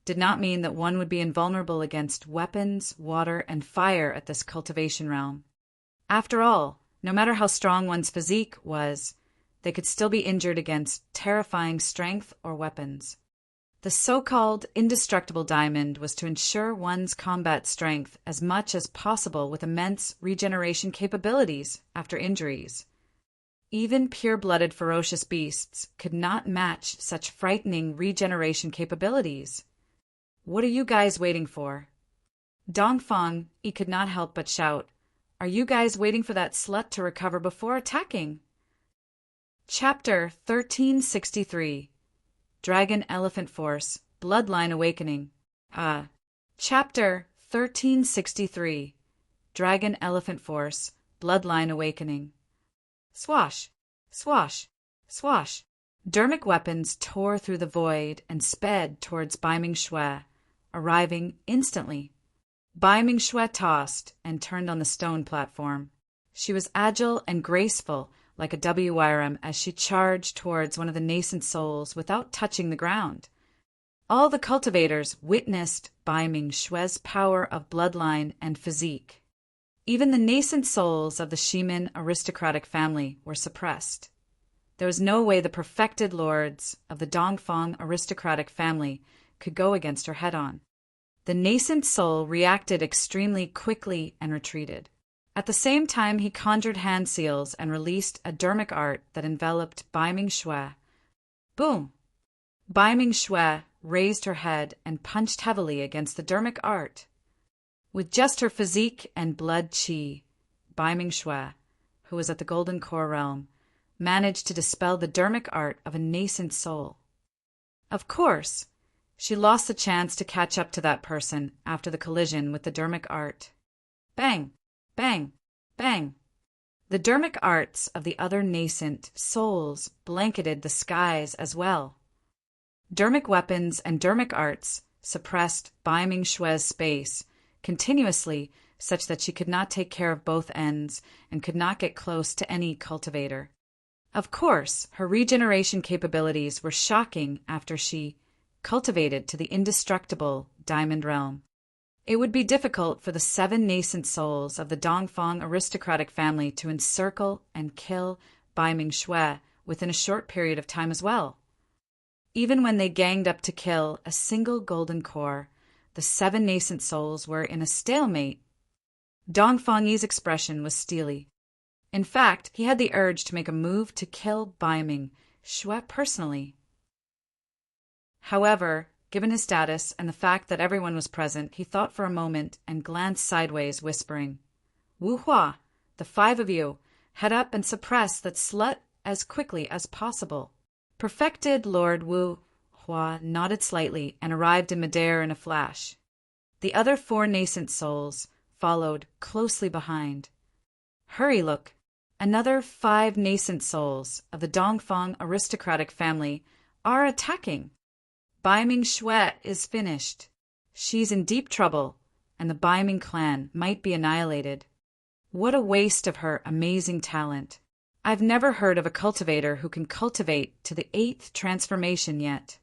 did not mean that one would be invulnerable against weapons, water, and fire at this cultivation realm. After all, no matter how strong one's physique was, they could still be injured against terrifying strength or weapons. The so-called indestructible diamond was to ensure one's combat strength as much as possible with immense regeneration capabilities after injuries. Even pure-blooded ferocious beasts could not match such frightening regeneration capabilities. What are you guys waiting for? Dongfang, he could not help but shout, "Are you guys waiting for that slut to recover before attacking?" Chapter 1363 Dragon Elephant Force, Bloodline Awakening. Chapter 1363 Dragon Elephant Force, Bloodline Awakening. Swash, swash, swash. Dermic weapons tore through the void and sped towards Bai Mingxue, arriving instantly. Bai Mingxue tossed and turned on the stone platform. She was agile and graceful, like a WYRM, as she charged towards one of the nascent souls without touching the ground. All the cultivators witnessed Bai Mingxue's power of bloodline and physique. Even the nascent souls of the Shimin aristocratic family were suppressed. There was no way the perfected lords of the Dongfang aristocratic family could go against her head-on. The nascent soul reacted extremely quickly and retreated. At the same time, he conjured hand seals and released a dermic art that enveloped Bai Mingxue. Boom! Bai Mingxue raised her head and punched heavily against the dermic art. With just her physique and blood qi, Bai Mingxue, who was at the Golden Core realm, managed to dispel the dermic art of a nascent soul. Of course, she lost the chance to catch up to that person after the collision with the dermic art. Bang! Bang! Bang! The dermic arts of the other nascent souls blanketed the skies as well. Dermic weapons and dermic arts suppressed Bai Mingxue's space continuously, such that she could not take care of both ends and could not get close to any cultivator. Of course, her regeneration capabilities were shocking after she cultivated to the indestructible Diamond Realm. It would be difficult for the 7 nascent souls of the Dongfang aristocratic family to encircle and kill Bai Mingxue within a short period of time as well. Even when they ganged up to kill a single golden core, the 7 nascent souls were in a stalemate. Dongfang Yi's expression was steely. In fact, he had the urge to make a move to kill Bai Mingxue personally. However, given his status and the fact that everyone was present, he thought for a moment and glanced sideways, whispering, "Wu Hua, the 5 of you, head up and suppress that slut as quickly as possible." Perfected Lord Wu Hua nodded slightly and arrived in midair in a flash. The other 4 nascent souls followed closely behind. Hurry, look! Another 5 nascent souls of the Dongfang aristocratic family are attacking. Bai Mingxue is finished. She's in deep trouble, and the Bai Ming clan might be annihilated. What a waste of her amazing talent. I've never heard of a cultivator who can cultivate to the 8th transformation yet.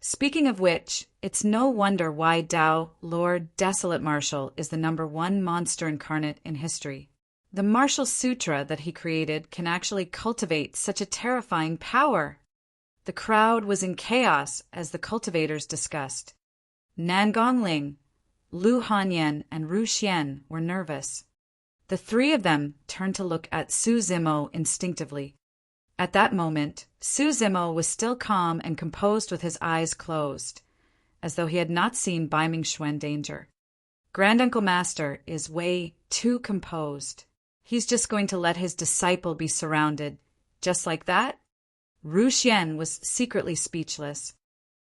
Speaking of which, it's no wonder why Dao Lord Desolate Martial is the #1 monster incarnate in history. The Martial Sutra that he created can actually cultivate such a terrifying power. The crowd was in chaos as the cultivators discussed. Nan Gongling, Lu Hanyan, and Ru Xian were nervous. The 3 of them turned to look at Su Zimo instinctively. At that moment, Su Zimo was still calm and composed with his eyes closed, as though he had not seen Bai Ming-Shue in danger. Granduncle Master is way too composed. He's just going to let his disciple be surrounded. Just like that? Ru Xian was secretly speechless.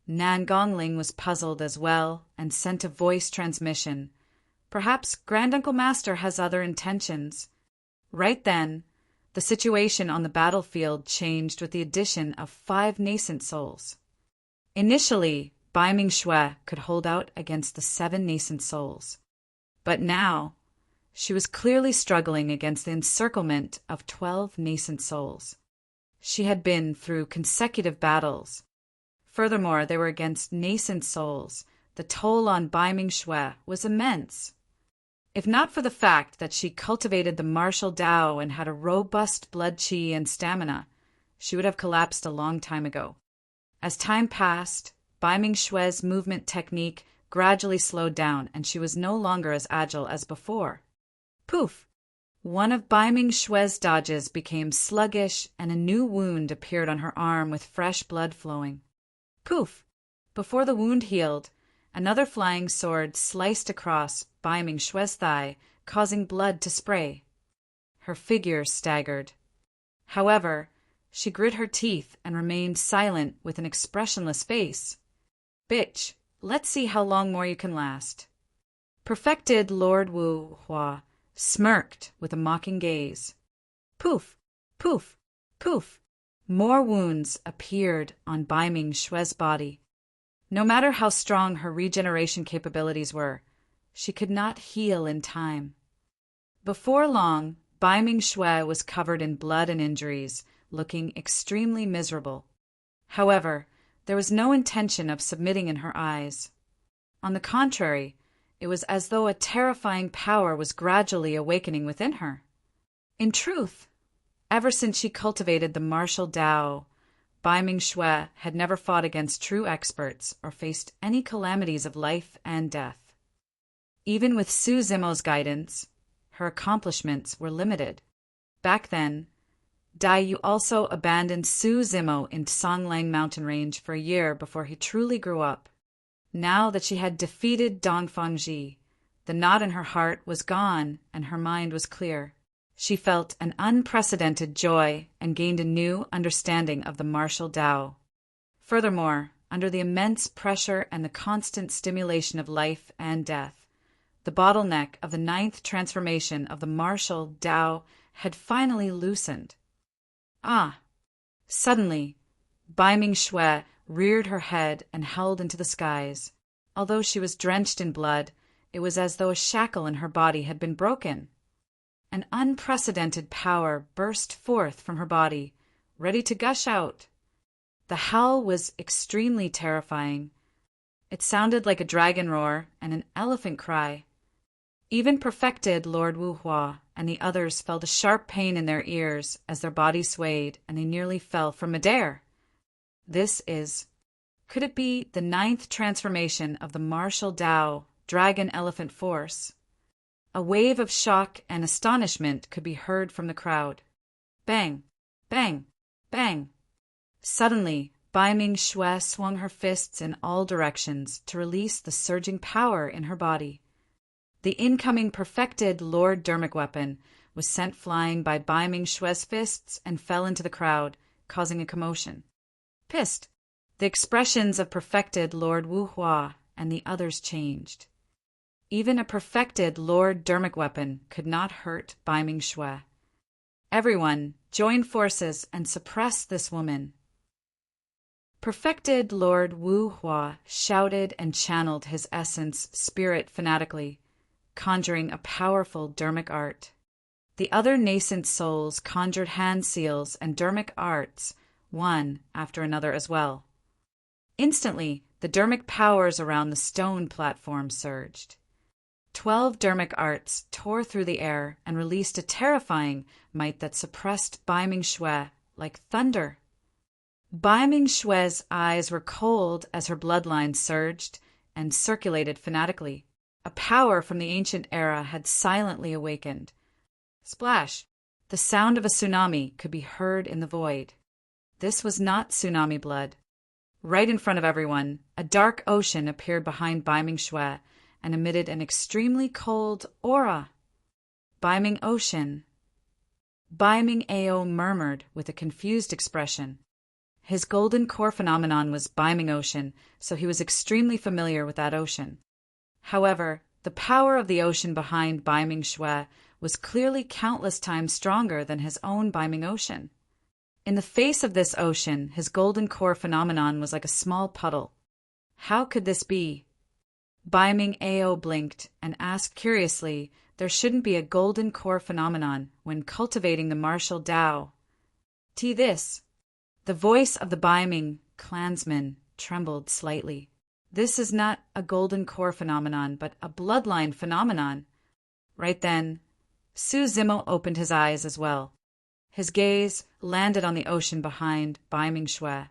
Nan Gongling was puzzled as well and sent a voice transmission. Perhaps Granduncle Master has other intentions. Right then, the situation on the battlefield changed with the addition of 5 nascent souls. Initially, Bai Ming-Shue could hold out against the 7 nascent souls. But now, she was clearly struggling against the encirclement of 12 nascent souls. She had been through consecutive battles. Furthermore, they were against nascent souls. The toll on Bai Ming-Shue was immense. If not for the fact that she cultivated the martial Tao and had a robust blood qi and stamina, she would have collapsed a long time ago. As time passed, Bai Ming-Shue's movement technique gradually slowed down and she was no longer as agile as before. Poof! One of Bai Ming-Shue's dodges became sluggish and a new wound appeared on her arm with fresh blood flowing. Poof! Before the wound healed, another flying sword sliced across Bai Ming-Shue's thigh, causing blood to spray. Her figure staggered. However, she grit her teeth and remained silent with an expressionless face. Bitch, let's see how long more you can last. Perfected Lord Wu Hua smirked with a mocking gaze. Poof! Poof! Poof! More wounds appeared on Bai Ming-Shue's body. No matter how strong her regeneration capabilities were, she could not heal in time. Before long, Bai Ming-Shue was covered in blood and injuries, looking extremely miserable. However, there was no intention of submitting in her eyes. On the contrary, it was as though a terrifying power was gradually awakening within her. In truth, ever since she cultivated the martial Tao, Bai Ming-Shue had never fought against true experts or faced any calamities of life and death. Even with Su Zimo's guidance, her accomplishments were limited. Back then, Dai Yu also abandoned Su Zimo in Songlang mountain range for a year before he truly grew up. Now that she had defeated Dongfangji, the knot in her heart was gone and her mind was clear. She felt an unprecedented joy and gained a new understanding of the martial Tao. Furthermore, under the immense pressure and the constant stimulation of life and death, the bottleneck of the 9th transformation of the martial Tao had finally loosened. Ah! Suddenly, Bai Ming-Shue reared her head and held into the skies. Although she was drenched in blood, it was as though a shackle in her body had been broken. An unprecedented power burst forth from her body, ready to gush out. The howl was extremely terrifying. It sounded like a dragon roar and an elephant cry. Even perfected Lord Wu Hua and the others felt a sharp pain in their ears as their bodies swayed and they nearly fell from midair. Could it be the 9th transformation of the martial Tao, Dragon Elephant Force? A wave of shock and astonishment could be heard from the crowd. Bang! Bang! Bang! Suddenly, Bai Ming-Shue swung her fists in all directions to release the surging power in her body. The incoming perfected Lord Dermic weapon was sent flying by Bai Ming-Shue's fists and fell into the crowd, causing a commotion. Pissed, the expressions of perfected Lord Wu Hua and the others changed. Even a perfected Lord Dermic weapon could not hurt Bai Ming-Shue. Everyone, join forces and suppress this woman. Perfected Lord Wu Hua shouted and channeled his essence spirit fanatically, conjuring a powerful Dermic art. The other nascent souls conjured hand seals and Dermic arts, one after another as well. Instantly, the Dermic powers around the stone platform surged. 12 Dermic arts tore through the air and released a terrifying might that suppressed Bai Ming-Shue like thunder. Bai Ming-Shue's eyes were cold as her bloodline surged and circulated fanatically. A power from the ancient era had silently awakened. Splash! The sound of a tsunami could be heard in the void. This was not tsunami blood. Right in front of everyone, a dark ocean appeared behind Baiming Shui and emitted an extremely cold aura. Baiming Ocean. Baiming Ao murmured with a confused expression. His golden core phenomenon was Baiming Ocean, so he was extremely familiar with that ocean. However, the power of the ocean behind Baiming Shui was clearly countless times stronger than his own Baiming Ocean. In the face of this ocean, his golden core phenomenon was like a small puddle. How could this be? Baiming Ao blinked and asked curiously, there shouldn't be a golden core phenomenon when cultivating the martial Tao. This. The voice of the Baiming clansman trembled slightly. This is not a golden core phenomenon, but a bloodline phenomenon. Right then, Su Zimo opened his eyes as well. His gaze landed on the ocean behind Baiming Shui,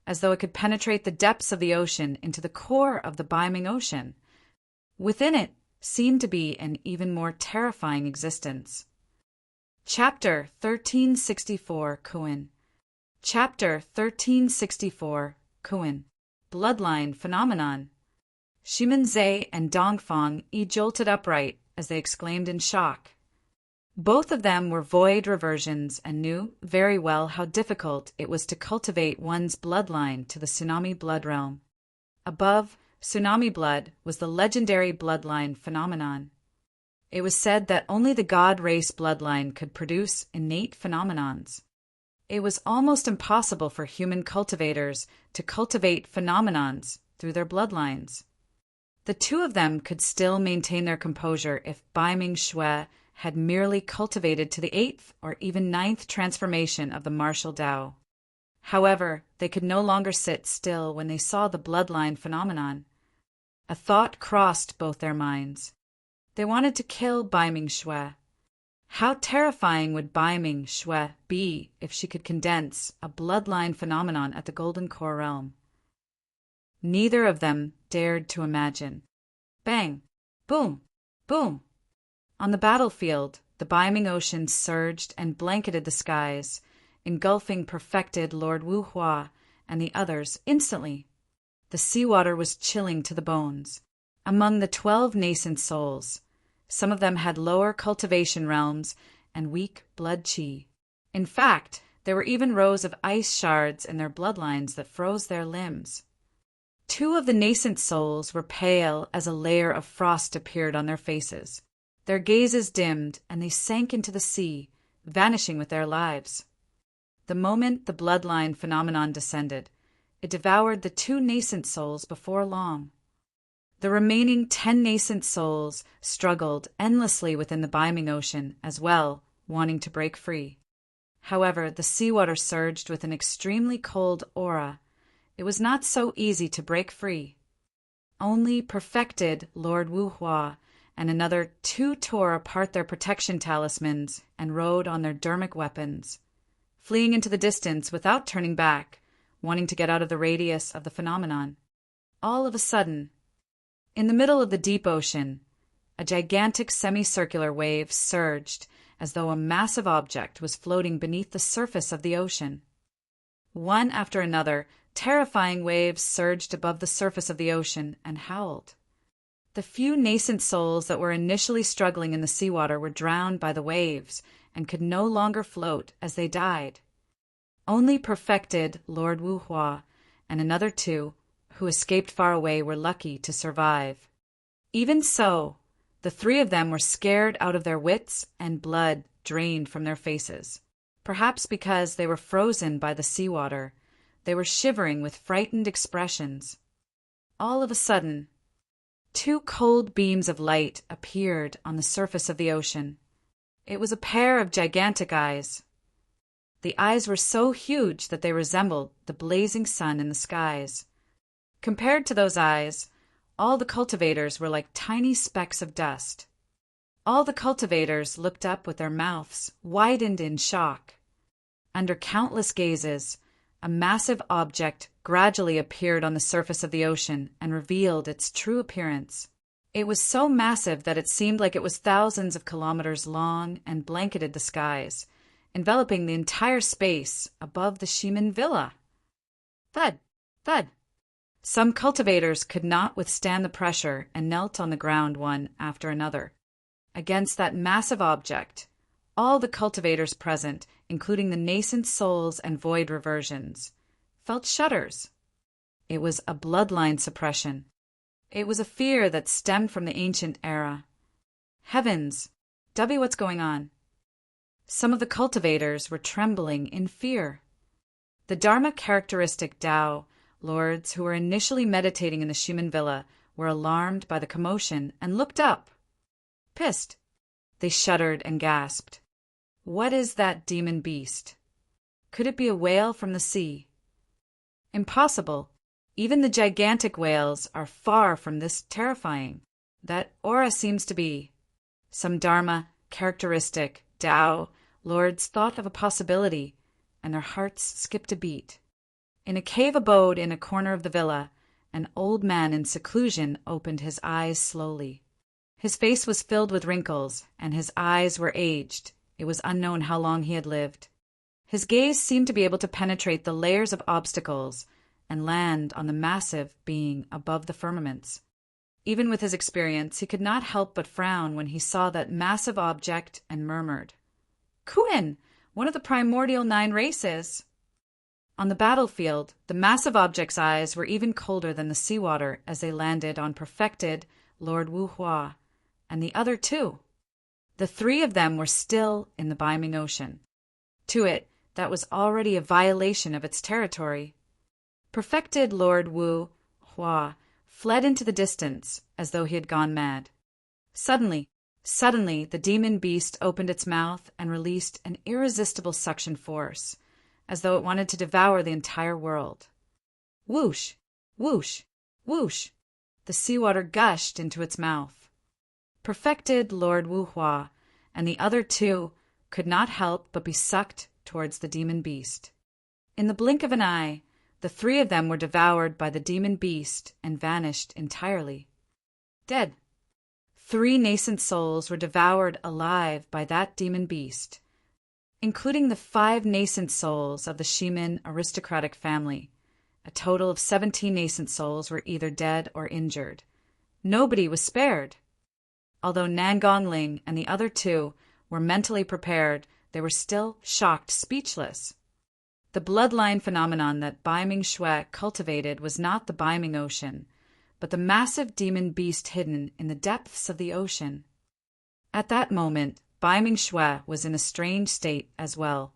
as though it could penetrate the depths of the ocean into the core of the Baiming Ocean. Within it seemed to be an even more terrifying existence. Chapter 1364 Kuan. Chapter 1364 Kuan. Bloodline Phenomenon. Shimen and Dongfang jolted upright as they exclaimed in shock. Both of them were void reversions and knew very well how difficult it was to cultivate one's bloodline to the tsunami blood realm. Above tsunami blood was the legendary bloodline phenomenon. It was said that only the god race bloodline could produce innate phenomenons. It was almost impossible for human cultivators to cultivate phenomenons through their bloodlines. The two of them could still maintain their composure if Baiming Shui had merely cultivated to the 8th or even 9th transformation of the martial Tao. However, they could no longer sit still when they saw the bloodline phenomenon. A thought crossed both their minds. They wanted to kill Baiming Shui. How terrifying would Baiming Shui be if she could condense a bloodline phenomenon at the Golden Core realm? Neither of them dared to imagine. Bang! Boom! Boom! On the battlefield, the Baiming Ocean surged and blanketed the skies, engulfing perfected Lord Wu Hua and the others instantly. The seawater was chilling to the bones. Among the 12 nascent souls, some of them had lower cultivation realms and weak blood qi. In fact, there were even rows of ice shards in their bloodlines that froze their limbs. 2 of the nascent souls were pale as a layer of frost appeared on their faces. Their gazes dimmed, and they sank into the sea, vanishing with their lives. The moment the bloodline phenomenon descended, it devoured the 2 nascent souls before long. The remaining 10 nascent souls struggled endlessly within the Baiming Ocean as well, wanting to break free. However, the seawater surged with an extremely cold aura. It was not so easy to break free. Only perfected Lord Wu Hua and another 2 tore apart their protection talismans and rode on their dermic weapons, fleeing into the distance without turning back, wanting to get out of the radius of the phenomenon. All of a sudden, in the middle of the deep ocean, a gigantic semicircular wave surged as though a massive object was floating beneath the surface of the ocean. One after another, terrifying waves surged above the surface of the ocean and howled. The few nascent souls that were initially struggling in the seawater were drowned by the waves and could no longer float as they died. Only perfected Lord Wu Hua and another 2 who escaped far away were lucky to survive. Even so, the 3 of them were scared out of their wits and blood drained from their faces. Perhaps because they were frozen by the seawater, they were shivering with frightened expressions. All of a sudden, 2 cold beams of light appeared on the surface of the ocean. It was a pair of gigantic eyes. The eyes were so huge that they resembled the blazing sun in the skies. Compared to those eyes, all the cultivators were like tiny specks of dust. All the cultivators looked up with their mouths widened in shock. Under countless gazes, a massive object gradually appeared on the surface of the ocean and revealed its true appearance. It was so massive that it seemed like it was thousands of kilometers long and blanketed the skies. enveloping the entire space above the Shimin villa. Thud, thud. Some cultivators could not withstand the pressure and knelt on the ground one after another. Against that massive object, all the cultivators present, including the nascent souls and void reversions, felt shudders. It was a bloodline suppression. It was a fear that stemmed from the ancient era. Heavens, W, what's going on? Some of the cultivators were trembling in fear. The Dharma characteristic Tao lords who were initially meditating in the Shimin villa were alarmed by the commotion and looked up. Pissed. They shuddered and gasped. What is that demon beast? Could it be a whale from the sea? Impossible. Even the gigantic whales are far from this terrifying. That aura seems to be. Some Dharma characteristic Tao lords thought of a possibility, and their hearts skipped a beat. In a cave abode in a corner of the villa, an old man in seclusion opened his eyes slowly. His face was filled with wrinkles, and his eyes were aged. It was unknown how long he had lived. His gaze seemed to be able to penetrate the layers of obstacles and land on the massive being above the firmaments. Even with his experience, he could not help but frown when he saw that massive object and murmured, "Kuin, one of the primordial 9 races." On the battlefield, the massive object's eyes were even colder than the seawater as they landed on perfected Lord Wu Hua and the other 2. The 3 of them were still in the Biming Ocean. To it, that was already a violation of its territory. Perfected Lord Wu Hua fled into the distance as though he had gone mad. Suddenly, the demon beast opened its mouth and released an irresistible suction force, as though it wanted to devour the entire world. Whoosh, whoosh, whoosh. The seawater gushed into its mouth. Perfected Lord Wu Hua and the other 2 could not help but be sucked towards the demon beast. In the blink of an eye, the 3 of them were devoured by the demon beast and vanished entirely. Dead. 3 nascent souls were devoured alive by that demon beast, including the 5 nascent souls of the Shimin aristocratic family. A total of 17 nascent souls were either dead or injured. Nobody was spared. Although Nangong Ling and the other 2 were mentally prepared, they were still shocked, speechless. The bloodline phenomenon that Biming Shui cultivated was not the Biming Ocean, but the massive demon beast hidden in the depths of the ocean. At that moment, Biming Shui was in a strange state as well.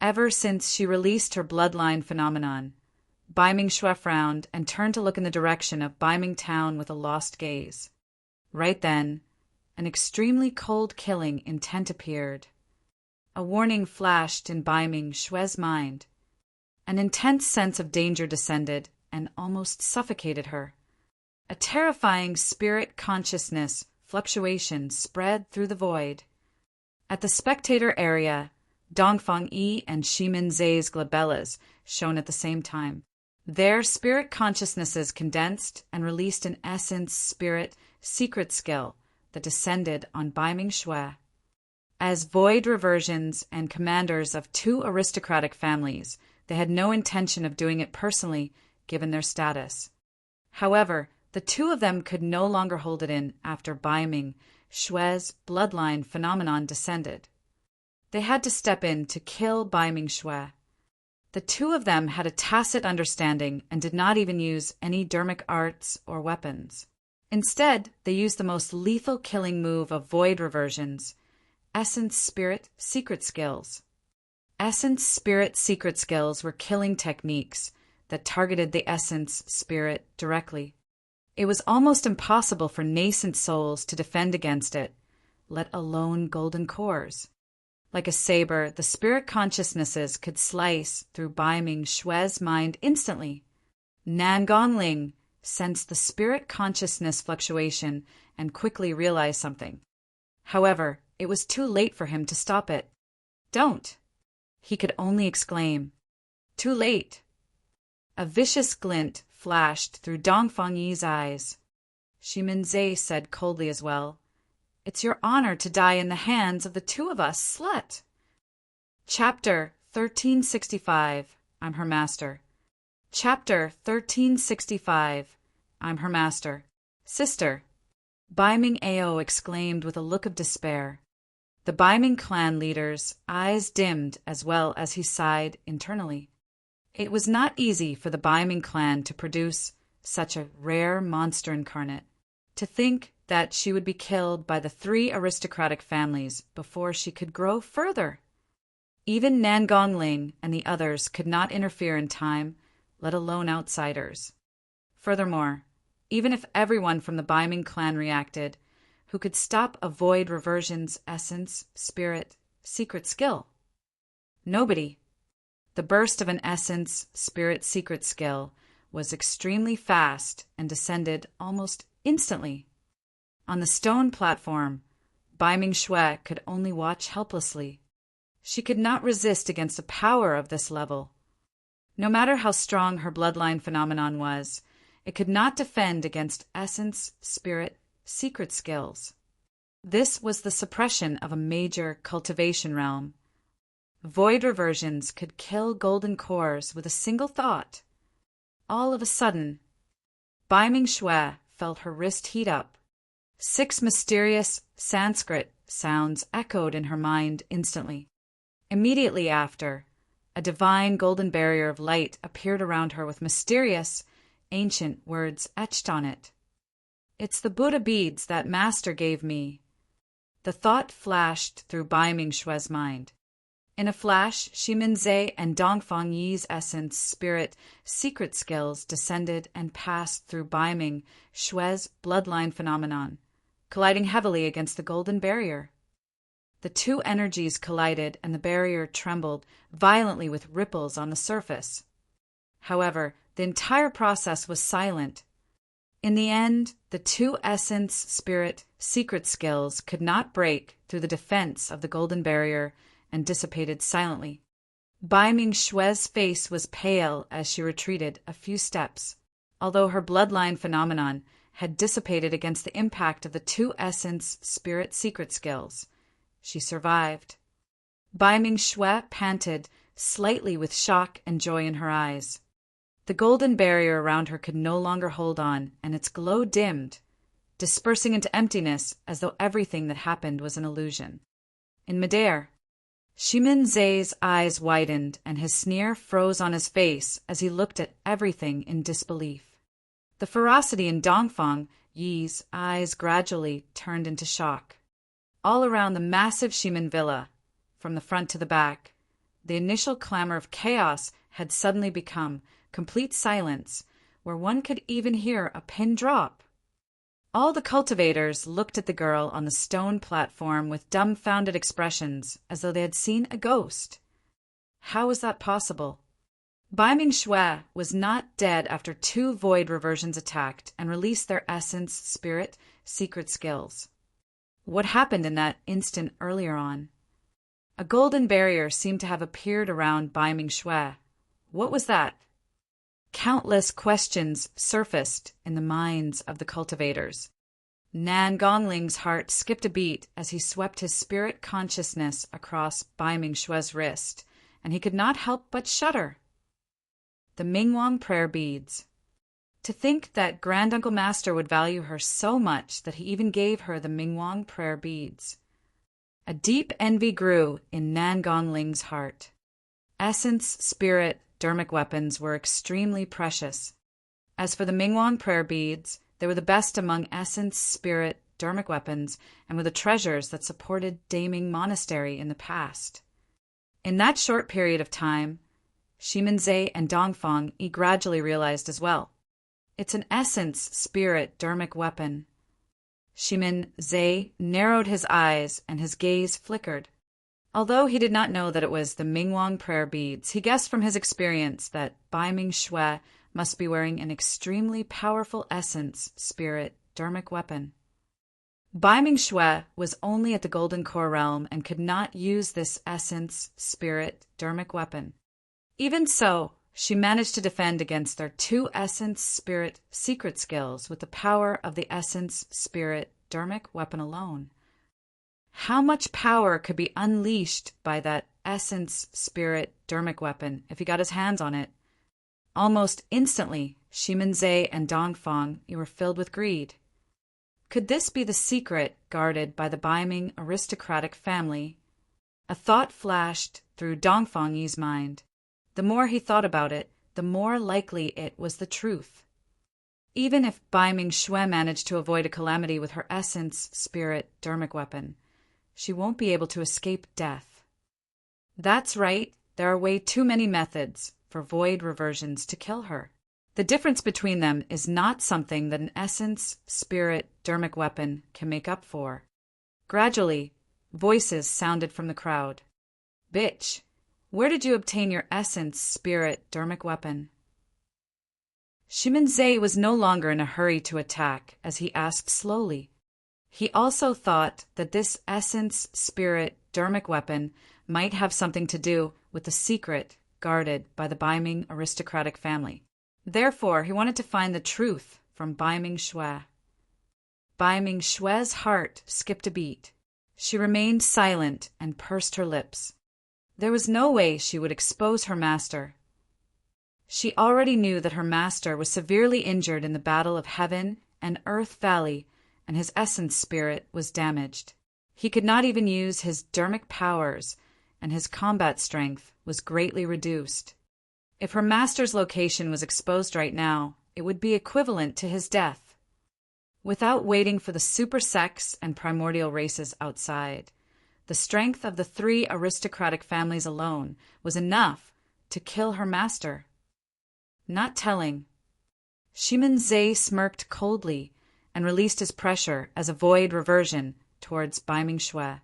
Ever since she released her bloodline phenomenon, Biming Shui frowned and turned to look in the direction of Biming Town with a lost gaze. Right then, an extremely cold killing intent appeared. A warning flashed in Biming Shui's mind. An intense sense of danger descended and almost suffocated her. A terrifying spirit consciousness fluctuation spread through the void. At the spectator area, Dongfang Yi and Shimin Zhe's glabellas shone at the same time. Their spirit consciousnesses condensed and released an essence spirit secret skill that descended on Biming Shui. As void reversions and commanders of 2 aristocratic families, they had no intention of doing it personally, given their status. However, the 2 of them could no longer hold it in after Biming Shui's bloodline phenomenon descended. They had to step in to kill Biming Shui. The 2 of them had a tacit understanding and did not even use any dermic arts or weapons. Instead, they used the most lethal killing move of void reversions, Essence Spirit Secret Skills. Essence Spirit Secret Skills were killing techniques that targeted the Essence Spirit directly. It was almost impossible for nascent souls to defend against it, let alone golden cores. Like a saber, the spirit consciousnesses could slice through Biming Shui's mind instantly. Nangong Ling sensed the spirit consciousness fluctuation and quickly realized something. However, it was too late for him to stop it. "Don't!" he could only exclaim. Too late. A vicious glint flashed through Dongfang Yi's eyes. Shimin Zhe said coldly as well, "It's your honor to die in the hands of the 2 of us, slut." Chapter 1365, I'm her master. Chapter 1365, I'm her master. Sister, Baiming Ao exclaimed with a look of despair. The Baiming clan leader's eyes dimmed as well as he sighed internally. It was not easy for the Baiming clan to produce such a rare monster incarnate. To think that she would be killed by the 3 aristocratic families before she could grow further. Even Nan Gongling and the others could not interfere in time, let alone outsiders. Furthermore, even if everyone from the Baiming clan reacted, who could stop a void reversion's essence, spirit, secret skill? Nobody. The burst of an essence, spirit, secret skill was extremely fast and descended almost instantly. On the stone platform, Baiming Shui could only watch helplessly. She could not resist against the power of this level. No matter how strong her bloodline phenomenon was, it could not defend against essence, spirit, secret skills. This was the suppression of a major cultivation realm. Void reversions could kill golden cores with a single thought. All of a sudden, Baiming Shui felt her wrist heat up. 6 mysterious Sanskrit sounds echoed in her mind instantly. Immediately after, a divine golden barrier of light appeared around her with mysterious, ancient words etched on it. "It's the Buddha beads that Master gave me." The thought flashed through Baiming Shui's mind. In a flash, Shimin Zhe and Dongfang Yi's essence, spirit, secret skills descended and passed through Baiming Shui's bloodline phenomenon, colliding heavily against the golden barrier. The 2 energies collided and the barrier trembled violently with ripples on the surface. However, the entire process was silent. In the end, the 2 essence, spirit, secret skills could not break through the defense of the golden barrier and dissipated silently. Baiming Shui's face was pale as she retreated a few steps. Although her bloodline phenomenon had dissipated against the impact of the 2 essence, spirit, secret skills, she survived. Baiming Shui panted slightly with shock and joy in her eyes. The golden barrier around her could no longer hold on, and its glow dimmed, dispersing into emptiness as though everything that happened was an illusion. In midair, Shimin Zhe's eyes widened and his sneer froze on his face as he looked at everything in disbelief. The ferocity in Dongfang Yi's eyes gradually turned into shock. All around the massive Shimin villa, from the front to the back, the initial clamor of chaos had suddenly become complete silence, where one could even hear a pin drop. All the cultivators looked at the girl on the stone platform with dumbfounded expressions, as though they had seen a ghost. How was that possible? Baiming Shui was not dead after 2 void reversions attacked and released their essence, spirit, secret skills. What happened in that instant earlier on? A golden barrier seemed to have appeared around Baiming Shui. What was that? Countless questions surfaced in the minds of the cultivators. Nan Gongling's heart skipped a beat as he swept his spirit consciousness across Baiming Shui's wrist, and he could not help but shudder. The Mingwang prayer beads. To think that Granduncle Master would value her so much that he even gave her the Mingwang prayer beads. A deep envy grew in Nan Gongling's heart. Essence, spirit, dermic weapons were extremely precious. As for the Mingwang prayer beads, they were the best among essence, spirit, dermic weapons, and were the treasures that supported Daming Monastery in the past. In that short period of time, Shimin Zhe and Dongfang Yi gradually realized as well. It's an essence, spirit, dermic weapon. Shimin Zhe narrowed his eyes and his gaze flickered. Although he did not know that it was the Mingwang prayer beads, he guessed from his experience that Baiming Shui must be wearing an extremely powerful essence, spirit, dermic weapon. Baiming Shui was only at the Golden Core realm and could not use this essence, spirit, dermic weapon. Even so, she managed to defend against their 2 essence, spirit, secret skills with the power of the essence, spirit, dermic weapon alone. How much power could be unleashed by that essence, spirit, dermic weapon if he got his hands on it. Almost instantly, Shiminze and Dongfang were filled with greed. Could this be the secret guarded by the Baiming aristocratic family? A thought flashed through Dongfang Yi's mind. The more he thought about it, the more likely it was the truth. Even if Baiming Shui managed to avoid a calamity with her essence, spirit, dermic weapon, she won't be able to escape death. That's right, there are way too many methods for void reversions to kill her. The difference between them is not something that an essence, spirit, dermic weapon can make up for. Gradually, voices sounded from the crowd. Bitch, where did you obtain your essence, spirit, dermic weapon? Shiminze was no longer in a hurry to attack, as he asked slowly. He also thought that this essence, spirit, dermic weapon might have something to do with the secret guarded by the Baiming aristocratic family. Therefore, he wanted to find the truth from Baiming Shui. Baiming Shui's heart skipped a beat. She remained silent and pursed her lips. There was no way she would expose her master. She already knew that her master was severely injured in the Battle of Heaven and Earth Valley, and his essence spirit was damaged. He could not even use his dermic powers, and his combat strength was greatly reduced. If her master's location was exposed right now, it would be equivalent to his death. Without waiting for the super sex and primordial races outside, the strength of the three aristocratic families alone was enough to kill her master. Not telling. Shiminze smirked coldly and released his pressure as a void reversion towards Baiming Shui.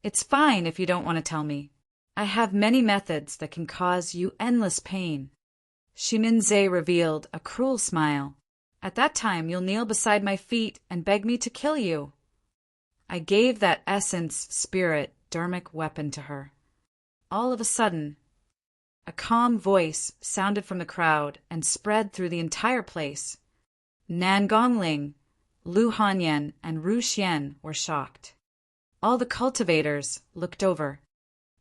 It's fine if you don't want to tell me. I have many methods that can cause you endless pain. Shiminze revealed a cruel smile. At that time, you'll kneel beside my feet and beg me to kill you. I gave that essence, spirit, dermic weapon to her. All of a sudden, a calm voice sounded from the crowd and spread through the entire place. Nan Gongling, Lu Hanyan, and Ru Xian were shocked. All the cultivators looked over.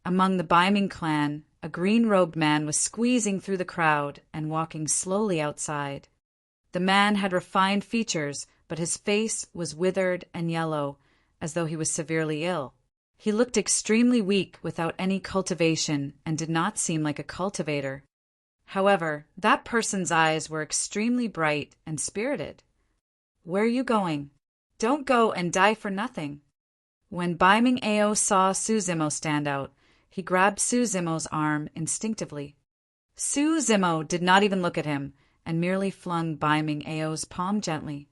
Among the Baiming clan, a green-robed man was squeezing through the crowd and walking slowly outside. The man had refined features, but his face was withered and yellow, as though he was severely ill. He looked extremely weak without any cultivation and did not seem like a cultivator. However, that person's eyes were extremely bright and spirited. Where are you going? Don't go and die for nothing. When Baiming Ao saw Su Zimo stand out, he grabbed Su Zimo's arm instinctively. Su Zimo did not even look at him and merely flung Baiming Ao's palm gently.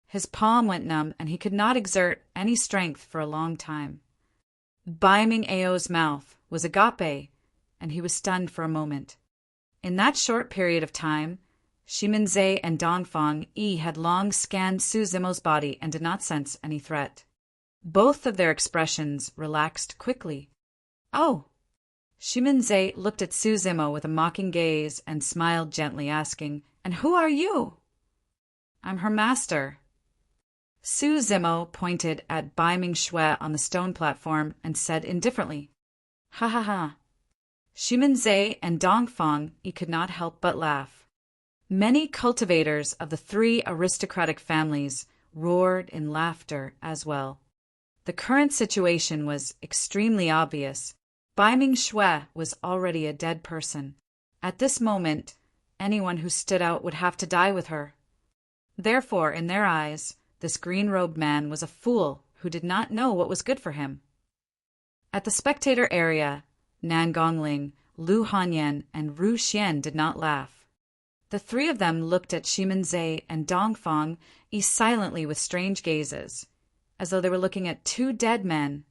His palm went numb and he could not exert any strength for a long time. Baiming Ao's mouth was agape, and he was stunned for a moment. In that short period of time, Shiminze and Dongfang Yi had long scanned Su Zimo's body and did not sense any threat. Both of their expressions relaxed quickly. Oh! Shiminze looked at Su Zimo with a mocking gaze and smiled gently, asking, "And who are you?" "I'm her master." Su Zimo pointed at Baiming Shui on the stone platform and said indifferently, "Ha ha ha." Shiminze and Dongfang could not help but laugh. Many cultivators of the three aristocratic families roared in laughter as well. The current situation was extremely obvious. Baiming Shui was already a dead person. At this moment, anyone who stood out would have to die with her. Therefore, in their eyes, this green-robed man was a fool who did not know what was good for him. At the spectator area, Nan Gongling, Lu Hanyan, and Ru Xian did not laugh. The three of them looked at Shiminze and Dongfang silently with strange gazes, as though they were looking at two dead men